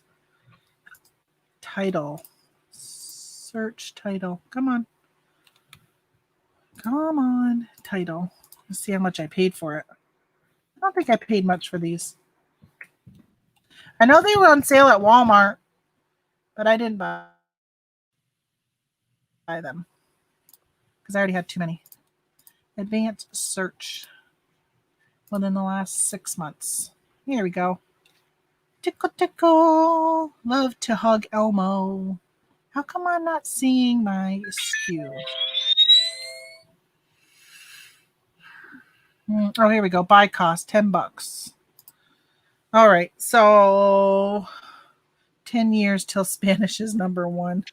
Speaker 2: Title. Search title. Come on. Come on. Title. Let's see how much I paid for it. I don't think I paid much for these. I know they were on sale at Walmart, but I didn't buy them because I already had too many. Advanced search within the last 6 months. Here we go. Tickle, tickle. Love to hug Elmo. How come I'm not seeing my SKU? Oh, here we go. Buy cost, $10. All right. So 10 years till Spanish is number one.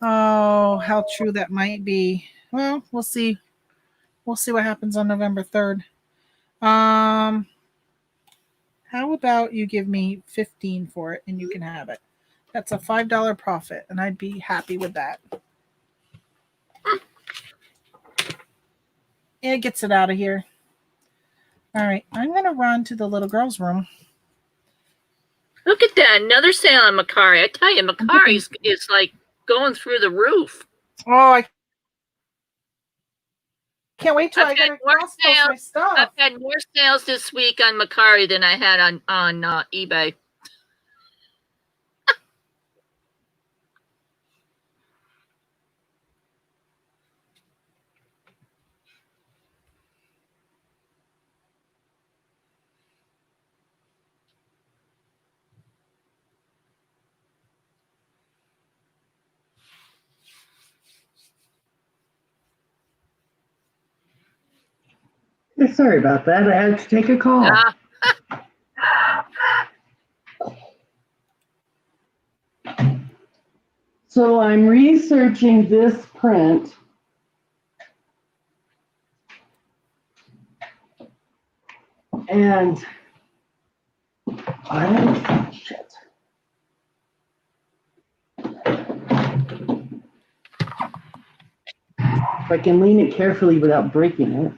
Speaker 2: Oh, how true that might be. Well, we'll see. We'll see what happens on November 3rd. How about you give me $15 for it and you can have it? That's a $5 profit, and I'd be happy with that. It gets it out of here. All right, I'm going to run to the little girl's room.
Speaker 3: Look at that. Another sale on Macari. I tell you, Macari is like going through the roof.
Speaker 2: Oh, I can't wait till I get my stuff.
Speaker 3: I've had more sales this week on Macari than I had on eBay.
Speaker 1: Sorry about that. I had to take a call. So I'm researching this print. And shit. If I can lean it carefully without breaking it.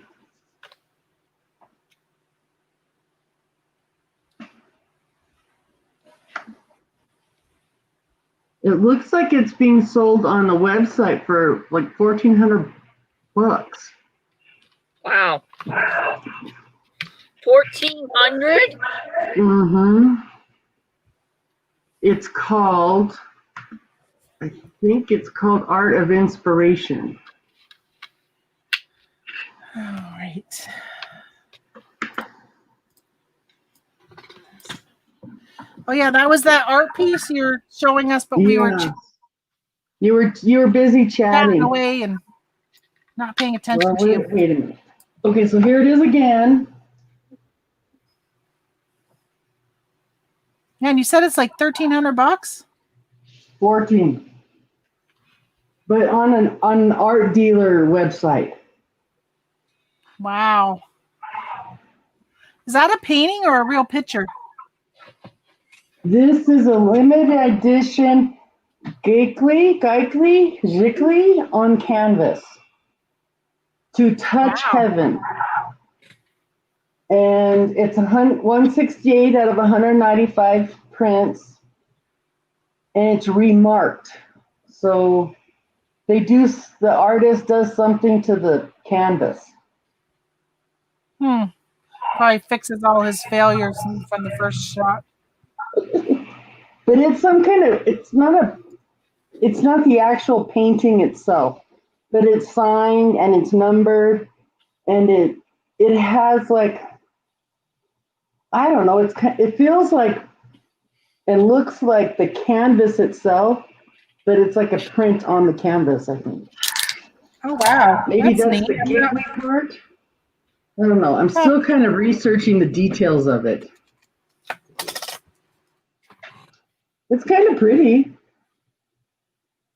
Speaker 1: It looks like it's being sold on the website for like $1,400.
Speaker 3: Wow. 1,400?
Speaker 1: Mm-hmm. It's called, I think it's called Art of Inspiration.
Speaker 2: All right. Oh yeah, that was that art piece you're showing us, but we were
Speaker 1: You were busy
Speaker 2: chatting
Speaker 1: chatting.
Speaker 2: away and not paying attention
Speaker 1: Well,
Speaker 2: to you.
Speaker 1: wait a minute. Okay, so here it is again.
Speaker 2: Yeah, and you said it's like $1,300?
Speaker 1: 14. But on an art dealer website.
Speaker 2: Wow. Is that a painting or a real picture?
Speaker 1: This is a limited edition Gickley on canvas. To Touch Heaven. And it's 168 out of 195 prints. And it's remarked. So the artist does something to the canvas.
Speaker 2: Probably fixes all his failures from the first shot.
Speaker 1: But it's it's not the actual painting itself, but it's signed and it's numbered, and it has like, I don't know, it feels like and looks like the canvas itself, but it's like a print on the canvas, I think.
Speaker 2: Oh wow.
Speaker 1: Maybe that's
Speaker 2: neat.
Speaker 1: the gateway part. I don't know. I'm still kind of researching the details of it. It's kind of pretty.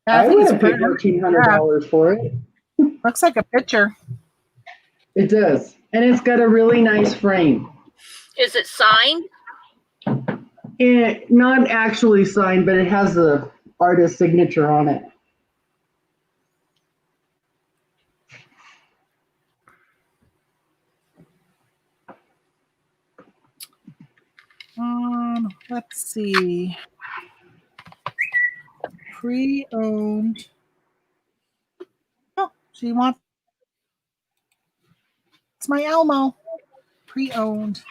Speaker 1: I would have paid $1,400 for it.
Speaker 2: Looks like a picture.
Speaker 1: It does. And it's got a really nice frame.
Speaker 3: Is it signed?
Speaker 1: Not actually signed, but it has the artist's signature on it.
Speaker 2: Let's see. Pre-owned. Oh, she wants. It's my Elmo. Pre-owned.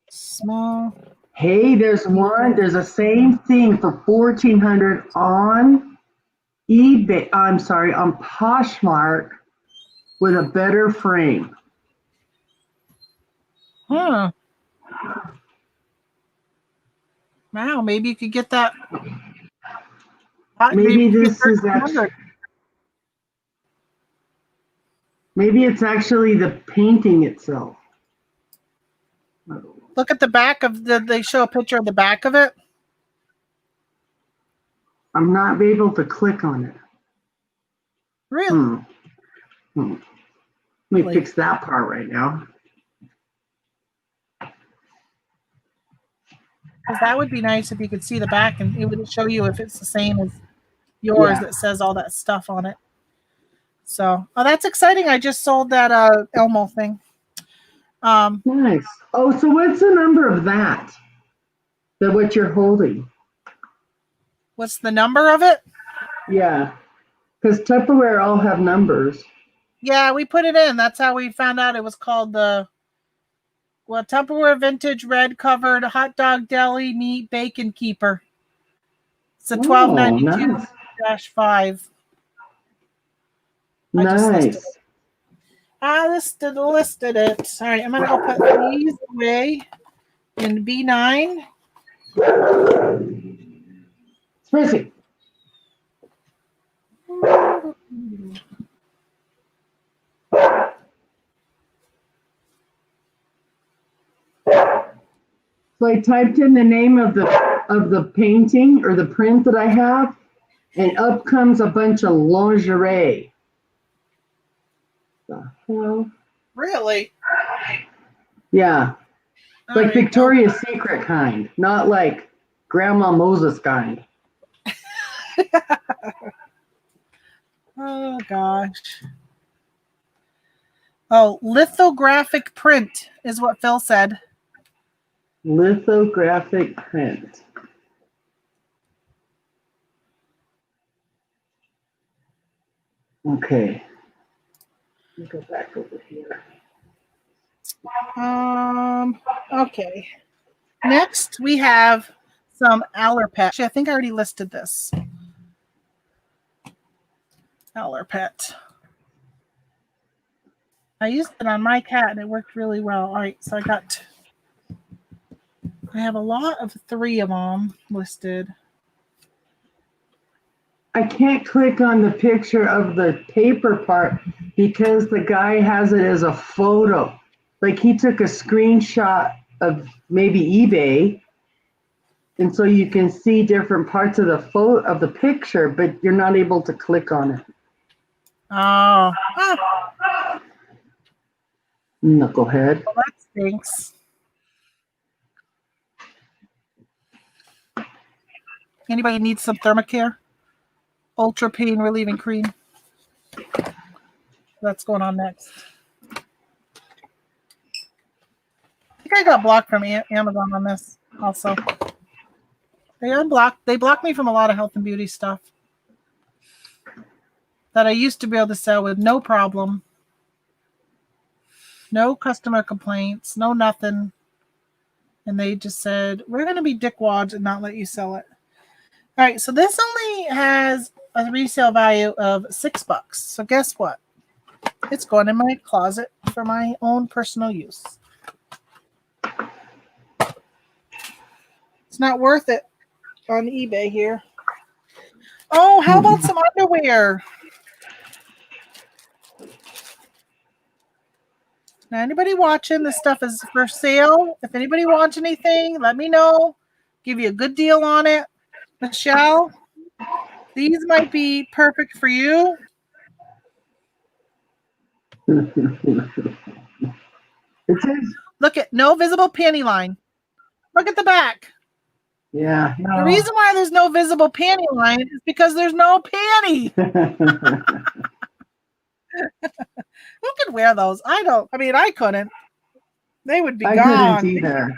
Speaker 2: Small.
Speaker 1: Hey, there's a same thing for $1,400 on eBay. I'm sorry, on Poshmark with a better frame.
Speaker 2: Huh. Wow, maybe you could get that.
Speaker 1: Maybe this is actually. Maybe it's actually the painting itself.
Speaker 2: Look at the back of they show a picture of the back of it.
Speaker 1: I'm not able to click on it.
Speaker 2: Really?
Speaker 1: Let me fix that part right now.
Speaker 2: Because that would be nice if you could see the back and it would show you if it's the same as yours that says all that stuff on it. So, that's exciting. I just sold that Elmo thing.
Speaker 1: Nice. Oh, so what's the number of that? What you're holding?
Speaker 2: What's the number of it?
Speaker 1: Yeah, because Tupperware all have numbers.
Speaker 2: Yeah, we put it in. That's how we found out it was called the Tupperware Vintage Red Covered Hot Dog Deli Meat Bacon Keeper. It's a 1292-5.
Speaker 1: Nice.
Speaker 2: I listed it. All right, I'm going to go put these away in B9.
Speaker 1: Sprissy. So I typed in the name of the painting or the print that I have, and up comes a bunch of lingerie. The hell?
Speaker 2: Really?
Speaker 1: Yeah. Like Victoria's Secret kind, not like Grandma Moses kind.
Speaker 2: Oh, gosh. Oh, lithographic print is what Phil said.
Speaker 1: Lithographic print. Okay. Let me go back over here.
Speaker 2: Okay. Next, we have some Allerpet. Actually, I think I already listed this. Allerpet. I used it on my cat and it worked really well. All right, so I have a lot of 3 of them listed.
Speaker 1: I can't click on the picture of the paper part because the guy has it as a photo. Like he took a screenshot of maybe eBay, and so you can see different parts of the photo of the picture, but you're not able to click on it.
Speaker 2: Oh.
Speaker 1: Knucklehead.
Speaker 2: Well, that stinks. Anybody need some Thermacare? Ultra pain relieving cream. That's going on next. I think I got blocked from Amazon on this also. They blocked me from a lot of health and beauty stuff that I used to be able to sell with no problem. No customer complaints, no nothing. And they just said, we're going to be dickwads and not let you sell it. All right, so this only has a resale value of $6. So guess what? It's going in my closet for my own personal use. It's not worth it on eBay here. Oh, how about some underwear? Now, anybody watching, this stuff is for sale. If anybody wants anything, let me know. Give you a good deal on it. Michelle, these might be perfect for you.
Speaker 1: It says,
Speaker 2: Look at no visible panty line. Look at the back.
Speaker 1: yeah.
Speaker 2: The reason why there's no visible panty line is because there's no panty. Who could wear those? I couldn't. They would be
Speaker 1: I
Speaker 2: gone.
Speaker 1: couldn't either.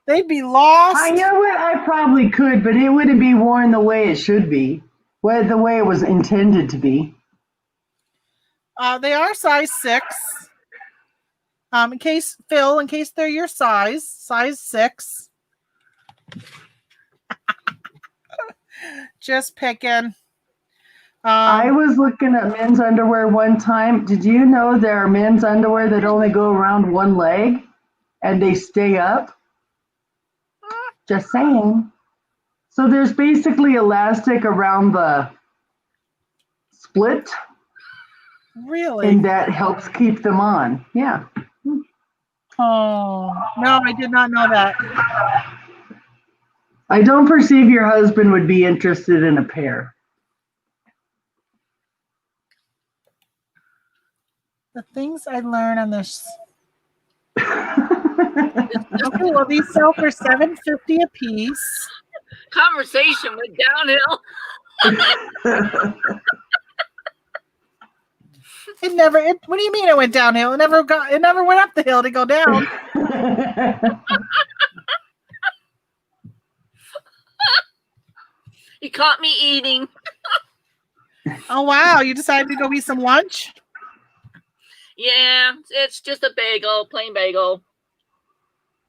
Speaker 2: They'd be lost.
Speaker 1: You know what? I probably could, but it wouldn't be worn the way it should be. The way it was intended to be.
Speaker 2: They are size 6. In case they're your size 6. Just picking.
Speaker 1: I was looking at men's underwear one time. Did you know there are men's underwear that only go around one leg and they stay up? Just saying. So there's basically elastic around the split.
Speaker 2: Really?
Speaker 1: And that helps keep them on. Yeah.
Speaker 2: Oh, no, I did not know that.
Speaker 1: I don't perceive your husband would be interested in a pair.
Speaker 2: The things I learn on this. Okay, well, these sell for $7.50 a piece.
Speaker 3: Conversation went downhill.
Speaker 2: What do you mean it went downhill? It never went up the hill to go down.
Speaker 3: You caught me eating.
Speaker 2: Oh wow, you decided to go eat some lunch?
Speaker 3: Yeah, it's just a bagel, plain bagel.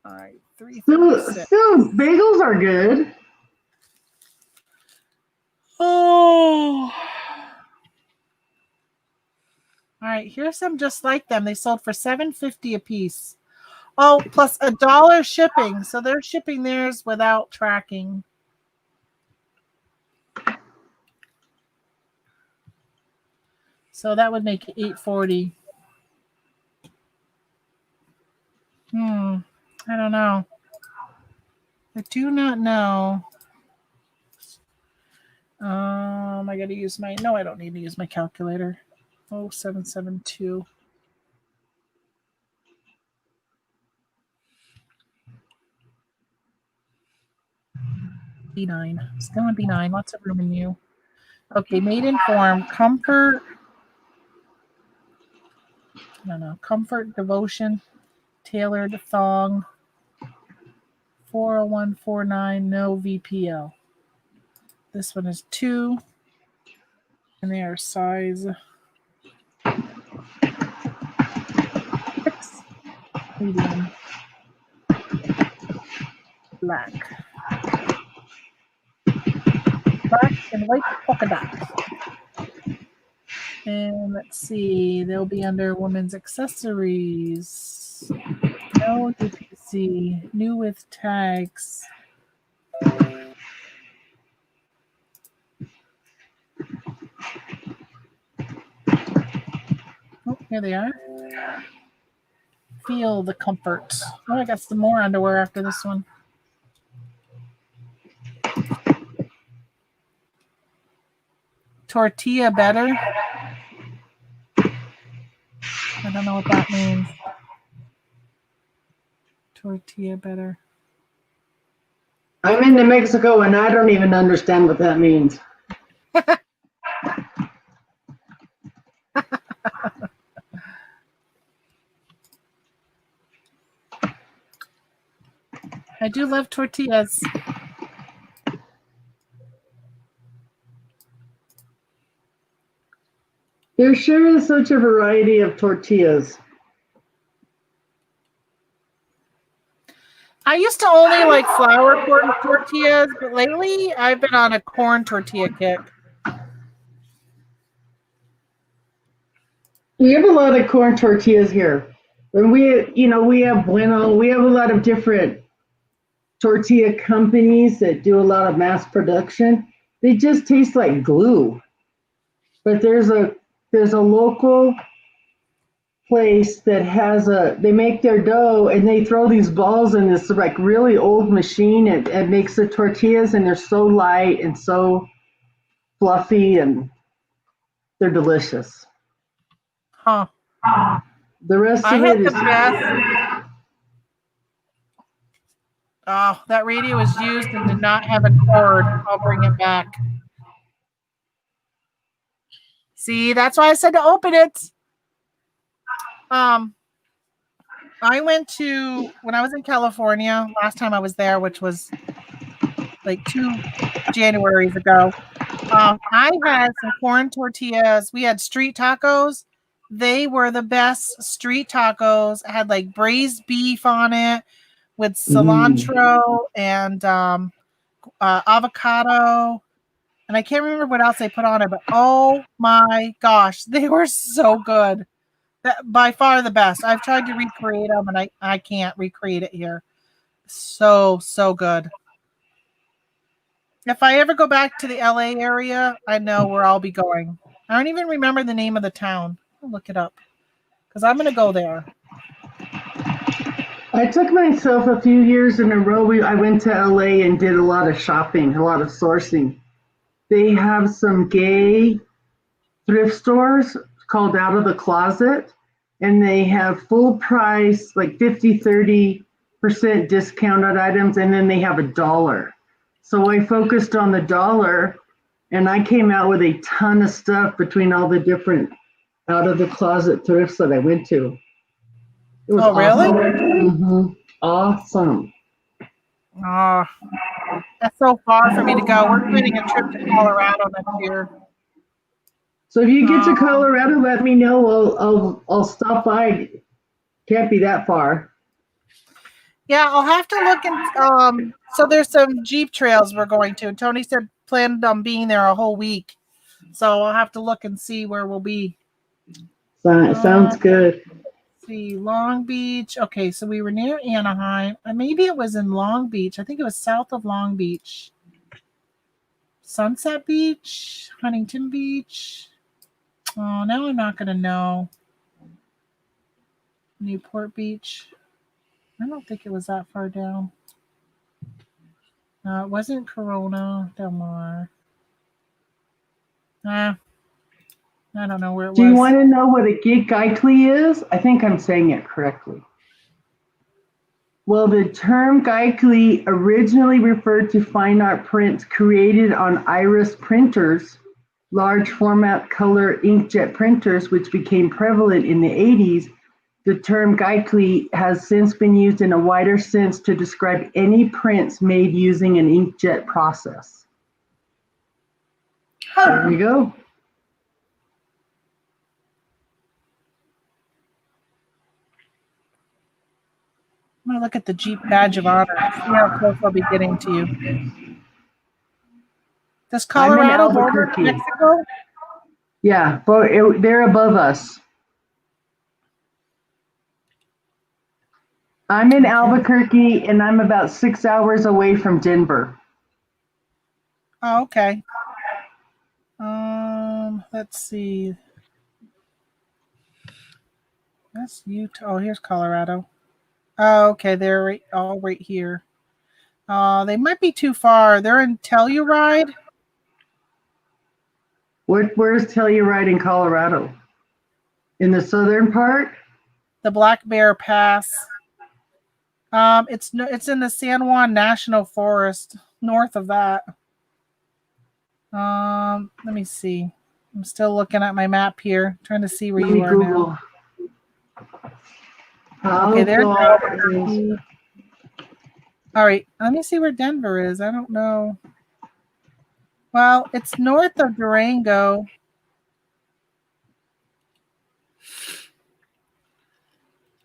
Speaker 2: All right,
Speaker 1: Still, bagels are good.
Speaker 2: Oh. All right, here's some just like them. They sold for $7.50 a piece. Oh, plus $1 shipping. So they're shipping theirs without tracking. So that would make it $8.40. I don't know. I do not know. I got to use I don't need to use my calculator. 0772. B9. Still on B9. Lots of room in you. Okay, made in form. Comfort. No. Comfort, devotion, tailored thong. 40149. No VPL. This one is 2. And they are size 6, medium, black. Black and white polka dots. And let's see, they'll be under women's accessories. No UPC, new with tags. Oh, here they are. Feel the comfort. Oh, I got some more underwear after this one. Tortilla better. I don't know what that means. Tortilla better.
Speaker 1: I'm in New Mexico and I don't even understand what that means.
Speaker 2: I do love tortillas.
Speaker 1: There sure is such a variety of tortillas.
Speaker 2: I used to only like flour tortillas, but lately I've been on a corn tortilla kick.
Speaker 1: We have a lot of corn tortillas here. And we have Bueno, we have a lot of different tortilla companies that do a lot of mass production. They just taste like glue. But there's a local place that they make their dough and they throw these balls in this like really old machine and makes the tortillas, and they're so light and so fluffy and they're delicious.
Speaker 2: Huh.
Speaker 1: The rest
Speaker 2: I
Speaker 1: of
Speaker 2: had
Speaker 1: it
Speaker 2: the
Speaker 1: is
Speaker 2: best. Oh, that radio was used and did not have a cord. I'll bring it back. See, that's why I said to open it. I went to, when I was in California, last time I was there, which was like 2 Januaries ago, I had some corn tortillas. We had street tacos. They were the best street tacos. It had like braised beef on it with cilantro and avocado. And I can't remember what else they put on it, but oh my gosh, they were so good. By far the best. I've tried to recreate them and I can't recreate it here. So good. If I ever go back to the LA area, I know where I'll be going. I don't even remember the name of the town. I'll look it up because I'm going to go there.
Speaker 1: I took myself a few years in a row. I went to LA and did a lot of shopping, a lot of sourcing. They have some gay thrift stores called Out of the Closet, and they have full price, like 50-30% discounted items, and then they have $1. So I focused on the $1, and I came out with a ton of stuff between all the different Out of the Closet thrifts that I went to. It was
Speaker 2: really?
Speaker 1: Awesome. Awesome.
Speaker 2: Oh, that's so far for me to go. We're planning a trip to Colorado next year.
Speaker 1: So if you get to Colorado, let me know. I'll stop by. Can't be that far.
Speaker 2: Yeah, I'll have to look and so there's some Jeep trails we're going to. Tony said planned on being there a whole week. So I'll have to look and see where we'll be.
Speaker 1: Sounds good.
Speaker 2: See, Long Beach. Okay, so we were near Anaheim. Maybe it was in Long Beach. I think it was south of Long Beach. Sunset Beach, Huntington Beach. Oh, now I'm not going to know. Newport Beach. I don't think it was that far down. It wasn't Corona Del Mar. I don't know where it was.
Speaker 1: Do you want to know what a geek geekly is? I think I'm saying it correctly. Well, the term geekly originally referred to fine art prints created on iris printers, large format color inkjet printers, which became prevalent in the 80s. The term geekly has since been used in a wider sense to describe any prints made using an inkjet process. There you go.
Speaker 2: I'm gonna look at the Jeep badge of honor. See how close I'll be getting to you. Does
Speaker 1: I'm in
Speaker 2: Colorado border
Speaker 1: Albuquerque.
Speaker 2: Mexico?
Speaker 1: Yeah, but they're above us. I'm in Albuquerque, and I'm about 6 hours away from Denver.
Speaker 2: Oh, okay. Let's see. That's Utah. Oh, here's Colorado. Oh, okay. They're all right here. They might be too far. They're in Telluride.
Speaker 1: Where's Telluride in Colorado? In the southern part?
Speaker 2: The Black Bear Pass. It's in the San Juan National Forest, north of that. Let me see. I'm still looking at my map here, trying to see where
Speaker 1: Let
Speaker 2: you
Speaker 1: me
Speaker 2: are
Speaker 1: Google.
Speaker 2: now. Okay, there's Albuquerque. All right, let me see where Denver is. I don't know. Well, it's north of Durango.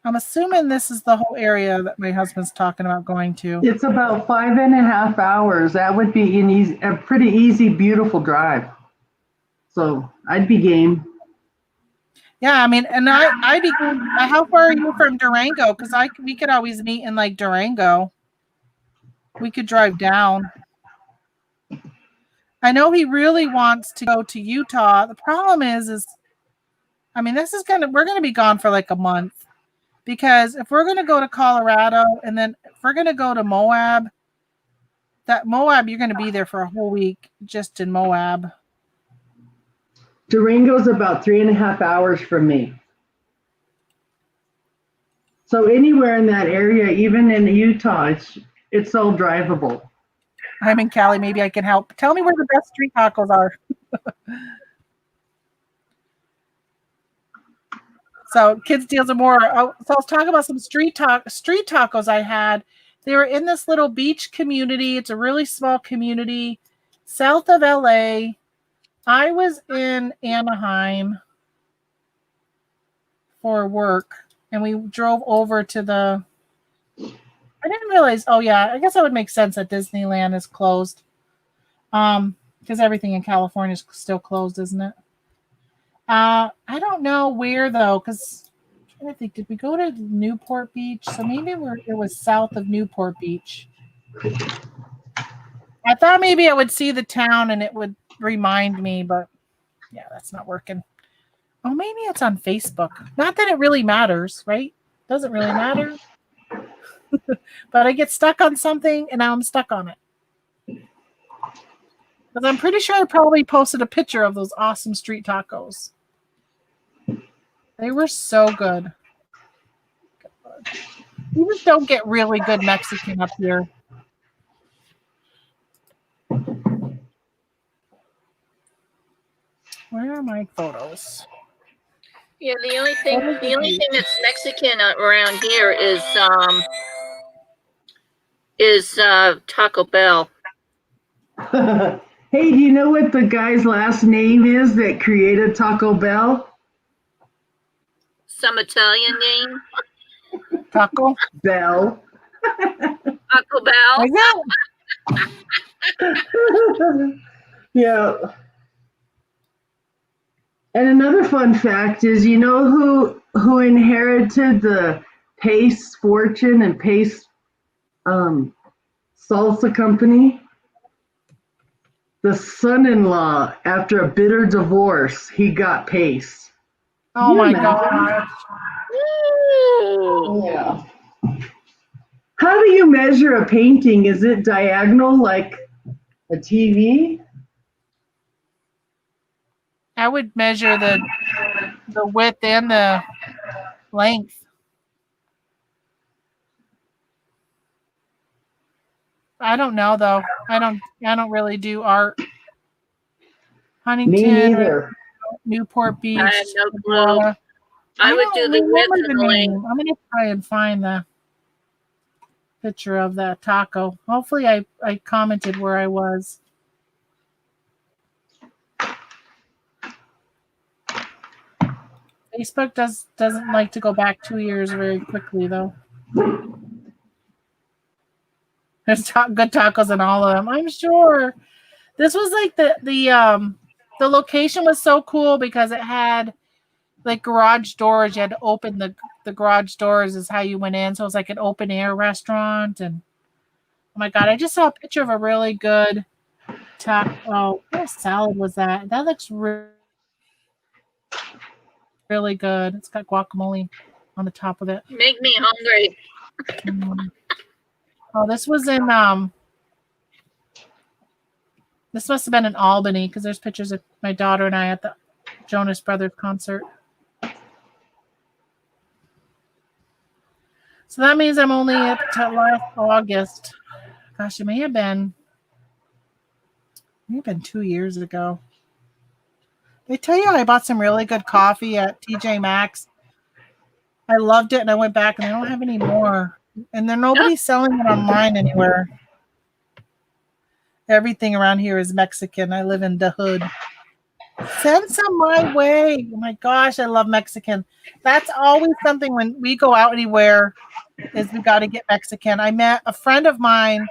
Speaker 2: I'm assuming this is the whole area that my husband's talking about going to.
Speaker 1: It's about 5.5 hours. That would be a pretty easy, beautiful drive. So I'd be game.
Speaker 2: Yeah, I mean, and I'd be. How far are you from Durango? Because we could always meet in like Durango. We could drive down. I know he really wants to go to Utah. The problem is, I mean, we're gonna be gone for like a month. Because if we're going to go to Colorado and then if we're going to go to Moab, you're going to be there for a whole week just in Moab.
Speaker 1: Durango's about 3.5 hours from me. So anywhere in that area, even in Utah, it's all drivable.
Speaker 2: I'm in Cali. Maybe I can help. Tell me where the best street tacos are. So Kids Deals and More. So I was talking about some street tacos I had. They were in this little beach community. It's a really small community south of LA. I was in Anaheim for work, and we drove over to I didn't realize, oh yeah, I guess that would make sense that Disneyland is closed. Because everything in California is still closed, isn't it? I don't know where though, because I'm trying to think, did we go to Newport Beach? So maybe it was south of Newport Beach. I thought maybe I would see the town and it would remind me, but yeah, that's not working. Oh, maybe it's on Facebook. Not that it really matters, right? Doesn't really matter. But I get stuck on something and now I'm stuck on it. Because I'm pretty sure I probably posted a picture of those awesome street tacos. They were so good. You just don't get really good Mexican up here. Where are my photos?
Speaker 3: Yeah, the only thing that's Mexican around here is Taco Bell.
Speaker 1: Hey, do you know what the guy's last name is that created Taco Bell?
Speaker 3: Some Italian name.
Speaker 2: Taco
Speaker 1: Bell.
Speaker 3: Taco Bell.
Speaker 2: Like that?
Speaker 1: Yeah. And another fun fact is, you know who inherited the Pace fortune and Pace salsa company? The son-in-law, after a bitter divorce, he got Pace.
Speaker 2: Oh my God.
Speaker 3: Ooh.
Speaker 1: Yeah. How do you measure a painting? Is it diagonal like a TV?
Speaker 2: I would measure the width and the length. I don't know though. I don't really do art. Huntington,
Speaker 1: Me neither.
Speaker 2: Newport Beach.
Speaker 3: I have no clue. I would do the width and the length.
Speaker 2: I'm gonna try and find the picture of that taco. Hopefully I commented where I was. Facebook doesn't like to go back 2 years very quickly though. There's good tacos in all of them, I'm sure. This was like the location was so cool because it had like garage doors. You had to open the garage doors is how you went in. So it was like an open air restaurant. And oh my God, I just saw a picture of a really good taco. Oh, what salad was that? That looks really good. It's got guacamole on the top of it.
Speaker 3: Make me hungry.
Speaker 2: Oh, this was in this must have been in Albany because there's pictures of my daughter and I at the Jonas Brothers concert. So that means I'm only up to last August. Gosh, it may have been 2 years ago. They tell you I bought some really good coffee at TJ Maxx. I loved it, and I went back, and they don't have any more. And then nobody's selling it online anywhere. Everything around here is Mexican. I live in the hood. Send some my way. Oh my gosh, I love Mexican. That's always something when we go out anywhere is we got to get Mexican. I met a friend of mine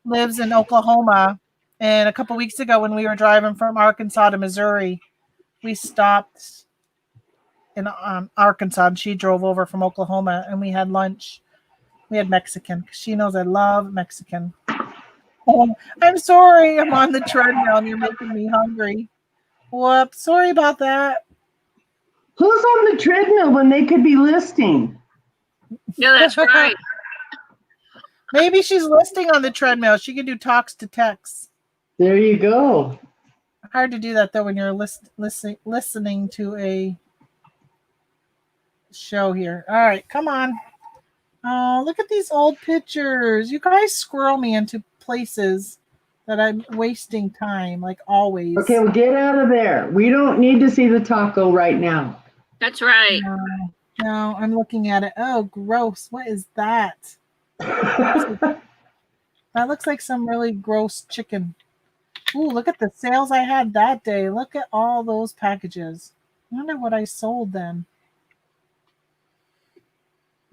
Speaker 2: lives in Oklahoma, and a couple weeks ago when we were driving from Arkansas to Missouri, we stopped in Arkansas, and she drove over from Oklahoma, and we had lunch. We had Mexican. She knows I love Mexican. Oh, I'm sorry. I'm on the treadmill, and you're making me hungry. Whoops. Sorry about that.
Speaker 1: Who's on the treadmill when they could be listing?
Speaker 3: Yeah, that's right.
Speaker 2: Maybe she's listing on the treadmill. She can do talks to text.
Speaker 1: There you go.
Speaker 2: Hard to do that though when you're listening to a show here. All right, come on. Oh, look at these old pictures. You guys squirrel me into places that I'm wasting time, like always.
Speaker 1: Okay, well, get out of there. We don't need to see the taco right now.
Speaker 3: That's right.
Speaker 2: No, I'm looking at it. Oh, gross. What is that? That looks like some really gross chicken. Ooh, look at the sales I had that day. Look at all those packages. I wonder what I sold then.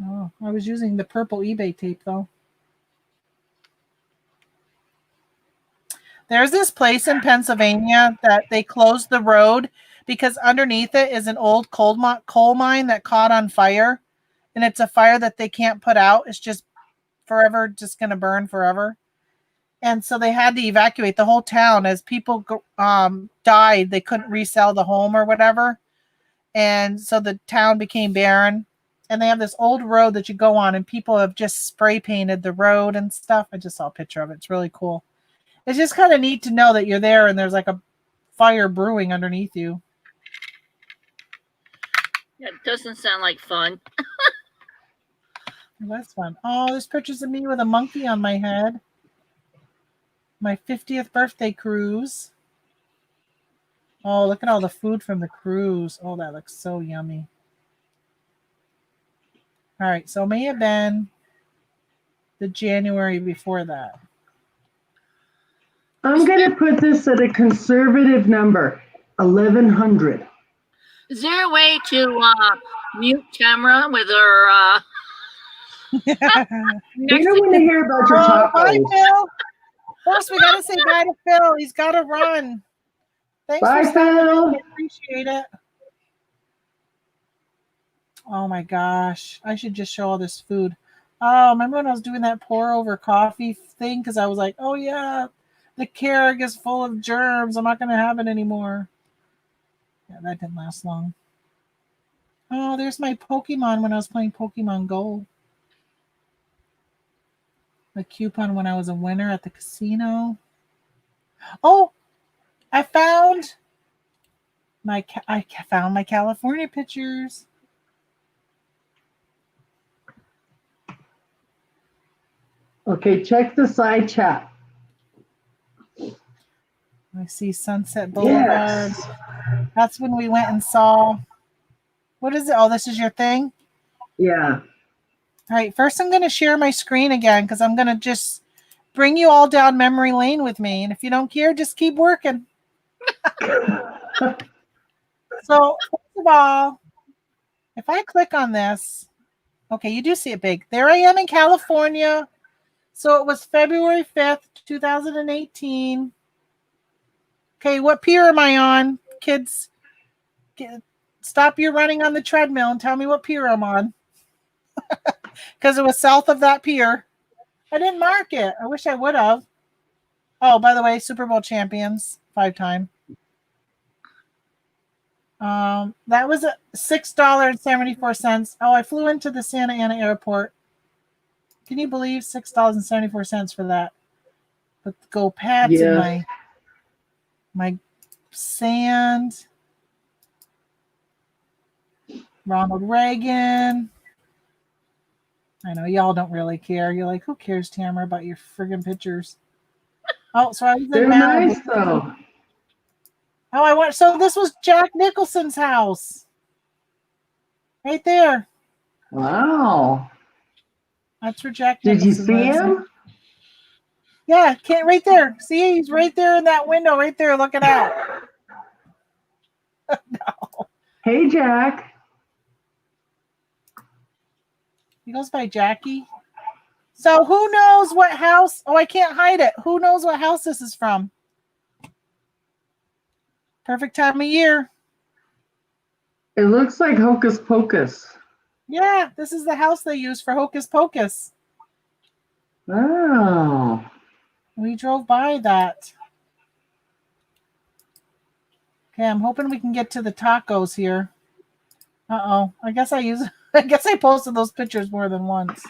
Speaker 2: Oh, I was using the purple eBay tape though. There's this place in Pennsylvania that they closed the road because underneath it is an old coal mine that caught on fire. And it's a fire that they can't put out. It's just forever, just going to burn forever. And so they had to evacuate the whole town as people died. They couldn't resell the home or whatever. And so the town became barren. And they have this old road that you go on, and people have just spray painted the road and stuff. I just saw a picture of it. It's really cool. It's just kind of neat to know that you're there and there's like a fire brewing underneath you.
Speaker 3: That doesn't sound like fun.
Speaker 2: That's fun. Oh, there's pictures of me with a monkey on my head. My 50th birthday cruise. Oh, look at all the food from the cruise. Oh, that looks so yummy. All right, so it may have been the January before that.
Speaker 1: I'm going to put this at a conservative number, 1,100.
Speaker 3: Is there a way to mute Tamara with her?
Speaker 1: We don't want to hear about your
Speaker 2: Bye,
Speaker 1: tacos.
Speaker 2: Phil. First, we got to say bye to Phil. He's got to run. Thanks
Speaker 1: Bye,
Speaker 2: for stopping
Speaker 1: Phil.
Speaker 2: in. I appreciate it. Oh my gosh. I should just show all this food. Oh, remember when I was doing that pour over coffee thing? Because I was like, oh yeah, the Keurig is full of germs. I'm not going to have it anymore. Yeah, that didn't last long. Oh, there's my Pokemon when I was playing Pokemon Go. The coupon when I was a winner at the casino. Oh, I found my California pictures.
Speaker 1: Okay, check the side chat.
Speaker 2: I see Sunset Boulevard.
Speaker 1: Yes.
Speaker 2: That's when we went and saw. What is it? Oh, this is your thing?
Speaker 1: Yeah.
Speaker 2: All right, first I'm going to share my screen again because I'm going to just bring you all down memory lane with me. And if you don't care, just keep working. So, first of all, if I click on this, okay, you do see it big. There I am in California, So it was February 5th, 2018. Okay, what pier am I on? Kids, stop your running on the treadmill and tell me what pier I'm on. Because it was south of that pier. I didn't mark it. I wish I would have. Oh, by the way, Super Bowl champions, 5-time. That was $6.74. Oh, I flew into the Santa Ana airport. Can you believe $6.74 for that? With Go Pats and my sand. Ronald Reagan. I know y'all don't really care. You're like, who cares, Tamara, about your friggin' pictures? Oh, so I was in
Speaker 1: They're
Speaker 2: Malibu.
Speaker 1: nice though.
Speaker 2: Oh, so this was Jack Nicholson's house. Right there.
Speaker 1: Wow.
Speaker 2: That's where Jack
Speaker 1: Did you
Speaker 2: Nicholson
Speaker 1: see
Speaker 2: lives.
Speaker 1: him?
Speaker 2: Yeah, right there. See, he's right there in that window, right there, looking out. No.
Speaker 1: Hey, Jack.
Speaker 2: He goes by Jackie. So who knows what house? Oh, I can't hide it. Who knows what house this is from? Perfect time of year.
Speaker 1: It looks like Hocus Pocus.
Speaker 2: Yeah, this is the house they use for Hocus Pocus.
Speaker 1: Oh.
Speaker 2: We drove by that. Okay, I'm hoping we can get to the tacos here. Uh-oh. I guess I posted those pictures more than once.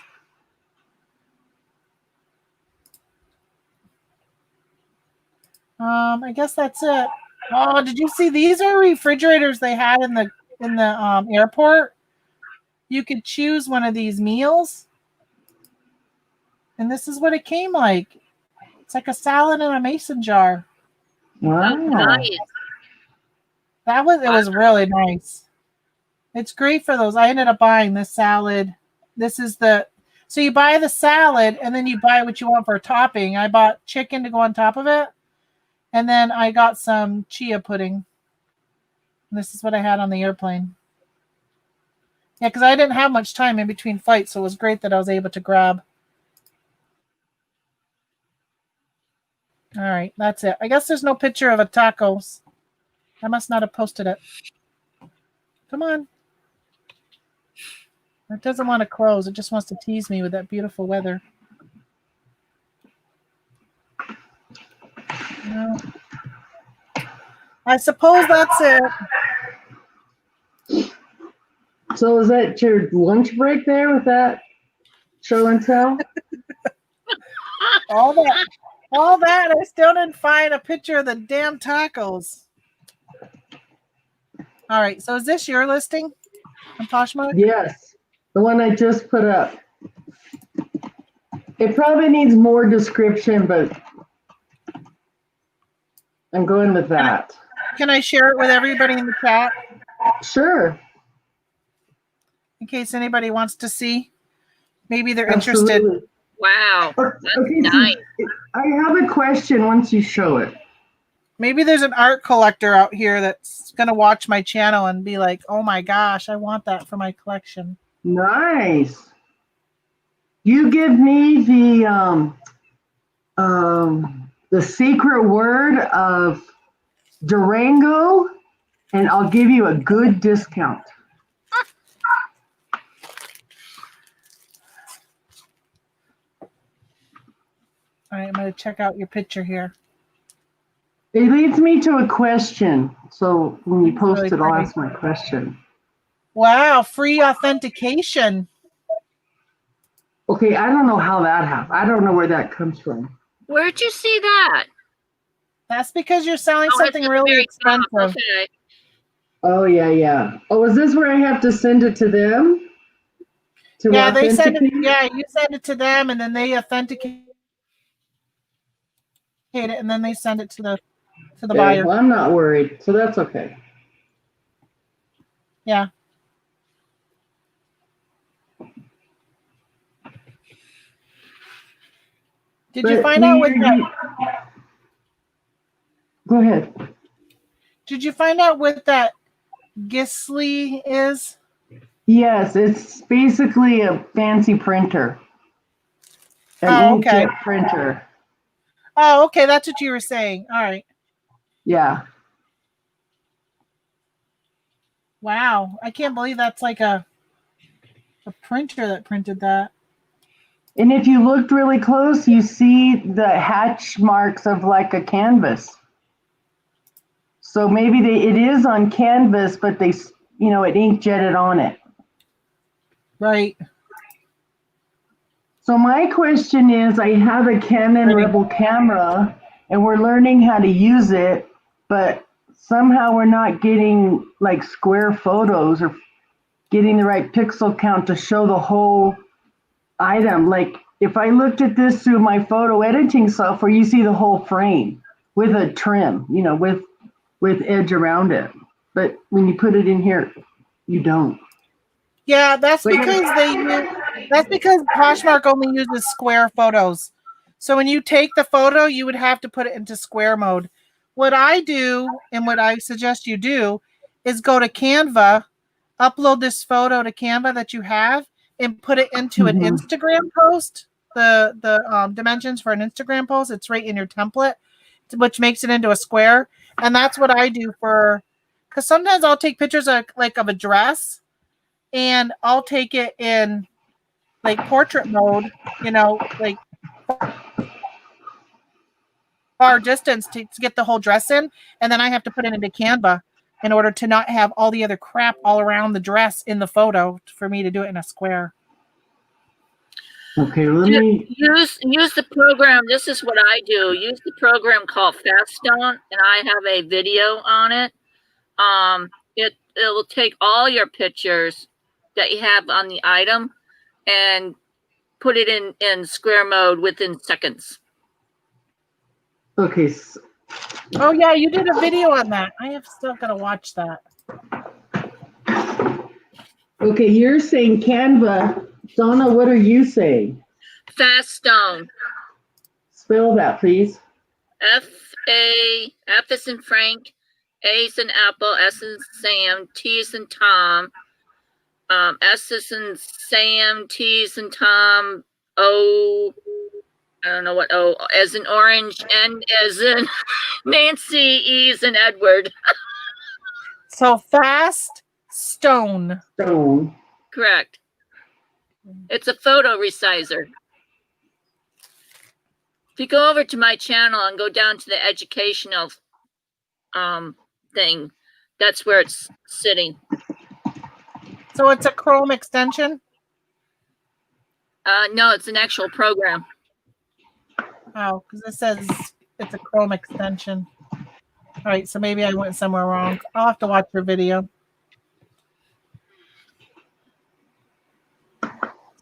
Speaker 2: I guess that's it. Oh, did you see these are refrigerators they had in the airport? You could choose one of these meals. And this is what it came like. It's like a salad in a mason jar.
Speaker 1: Wow.
Speaker 3: Nice.
Speaker 2: It was really nice. It's great for those. I ended up buying this salad. So you buy the salad and then you buy what you want for a topping. I bought chicken to go on top of it. And then I got some chia pudding. And this is what I had on the airplane. Yeah, because I didn't have much time in between flights, so it was great that I was able to grab. All right, that's it. I guess there's no picture of a tacos. I must not have posted it. Come on. It doesn't want to close. It just wants to tease me with that beautiful weather. No. I suppose that's it.
Speaker 1: So is that your lunch break there with that show and tell?
Speaker 2: All that, I still didn't find a picture of the damn tacos. All right, so is this your listing on Poshmark?
Speaker 1: Yes, the one I just put up. It probably needs more description, but I'm going with that.
Speaker 2: Can I share it with everybody in the chat?
Speaker 1: Sure.
Speaker 2: In case anybody wants to see. Maybe they're
Speaker 1: Absolutely.
Speaker 2: interested.
Speaker 3: Wow. That's
Speaker 1: Okay,
Speaker 3: nice.
Speaker 1: so I have a question once you show it.
Speaker 2: Maybe there's an art collector out here that's going to watch my channel and be like, oh my gosh, I want that for my collection.
Speaker 1: Nice. You give me the secret word of Durango, and I'll give you a good discount.
Speaker 2: All right, I'm going to check out your picture here.
Speaker 1: It leads me to a question. So when you post
Speaker 2: really
Speaker 1: it, I'll
Speaker 2: pretty.
Speaker 1: ask my question.
Speaker 2: Wow, free authentication.
Speaker 1: Okay, I don't know how that happened. I don't know where that comes from.
Speaker 3: Where'd you see that?
Speaker 2: That's because you're selling
Speaker 3: Oh, it's
Speaker 2: something
Speaker 3: at the
Speaker 2: really
Speaker 3: very top.
Speaker 2: expensive.
Speaker 3: Okay.
Speaker 1: Oh, yeah. Oh, is this where I have to send it to them? To
Speaker 2: Yeah, they send it.
Speaker 1: authenticate?
Speaker 2: Yeah, you send it to them, and then they authenticate it, and then they send it to the
Speaker 1: Okay,
Speaker 2: buyer.
Speaker 1: well, I'm not worried, so that's okay.
Speaker 2: Yeah. Did you find out what that?
Speaker 1: Go ahead.
Speaker 2: Did you find out what that Gisli is?
Speaker 1: Yes, it's basically a fancy printer.
Speaker 2: Oh, okay.
Speaker 1: inkjet printer.
Speaker 2: Oh, okay. That's what you were saying. All right.
Speaker 1: Yeah.
Speaker 2: Wow. I can't believe that's like a printer that printed that.
Speaker 1: And if you looked really close, you see the hatch marks of like a canvas. So maybe it is on canvas, but it inkjetted on it.
Speaker 2: Right.
Speaker 1: So my question is, I have a Canon Rebel camera and we're learning how to use it, but somehow we're not getting like square photos or getting the right pixel count to show the whole item. Like if I looked at this through my photo editing software, you see the whole frame with a trim, with edge around it. But when you put it in here, you don't.
Speaker 2: Yeah, that's because Poshmark only uses square photos. So when you take the photo, you would have to put it into square mode. What I do and what I suggest you do is go to Canva, upload this photo to Canva that you have, and put it into an Instagram post. The dimensions for an Instagram post, it's right in your template, which makes it into a square. And that's what I do because sometimes I'll take pictures of a dress, and I'll take it in like portrait mode, like far distance to get the whole dress in, and then I have to put it into Canva in order to not have all the other crap all around the dress in the photo for me to do it in a square.
Speaker 1: Okay, let me
Speaker 3: use the program. This is what I do. Use the program called Faststone, and I have a video on it. It will take all your pictures that you have on the item and put it in square mode within seconds.
Speaker 1: Okay.
Speaker 2: Oh yeah, you did a video on that. I have still got to watch that.
Speaker 1: Okay, you're saying Canva. Donna, what are you saying?
Speaker 3: Faststone.
Speaker 1: Spell that, please.
Speaker 3: F is in Frank, A is in Apple, S is in Sam, T is in Tom, S is in Sam, T is in Tom, O, I don't know what O, as in orange, N as in Nancy, E is in Edward.
Speaker 2: So Faststone.
Speaker 1: Stone.
Speaker 3: Correct. It's a photo resizer. If you go over to my channel and go down to the educational thing, that's where it's sitting.
Speaker 2: So it's a Chrome extension?
Speaker 3: No, it's an actual program.
Speaker 2: Oh, because it says it's a Chrome extension. All right, so maybe I went somewhere wrong. I'll have to watch your video.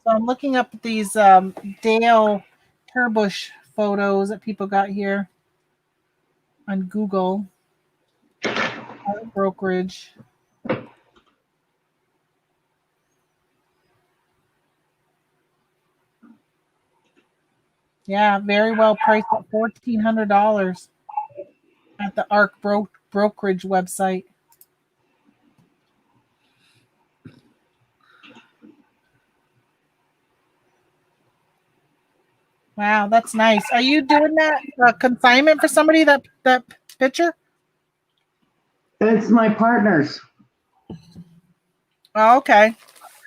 Speaker 2: So I'm looking up these Dale Turbush photos that people got here on Google. Art brokerage. Yeah, very well priced at $1,400 at the Arc brokerage website. Wow, that's nice. Are you doing that consignment for somebody, that picture?
Speaker 1: It's my partner's.
Speaker 2: Oh, okay.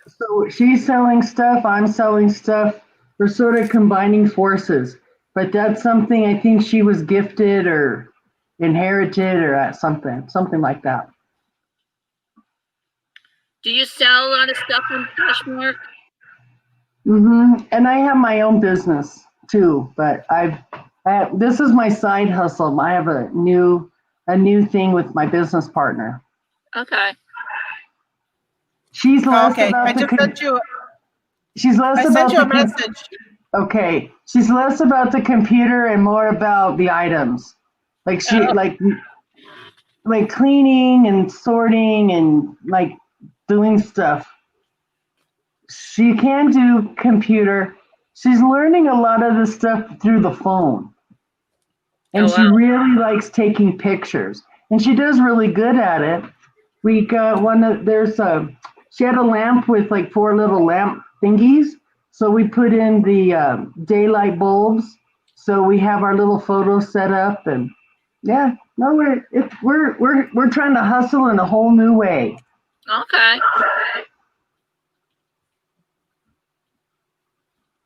Speaker 1: So she's selling stuff, I'm selling stuff. We're sort of combining forces. But that's something I think she was gifted or inherited or something like that.
Speaker 3: Do you sell a lot of stuff on Poshmark?
Speaker 1: And I have my own business too, but this is my side hustle. I have a new thing with my business partner.
Speaker 3: Okay.
Speaker 1: She's less
Speaker 2: Okay,
Speaker 1: about
Speaker 2: I just sent you.
Speaker 1: She's less
Speaker 2: I
Speaker 1: about
Speaker 2: sent you a
Speaker 1: the
Speaker 2: message.
Speaker 1: Okay, she's less about the computer and more about the items. Like she like cleaning and sorting and like doing stuff. She can do computer. She's learning a lot of this stuff through the phone. And she really likes taking pictures. And she does really good at it. We got she had a lamp with like 4 little lamp thingies. So we put in the daylight bulbs. So we have our little photos set up, and yeah, no, we're trying to hustle in a whole new way.
Speaker 3: Okay.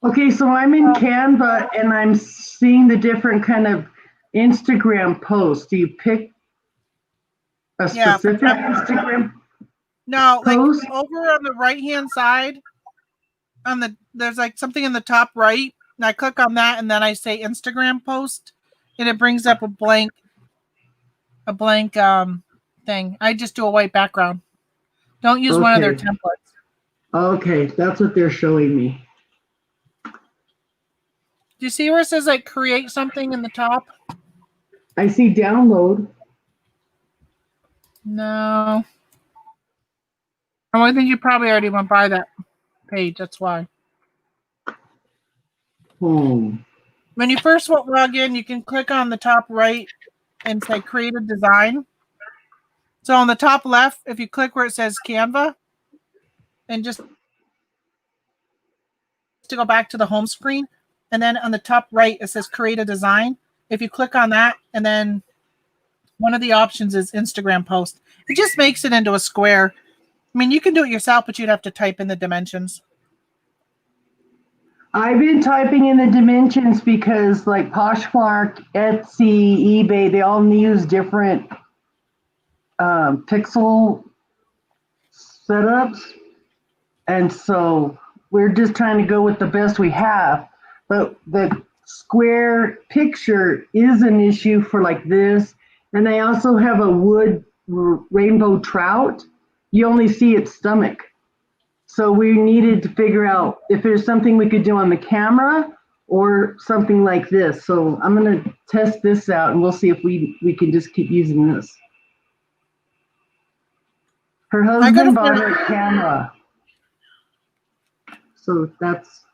Speaker 1: Okay, so I'm in Canva and I'm seeing the different kind of Instagram posts. Do you pick a
Speaker 2: Yeah, for
Speaker 1: specific Instagram
Speaker 2: No, like
Speaker 1: post?
Speaker 2: over on the right hand side, there's like something in the top right, and I click on that, and then I say Instagram post, and it brings up a blank thing. I just do a white background. Don't use one of their
Speaker 1: Okay.
Speaker 2: templates.
Speaker 1: Okay, that's what they're showing me.
Speaker 2: Do you see where it says like create something in the top?
Speaker 1: I see download.
Speaker 2: No. I think you probably already went by that page. That's why.
Speaker 1: Home.
Speaker 2: When you first log in, you can click on the top right and say create a design. So on the top left, if you click where it says Canva, and just to go back to the home screen, and then on the top right, it says create a design. If you click on that, and then one of the options is Instagram post. It just makes it into a square. I mean, you can do it yourself, but you'd have to type in the dimensions.
Speaker 1: I've been typing in the dimensions because like Poshmark, Etsy, eBay, they all use different pixel setups. And so we're just trying to go with the best we have. But the square picture is an issue for like this. And they also have a wood rainbow trout. You only see its stomach. So we needed to figure out if there's something we could do on the camera or something like this. So I'm going to test this out and we'll see if we can just keep using this. Her husband bought her a camera. So that's.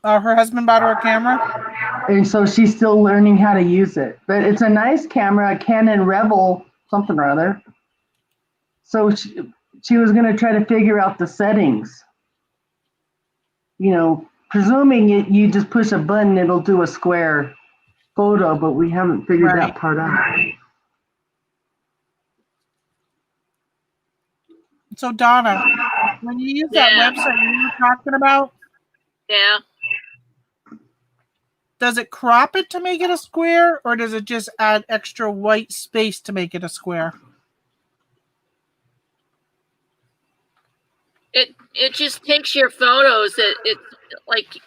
Speaker 2: Oh, her husband bought her a camera?
Speaker 1: And so she's still learning how to use it. But it's a nice camera, a Canon Rebel, something or other. So she was going to try to figure out the settings. You know, presuming you just push a button, it'll do a square photo, but we haven't figured that part out.
Speaker 2: So Donna, when you use that website you were talking about, does it crop it to make it a square, or does it just add extra white space to make it a square?
Speaker 3: It just takes your photos. It like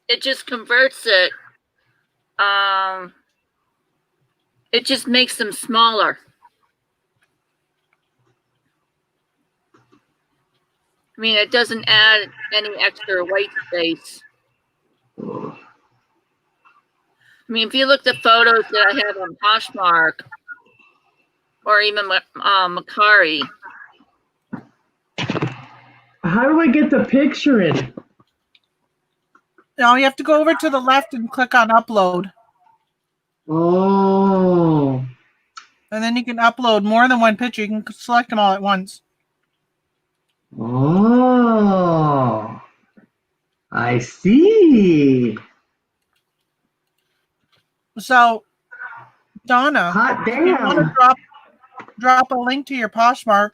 Speaker 3: it just converts it. It just makes them smaller. I mean, it doesn't add any extra white space. I mean, if you look at the photos that I have on Poshmark or even Macari.
Speaker 1: How do I get the picture in?
Speaker 2: No, you have to go over to the left and click on upload.
Speaker 1: Oh.
Speaker 2: And then you can upload more than one picture. You can select them all at once.
Speaker 1: Oh. I see.
Speaker 2: So, Donna,
Speaker 1: hot damn.
Speaker 2: If you want to drop a link to your Poshmark,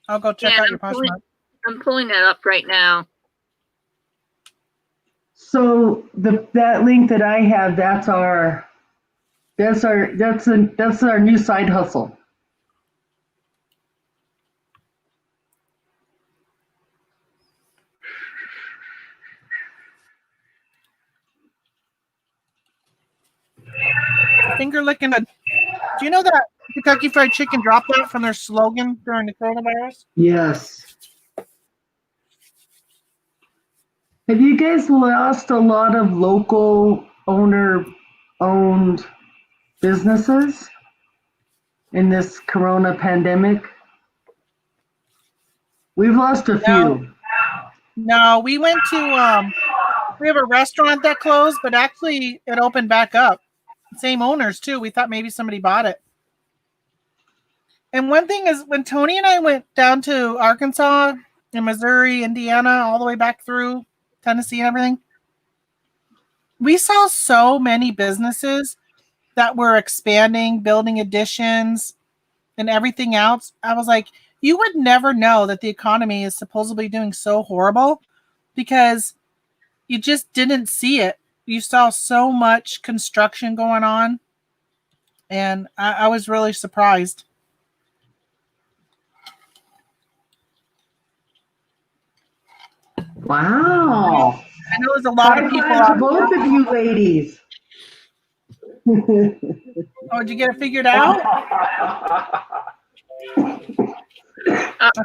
Speaker 2: I'll go check out your Poshmark.
Speaker 3: I'm pulling that up right now.
Speaker 1: So that link that I have, that's our new side hustle.
Speaker 2: Finger licking. Do you know that Kentucky Fried Chicken dropped that from their slogan during the coronavirus?
Speaker 1: Yes. Have you guys lost a lot of local owner-owned businesses in this corona pandemic? We've lost a few.
Speaker 2: No, we went to we have a restaurant that closed, but actually it opened back up. Same owners too. We thought maybe somebody bought it. And one thing is, when Tony and I went down to Arkansas in Missouri, Indiana, all the way back through Tennessee and everything. We saw so many businesses that were expanding, building additions, and everything else. I was like, you would never know that the economy is supposedly doing so horrible because you just didn't see it. You saw so much construction going on, and I was really surprised.
Speaker 1: Wow.
Speaker 2: I know there's a lot of
Speaker 1: High
Speaker 2: people
Speaker 1: five to
Speaker 2: out
Speaker 1: both of you ladies.
Speaker 2: Oh, did you get it figured out?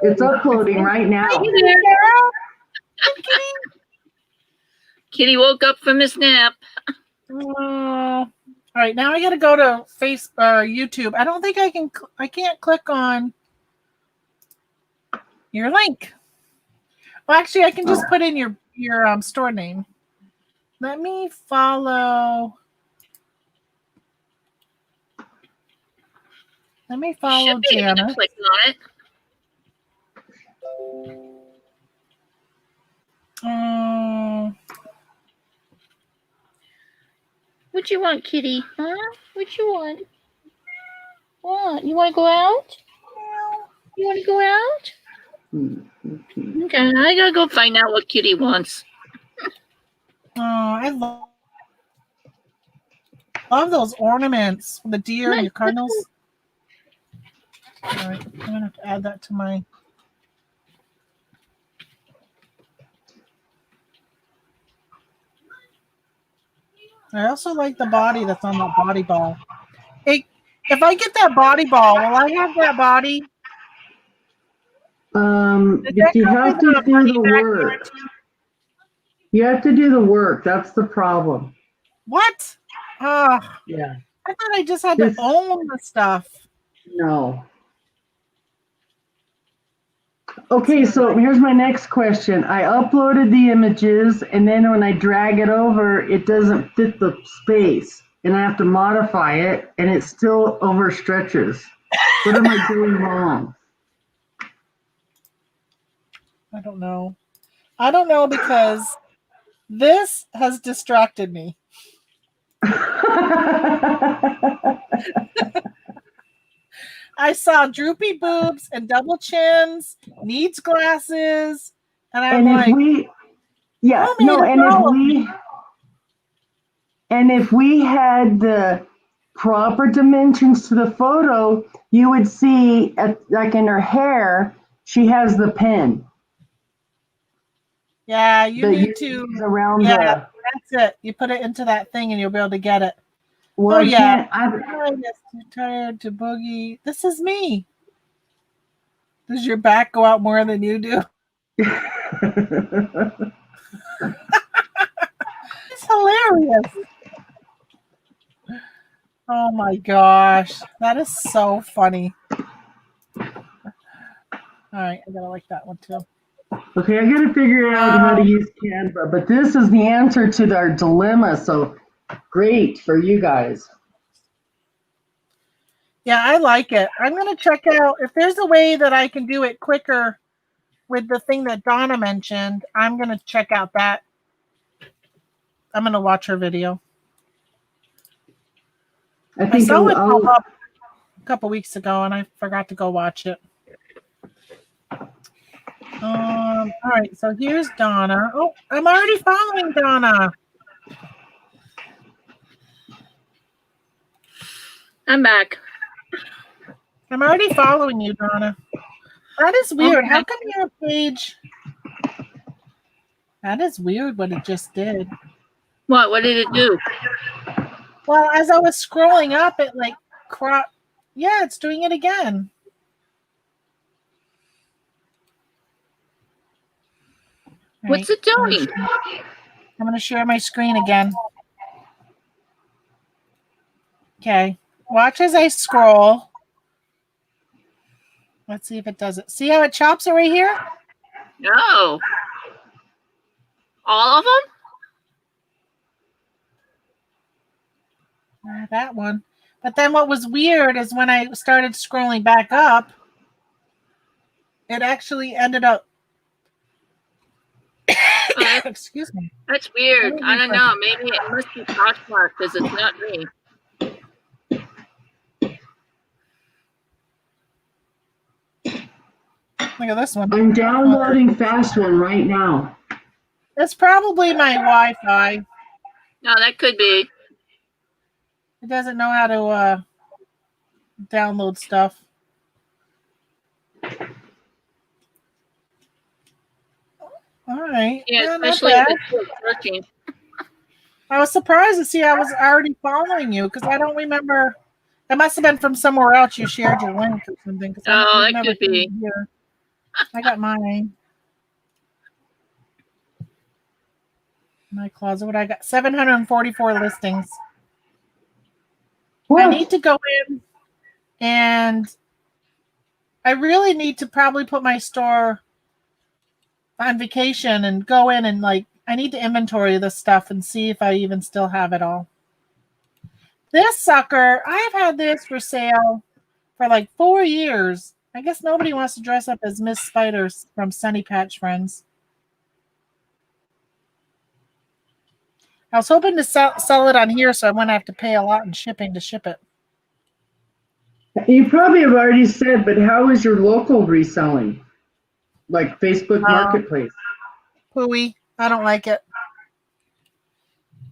Speaker 1: It's uploading right now.
Speaker 3: Kitty woke up from his nap.
Speaker 2: All right, now I got to go to YouTube. I don't think I can. I can't click on your link. Well, actually, I can just put in your store name. Let me follow. Let me follow
Speaker 3: Should be able
Speaker 2: Jana.
Speaker 3: to click on it. What you want, Kitty? Huh? What you want? What? You want to go out? You want to go out? Okay, I gotta go find out what Kitty wants.
Speaker 2: I love those ornaments, the deer and your cardinals. All right, I'm gonna have to add that to my. I also like the body that's on that body ball. Hey, if I get that body ball, will I have that body?
Speaker 1: But you have to do the work. You have to do the work. That's the problem.
Speaker 2: What?
Speaker 1: Yeah.
Speaker 2: I thought I just had to own the stuff.
Speaker 1: No. Okay, so here's my next question. I uploaded the images, and then when I drag it over, it doesn't fit the space, and I have to modify it, and it still overstretches. What am I doing wrong?
Speaker 2: I don't know. I don't know because this has distracted me. I saw droopy boobs and double chins, needs glasses, and I'm like,
Speaker 1: and if we had the proper dimensions to the photo, you would see, like in her hair, she has the pin.
Speaker 2: Yeah, you need to.
Speaker 1: Around
Speaker 2: that's it. You put it into that thing, and you'll be able to get it.
Speaker 1: Well,
Speaker 2: I'm too tired to boogie. This is me. Does your back go out more than you do? It's hilarious. Oh my gosh. That is so funny. All right, I gotta like that one too.
Speaker 1: Okay, I gotta figure out how to use Canva, but this is the answer to our dilemma, so great for you guys.
Speaker 2: Yeah, I like it. I'm gonna check out if there's a way that I can do it quicker with the thing that Donna mentioned. I'm gonna check out that. I'm gonna watch her video. I saw it pop up a couple weeks ago, and I forgot to go watch it. All right, so here's Donna. Oh, I'm already following Donna.
Speaker 3: I'm back.
Speaker 2: I'm already following you, Donna. That is weird. Okay. How come your page? That is weird what it just did.
Speaker 3: What? What did it do?
Speaker 2: Well, as I was scrolling up, it like cropped. Yeah, it's doing it again.
Speaker 3: What's it doing?
Speaker 2: I'm going to share my screen again. Okay. Watch as I scroll. Let's see if it does it. See how it chops it right here?
Speaker 3: No. All of them?
Speaker 2: That one. But then what was weird is when I started scrolling back up, it actually ended up Excuse me.
Speaker 3: That's weird. I don't know. Maybe it must be Poshmark because it's not me.
Speaker 2: Look at this one.
Speaker 1: I'm downloading Fast One right now.
Speaker 2: It's probably my Wi-Fi.
Speaker 3: No, that could be.
Speaker 2: It doesn't know how to download stuff. All right.
Speaker 3: Yeah,
Speaker 2: not
Speaker 3: especially
Speaker 2: bad.
Speaker 3: if it's searching.
Speaker 2: I was surprised to see I was already following you because I don't remember. It must have been from somewhere else. You shared your link or something. I don't
Speaker 3: Oh, it
Speaker 2: remember
Speaker 3: could be.
Speaker 2: seeing it here. I got mine. My closet. What I got? 744 listings.
Speaker 1: What?
Speaker 2: I need to go in and I really need to probably put my store on vacation and go in and I need to inventory this stuff and see if I even still have it all. This sucker, I've had this for sale for 4 years. I guess nobody wants to dress up as Miss Spiders from Sunny Patch Friends. I was hoping to sell it on here so I wouldn't have to pay a lot in shipping to ship it.
Speaker 1: You probably have already said, but how is your local reselling? Like Facebook Marketplace?
Speaker 2: Pooey. I don't like it.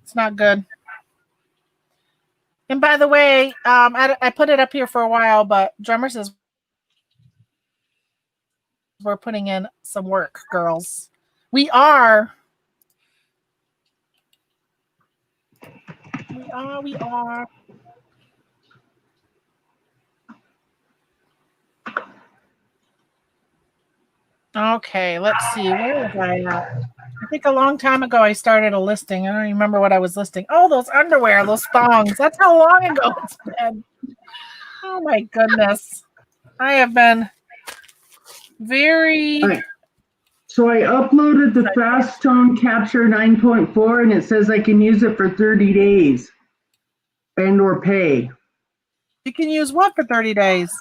Speaker 2: It's not good. And by the way, I put it up here for a while, but Drummer says we're putting in some work, girls. We are. We are. Okay, let's see. Where was I at? I think a long time ago I started a listing. I don't remember what I was listing. Oh, those underwear, those thongs. That's how long ago it's been. Oh my goodness. I have been very...
Speaker 1: All right. So I uploaded the Fast Tone Capture 9.4 and it says I can use it for 30 days and or pay.
Speaker 2: You can use what for 30 days?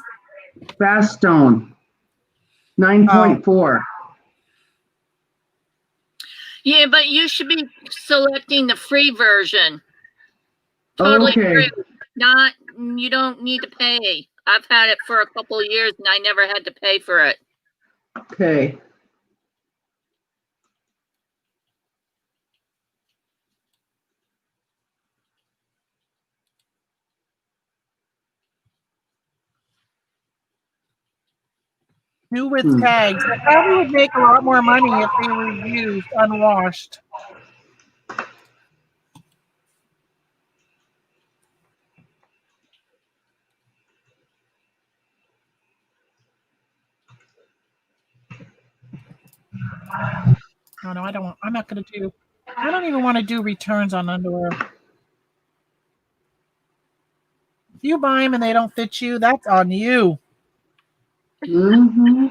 Speaker 1: Fast Tone 9.4.
Speaker 3: Yeah, but you should be selecting the free version. Totally free. You don't need to pay. I've had it for a couple of years and I never had to pay for it.
Speaker 1: Okay.
Speaker 2: New with tags. I probably would make a lot more money if they were used unwashed. Oh no, I don't. I'm not going to do. I don't even want to do returns on underwear. If you buy them and they don't fit you, that's on you.
Speaker 1: Mm-hmm.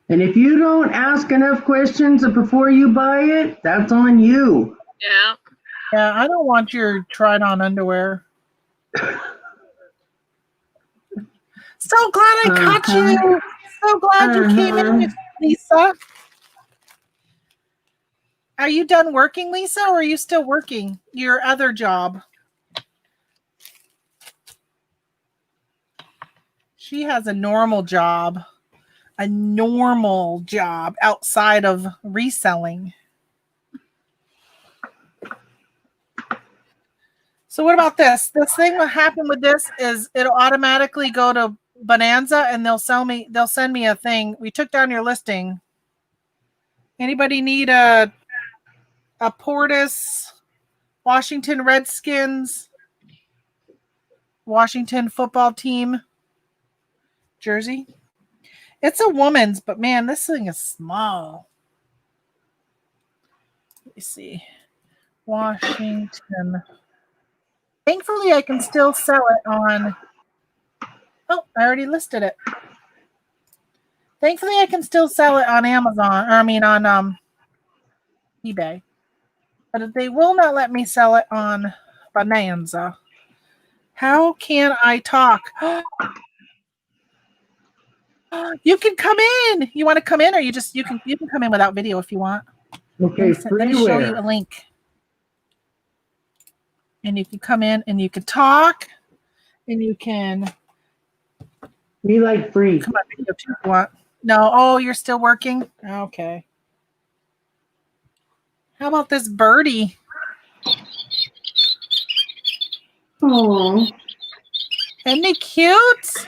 Speaker 1: And if you don't ask enough questions before you buy it, that's on you.
Speaker 3: Yeah.
Speaker 2: Yeah, I don't want your tried on underwear. So glad I caught you. So glad you came in, Lisa. Are you done working, Lisa, or are you still working your other job? She has a normal job outside of reselling. So what about this? This thing what happened with this is it'll automatically go to Bonanza and they'll send me a thing. We took down your listing. Anybody need a Portis Washington Redskins Washington football team jersey? It's a woman's, but man, this thing is small. Let me see. Washington. Thankfully, I can still sell it on... Oh, I already listed it. Thankfully, I can still sell it on Amazon. On eBay. But they will not let me sell it on Bonanza. How can I talk? You can come in. You want to come in, or you can come in without video if you want.
Speaker 1: Okay,
Speaker 2: Let me show you a
Speaker 1: freeware.
Speaker 2: link. And you can come in and you can talk and you can
Speaker 1: We like free.
Speaker 2: come on video too if you want. No, oh, you're still working? Okay. How about this birdie?
Speaker 1: Oh,
Speaker 2: Isn't he cute?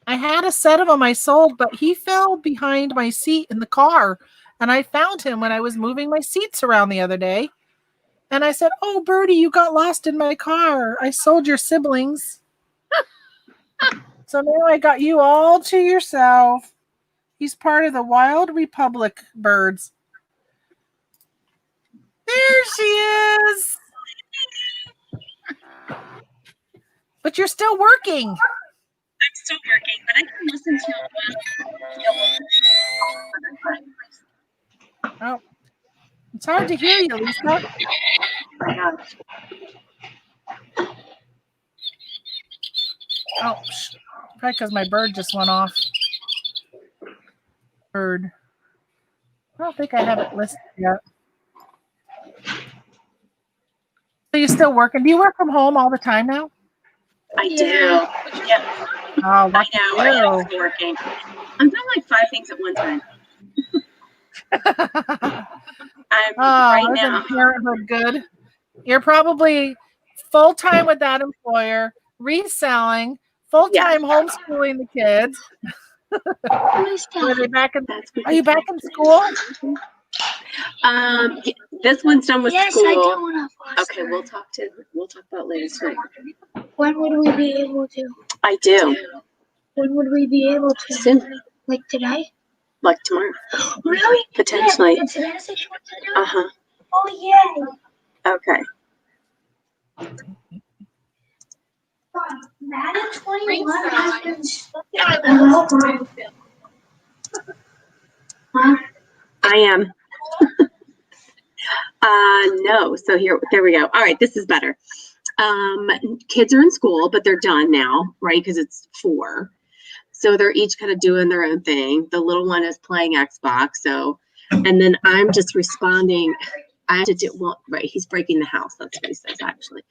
Speaker 2: I had a set of them I sold, but he fell behind my seat in the car. And I found him when I was moving my seats around the other day. And I said, "Oh, Birdie, you got lost in my car. I sold your siblings. So now I got you all to yourself." He's part of the Wild Republic birds. There she is. But you're still working.
Speaker 9: I'm still working, but I can listen to it.
Speaker 2: Oh, it's hard to hear you, Lisa. Oh, probably because my bird just went off. Bird. I don't think I have it listed yet. So you're still working? Do you work from home all the time now?
Speaker 9: I do. Yeah.
Speaker 2: Oh,
Speaker 9: I know. I am still working. I'm doing like 5 things at one time. I'm right now.
Speaker 2: Parenthood good. You're probably full time with that employer, reselling, full time homeschooling the kids. Are they back in? Are you back in school?
Speaker 9: This one's done with school.
Speaker 10: I do want to.
Speaker 9: Okay, we'll talk about later tonight.
Speaker 10: When would we be able to?
Speaker 9: I do.
Speaker 10: When would we be able to?
Speaker 9: Soon.
Speaker 10: Like today?
Speaker 9: Like tomorrow.
Speaker 10: Really?
Speaker 9: Potentially.
Speaker 10: Yeah, today's a short today?
Speaker 9: Uh-huh.
Speaker 10: Oh, yay.
Speaker 9: Okay.
Speaker 10: Madden 21 has been stuck in Huh?
Speaker 9: I am. No. So there we go. All right, this is better. Kids are in school, but they're done now, right? Because it's 4. So they're each kind of doing their own thing. The little one is playing Xbox. So, and then I'm just responding. I have to do, well, right. He's breaking the house. That's what he says, actually.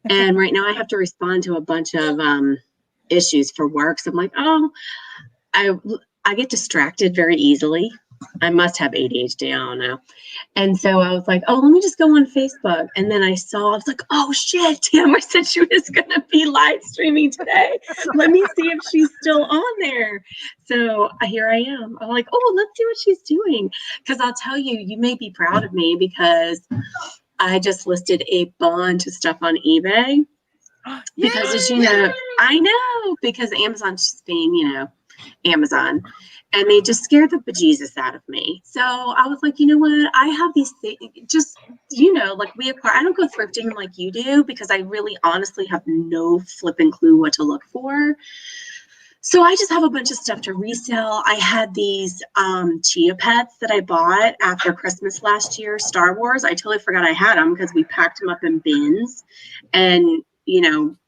Speaker 9: And right now I have to respond to a bunch of issues for work. So I'm like, oh, I get distracted very easily. I must have ADHD, I don't know. And so I was like, oh, let me just go on Facebook. And then I was like, oh shit, Tamara said she was going to be live streaming today. Let me see if she's still on there. So here I am. I'm like, oh, let's see what she's doing. Because I'll tell you, you may be proud of me because I just listed a bunch of stuff on eBay. Because as you know, I know, because Amazon's just being, Amazon. And they just scared the bejesus out of me. So I was like, you know what? I have these things, just, like we acquire. I don't go thrifting like you do because I really honestly have no flipping clue what to look for. So I just have a bunch of stuff to resell. I had these chia pets that I bought after Christmas last year, Star Wars. I totally forgot I had them because we packed them up in bins. And,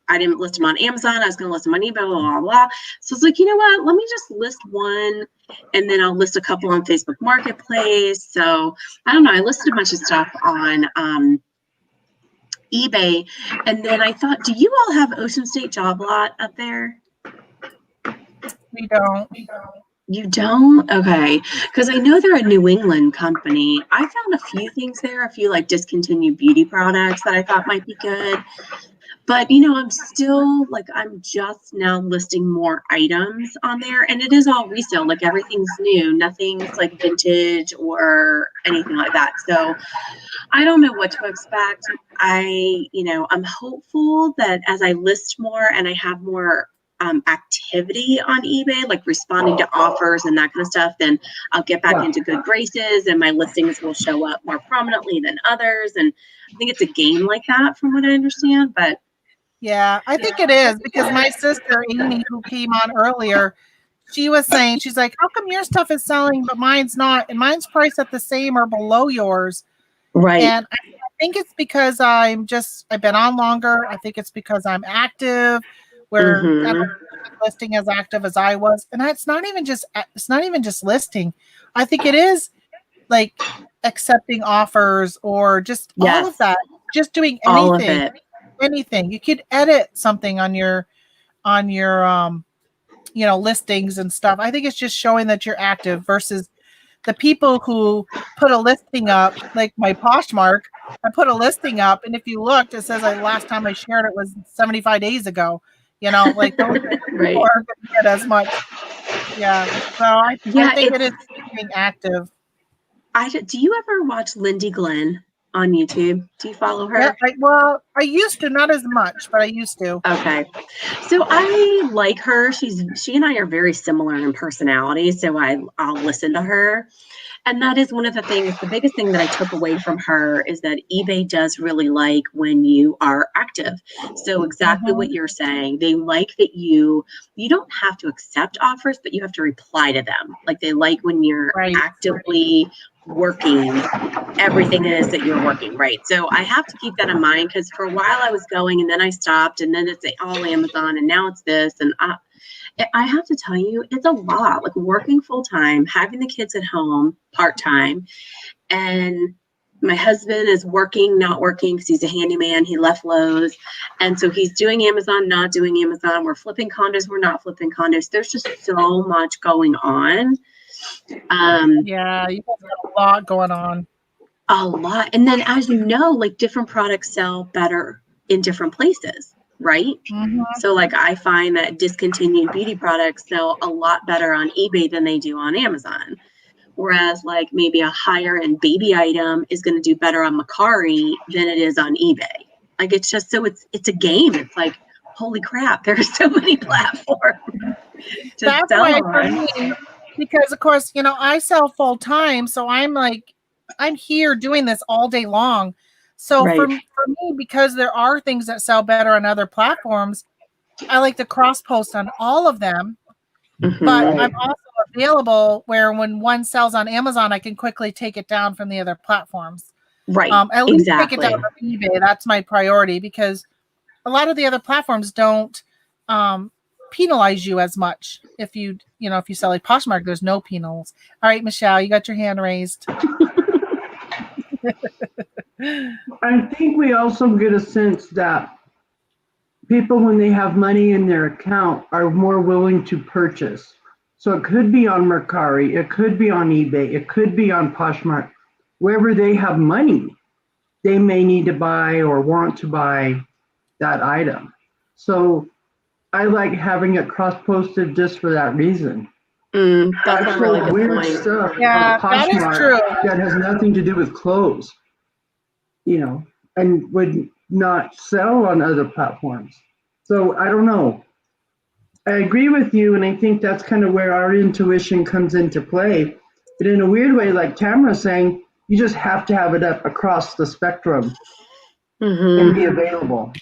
Speaker 9: I didn't list them on Amazon. I was going to list them on eBay, blah, blah, blah. So I was like, you know what? Let me just list one, and then I'll list a couple on Facebook Marketplace. So I don't know. I listed a bunch of stuff on eBay. And then I thought, do you all have Ocean State Job Lot up there?
Speaker 2: We don't.
Speaker 9: You don't? Okay. Because I know they're a New England company. I found a few things there, a few like discontinued beauty products that I thought might be good. But, I'm just now listing more items on there, and it is all resale. Like everything's new, nothing's like vintage or anything like that. So I don't know what to expect. I'm hopeful that as I list more and I have more activity on eBay, like responding to offers and that kind of stuff, then I'll get back into good graces and my listings will show up more prominently than others. And I think it's a game like that from what I understand, but
Speaker 2: yeah, I think it is because my sister Amy, who came on earlier, she was saying, she's like, how come your stuff is selling but mine's not, and mine's priced at the same or below yours?
Speaker 9: Right.
Speaker 2: And I think it's because I've been on longer. I think it's because I'm active, where I'm not listing as active as I was, and it's not even just listing. I think it is like accepting offers or just all
Speaker 9: Yes.
Speaker 2: of that, just doing
Speaker 9: All of
Speaker 2: anything,
Speaker 9: it.
Speaker 2: anything. You could edit something on your listings and stuff. I think it's just showing that you're active versus the people who put a listing up, like my Poshmark. I put a listing up, and if you looked, it says last time I shared it was 75 days ago. Like those
Speaker 9: Right.
Speaker 2: aren't going to get as much. Yeah. So I think it is being active.
Speaker 9: Do you ever watch Lindy Glenn on YouTube? Do you follow her?
Speaker 2: Yeah, I used to, not as much, but I used to.
Speaker 9: Okay. So I like her. She and I are very similar in personality, so I'll listen to her. And that is one of the things, the biggest thing that I took away from her is that eBay does really like when you are active. So exactly what you're saying. They like that you don't have to accept offers, but you have to reply to them. Like they like when you're actively working everything it is that you're working, right? So I have to keep that in mind because for a while I was going and then I stopped and then it's all Amazon and now it's this and I have to tell you, it's a lot. Like working full time, having the kids at home part time, and my husband is working, not working because he's a handyman. He left Lowe's, and so he's doing Amazon, not doing Amazon. We're flipping condos, we're not flipping condos. There's just so much going on.
Speaker 2: Yeah, you have a lot going on.
Speaker 9: A lot, and then as you know, like different products sell better in different places. Right? So like I find that discontinued beauty products sell a lot better on eBay than they do on Amazon. Whereas like maybe a higher end baby item is going to do better on Mercari than it is on eBay. Like it's just it's a game. It's like, holy crap, there's so many platforms to
Speaker 2: That's
Speaker 9: sell
Speaker 2: why
Speaker 9: on.
Speaker 2: for me, because of course, I sell full time, so I'm here doing this all day long. So for me, because there are things that sell better on other platforms, I like to cross post on all of them. But I'm also available where when one sells on Amazon, I can quickly take it down from the other platforms.
Speaker 9: Right.
Speaker 2: At least take it down from eBay. That's my priority because a lot of the other platforms don't penalize you as much. If you sell like Poshmark, there's no penals. All right, Michelle, you got your hand raised.
Speaker 1: I think we also get a sense that people, when they have money in their account, are more willing to purchase. So it could be on Mercari, it could be on eBay, it could be on Poshmark. Wherever they have money, they may need to buy or want to buy that item. So I like having it cross-posted just for that reason.
Speaker 9: That's a really good
Speaker 1: weird
Speaker 9: point.
Speaker 1: stuff
Speaker 2: Yeah,
Speaker 1: on
Speaker 2: that is
Speaker 1: Poshmark
Speaker 2: true.
Speaker 1: that has nothing to do with clothes, and would not sell on other platforms. So I don't know. I agree with you, and I think that's kind of where our intuition comes into play. But in a weird way, like Tamara's saying, you just have to have it up across the spectrum and be available.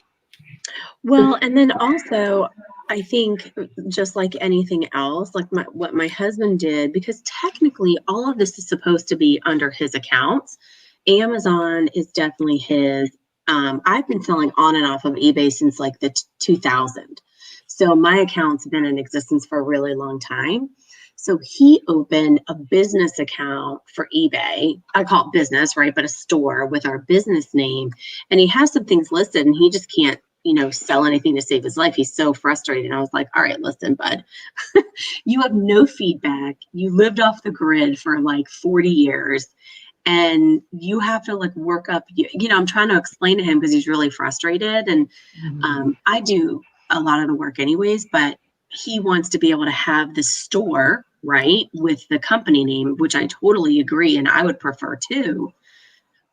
Speaker 9: Well, and then also, I think just like anything else, like what my husband did, because technically all of this is supposed to be under his accounts. Amazon is definitely his. I've been selling on and off of eBay since like the 2000. So my account's been in existence for a really long time. So he opened a business account for eBay. I call it business, right? But a store with our business name. And he has some things listed and he just can't, sell anything to save his life. He's so frustrated. And I was like, all right, listen, bud, you have no feedback. You lived off the grid for like 40 years. And you have to like work up, I'm trying to explain to him because he's really frustrated. And I do a lot of the work anyways, but he wants to be able to have the store, right, with the company name, which I totally agree. And I would prefer too.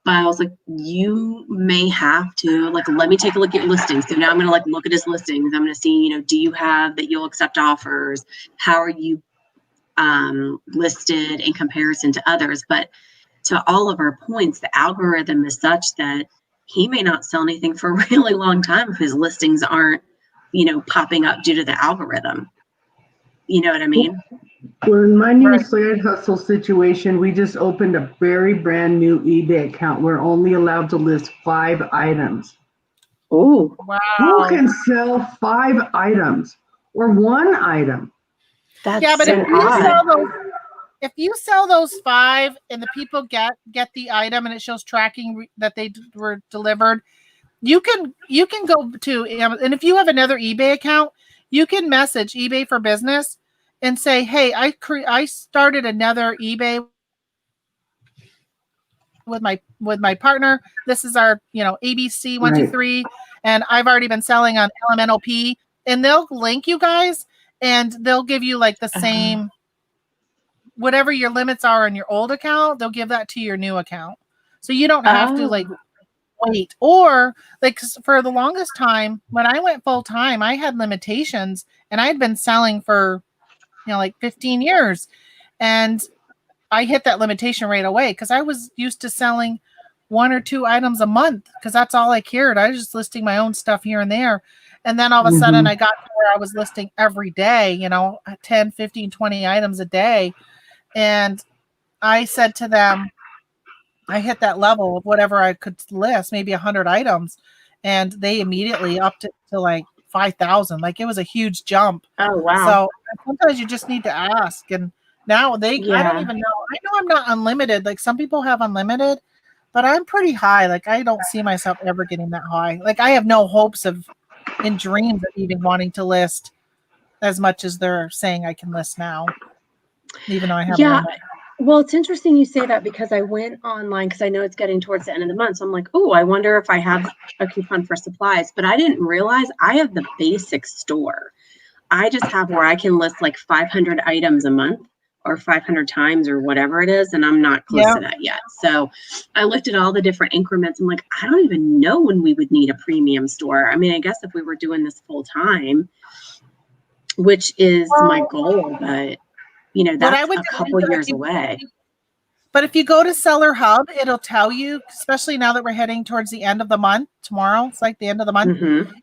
Speaker 9: But I was like, you may have to let me take a look at your listings. So now I'm going to look at his listings. I'm going to see, do you have that you'll accept offers? How are you listed in comparison to others? But to all of our points, the algorithm is such that he may not sell anything for a really long time if his listings aren't, popping up due to the algorithm. You know what I mean?
Speaker 1: Well, in my new side hustle situation, we just opened a very brand new eBay account. We're only allowed to list 5 items.
Speaker 9: Oh,
Speaker 2: wow.
Speaker 1: Who can sell 5 items or 1 item?
Speaker 9: That's
Speaker 2: yeah, but
Speaker 9: so
Speaker 2: if you
Speaker 9: odd.
Speaker 2: sell those, if you sell those 5 and the people get the item and it shows tracking that they were delivered, you can go to Amazon, and if you have another eBay account, you can message eBay for Business and say, "Hey, I started another eBay with my partner. This is our ABC 123, and I've already been selling on LMNOP," and they'll link you guys, and they'll give you like the same whatever your limits are in your old account. They'll give that to your new account, so you don't have to like wait. Or like for the longest time when I went full time, I had limitations, and I had been selling for like 15 years, and I hit that limitation right away because I was used to selling 1 or 2 items a month because that's all I cared. I was just listing my own stuff here and there. And then all of a sudden I got to where I was listing every day, 10, 15, 20 items a day. And I said to them, I hit that level of whatever I could list, maybe 100 items. And they immediately upped it to like 5,000. Like it was a huge jump.
Speaker 9: Oh, wow.
Speaker 2: So sometimes you just need to ask. And now I don't even know. I know I'm not unlimited. Like some people have unlimited, but I'm pretty high. Like I don't see myself ever getting that high. Like I have no hopes in dreams of even wanting to list as much as they're saying I can list now, even though I have.
Speaker 9: Yeah. Well, it's interesting you say that because I went online because I know it's getting towards the end of the month. So I'm like, oh, I wonder if I have a coupon for supplies, but I didn't realize I have the basic store. I just have where I can list like 500 items a month or 500 times or whatever it is. And I'm not close to that yet. So I looked at all the different increments. I'm like, I don't even know when we would need a premium store. I mean, I guess if we were doing this full time, which is my goal, but that's a couple years away.
Speaker 2: But if you go to Seller Hub, it'll tell you, especially now that we're heading towards the end of the month, tomorrow, it's like the end of the month,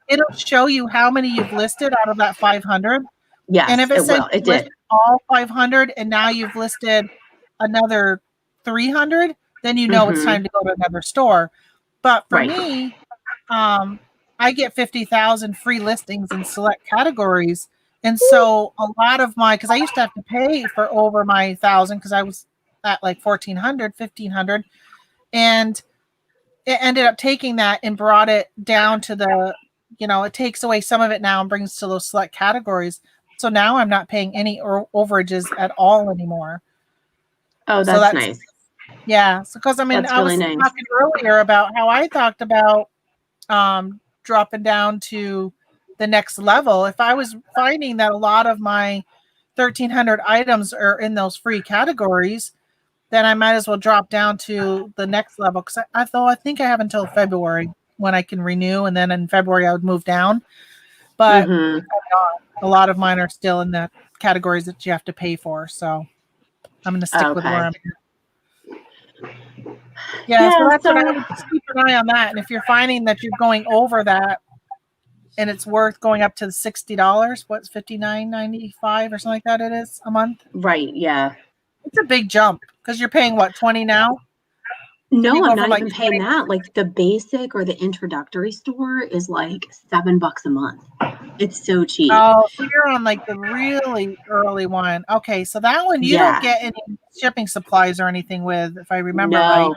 Speaker 2: it'll show you how many you've listed out of that 500.
Speaker 9: Yes,
Speaker 2: and if it says
Speaker 9: it did
Speaker 2: all 500 and now you've listed another 300, then it's time to go to another store. But for me, I get 50,000 free listings in select categories. And so a lot of because I used to have to pay for over my 1,000 because I was at like 1,400, 1,500. And it ended up taking that and brought it down to the, it takes away some of it now and brings to those select categories. So now I'm not paying any overages at all anymore.
Speaker 9: Oh, that's nice.
Speaker 2: Yeah. So, because I was talking earlier about how I talked about dropping down to the next level. If I was finding that a lot of my 1,300 items are in those free categories, then I might as well drop down to the next level. Because I think I have until February when I can renew, and then in February I would move down. But a lot of mine are still in the categories that you have to pay for. So I'm going to stick with where I'm at. Yeah, so that's what I would just keep an eye on that. And if you're finding that you're going over that and it's worth going up to $60, what's $59.95 or something like that it is a month?
Speaker 9: Right, yeah.
Speaker 2: It's a big jump because you're paying what, $20 now?
Speaker 9: No, I'm not even paying that. Like the basic or the introductory store is like $7 a month. It's so cheap.
Speaker 2: Oh, so you're on like the really early one. Okay, so that one you don't get any shipping supplies or anything with, if I remember right.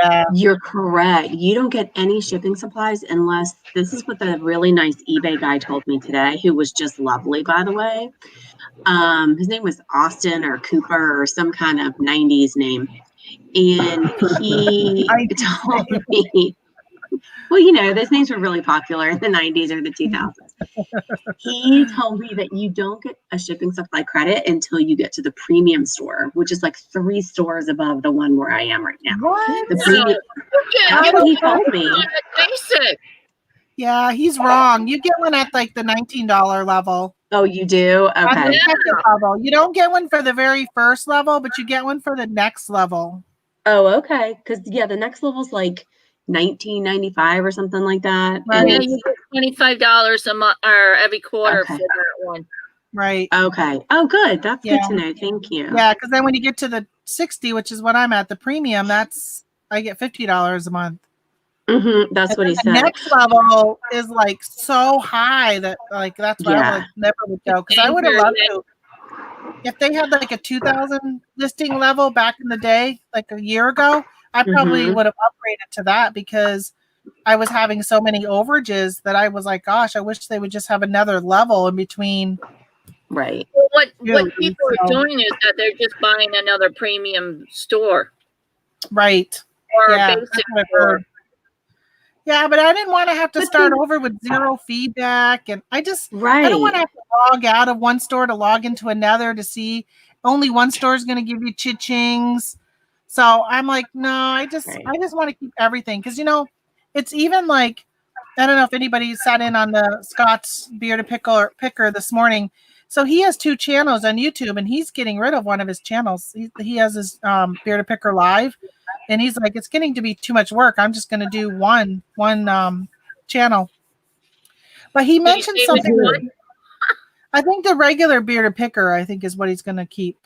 Speaker 9: Yeah, you're correct. You don't get any shipping supplies unless, this is what the really nice eBay guy told me today, who was just lovely, by the way. His name was Austin or Cooper or some kind of 90s name. And he told me, well, those names were really popular in the 90s or the 2000s. He told me that you don't get a shipping supply credit until you get to the premium store, which is like 3 stores above the one where I am right now.
Speaker 2: What?
Speaker 9: The premium. That's what he told me.
Speaker 3: Basic.
Speaker 2: Yeah, he's wrong. You get one at like the $19 level.
Speaker 9: Oh, you do? Okay.
Speaker 2: On the second level. You don't get one for the very first level, but you get one for the next level.
Speaker 9: Oh, okay. Because the next level's like $19.95 or something like that.
Speaker 2: Right.
Speaker 3: Yeah, you get $25 a month or every quarter for that one.
Speaker 2: Right.
Speaker 9: Okay. Oh, good. That's good to know. Thank you.
Speaker 2: Yeah, because then when you get to the 60, which is what I'm at, the premium, I get $50 a month.
Speaker 9: That's what he said.
Speaker 2: The next level is like so high that like that's why I never would go, because I would have loved to. if they had like a 2,000 listing level back in the day, like a year ago, I probably would have upgraded to that because I was having so many overages that I was like, gosh, I wish they would just have another level in between.
Speaker 9: Right.
Speaker 3: Well, what people are doing is that they're just buying another premium store.
Speaker 2: Right.
Speaker 3: Or
Speaker 2: Yeah,
Speaker 3: a basic store.
Speaker 2: Yeah, but I didn't want to have to start over with zero feedback. And I don't want to have to log out of one store to log into another to see only one store is going to give you cha-chings. So I'm like, no, I just want to keep everything. Because, it's even like, I don't know if anybody sat in on the Scott's Bearded Picker this morning. So he has 2 channels on YouTube, and he's getting rid of one of his channels. He has his Bearded Picker Live. And he's like, it's getting to be too much work. I'm just going to do one channel. But he mentioned something. I think the regular Bearded Picker, I think, is what he's going to keep.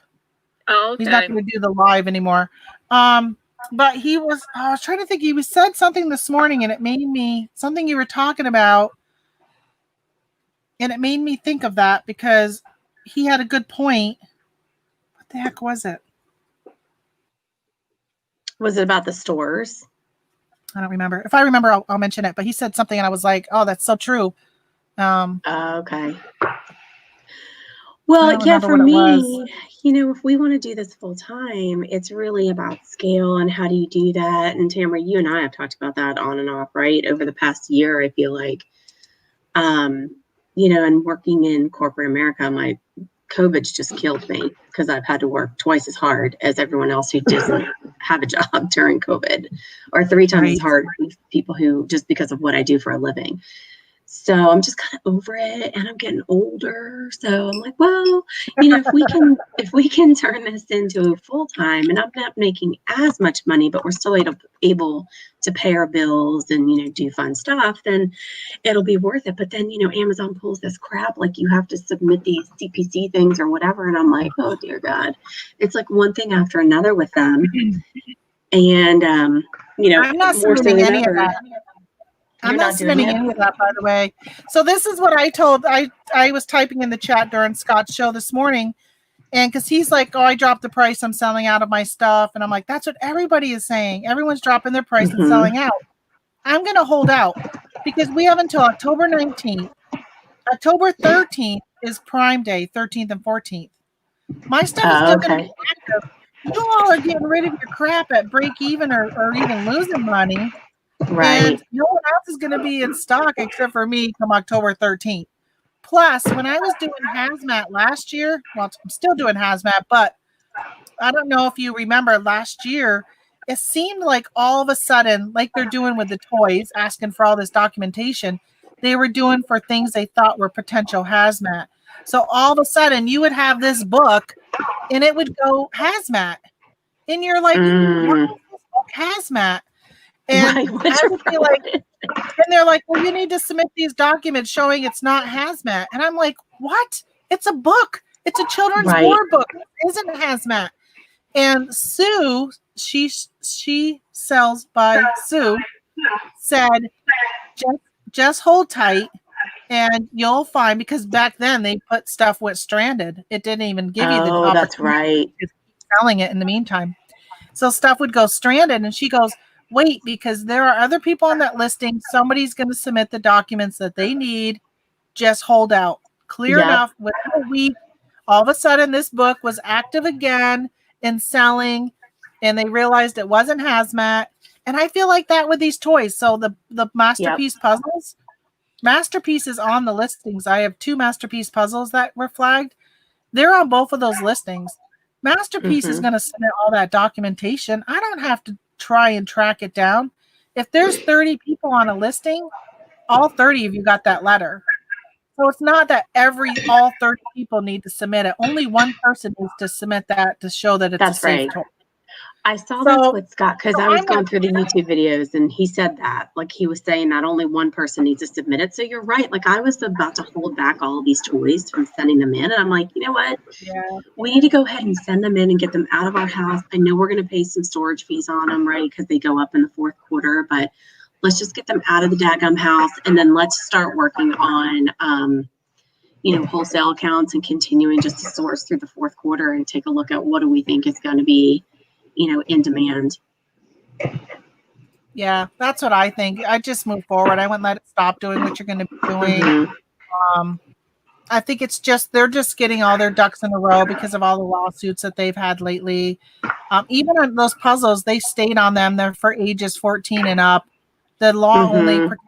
Speaker 3: Oh, okay.
Speaker 2: He's not going to do the live anymore. But I was trying to think. He said something this morning, and it made me, something you were talking about, and it made me think of that because he had a good point. What the heck was it?
Speaker 9: Was it about the stores?
Speaker 2: I don't remember. If I remember, I'll mention it. But he said something, and I was like, "Oh, that's so true."
Speaker 9: Okay. Well, yeah, for me, if we want to do this full time, it's really about scale and how do you do that. And Tamara, you and I have talked about that on and off, right? Over the past year, I feel like, and working in corporate America, my COVID's just killed me because I've had to work twice as hard as everyone else who doesn't have a job during COVID, or 3 times as hard for people who, just because of what I do for a living. So I'm just kind of over it, and I'm getting older. So I'm like, well, if we can turn this into full time, and I'm not making as much money, but we're still able to pay our bills and do fun stuff, then it'll be worth it. But then Amazon pulls this crap, like you have to submit these CPC things or whatever, and I'm like, oh dear God, it's like one thing after another with them, and
Speaker 2: I'm not submitting any of that. I'm not submitting any of that, by the way. So this is what I told. I was typing in the chat during Scott's show this morning, and because he's like, "Oh, I dropped the price. I'm selling out of my stuff," and I'm like, "That's what everybody is saying. Everyone's dropping their price and selling out." I'm going to hold out because we have until October 19th. October 13th is Prime Day, 13th and 14th. My stuff is still going to be active. You all are getting rid of your crap at break even or even losing money.
Speaker 9: Right.
Speaker 2: And no one else is going to be in stock except for me come October 13th. Plus, when I was doing hazmat last year, well, I'm still doing hazmat, but I don't know if you remember last year, it seemed like all of a sudden, like they're doing with the toys, asking for all this documentation, they were doing for things they thought were potential hazmat. So all of a sudden, you would have this book, and it would go hazmat. And you're like, why is this book hazmat? And I would be like, and they're like, well, you need to submit these documents showing it's not hazmat. And I'm like, what? It's a book. It's a children's war book. It isn't hazmat. And Sue, she sells by Sue, said, just hold tight and you'll find, because back then they put stuff went stranded. It didn't even give you the opportunity
Speaker 9: that's right.
Speaker 2: to keep selling it in the meantime. So stuff would go stranded, and she goes, wait, because there are other people on that listing. Somebody's going to submit the documents that they need. Just hold out. Clear enough. Within a week, all of a sudden, this book was active again and selling, and they realized it wasn't hazmat. And I feel like that with these toys. So the Masterpiece puzzles, Masterpiece is on the listings. I have 2 Masterpiece puzzles that were flagged. They're on both of those listings. Masterpiece is going to submit all that documentation. I don't have to try and track it down. If there's 30 people on a listing, all 30 of you got that letter. So it's not that all 30 people need to submit it. Only one person needs to submit that to show that it's a safe toy.
Speaker 9: I saw that with Scott because I was going through the YouTube videos, and he said that, like, he was saying that only one person needs to submit it. So you're right. Like, I was about to hold back all of these toys from sending them in, and I'm like, you know what? We need to go ahead and send them in and get them out of our house. I know we're going to pay some storage fees on them, right? Because they go up in the 4th quarter, but let's just get them out of the daggum house, and then let's start working on wholesale accounts and continuing just to source through the fourth quarter and take a look at what do we think is going to be, in demand.
Speaker 2: Yeah, that's what I think. I just move forward. I wouldn't let it stop doing what you're going to be doing.
Speaker 9: Mhm.
Speaker 2: I think it's just they're just getting all their ducks in a row because of all the lawsuits that they've had lately. Even on those puzzles, they stayed on them. They're for ages 14 and up. The law only
Speaker 9: Mhm.
Speaker 2: pertains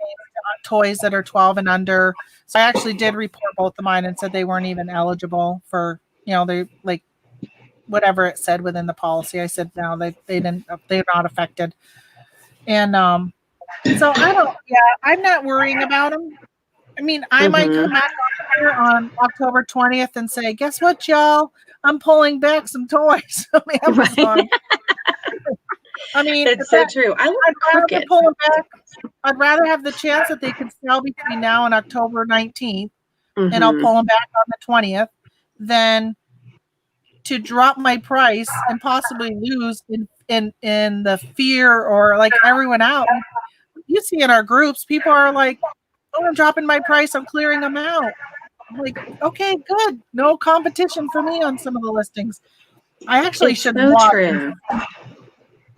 Speaker 2: to toys that are 12 and under. So I actually did report both of mine and said they weren't even eligible for, they like whatever it said within the policy. I said no, they're not affected. And so I'm not worrying about them. I mean, I might
Speaker 9: Mhm.
Speaker 2: come back on here on October 20th and say, guess what, y'all? I'm pulling back some toys from Amazon.
Speaker 9: Right.
Speaker 2: I mean,
Speaker 9: It's so true. I love
Speaker 2: I'd rather
Speaker 9: Cricket.
Speaker 2: pull them back. I'd rather have the chance that they could sell between now and October 19th, and I'll
Speaker 9: Mhm.
Speaker 2: pull them back on the 20th, than to drop my price and possibly lose in the fear or like everyone out. You see in our groups, people are like, oh, I'm dropping my price. I'm clearing them out. I'm like, okay, good. No competition for me on some of the listings. I actually
Speaker 9: It's
Speaker 2: should
Speaker 9: so
Speaker 2: watch.
Speaker 9: true.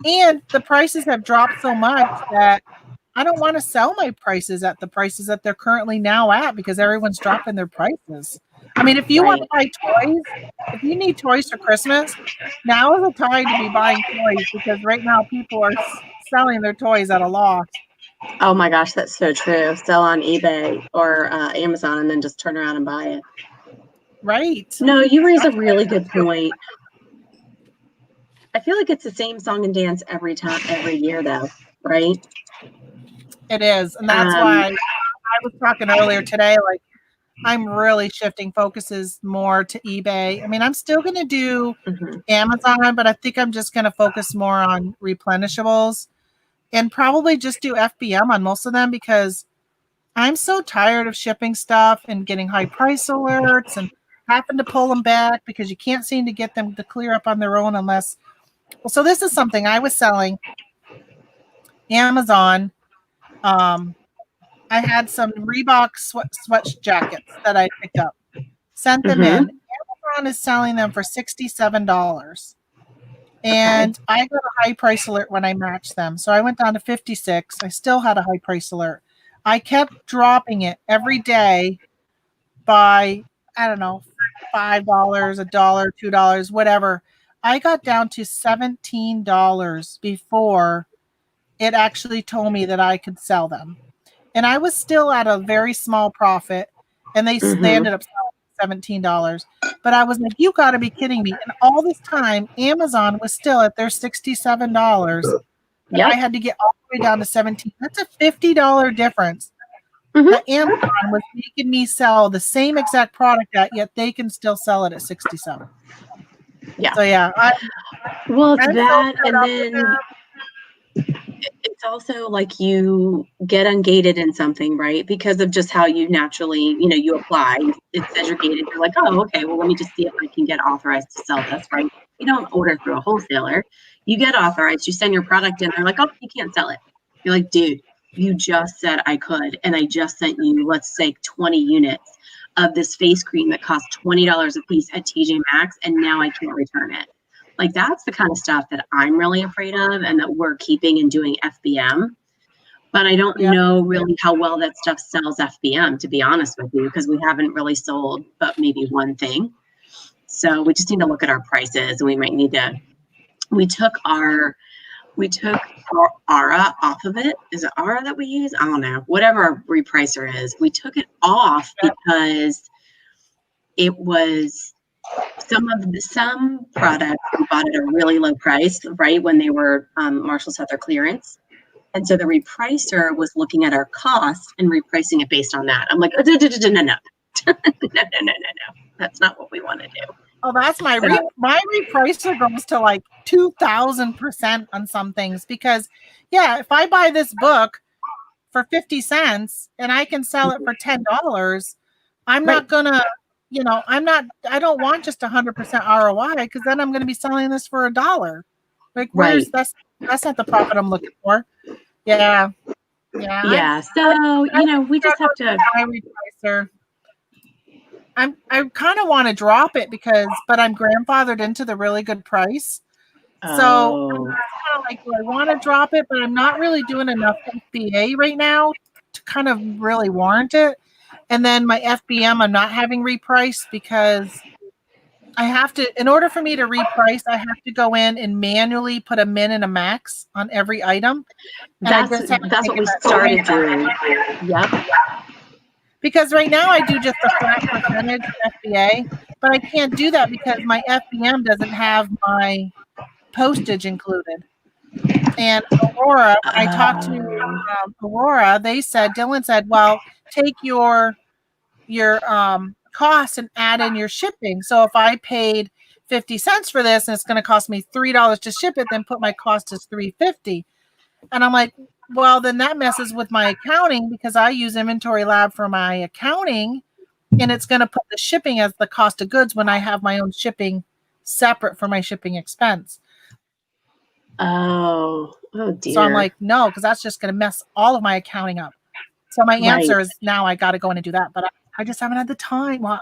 Speaker 2: And the prices have dropped so much that I don't want to sell my prices at the prices that they're currently now at because everyone's dropping their prices. I mean, if you want to buy toys, if you need toys for Christmas, now is the time to be buying toys because right now people are selling their toys at a loss.
Speaker 9: Oh my gosh, that's so true. Sell on eBay or Amazon and then just turn around and buy it.
Speaker 2: Right.
Speaker 9: No, you raise a really good point. I feel like it's the same song and dance every year though, right?
Speaker 2: It is. And that's why I was talking earlier today, like I'm really shifting focuses more to eBay. I mean, I'm still going to do Amazon, but I think I'm just going to focus more on replenishables and probably just do FBM on most of them because I'm so tired of shipping stuff and getting high price alerts and having to pull them back because you can't seem to get them to clear up on their own unless. Well, so this is something I was selling Amazon. I had some Reebok sweat jackets that I picked up, sent them in. Amazon is selling them for $67. And I got a high price alert when I matched them. So I went down to 56. I still had a high price alert. I kept dropping it every day by, I don't know, $5, $1, $2, whatever. I got down to $17 before it actually told me that I could sell them. And I was still at a very small profit, and they ended up selling $17. But I was like, you got to be kidding me. And all this time, Amazon was still at their $67. And I had to get all the way down to $17. That's a $50 difference. That Amazon was making me sell the same exact product at, yet they can still sell it at $67.
Speaker 9: Yeah.
Speaker 2: So yeah,
Speaker 9: it's
Speaker 2: I'm
Speaker 9: that,
Speaker 2: so
Speaker 9: and then it's also like you get ungated in something, right? Because of just how you naturally, you apply. It says you're gated. You're like, oh, okay, well, let me just see if I can get authorized to sell this, right? You don't order through a wholesaler. You get authorized. You send your product in. They're like, oh, you can't sell it. You're like, dude, you just said I could, and I just sent you, let's say, 20 units of this face cream that costs $20 a piece at TJ Maxx, and now I can't return it. Like, that's the kind of stuff that I'm really afraid of and that we're keeping and doing FBM. But I don't know really how well that stuff sells FBM, to be honest with you, because we haven't really sold but maybe one thing. So we just need to look at our prices, and we might need to, we took our ARA off of it. Is it ARA that we use? I don't know. Whatever our repricer is, we took it off because it was some products we bought at a really low price, right, when they were Marshalls had their clearance. And so the repricer was looking at our cost and repricing it based on that. I'm like, no. That's not what we want to do.
Speaker 2: Oh, that's my repricer goes to like 2,000% on some things because, if I buy this book for 50 cents and I can sell it for $10, I'm not gonna, I don't want just 100% ROI because then I'm going to be selling this for $1. Like, that's not the profit I'm looking for. Yeah.
Speaker 9: So, we just have to.
Speaker 2: My repricer. I kind of want to drop it but I'm grandfathered into the really good price. So I'm kind of like, do I want to drop it? But I'm not really doing enough FBA right now to kind of really warrant it. And then my FBM, I'm not having repriced because I have to, in order for me to reprice, I have to go in and manually put a min and a max on every item. And
Speaker 9: That's what we started doing. Yep.
Speaker 2: Because right now I do just a flat percentage FBA, but I can't do that because my FBM doesn't have my postage included. And Aurora, when I talked to Aurora, Dylan said, well, take your costs and add in your shipping. So if I paid 50 cents for this and it's going to cost me $3 to ship it, then put my cost as $3.50. And I'm like, well, then that messes with my accounting because I use Inventory Lab for my accounting, and it's going to put the shipping as the cost of goods when I have my own shipping separate for my shipping expense.
Speaker 9: Oh dear.
Speaker 2: So I'm like, no, because that's just going to mess all of my accounting up. So my answer is now I got to go in and do that, but I just haven't had the time. Well,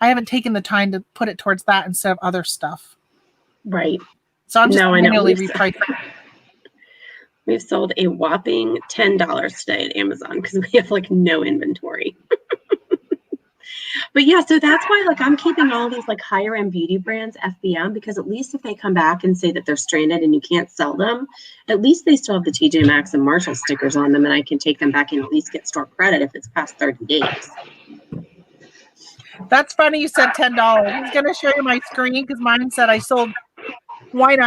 Speaker 2: I haven't taken the time to put it towards that instead of other stuff.
Speaker 9: Right.
Speaker 2: So I'm just manually repricing.
Speaker 9: We've sold a whopping $10 today at Amazon because we have like no inventory. But yeah, so that's why like I'm keeping all these like higher end beauty brands FBM, because at least if they come back and say that they're stranded and you can't sell them, at least they still have the TJ Maxx and Marshall stickers on them, and I can take them back and at least get store credit if it's past 30 days.
Speaker 2: That's funny you said $10. I was going to show you my screen because mine said I sold one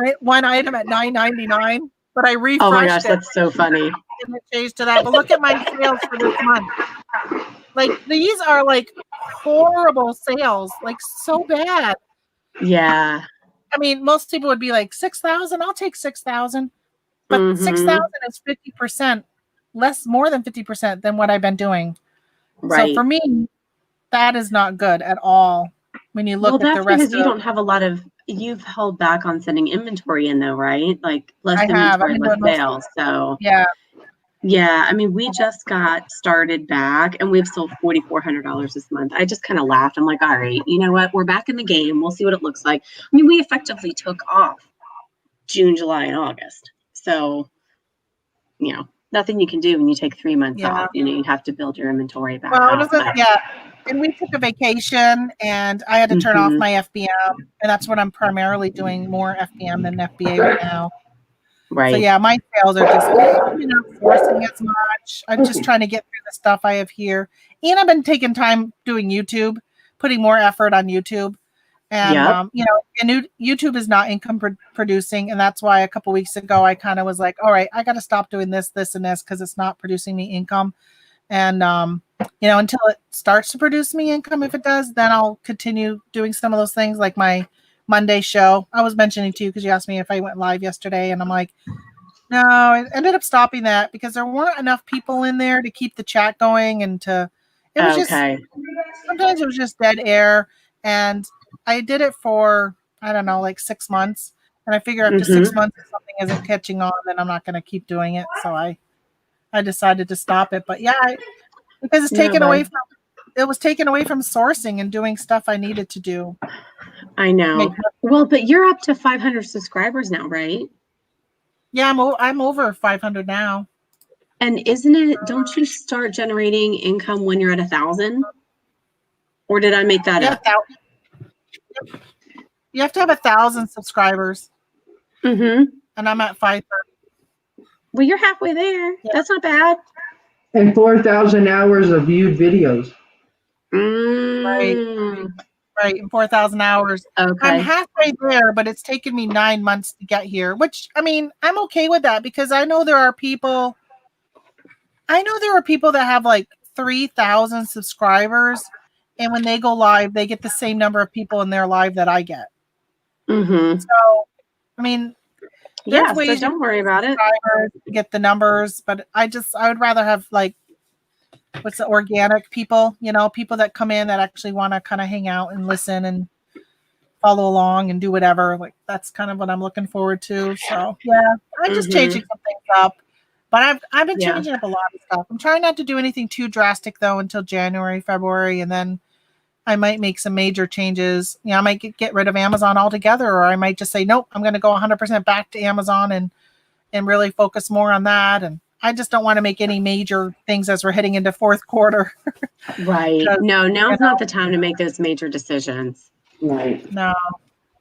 Speaker 2: item at $9.99, but I refreshed it.
Speaker 9: Oh my gosh, that's so funny.
Speaker 2: And it changed to that. But look at my sales for this month. Like these are like horrible sales, like so bad.
Speaker 9: Yeah.
Speaker 2: I mean, most people would be like 6,000. I'll take 6,000, but 6,000 is 50% more than 50% than what I've been doing.
Speaker 9: Right.
Speaker 2: So for me, that is not good at all. When you look at the rest
Speaker 9: because you don't have a lot of. You've held back on sending inventory in though, right? Like less inventory, less sales. So yeah. I mean, we just got started back and we've sold $4,400 this month. I just kind of laughed. I'm like, all right, you know what? We're back in the game. We'll see what it looks like. I mean, we effectively took off June, July, and August. So, you know, nothing you can do when you take 3 months off. You know, you have to build your inventory back up.
Speaker 2: And we took a vacation and I had to turn off my FBM. And that's what I'm primarily doing, more FBM than FBA right now.
Speaker 9: Right.
Speaker 2: So yeah, my sales are just not forcing as much. I'm just trying to get through the stuff I have here. And I've been taking time doing YouTube, putting more effort on YouTube. And, and YouTube is not income producing. And that's why a couple weeks ago, I kind of was like, all right, I got to stop doing this, this, and this because it's not producing me income. And, until it starts to produce me income, if it does, then I'll continue doing some of those things like my Monday show. I was mentioning to you because you asked me if I went live yesterday. And I'm like, no, I ended up stopping that because there weren't enough people in there to keep the chat going. And sometimes it was just dead air. And I did it for, I don't know, like 6 months. And I figure after 6 months, if something isn't catching on, then I'm not going to keep doing it. So I decided to stop it. But yeah, because it's taken away from sourcing and doing stuff I needed to do.
Speaker 9: I know. Well, but you're up to 500 subscribers now, right?
Speaker 2: Yeah, I'm over 500 now.
Speaker 9: And don't you start generating income when you're at 1,000? Or did I make that up?
Speaker 2: You have to have 1,000 subscribers. And I'm at 500.
Speaker 9: Well, you're halfway there. Yeah. That's not bad.
Speaker 4: And 4,000 hours of viewed videos.
Speaker 2: Right, and 4,000 hours.
Speaker 9: Okay.
Speaker 2: I'm halfway there, but it's taken me 9 months to get here, which, I mean, I'm okay with that because I know there are people that have like 3,000 subscribers, and when they go live, they get the same number of people in their live that I get. So, I mean, there's ways
Speaker 9: so don't worry about it.
Speaker 2: To get the numbers, but I would rather have like, what's the organic people, people that come in that actually want to kind of hang out and listen and follow along and do whatever. Like that's kind of what I'm looking forward to. So yeah, I'm just changing some things up, but I've been changing up a lot of stuff. I'm trying not to do anything too drastic though until January, February, and then I might make some major changes. You know, I might get rid of Amazon altogether, or I might just say, nope, I'm going to go 100% back to Amazon and really focus more on that. And I just don't want to make any major things as we're heading into fourth quarter.
Speaker 9: Right. No, now's not the time to make those major decisions.
Speaker 1: Right.
Speaker 2: No.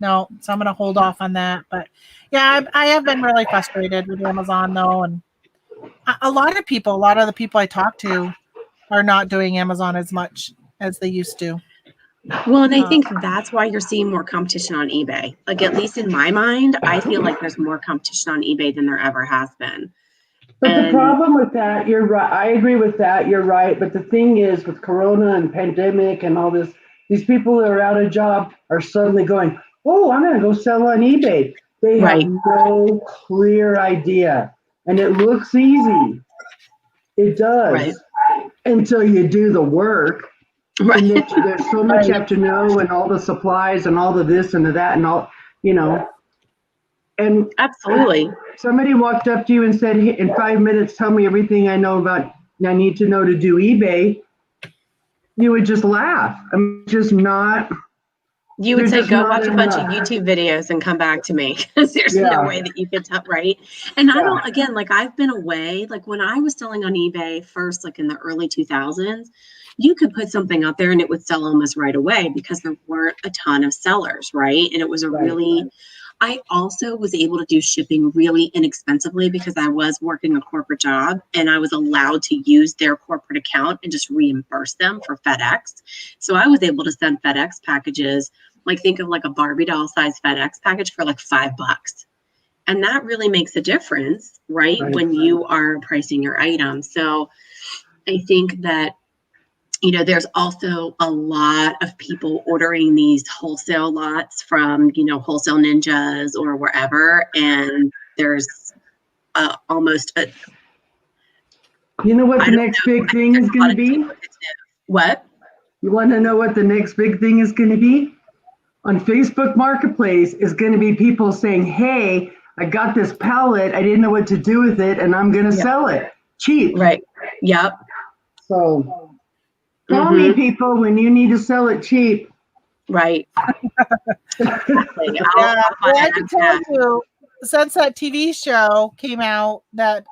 Speaker 2: So I'm going to hold off on that. But yeah, I have been really frustrated with Amazon though. And a lot of the people I talk to are not doing Amazon as much as they used to.
Speaker 9: Well, and I think that's why you're seeing more competition on eBay. Like, at least in my mind, I feel like there's more competition on eBay than there ever has been.
Speaker 1: But the problem with that, you're right. I agree with that. You're right. But the thing is, with Corona and pandemic and all this, these people that are out of job are suddenly going, "Oh, I'm going to go sell on eBay." They have no clear idea, and it looks easy. It does until you do the work.
Speaker 9: Right.
Speaker 1: And there's so much you have to know, and all the supplies, and all the this and the that, and all, you know. And
Speaker 9: absolutely,
Speaker 1: somebody walked up to you and said, "Hey, in 5 minutes, tell me everything I need to know to do eBay." You would just laugh. I'm just not.
Speaker 9: You would say, go watch a bunch of YouTube videos and come back to me, because there's no way that you could tell, right? And I don't, again, like, I've been away, like when I was selling on eBay first, like in the early 2000s, you could put something out there and it would sell almost right away because there weren't a ton of sellers, right? And it was a really, I also was able to do shipping really inexpensively because I was working a corporate job and I was allowed to use their corporate account and just reimburse them for FedEx. So I was able to send FedEx packages, like think of like a Barbie doll size FedEx package for like $5. And that really makes a difference, right? When you are pricing your items. So I think that, you know, there's also a lot of people ordering these wholesale lots from, you know, Wholesale Ninjas or wherever. And there's almost a.
Speaker 1: You know what the next big thing is going to be?
Speaker 9: What?
Speaker 1: You want to know what the next big thing is going to be? On Facebook Marketplace is going to be people saying, "Hey, I got this pallet. I didn't know what to do with it, and I'm going to sell it cheap."
Speaker 9: Right. Yep.
Speaker 1: So call me, people, when you need to sell it cheap.
Speaker 9: Right.
Speaker 2: I can tell you, since that TV show came out, that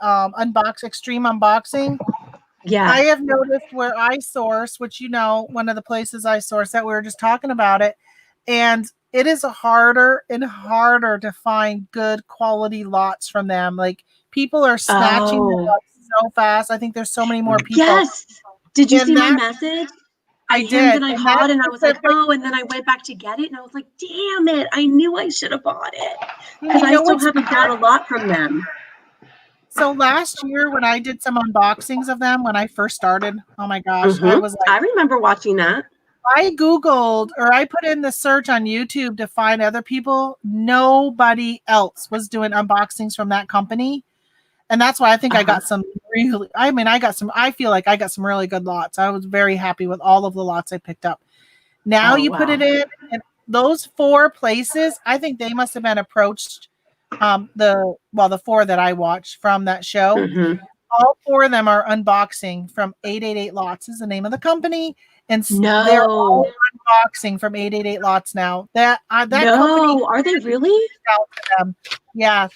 Speaker 2: Extreme Unboxing, I have noticed where I source, which, you know, one of the places I source that we were just talking about it, and it is harder and harder to find good quality lots from them. Like, people are snatching them up so fast. I think there's so many more people.
Speaker 9: Yes. Did you see my message?
Speaker 2: I did.
Speaker 9: And I bought, and I was like, oh, and then I went back to get it, and I was like, damn it, I knew I should have bought it. Because I still haven't got a lot from them.
Speaker 2: So last year when I did some unboxings of them, when I first started, oh my gosh, I was like,
Speaker 9: I remember watching that.
Speaker 2: I Googled, or I put in the search on YouTube to find other people. Nobody else was doing unboxings from that company. And that's why I think I got some I feel like I got some really good lots. I was very happy with all of the lots I picked up. Now put it in, and those 4 places, I think they must have been approached, the 4 that I watched from that show. All 4 of them are unboxing from 888 Lots is the name of the company. And they're all unboxing from 888 Lots now. That company,
Speaker 9: are they really?
Speaker 2: Yeah.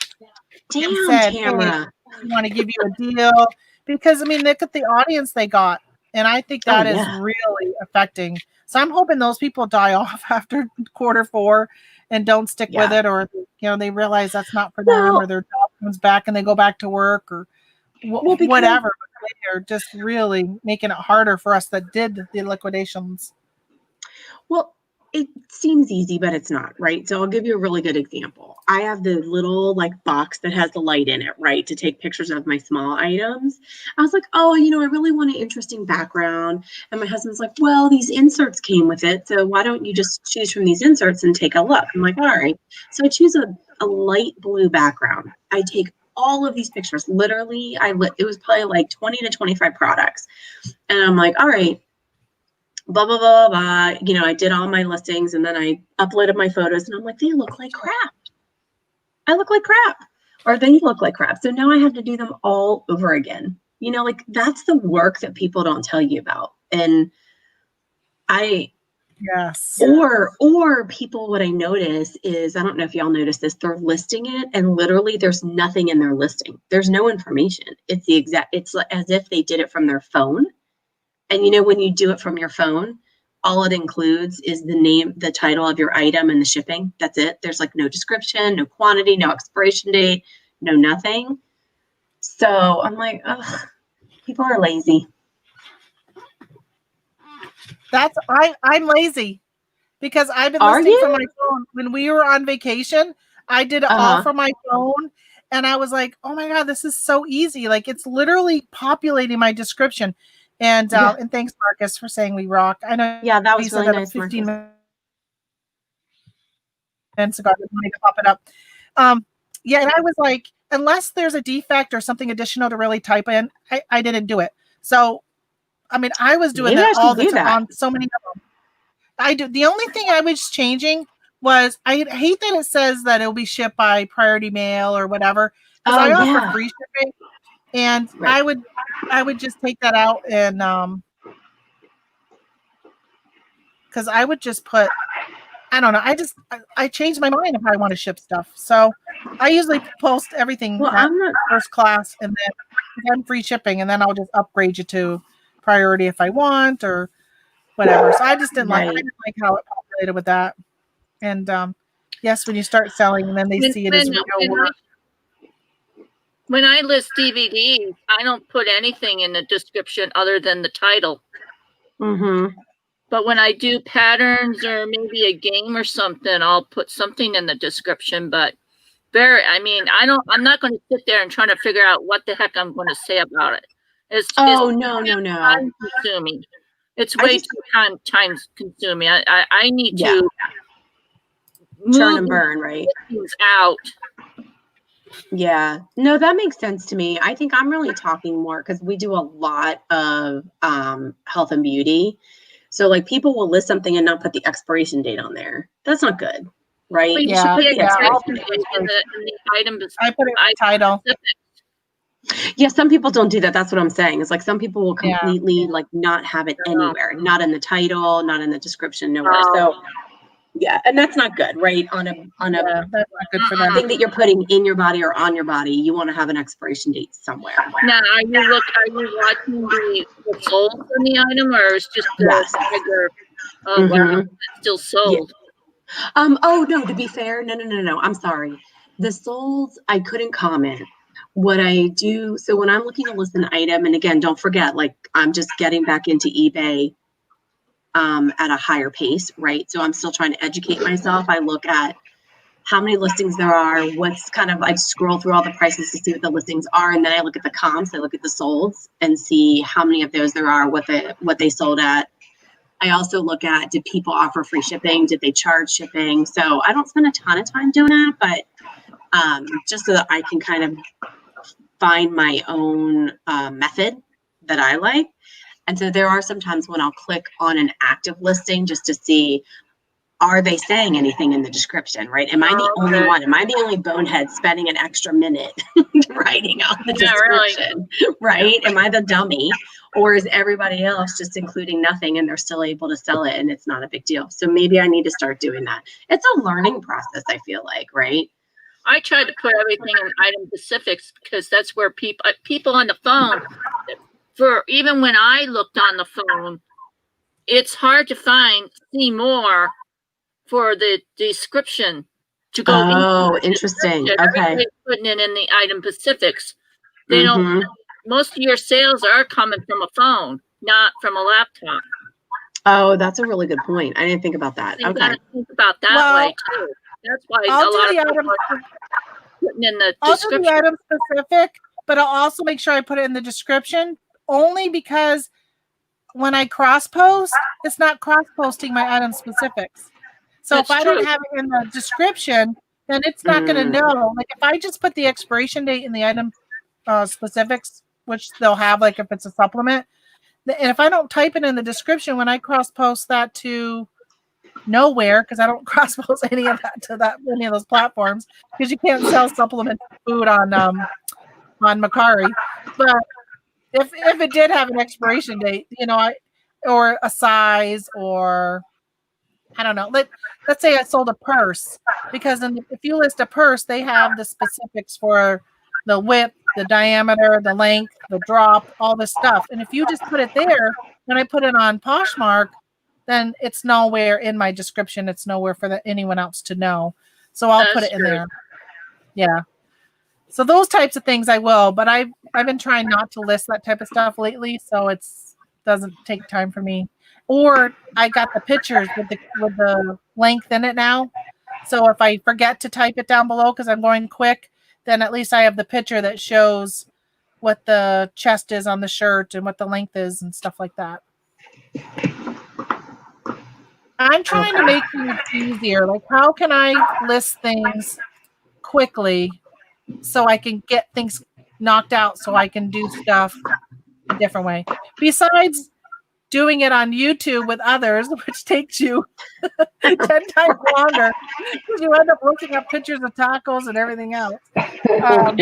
Speaker 9: Damn,
Speaker 2: said,
Speaker 9: Tamara.
Speaker 2: Hey, we want to give you a deal, because I mean, look at the audience they got, and I think that is really affecting. So I'm hoping those people die off after Q4 and don't stick with it, or they realize that's not for them, or their job comes back and they go back to work, or whatever. But they're just really making it harder for us that did the liquidations.
Speaker 9: Well, it seems easy, but it's not, right? So I'll give you a really good example. I have the little box that has the light in it, right? To take pictures of my small items. I was like, oh, I really want an interesting background. And my husband's like, well, these inserts came with it. So why don't you just choose from these inserts and take a look? I'm like, all right. So I choose a light blue background. I take all of these pictures. Literally, it was probably like 20 to 25 products. And I'm like, all right. Blah, blah, blah, blah. I did all my listings, and then I uploaded my photos, and I'm like, they look like crap. I look like crap, or they look like crap. So now I have to do them all over again. That's the work that people don't tell you about. And I
Speaker 2: Yes.
Speaker 9: Or people, what I notice is, I don't know if y'all notice this, they're listing it and literally there's nothing in their listing. There's no information. It's like as if they did it from their phone. And you know, when you do it from your phone, all it includes is the name, the title of your item and the shipping. That's it. There's like no description, no quantity, no expiration date, no nothing. So I'm like, ugh, people are lazy.
Speaker 2: I'm lazy because I've been
Speaker 9: Are
Speaker 2: listening from
Speaker 9: you?
Speaker 2: my phone. When we were on vacation, I did it all from my phone. And I was like, oh my God, this is so easy. Like it's literally populating my description. And and thanks, Marcus, for saying we rock. I know
Speaker 9: That was
Speaker 2: you said
Speaker 9: really
Speaker 2: that
Speaker 9: nice,
Speaker 2: 15
Speaker 9: Marcus.
Speaker 2: minutes ago. I just wanted to pop it up. Yeah, and I was like, unless there's a defect or something additional to really type in, I didn't do it. So, I mean, I was doing
Speaker 9: Maybe I
Speaker 2: that all
Speaker 9: should
Speaker 2: the
Speaker 9: do
Speaker 2: time
Speaker 9: that.
Speaker 2: on so many of them. I do. The only thing I was changing was I hate that it says that it'll be shipped by priority mail or whatever because I offer free shipping, and I would just take that out and because I would just put, I don't know, I changed my mind if I want to ship stuff. So I usually post everything at first class and then free shipping, and then I'll just upgrade you to priority if I want or whatever. So I just didn't like how it populated with that. And yes, when you start selling and then they see it as real work.
Speaker 3: When I list DVDs, I don't put anything in the description other than the title.
Speaker 9: Mm-hmm.
Speaker 3: But when I do patterns or maybe a game or something, I'll put something in the description. But I'm not going to sit there and try to figure out what the heck I'm going to say about it. It's
Speaker 9: no.
Speaker 3: time consuming. It's way too time consuming. I need to
Speaker 9: churn and burn, right?
Speaker 3: Things out.
Speaker 9: Yeah, no, that makes sense to me. I think I'm really talking more because we do a lot of health and beauty. So like people will list something and not put the expiration date on there. That's not good, right?
Speaker 3: You should put the expiration date in the item.
Speaker 2: I put it in the title.
Speaker 9: Yeah, some people don't do that. That's what I'm saying. It's like some people will completely like not have it anywhere, not in the title, not in the description, nowhere. So yeah, and that's not good, right? On a
Speaker 2: that's not good for them.
Speaker 9: thing that you're putting in your body or on your body, you want to have an expiration date somewhere.
Speaker 3: Now, are you watching the sold on the item, or is just the regular? Oh wow, it's still sold.
Speaker 9: Yeah. Oh no, to be fair, no. I'm sorry. The sold, I couldn't comment. What I do, so when I'm looking to list an item, and again, don't forget, like I'm just getting back into eBay at a higher pace, right? So I'm still trying to educate myself. I look at how many listings there are, what's kind of, I scroll through all the prices to see what the listings are. And then I look at the comps, I look at the solds and see how many of those there are, what they sold at. I also look at, did people offer free shipping? Did they charge shipping? So I don't spend a ton of time doing that, but just so that I can kind of find my own method that I like. And so there are some times when I'll click on an active listing just to see, are they saying anything in the description, right? Am I the only one? Am I the only bonehead spending an extra minute writing out the description, right? Am I the dummy? Or is everybody else just including nothing and they're still able to sell it and it's not a big deal? So maybe I need to start doing that. It's a learning process, I feel like, right?
Speaker 3: I tried to put everything in item specifics because that's where people on the phone, for even when I looked on the phone, it's hard to see more for the description to go.
Speaker 9: Oh, interesting. Okay.
Speaker 3: Everybody's putting it in the item specifics. They don't. Most of your sales are coming from a phone, not from a laptop.
Speaker 9: Oh, that's a really good point. I didn't think about that.
Speaker 3: You gotta think about that way too. That's why
Speaker 2: I'll
Speaker 3: a lot
Speaker 2: do
Speaker 3: of people are putting in the description.
Speaker 2: I'll do the item specific, but I'll also make sure I put it in the description only because when I cross post, it's not cross posting my item specifics. So if I don't have it in the description, then it's not going to know. Like if I just put the expiration date in the item specifics, which they'll have, like if it's a supplement, and if I don't type it in the description, when I cross post that to nowhere, because I don't cross post any of that to any of those platforms, because you can't sell supplement food on Macari. But if it did have an expiration date, or a size or I don't know. Let's say I sold a purse, because if you list a purse, they have the specifics for the width, the diameter, the length, the drop, all this stuff. And if you just put it there, when I put it on Poshmark, then it's nowhere in my description. It's nowhere for anyone else to know. So I'll put
Speaker 3: That's
Speaker 2: it in
Speaker 3: true.
Speaker 2: there. Yeah. So those types of things I will, but I've been trying not to list that type of stuff lately, so it's doesn't take time for me. Or I got the pictures with the length in it now. So if I forget to type it down below because I'm going quick, then at least I have the picture that shows what the chest is on the shirt and what the length is and stuff like that. I'm trying to make things easier. Like, how can I list things quickly so I can get things knocked out so I can do stuff a different way? Besides doing it on YouTube with others, which takes you 10 times longer because you end up looking up pictures of tacos and everything else. But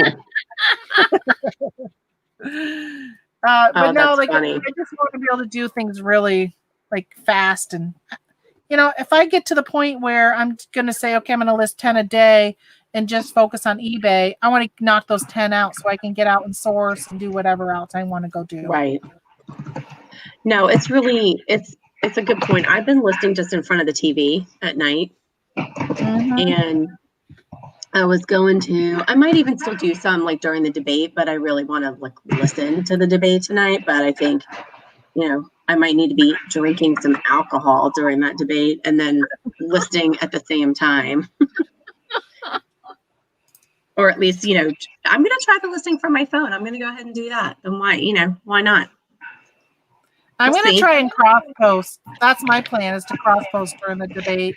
Speaker 2: no, like
Speaker 9: funny.
Speaker 2: I just want to be able to do things really like fast. And if I get to the point where I'm going to say, okay, I'm going to list 10 a day and just focus on eBay, I want to knock those 10 out so I can get out and source and do whatever else I want to go do.
Speaker 9: Right. No, it's a good point. I've been listing just in front of the TV at night. And I was I might even still do some like during the debate, but I really want to like listen to the debate tonight. But I think, I might need to be drinking some alcohol during that debate and then listing at the same time. Or at least, I'm going to try the listing from my phone. I'm going to go ahead and do that. And why not?
Speaker 2: I'm going to try and cross post. That's my plan, is to cross post during the debate.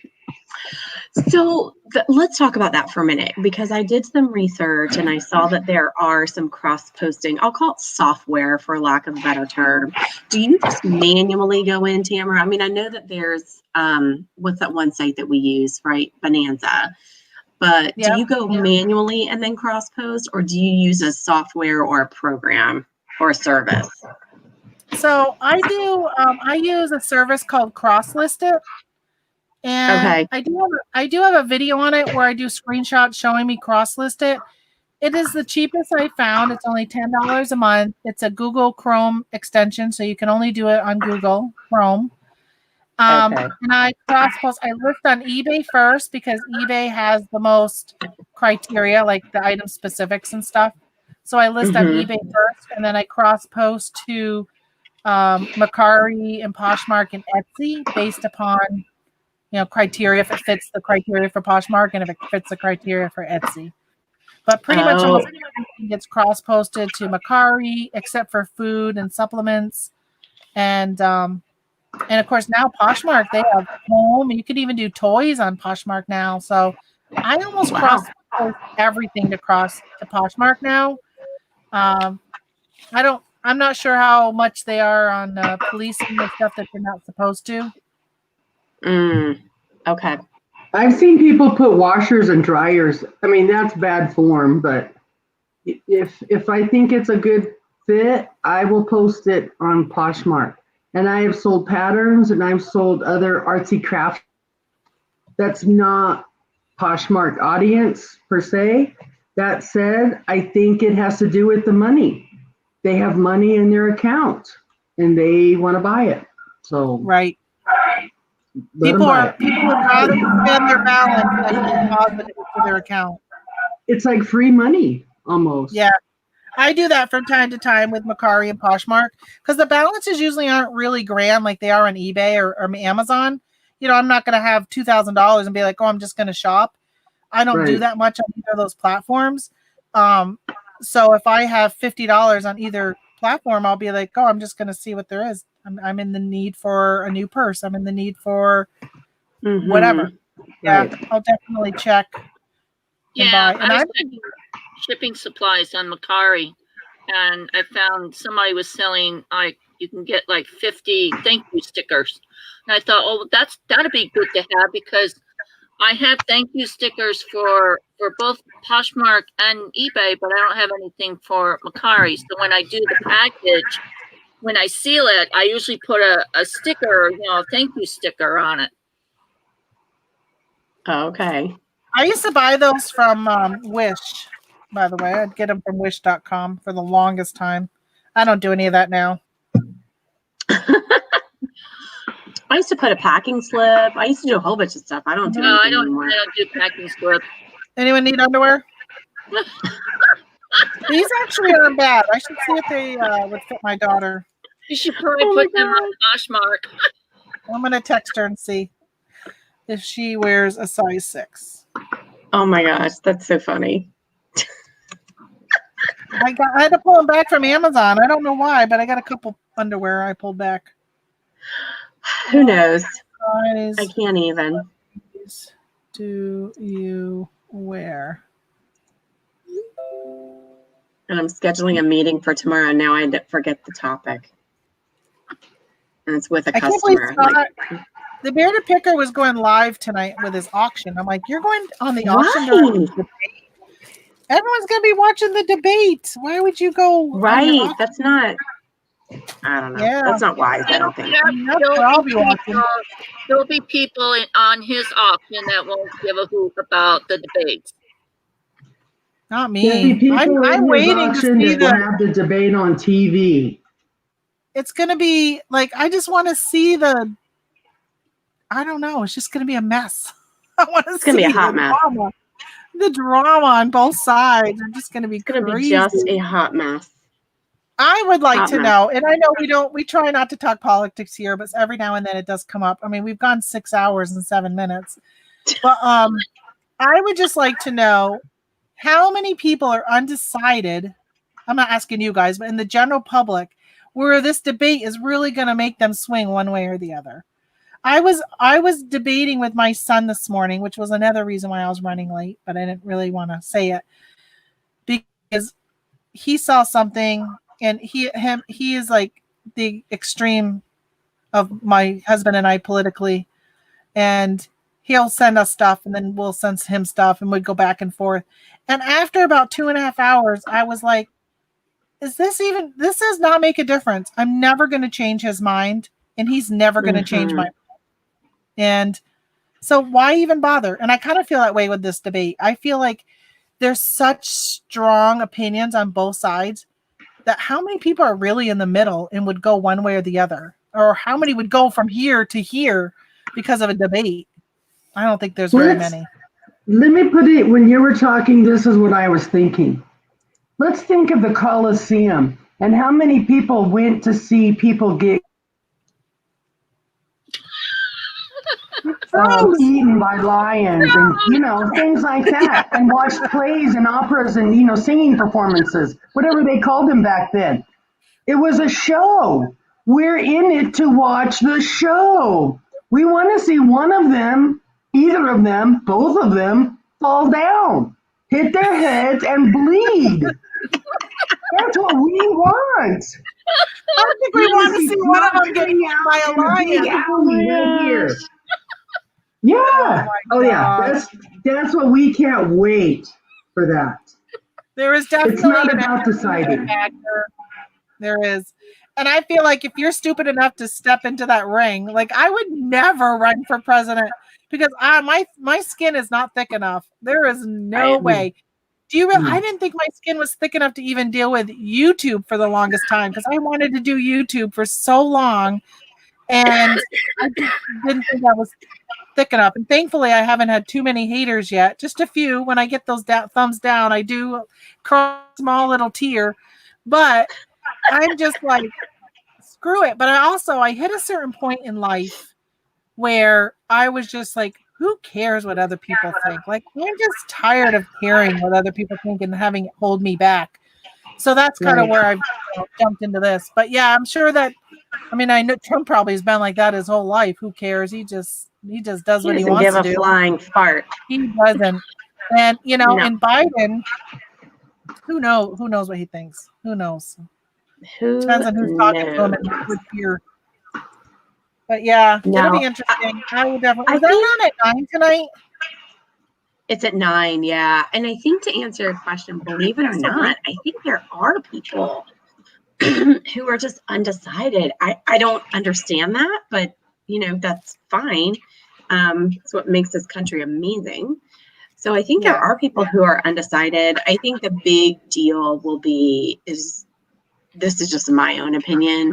Speaker 9: So let's talk about that for a minute, because I did some research and I saw that there are some cross posting. I'll call it software for lack of a better term. Do you just manually go in, Tamara? I mean, I know that there's, what's that one site that we use, right? Bonanza. But do you go manually and then cross post, or do you use a software or a program or a service?
Speaker 2: So I do. I use a service called CrossList. And I do have a video on it where I do screenshots showing me CrossList. It is the cheapest I found. It's only $10 a month. It's a Google Chrome extension, so you can only do it on Google Chrome. And I cross post. I list on eBay first because eBay has the most criteria, like the item specifics and stuff. So I list on eBay first, and then I cross post to Mercari and Poshmark and Etsy based upon criteria, if it fits the criteria for Poshmark and if it fits the criteria for Etsy. But pretty much almost everything gets cross posted to Mercari except for food and supplements. And of course now Poshmark, they have home. You could even do toys on Poshmark now. So I almost cross post everything to Poshmark now. I'm not sure how much they are on policing the stuff that they're not supposed to.
Speaker 9: Okay.
Speaker 1: I've seen people put washers and dryers. I mean, that's bad form, but if I think it's a good fit, I will post it on Poshmark. And I have sold patterns and I've sold other artsy crafts. That's not Poshmark audience per se. That said, I think it has to do with the money. They have money in their account and they want to buy it. So
Speaker 2: right. People would rather spend their balance than deposit it to their account.
Speaker 1: It's like free money almost.
Speaker 2: Yeah. I do that from time to time with Mercari and Poshmark because the balances usually aren't really grand like they are on eBay or Amazon. I'm not going to have $2,000 and be like, oh, I'm just going to shop. I don't do that much on either of those platforms. So if I have $50 on either platform, I'll be like, oh, I'm just going to see what there is. I'm in the need for a new purse. I'm in the need for whatever. Yeah, I'll definitely check.
Speaker 3: Yeah, I was checking shipping supplies on Mercari, and I found somebody was selling you can get like 50 thank you stickers, and I thought, oh, that'd be good to have because I have thank you stickers for both Poshmark and eBay, but I don't have anything for Mercari. So when I do the package, when I seal it, I usually put a sticker, a thank you sticker on it.
Speaker 9: Okay.
Speaker 2: I used to buy those from Wish, by the way. I'd get them from wish.com for the longest time. I don't do any of that now.
Speaker 9: I used to put a packing slip. I used to do a whole bunch of stuff. I don't do
Speaker 3: No, I
Speaker 9: anything anymore.
Speaker 3: don't do packing slip.
Speaker 2: Anyone need underwear? These actually aren't bad. I should see if they would fit my daughter.
Speaker 3: You should probably
Speaker 9: Oh my
Speaker 3: put them
Speaker 9: God.
Speaker 3: on Poshmark.
Speaker 2: I'm going to text her and see if she wears a size 6.
Speaker 9: Oh my gosh, that's so funny.
Speaker 2: I had to pull them back from Amazon. I don't know why, but I got a couple underwear I pulled back.
Speaker 9: Who knows?
Speaker 2: Size
Speaker 9: I can't even.
Speaker 2: do you wear?
Speaker 9: And I'm scheduling a meeting for tomorrow. Now I forget the topic. And it's with a
Speaker 2: I can't believe
Speaker 9: customer.
Speaker 2: Scott, the Bearded Picker was going live tonight with his auction. I'm like, you're going on the auction during the debate? Everyone's going to be watching the debate. Why would you go?
Speaker 9: Right. That's not, I don't know.
Speaker 2: Yeah.
Speaker 9: That's not wise, I don't think.
Speaker 3: There'll be people on his auction that won't give a hoot about the debates.
Speaker 2: Not
Speaker 1: There'll be
Speaker 2: me.
Speaker 1: people
Speaker 2: I'm
Speaker 1: in his
Speaker 2: waiting to
Speaker 1: auction
Speaker 2: see
Speaker 1: that will have the debate on TV.
Speaker 2: It's going to be like, I just want to see I don't know. It's just going to be a mess. I want to see
Speaker 9: It's going to be a hot mess.
Speaker 2: drama. The drama on both sides are just going to be
Speaker 9: It's going to be
Speaker 2: crazy.
Speaker 9: just a hot mess.
Speaker 2: I would like
Speaker 9: Hot
Speaker 2: to
Speaker 9: mess.
Speaker 2: know, and I know we try not to talk politics here, but every now and then it does come up. I mean, we've gone 6 hours and 7 minutes. But I would just like to know how many people are undecided. I'm not asking you guys, but in the general public, where this debate is really going to make them swing one way or the other. I was debating with my son this morning, which was another reason why I was running late, but I didn't really want to say it because he saw something, and he is like the extreme of my husband and I politically, and he'll send us stuff and then we'll send him stuff and we'd go back and forth. And after about 2.5 hours, I was like, this does not make a difference. I'm never going to change his mind, and he's never going to change my mind. And so why even bother? And I kind of feel that way with this debate. I feel like there's such strong opinions on both sides that how many people are really in the middle and would go one way or the other? Or how many would go from here to here because of a debate? I don't think there's very many.
Speaker 1: Let me put it, when you were talking, this is what I was thinking. Let's think of the Coliseum and how many people went to see people get eaten by lions and, things like that, and watched plays and operas and, singing performances, whatever they called them back then. It was a show. We're in it to watch the show. We want to see one of them, either of them, both of them, fall down, hit their heads, and bleed. That's what we want.
Speaker 2: I don't think we want to see one of them getting eaten by a lion.
Speaker 1: Yeah. Oh yeah. That's what we can't wait for that.
Speaker 2: There is definitely
Speaker 1: it's not about deciding.
Speaker 2: There is. And I feel like if you're stupid enough to step into that ring, like I would never run for president because my skin is not thick enough. There is no way. Do you really? I didn't think my skin was thick enough to even deal with YouTube for the longest time because I wanted to do YouTube for so long, and I just didn't think I was thick enough. And thankfully, I haven't had too many haters yet. Just a few. When I get those thumbs down, I do cry a small little tear. But I'm just like, screw it. But I hit a certain point in life where I was just like, who cares what other people think? Like, I'm just tired of caring what other people think and having it hold me back. So that's kind of where I've jumped into this. But yeah, I'm sure that, I know Trump probably has been like that his whole life. Who cares? He just does what he wants to do.
Speaker 9: Give a flying fart.
Speaker 2: He doesn't. And in Biden, who knows what he thinks? Who knows? Depends on who's talking to him and who's here. But yeah, it'll be interesting. I will definitely. Is that on at 9 tonight?
Speaker 9: It's at 9, yeah. And I think to answer your question, believe it or not, I think there are people who are just undecided. I don't understand that, but that's fine. It's what makes this country amazing. So I think there
Speaker 2: Yeah.
Speaker 9: are people who are undecided. I think the big deal will be this is just my own opinion,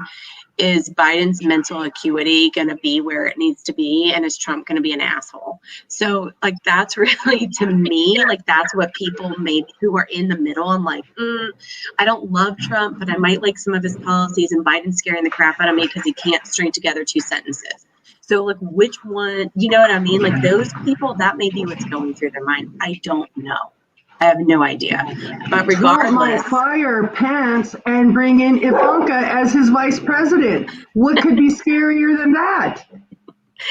Speaker 9: is Biden's mental acuity going to be where it needs to be? And is Trump going to be an asshole? So like, that's really, to me, like that's what people maybe who are in the middle. I'm like, I don't love Trump, but I might like some of his policies, and Biden's scaring the crap out of me because he can't string together 2 sentences. So like, which one, you know what I mean? Like those people, that may be what's going through their mind. I don't know. I have no idea. But
Speaker 1: Trump might
Speaker 9: regardless,
Speaker 1: fire Pence and bring in Ivanka as his vice president. What could be scarier than that?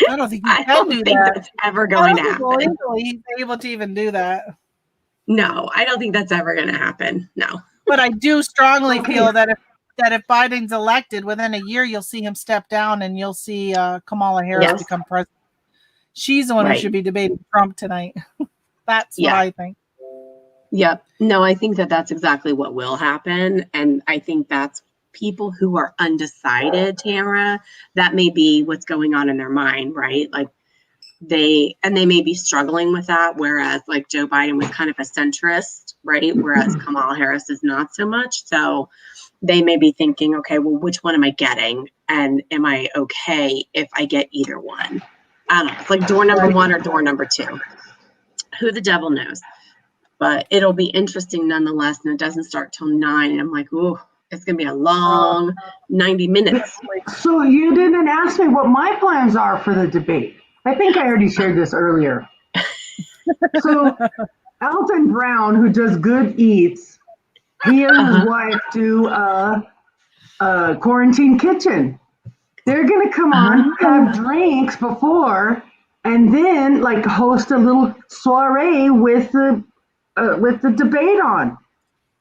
Speaker 2: I don't think he
Speaker 9: I
Speaker 2: can
Speaker 9: don't
Speaker 2: do
Speaker 9: think
Speaker 2: that.
Speaker 9: that's ever
Speaker 2: I
Speaker 9: going
Speaker 2: don't
Speaker 9: to
Speaker 2: think
Speaker 9: happen.
Speaker 2: legally he's able to even do that.
Speaker 9: No, I don't think that's ever going to happen. No.
Speaker 2: But I do strongly feel that if Biden's elected, within a year you'll see him step down, and you'll see Kamala Harris
Speaker 9: Yes.
Speaker 2: become president. She's the one who
Speaker 9: Right.
Speaker 2: should be debating Trump tonight. That's what
Speaker 9: Yeah.
Speaker 2: I think.
Speaker 9: Yep. No, I think that that's exactly what will happen. And I think that's people who are undecided, Tamara, that may be what's going on in their mind, right? Like they may be struggling with that. Whereas like Joe Biden was kind of a centrist, right? Whereas Kamala Harris is not so much. So they may be thinking, okay, well, which one am I getting? And am I okay if I get either one? I don't know. It's like door number 1 or door number 2. Who the devil knows? But it'll be interesting nonetheless, and it doesn't start till 9. And I'm like, ooh, it's gonna be a long 90 minutes.
Speaker 1: So you didn't ask me what my plans are for the debate. I think I already shared this earlier. So Alton Brown, who does Good Eats, he and his wife do a quarantine kitchen. They're gonna come on, have drinks before, and then like host a little soiree with the debate on.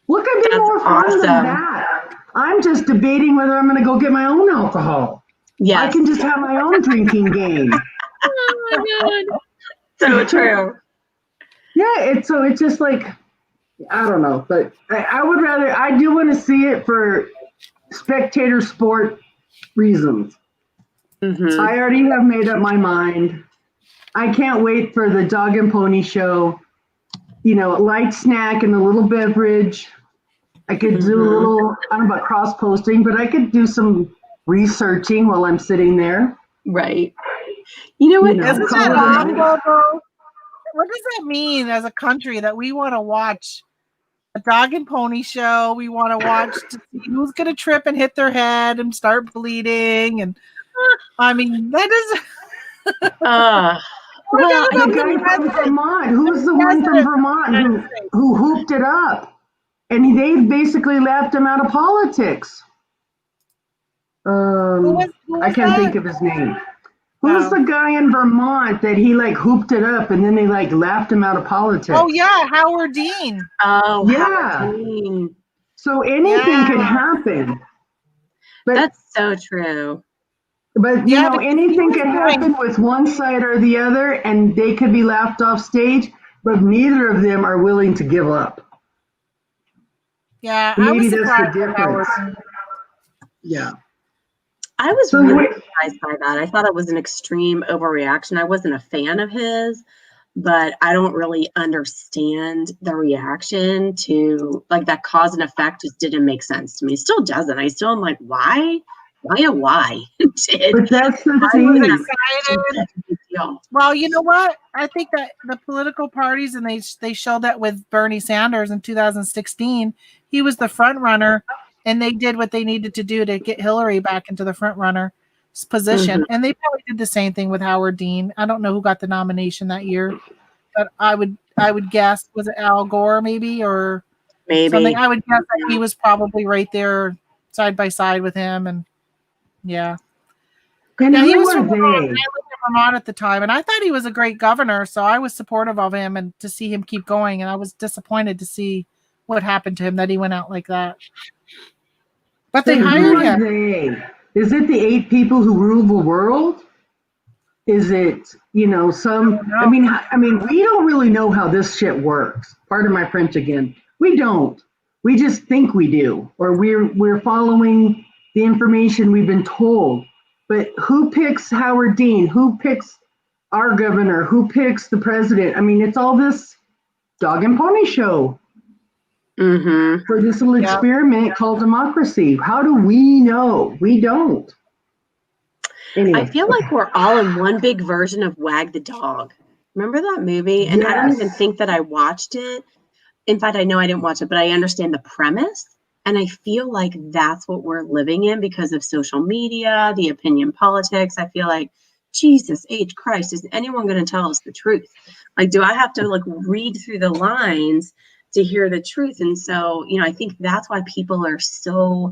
Speaker 1: What could be more fun than that? I'm just debating whether I'm going to go get my own alcohol.
Speaker 9: Yes.
Speaker 1: I can just have my own drinking game.
Speaker 9: Oh my God. So true.
Speaker 1: Yeah, it's just like, I don't know, but I do want to see it for spectator sport reasons.
Speaker 9: Mm-hmm.
Speaker 1: I already have made up my mind. I can't wait for the dog and pony show. You know, a light snack and a little beverage. I could do a little, I don't know about cross posting, but I could do some researching while I'm sitting there.
Speaker 9: Right. You know what?
Speaker 2: Isn't that awful, though? What does that mean as a country that we want to watch a dog and pony show? We want to watch to see who's going to trip and hit their head and start bleeding. And I mean, that is.
Speaker 1: Well, the guy from Vermont, who's the one from Vermont who hooped it up? And they basically left him out of politics. I can't think of his name. Who's the guy in Vermont that he like hooped it up and then they like laughed him out of politics?
Speaker 2: Oh yeah, Howard Dean.
Speaker 9: Oh
Speaker 1: yeah.
Speaker 9: Howard Dean.
Speaker 1: So anything can happen. But,
Speaker 9: that's so true.
Speaker 1: But you know, anything can happen with one side or the other, and they could be laughed off stage, but neither of them are willing to give up.
Speaker 2: Yeah,
Speaker 1: maybe that's the difference. Yeah.
Speaker 9: I was really surprised by that. I thought it was an extreme overreaction. I wasn't a fan of his, but I don't really understand the reaction to like that cause and effect just didn't make sense to me. It still doesn't. I still am like, why? Why?
Speaker 1: But that's the
Speaker 2: thing. Well, you know what? I think that the political parties, and they showed that with Bernie Sanders in 2016. He was the front runner, and they did what they needed to do to get Hillary back into the front runner position. And they probably did the same thing with Howard Dean. I don't know who got the nomination that year, but I would guess, was it Al Gore maybe or something? I would guess that he was probably right there side by side with him. And yeah.
Speaker 1: And
Speaker 2: he was from Vermont. I lived in Vermont at the time, and I thought he was a great governor, so I was supportive of him and to see him keep going. And I was disappointed to see what happened to him, that he went out like that. But they hired him.
Speaker 1: Is it the 8 people who rule the world? Is it, you know, some? I mean, we don't really know how this shit works. Pardon my French again. We don't. We just think we do, or we're following the information we've been told. But who picks Howard Dean? Who picks our governor, who picks the president. I mean, it's all this dog and pony show
Speaker 9: Mm-hmm.
Speaker 1: for this little
Speaker 2: Yeah.
Speaker 1: experiment called democracy. How do we know? We don't. Anyway,
Speaker 9: I feel like we're all in one big version of Wag the Dog. Remember that movie? And I don't even
Speaker 1: yes.
Speaker 9: think that I watched it. In fact, I know I didn't watch it, but I understand the premise. And I feel like that's what we're living in because of social media, the opinion politics. I feel like, Jesus H. Christ, is anyone going to tell us the truth? Like, do I have to like read through the lines to hear the truth? And so, I think that's why people are so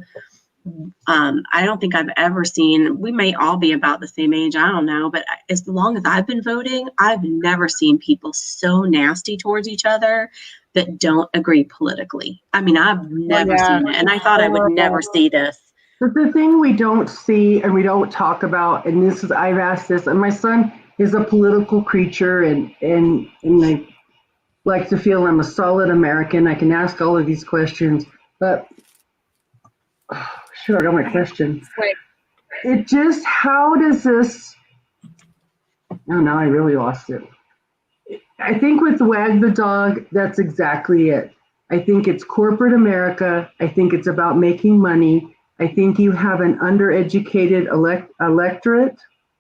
Speaker 9: I don't think I've ever seen, we may all be about the same age, I don't know, but as long as I've been voting, I've never seen people so nasty towards each other that don't agree politically. I mean, I've never
Speaker 2: yeah.
Speaker 9: seen it, and I thought I would never see this.
Speaker 1: But the thing we don't see and we don't talk about, and this is, I've asked this, and my son is a political creature, and I like to feel I'm a solid American. I can ask all of these questions, but sure, I got my question.
Speaker 2: Right.
Speaker 1: It just, how does this? Oh, now I really lost it. I think with Wag the Dog, that's exactly it. I think it's corporate America. I think it's about making money. I think you have an undereducated electorate.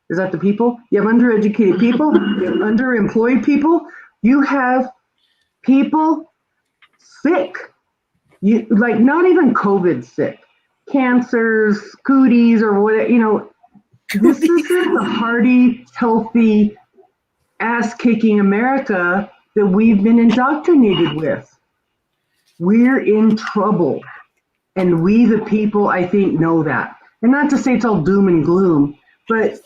Speaker 1: Is that the people? You have undereducated people. You have underemployed people. You have people sick. You like not even COVID sick, cancers, cooties, or what. This isn't the hardy, healthy, ass-kicking America that we've been indoctrinated with. We're in trouble. And we, the people, I think, know that. And not to say it's all doom and gloom, but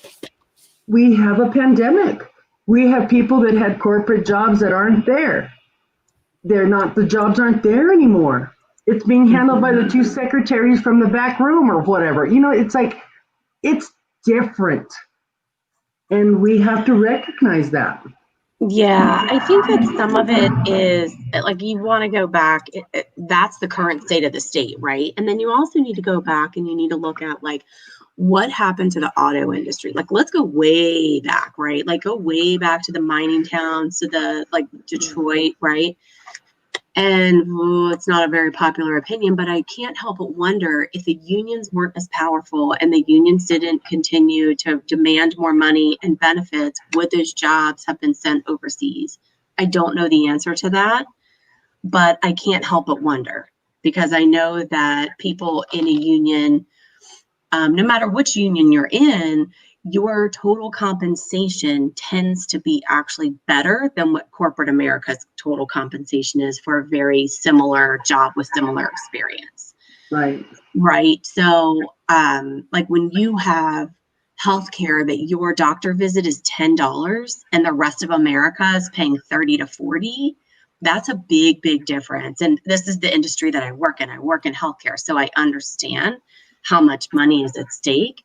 Speaker 1: we have a pandemic. We have people that had corporate jobs that aren't there. The jobs aren't there anymore. It's being handled by the two secretaries from the back room or whatever. It's like, it's different. And we have to recognize that.
Speaker 9: Yeah, I think that some of it is like you want to go back. That's the current state of the state, right? And then you also need to go back and you need to look at like what happened to the auto industry. Like, let's go way back, right? Like, go way back to the mining towns, to the like Detroit, right? And it's not a very popular opinion, but I can't help but wonder if the unions weren't as powerful and the unions didn't continue to demand more money and benefits, would those jobs have been sent overseas? I don't know the answer to that, but I can't help but wonder because I know that people in a union, no matter which union you're in, your total compensation tends to be actually better than what corporate America's total compensation is for a very similar job with similar experience.
Speaker 1: Right.
Speaker 9: Right. So, like when you have healthcare that your doctor visit is $10 and the rest of America is paying 30 to 40, that's a big, big difference. And this is the industry that I work in. I work in healthcare, so I understand how much money is at stake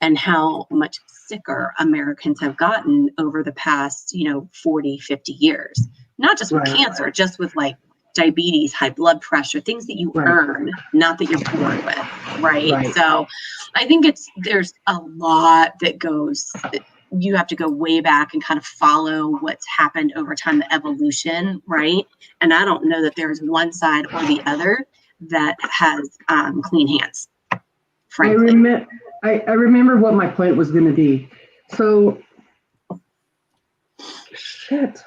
Speaker 9: and how much sicker Americans have gotten over the past, 40, 50 years. Not just with cancer, just with like diabetes, high blood pressure, things that you earn, not that you're born with, right? So I think there's a lot that goes, you have to go way back and kind of follow what's happened over time, the evolution, right? And I don't know that there's one side or the other that has clean hands, frankly.
Speaker 1: I remember what my point was going to be. So, shit.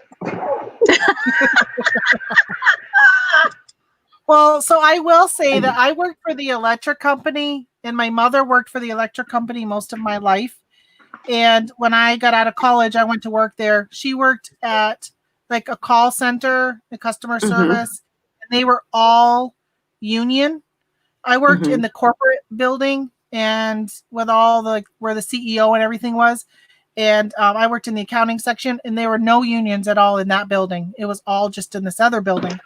Speaker 2: Well, so I will say that I worked for the electric company, and my mother worked for the electric company most of my life. And when I got out of college, I went to work there. She worked at like a call center, a customer service, and they were all union. I worked in the corporate building and with all the where the CEO and everything was. And I worked in the accounting section, and there were no unions at all in that building. It was all just in this other building.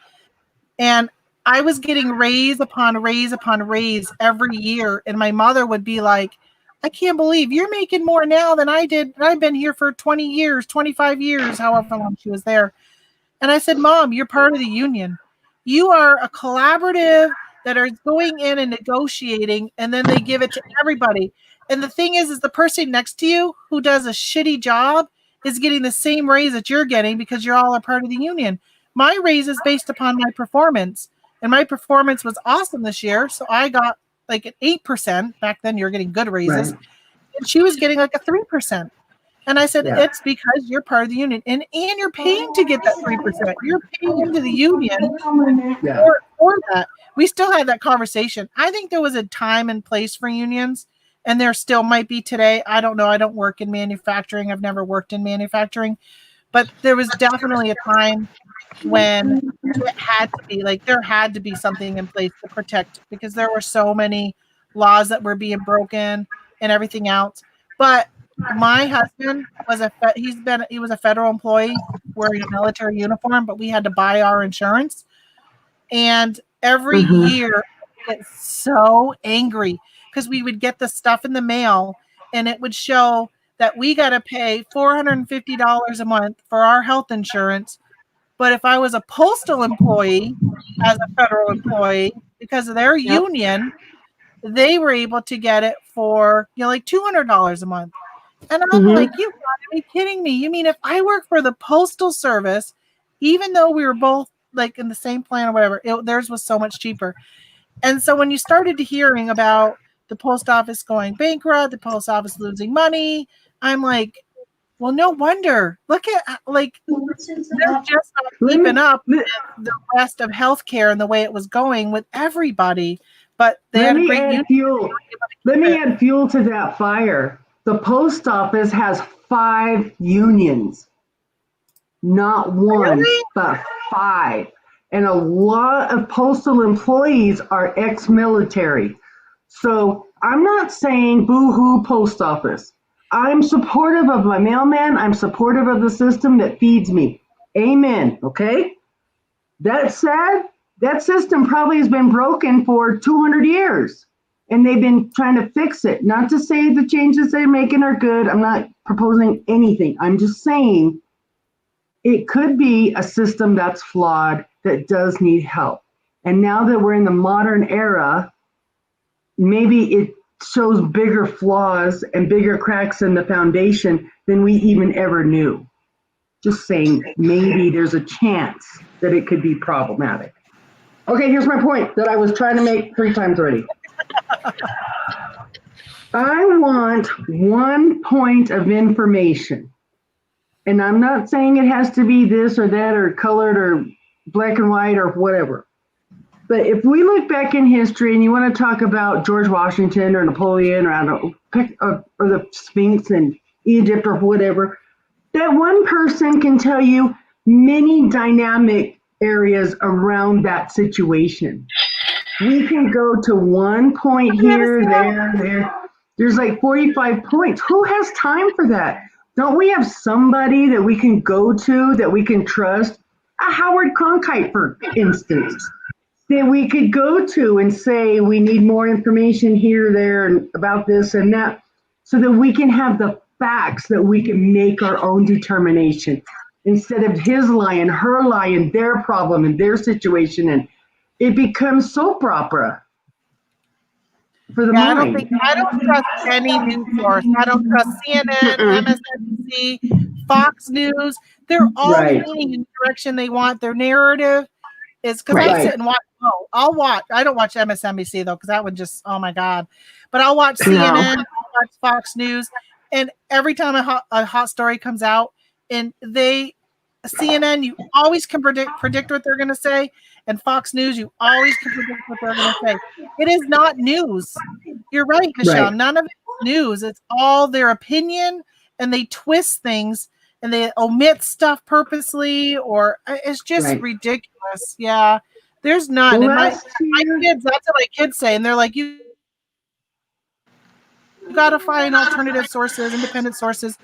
Speaker 2: And I was getting raise upon raise upon raise every year. And my mother would be like, I can't believe you're making more now than I did. And I've been here for 20 years, 25 years, however long she was there. And I said, Mom, you're part of the union. You are a collaborative that are going in and negotiating, and then they give it to everybody. And the thing is the person next to you who does a shitty job is getting the same raise that you're getting because you're all a part of the union. My raise is based upon my performance, and my performance was awesome this year. So I got like an 8%. Back then you're getting good raises.
Speaker 1: Right.
Speaker 2: And she was getting like a 3%. And I said,
Speaker 1: Yeah.
Speaker 2: it's because you're part of the union. And you're paying to get that 3%. You're paying into the union
Speaker 1: Yeah.
Speaker 2: for that. We still had that conversation. I think there was a time and place for unions, and there still might be today. I don't know. I don't work in manufacturing. I've never worked in manufacturing. But there was definitely a time when it had to be like there had to be something in place to protect, because there were so many laws that were being broken and everything else. But my husband was he was a federal employee wearing a military uniform, but we had to buy our insurance. And every year I get so angry because we would get the stuff in the mail and it would show that we got to pay $450 a month for our health insurance. But if I was a postal employee as a federal employee, because of their union, they were able to get it for, like $200 a month. And I'm like, you gotta be kidding me. You mean if I work for the postal service, even though we were both like in the same plan or whatever, theirs was so much cheaper. And so when you started hearing about the post office going bankrupt, the post office losing money, I'm like, well, no wonder. Look at they're just not keeping up with the rest of healthcare and the way it was going with everybody. But they had a great
Speaker 1: fuel. Let me add fuel to that fire. The post office has 5 unions, not one, but 5. And a lot of postal employees are ex-military. So I'm not saying boo-hoo post office. I'm supportive of my mailman. I'm supportive of the system that feeds me. Amen. Okay? That said, that system probably has been broken for 200 years. And they've been trying to fix it. Not to say the changes they're making are good. I'm not proposing anything. I'm just saying it could be a system that's flawed, that does need help. And now that we're in the modern era, maybe it shows bigger flaws and bigger cracks in the foundation than we even ever knew. Just saying, maybe there's a chance that it could be problematic. Okay, here's my point that I was trying to make 3 times already. I want 1 point of information. And I'm not saying it has to be this or that or colored or black and white or whatever. But if we look back in history and you want to talk about George Washington or Napoleon or I don't know, or the Sphinx in Egypt or whatever, that one person can tell you many dynamic areas around that situation. We can go to 1 point here, there. There's like 45 points. Who has time for that? Don't we have somebody that we can go to, that we can trust? A Howard Cronkite, for instance, that we could go to and say, we need more information here, there, and about this and that, so that we can have the facts that we can make our own determination instead of his lying, her lying, their problem and their situation. And it becomes soap opera for the mind.
Speaker 2: I don't trust any news source. I don't trust CNN, MSNBC, Fox News. They're all leaning in the direction they want. Their narrative is because I sit and watch. Oh, I'll watch. I don't watch MSNBC though, because that would just, oh my God. But I'll watch CNN, I'll watch Fox News, and every time a hot story comes out, and CNN, you always can predict what they're going to say, and Fox News, you always can predict what they're going to say. It is not news. You're right, Michelle. None of it's news. It's all their opinion, and they twist things, and they omit stuff purposely, or it's just ridiculous. Yeah, there's none.
Speaker 1: Well,
Speaker 2: and my kids, that's what my kids say, and they're like, you got to find alternative sources, independent sources.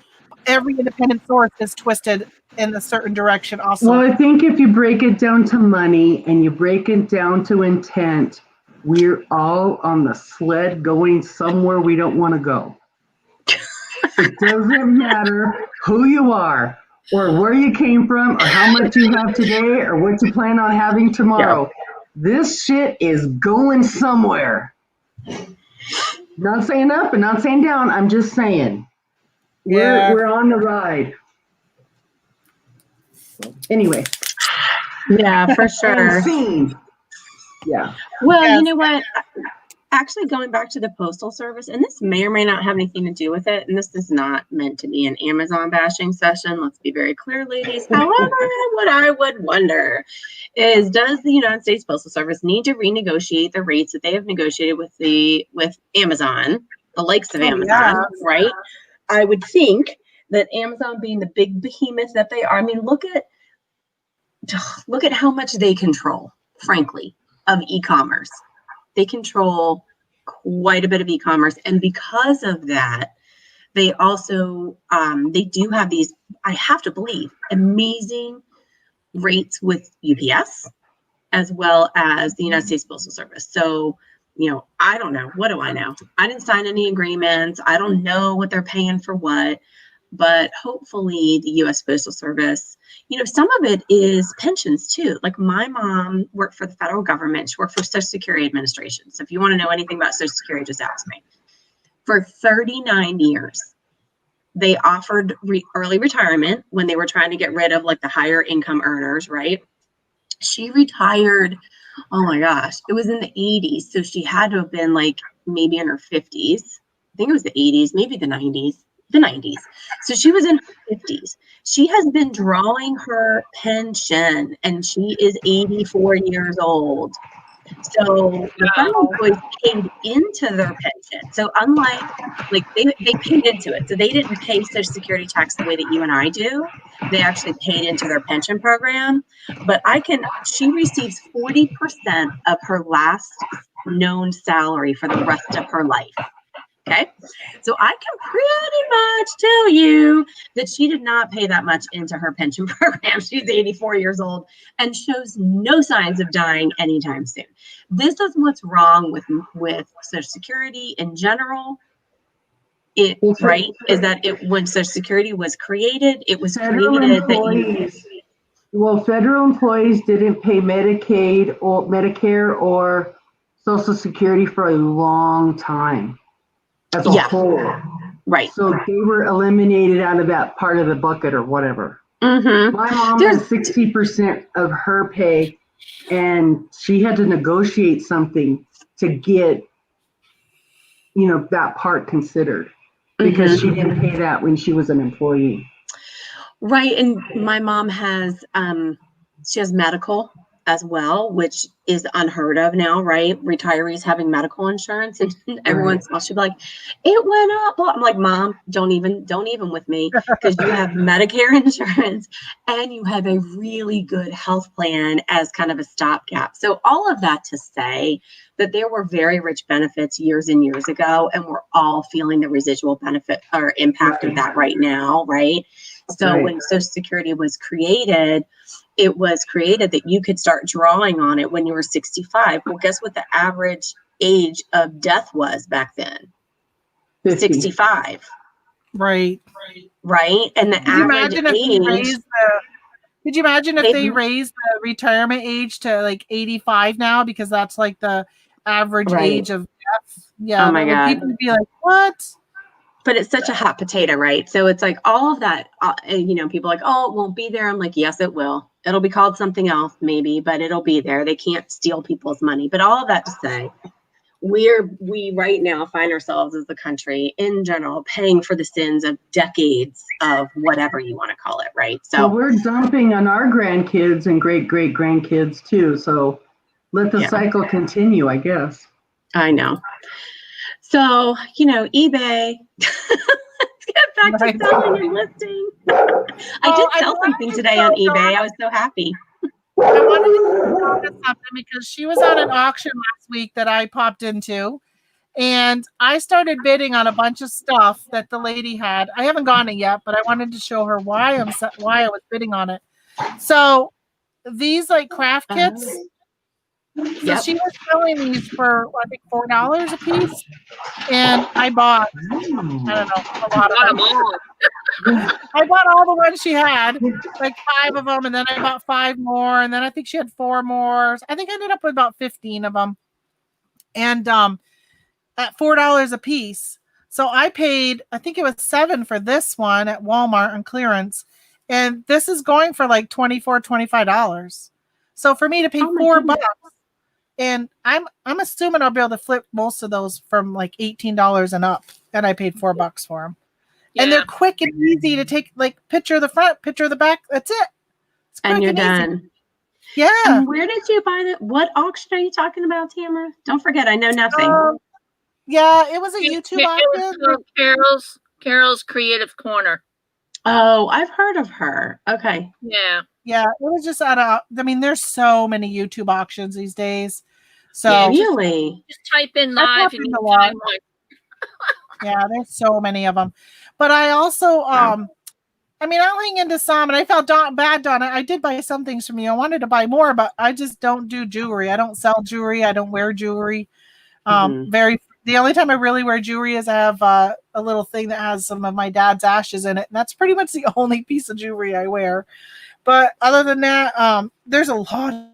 Speaker 2: Every independent source is twisted in a certain direction also.
Speaker 1: Well, I think if you break it down to money and you break it down to intent, we're all on the sled going somewhere we don't want to go. It doesn't matter who you are or where you came from or how much you have today or what you plan on having tomorrow. This shit is going somewhere. Not saying up and not saying down. I'm just saying. We're on the ride. Anyway,
Speaker 9: Yeah, for sure.
Speaker 1: unseen. Yeah.
Speaker 9: Well,
Speaker 2: Yes.
Speaker 9: you know what? Actually, going back to the Postal Service, and this may or may not have anything to do with it, and this is not meant to be an Amazon bashing session. Let's be very clear, ladies. However, what I would wonder is, does the United States Postal Service need to renegotiate the rates that they have negotiated with Amazon, the likes of Amazon, right? I would think that Amazon, being the big behemoth that they are, I mean, look at how much they control, frankly, of e-commerce. They control quite a bit of e-commerce, and because of that, they also they do have these, I have to believe, amazing rates with UPS as well as the United States Postal Service. So, you know, I don't know. What do I know? I didn't sign any agreements. I don't know what they're paying for what, but hopefully the U.S. Postal Service, you know, some of it is pensions too. Like my mom worked for the federal government. She worked for Social Security Administration. So if you want to know anything about Social Security, just ask me. For 39 years, they offered early retirement when they were trying to get rid of like the higher income earners, right? She retired, oh my gosh, it was in the 80s. So she had to have been like maybe in her 50s. I think it was the 80s, maybe the 90s. The 90s. So she was in her 50s. She has been drawing her pension and she is 84 years old. So the federal employees paid into their pension. So unlike, like they paid into it. So they didn't pay Social Security tax the way that you and I do. They actually paid into their pension program. But she receives 40% of her last known salary for the rest of her life. Okay, so I can pretty much tell you that she did not pay that much into her pension program. She's 84 years old and shows no signs of dying anytime soon. This is what's wrong with Social Security in general. Right, is that when Social Security was created, it was
Speaker 1: Federal employees. Well, federal employees didn't pay Medicaid or Medicare or Social Security for a long time. As a whole.
Speaker 9: Right.
Speaker 1: So they were eliminated out of that part of the bucket or whatever.
Speaker 9: Mm-hmm.
Speaker 1: My mom has 60% of her pay, and she had to negotiate something to get, you know, that part considered because she didn't pay that when she was an employee.
Speaker 9: Right. And my mom has, she has medical as well, which is unheard of now, right? Retirees having medical insurance, and every once in a while she'll be like, it went up. Well, I'm like, Mom, don't even with me, because you have Medicare insurance and you have a really good health plan as kind of a stopgap. So all of that to say that there were very rich benefits years and years ago, and we're all feeling the residual benefit or impact of that right now, right? So when Social Security was created, it was created that you could start drawing on it when you were 65. Well, guess what the average age of death was back then? 50. 65.
Speaker 2: Right.
Speaker 9: Right. And the average age.
Speaker 2: Could you imagine if they raised the retirement age to like 85 now, because that's like the average age of death? Yeah.
Speaker 9: Oh my God.
Speaker 2: People would be like, what?
Speaker 9: But it's such a hot potato, right? So it's like all of that, you know, people are like, oh, it won't be there. I'm like, yes, it will. It'll be called something else maybe, but it'll be there. They can't steal people's money. But all of that to say, we right now find ourselves as a country in general paying for the sins of decades of whatever you want to call it, right? So
Speaker 1: we're dumping on our grandkids and great-great-grandkids too. So let the cycle continue, I guess.
Speaker 9: I know. So, you know, eBay. Let's get back to selling and listing. I did sell something today on eBay. I was so happy.
Speaker 2: I wanted to talk about something because she was on an auction last week that I popped into, and I started bidding on a bunch of stuff that the lady had. I haven't gone it yet, but I wanted to show her why I was bidding on it. So these like craft kits. So she was selling these for I think $4 a piece, and I bought I don't know a lot of them. I bought all the ones she had, like 5 of them, and then I bought 5 more, and then I think she had 4 more. I think I ended up with about 15 of them, and at $4 a piece. So I paid, I think it was $7 for this one at Walmart on clearance, And this is going for like $24, $25. So for me to pay
Speaker 9: Oh my
Speaker 2: $4,
Speaker 9: goodness.
Speaker 2: and I'm assuming I'll be able to flip most of those from like $18 and up, and I paid $4 for them. And they're quick and easy to take, like picture of the front, picture of the back. That's it. It's quick
Speaker 9: And you're
Speaker 2: and easy.
Speaker 9: done.
Speaker 2: Yeah.
Speaker 9: And where did you buy that? What auction are you talking about, Tamara? Don't forget, I know nothing.
Speaker 2: Yeah, it was a YouTube auction.
Speaker 3: It was Carol's Creative Corner.
Speaker 9: Oh, I've heard of her. Okay.
Speaker 3: Yeah.
Speaker 2: Yeah, it was just out of, I mean, there's so many YouTube auctions these days. So
Speaker 9: Yeah, really?
Speaker 3: Just type in
Speaker 2: That's
Speaker 3: live and
Speaker 2: happening
Speaker 3: you
Speaker 2: a lot.
Speaker 3: find one.
Speaker 2: Yeah, there's so many of them. But I also, I mean, I'll hang into some, and I felt bad, Donna. I did buy some things from you. I wanted to buy more, but I just don't do jewelry. I don't sell jewelry. I don't wear jewelry. The only time I really wear jewelry is I have a little thing that has some of my dad's ashes in it, and that's pretty much the only piece of jewelry I wear. But other than that, there's a lot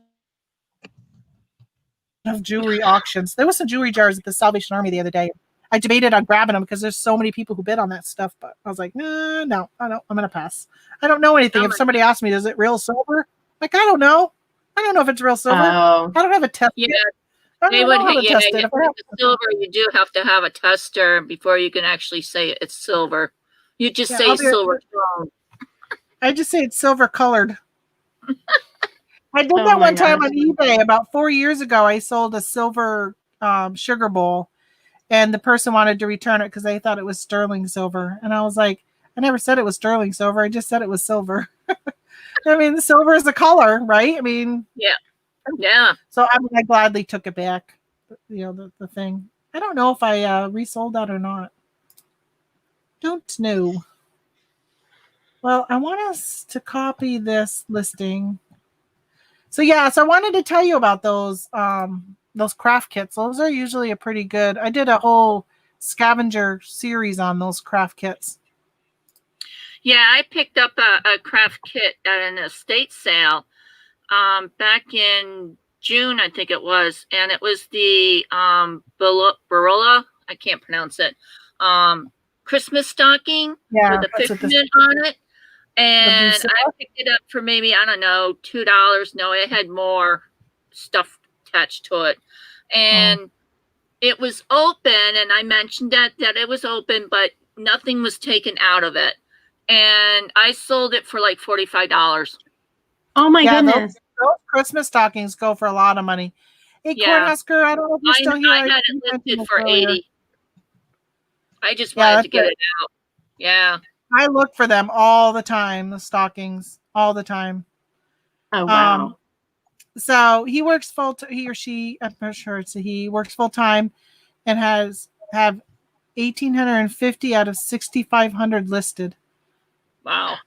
Speaker 2: of jewelry auctions. There was some jewelry jars at the Salvation Army the other day. I debated on grabbing them because there's so many people who bid on that stuff, but I was like, no, I don't. I'm gonna pass. I don't know anything. If somebody asked me, is it real silver? Like, I don't know. I don't know if it's real silver.
Speaker 9: Oh.
Speaker 2: I don't have a test.
Speaker 3: Yeah.
Speaker 2: They would test it.
Speaker 3: If it's silver, you do have to have a tester before you can actually say it's silver. You just say silver tone.
Speaker 2: I just say it's silver colored. I did that one time on eBay about 4 years ago. I sold a silver sugar bowl, and the person wanted to return it because they thought it was sterling silver. And I was like, I never said it was sterling silver. I just said it was silver. I mean, the silver is a color, right? I mean,
Speaker 3: yeah.
Speaker 2: So I gladly took it back. You know, the thing. I don't know if I resold that or not. Don't know. Well, I want us to copy this listing. So I wanted to tell you about those craft kits. Those are usually a pretty good. I did a whole scavenger series on those craft kits.
Speaker 3: Yeah, I picked up a craft kit at an estate sale back in June, I think it was, and it was the Barola, I can't pronounce it, Christmas stocking with a figment on it. And I picked it up for maybe, I don't know, $2. No, it had more stuff attached to it. And it was open, and I mentioned that it was open, but nothing was taken out of it. And I sold it for like $45.
Speaker 9: Oh my goodness.
Speaker 2: Those Christmas stockings go for a lot of money. Hey, Cornhusker, I don't know if you're still here.
Speaker 3: I had it listed for $80. I just wanted to get it out. Yeah.
Speaker 2: I look for them all the time, the stockings, all the time.
Speaker 9: Oh, wow.
Speaker 2: So he works he or she, I'm not sure it's a he, works full time and have 1,850 out of 6,500 listed.
Speaker 3: Wow.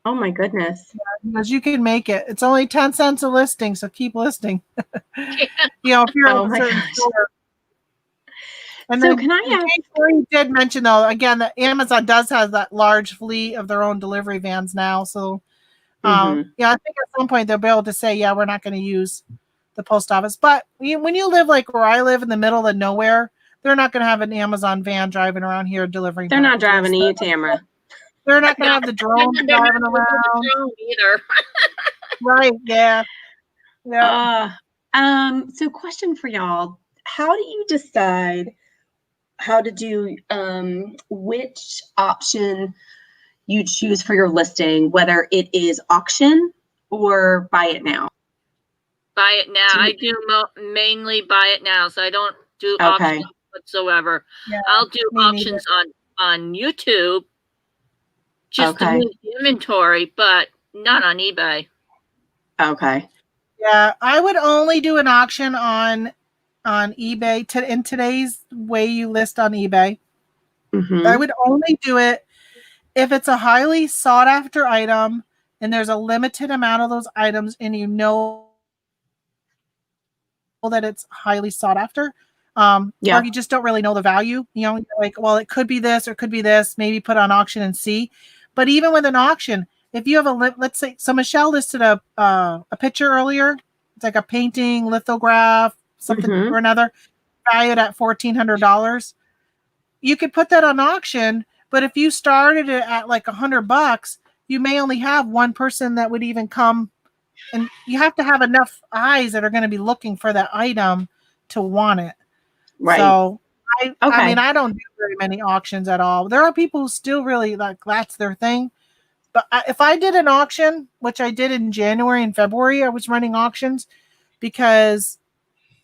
Speaker 9: Oh my goodness.
Speaker 2: Because you can make it. It's only 10 cents a listing, so keep listing. You know, if you're at a certain store. And
Speaker 9: so
Speaker 2: then,
Speaker 9: can I ask?
Speaker 2: You did mention though, again, that Amazon does have that large fleet of their own delivery vans now. So, I think at some point they'll be able to say, we're not going to use the post office. But when you live like where I live in the middle of nowhere, they're not going to have an Amazon van driving around here delivering.
Speaker 9: They're not driving to you, Tamara.
Speaker 2: They're not going to have the drone driving around
Speaker 3: either.
Speaker 2: Right? Yeah. Yeah.
Speaker 9: So question for y'all: how do you decide how to do which option you choose for your listing, whether it is auction or buy it now?
Speaker 3: Buy it now. I do mainly buy it now, so I don't do auctions whatsoever. Yeah, I'll do auctions on YouTube just to move inventory, but not on eBay.
Speaker 9: Okay.
Speaker 2: Yeah, I would only do an auction on eBay in today's way you list on eBay. I would only do it if it's a highly sought after item and there's a limited amount of those items and you know that it's highly sought after. Or if you just don't really know the value, you know, like, well, it could be this or it could be this, maybe put on auction and see. But even with an auction, if you have let's say, so Michelle listed a picture earlier. It's like a painting, lithograph, something or another, valued at $1,400. You could put that on auction, but if you started it at like $100, you may only have one person that would even come, and you have to have enough eyes that are going to be looking for that item to want it.
Speaker 9: Right.
Speaker 2: So I mean,
Speaker 9: Okay.
Speaker 2: I don't do very many auctions at all. There are people who still really like that's their thing. But if I did an auction, which I did in January and February, I was running auctions because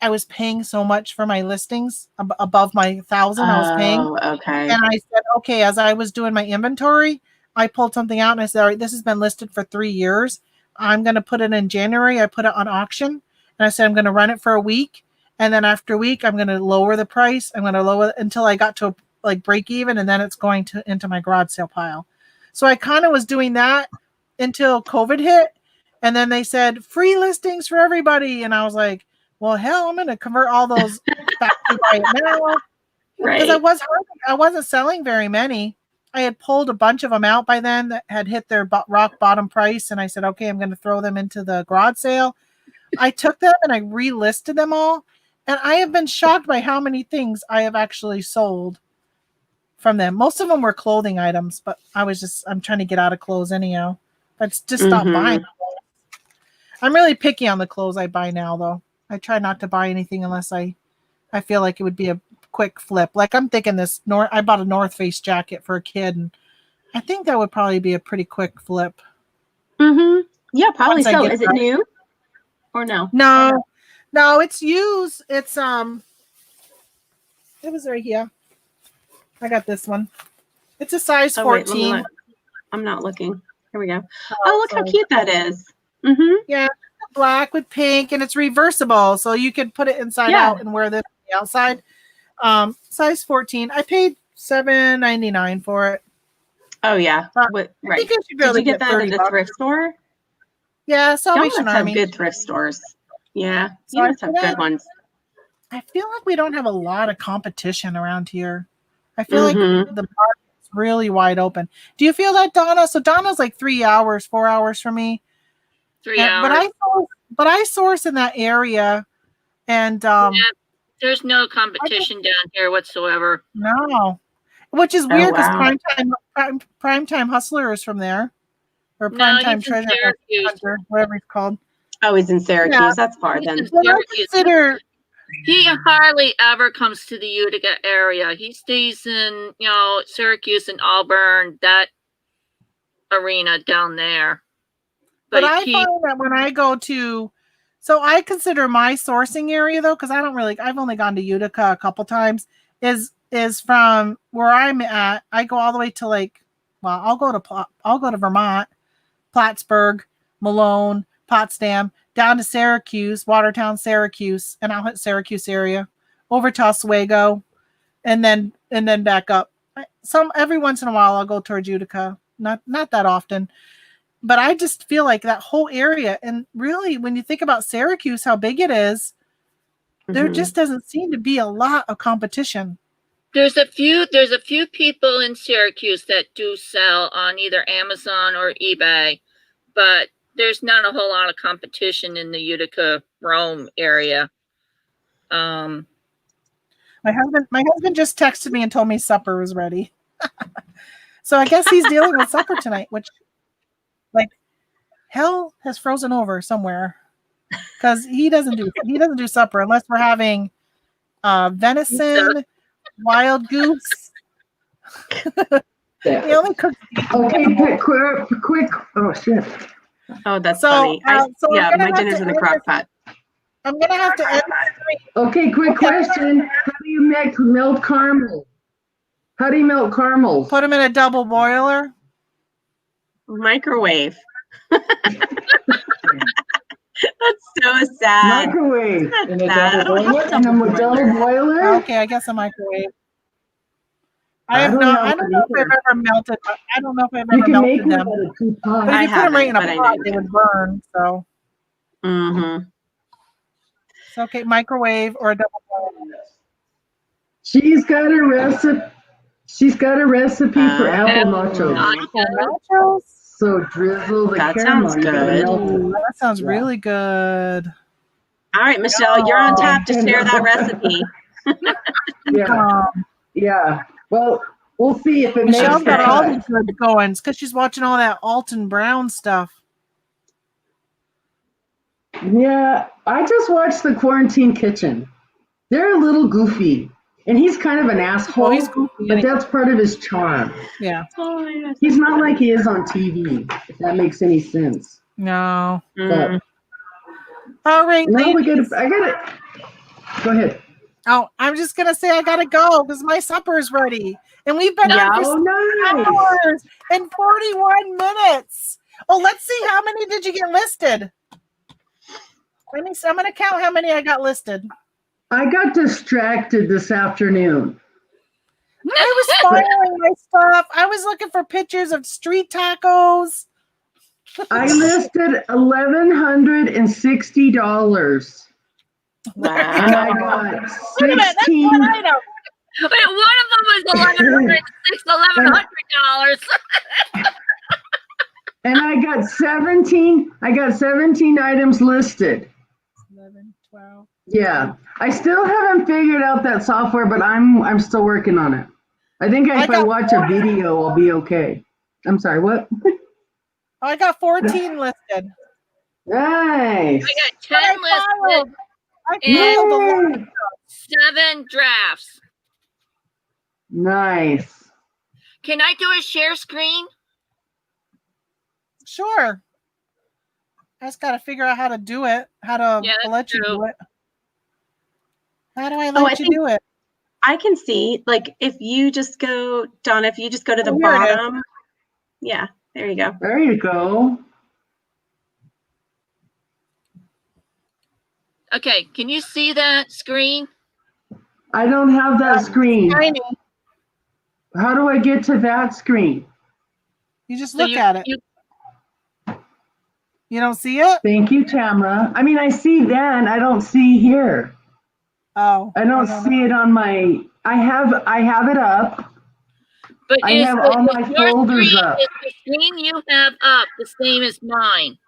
Speaker 2: I was paying so much for my listings above my 1,000 I was paying.
Speaker 9: Okay.
Speaker 2: And I said, okay, as I was doing my inventory, I pulled something out and I said, all right, this has been listed for 3 years. I'm going to put it in January. I put it on auction and I said, I'm going to run it for a week. And then after a week, I'm going to lower the price. I'm going to lower it until I got to like break even. And then it's going to into my garage sale pile. So I kind of was doing that until COVID hit. And then they said free listings for everybody. And I was like, well, hell, I'm going to convert all those back to buy it now. Because I wasn't selling very many. I had pulled a bunch of them out by then that had hit their rock bottom price. And I said, okay, I'm going to throw them into the garage sale. I took them and I relisted them all. And I have been shocked by how many things I have actually sold from them. Most of them were clothing items, but I'm trying to get out of clothes anyhow. But just stop buying. I'm really picky on the clothes I buy now, though. I try not to buy anything unless I feel like it would be a quick flip. Like I'm thinking I bought a North Face jacket for a kid, and I think that would probably be a pretty quick flip.
Speaker 9: Yeah, probably so. Is it new or no?
Speaker 2: No, it's used. It's it was right here. I got this one. It's a size 14.
Speaker 9: Wait, I'm not looking. Here we go. Oh, look how cute that is.
Speaker 2: Yeah, black with pink, and it's reversible, so you could put it inside out and wear this on the outside. Size 14. I paid $7.99 for it.
Speaker 9: Oh yeah,
Speaker 2: right.
Speaker 9: Did you get that at the thrift store?
Speaker 2: Yeah, Salvation
Speaker 9: Y'all must
Speaker 2: Army.
Speaker 9: have good thrift stores. Yeah, you must have good ones.
Speaker 2: I feel like we don't have a lot of competition around here. I feel like the market's really wide open. Do you feel that, Donna? So Donna's like 4 hours from me.
Speaker 3: 3 hours.
Speaker 2: But I source in that area, and
Speaker 3: there's no competition down here whatsoever.
Speaker 2: No, which is weird because Primetime Hustler is from there, or Primetime Treasure Hunter, whatever it's called.
Speaker 9: Oh, he's in Syracuse. Yeah. That's far then.
Speaker 3: He hardly ever comes to the Utica area. He stays in, Syracuse and Auburn, that arena down there.
Speaker 2: But I find that when I go to, so I consider my sourcing area though, because I've only gone to Utica a couple times, is from where I'm at. I go all the way to I'll go to Vermont, Plattsburgh, Malone, Potsdam, down to Syracuse, Watertown, Syracuse, and I'll hit Syracuse area, over to Oswego, and then back up. Every once in a while I'll go towards Utica, not that often, but I just feel like that whole area, and really when you think about Syracuse, how big it is, there just doesn't seem to be a lot of competition.
Speaker 3: There's a few people in Syracuse that do sell on either Amazon or eBay, but there's not a whole lot of competition in the Utica Rome area.
Speaker 2: My husband just texted me and told me supper was ready. So I guess he's dealing with supper tonight, which hell has frozen over somewhere, because he doesn't do supper unless we're having venison, wild goose. He only cooks.
Speaker 1: Okay, quick. Oh shit.
Speaker 9: Oh, that's funny. My dinner's in the crock pot.
Speaker 2: I'm gonna have to end.
Speaker 1: Okay, quick question. How do you melt caramel? How do you melt caramels?
Speaker 2: Put them in a double boiler.
Speaker 9: Microwave. That's so sad.
Speaker 1: Microwave.
Speaker 9: In a double
Speaker 1: boiler?
Speaker 2: Okay, I guess a microwave. I don't know if I've ever melted. I don't know if I've ever melted them. But if you put them right in a pot, they would burn. So. So okay, microwave or a double boiler.
Speaker 1: She's got a recipe for apple nachos. So drizzle the caramel.
Speaker 9: Sounds good.
Speaker 2: That sounds really good.
Speaker 9: All right, Michelle, you're on tap to share that recipe.
Speaker 1: Yeah. Well, We'll see if it makes
Speaker 2: Michelle's
Speaker 1: the
Speaker 2: got all
Speaker 1: cut.
Speaker 2: these good goings because she's watching all that Alton Brown stuff.
Speaker 1: Yeah, I just watched the Quarantine Kitchen. They're a little goofy, and he's kind of an asshole,
Speaker 2: Well, he's goofy
Speaker 1: but
Speaker 2: anyway.
Speaker 1: that's part of his charm.
Speaker 2: Yeah.
Speaker 1: He's not like he is on TV, if that makes any sense.
Speaker 2: No.
Speaker 1: But
Speaker 2: All right,
Speaker 1: now we
Speaker 2: ladies.
Speaker 1: I got it. Go ahead.
Speaker 2: Oh, I'm just gonna say I gotta go because my supper's ready, and we've been on for
Speaker 1: nice.
Speaker 2: hours and 41 minutes. Oh, let's see, how many did you get listed? I'm gonna count how many I got listed.
Speaker 1: I got distracted this afternoon.
Speaker 2: I was filing my stuff. I was looking for pictures of street tacos.
Speaker 1: I listed $1,160.
Speaker 9: Wow.
Speaker 1: And I got
Speaker 2: Wait a minute, that's
Speaker 1: 16.
Speaker 2: one item.
Speaker 3: Wait, one of them was $1,100.
Speaker 1: And I got 17 items listed.
Speaker 2: 11, 12.
Speaker 1: Yeah. I still haven't figured out that software, but I'm still working on it. I think if I watch a video, I'll be okay. I'm sorry, what?
Speaker 2: I got 14 listed.
Speaker 1: Nice.
Speaker 3: I got 10 listed and 7 drafts.
Speaker 1: Nice.
Speaker 3: Can I do a share screen?
Speaker 2: Sure. I just got to figure out how to do it. How to let you do it. How do I let you do it?
Speaker 9: I can see, like, if you just go, Donna, if you just go to the
Speaker 2: Here it
Speaker 9: bottom. Yeah, there you go.
Speaker 1: There you go.
Speaker 3: Okay, can you see that screen?
Speaker 1: I don't have that screen.
Speaker 2: Tiny.
Speaker 1: How do I get to that screen?
Speaker 2: You just look at it. You don't see it?
Speaker 1: Thank you, Tamara. I mean, I see then, I don't see here.
Speaker 2: Oh.
Speaker 1: I don't see it on my, I have it up.
Speaker 3: But
Speaker 1: I have all my folders up.
Speaker 3: Is the screen you have up the same as mine?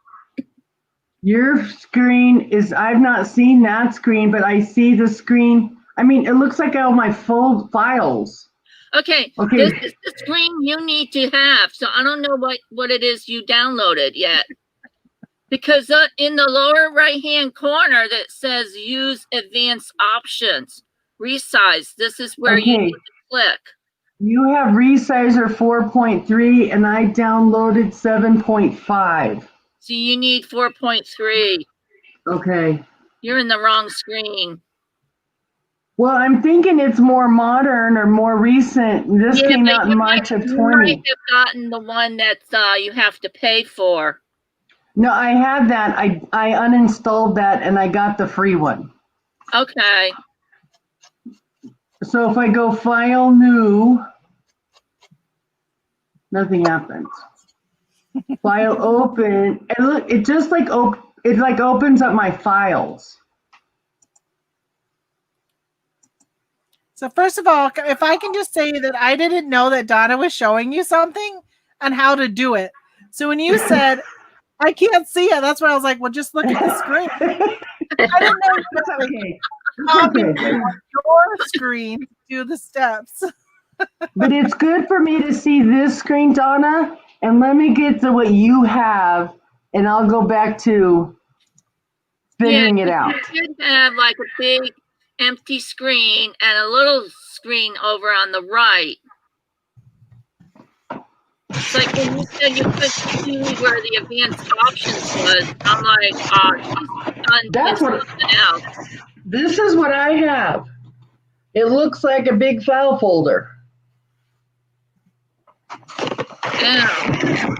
Speaker 1: Your screen is, I've not seen that screen, but I see the screen. I mean, it looks like all my full files.
Speaker 3: Okay, this is the screen you need to have. So I don't know what it is you downloaded yet. Because in the lower right-hand corner that says use advanced options, resize, this is where you need to click.
Speaker 1: You have resizer 4.3 and I downloaded 7.5.
Speaker 3: So you need 4.3.
Speaker 1: Okay.
Speaker 3: You're in the wrong screen.
Speaker 1: Well, I'm thinking it's more modern or more recent. This came out in March of 20.
Speaker 3: You might have gotten the one that you have to pay for.
Speaker 1: No, I had that. I uninstalled that and I got the free one.
Speaker 3: Okay.
Speaker 1: So if I go file new, nothing happens. File open, and look, it just like opens up my files.
Speaker 2: So first of all, if I can just say that I didn't know that Donna was showing you something on how to do it. So when you said, I can't see it, that's why I was like, well, just look at the screen. I didn't know you were your screen to do the steps.
Speaker 1: But it's good for me to see this screen, Donna, and let me get to what you have, and I'll go back to figuring it out.
Speaker 3: You should have like a big empty screen and a little screen over on the right. It's like when you said you couldn't see where the advanced options was, I'm like,
Speaker 1: That's what
Speaker 3: something else.
Speaker 1: This is what I have. It looks like a big file folder.
Speaker 3: Yeah.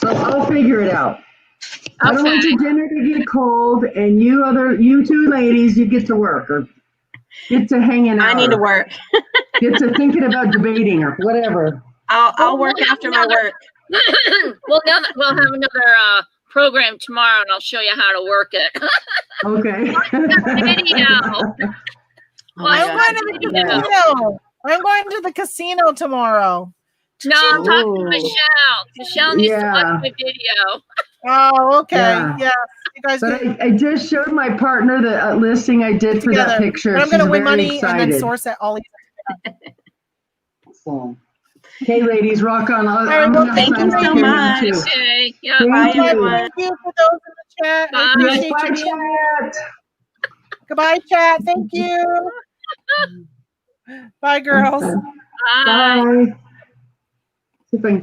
Speaker 1: So I'll figure it out. I don't want your dinner to get cold, and you two ladies, you get to work or get to hanging out.
Speaker 9: I need to work.
Speaker 1: Get to thinking about debating or whatever.
Speaker 9: I'll work after my work.
Speaker 3: We'll have another program tomorrow, and I'll show you how to work it.
Speaker 1: Okay.
Speaker 2: I'm going to the casino tomorrow.
Speaker 3: No, I'm talking to Michelle. Michelle needs to watch my video.
Speaker 2: Oh, okay. Yeah. You guys
Speaker 1: I just showed my partner the listing I did for that picture.
Speaker 2: I'm going to win money
Speaker 1: excited.
Speaker 2: and then source it all.
Speaker 1: So Okay, ladies, rock on. I'm
Speaker 2: well,
Speaker 1: gonna
Speaker 9: thank
Speaker 1: sign
Speaker 9: you
Speaker 1: off
Speaker 9: so
Speaker 1: here now,
Speaker 9: much.
Speaker 1: too.
Speaker 3: Okay. Yeah.
Speaker 1: Thank
Speaker 9: Bye,
Speaker 1: you.
Speaker 9: everyone.
Speaker 2: Thank you for those in the chat. I
Speaker 3: Bye.
Speaker 2: appreciate
Speaker 1: Bye,
Speaker 2: you being here.
Speaker 1: chat.
Speaker 2: Goodbye, chat. Thank you. Bye, girls.
Speaker 3: Bye.
Speaker 1: Bye. See if I can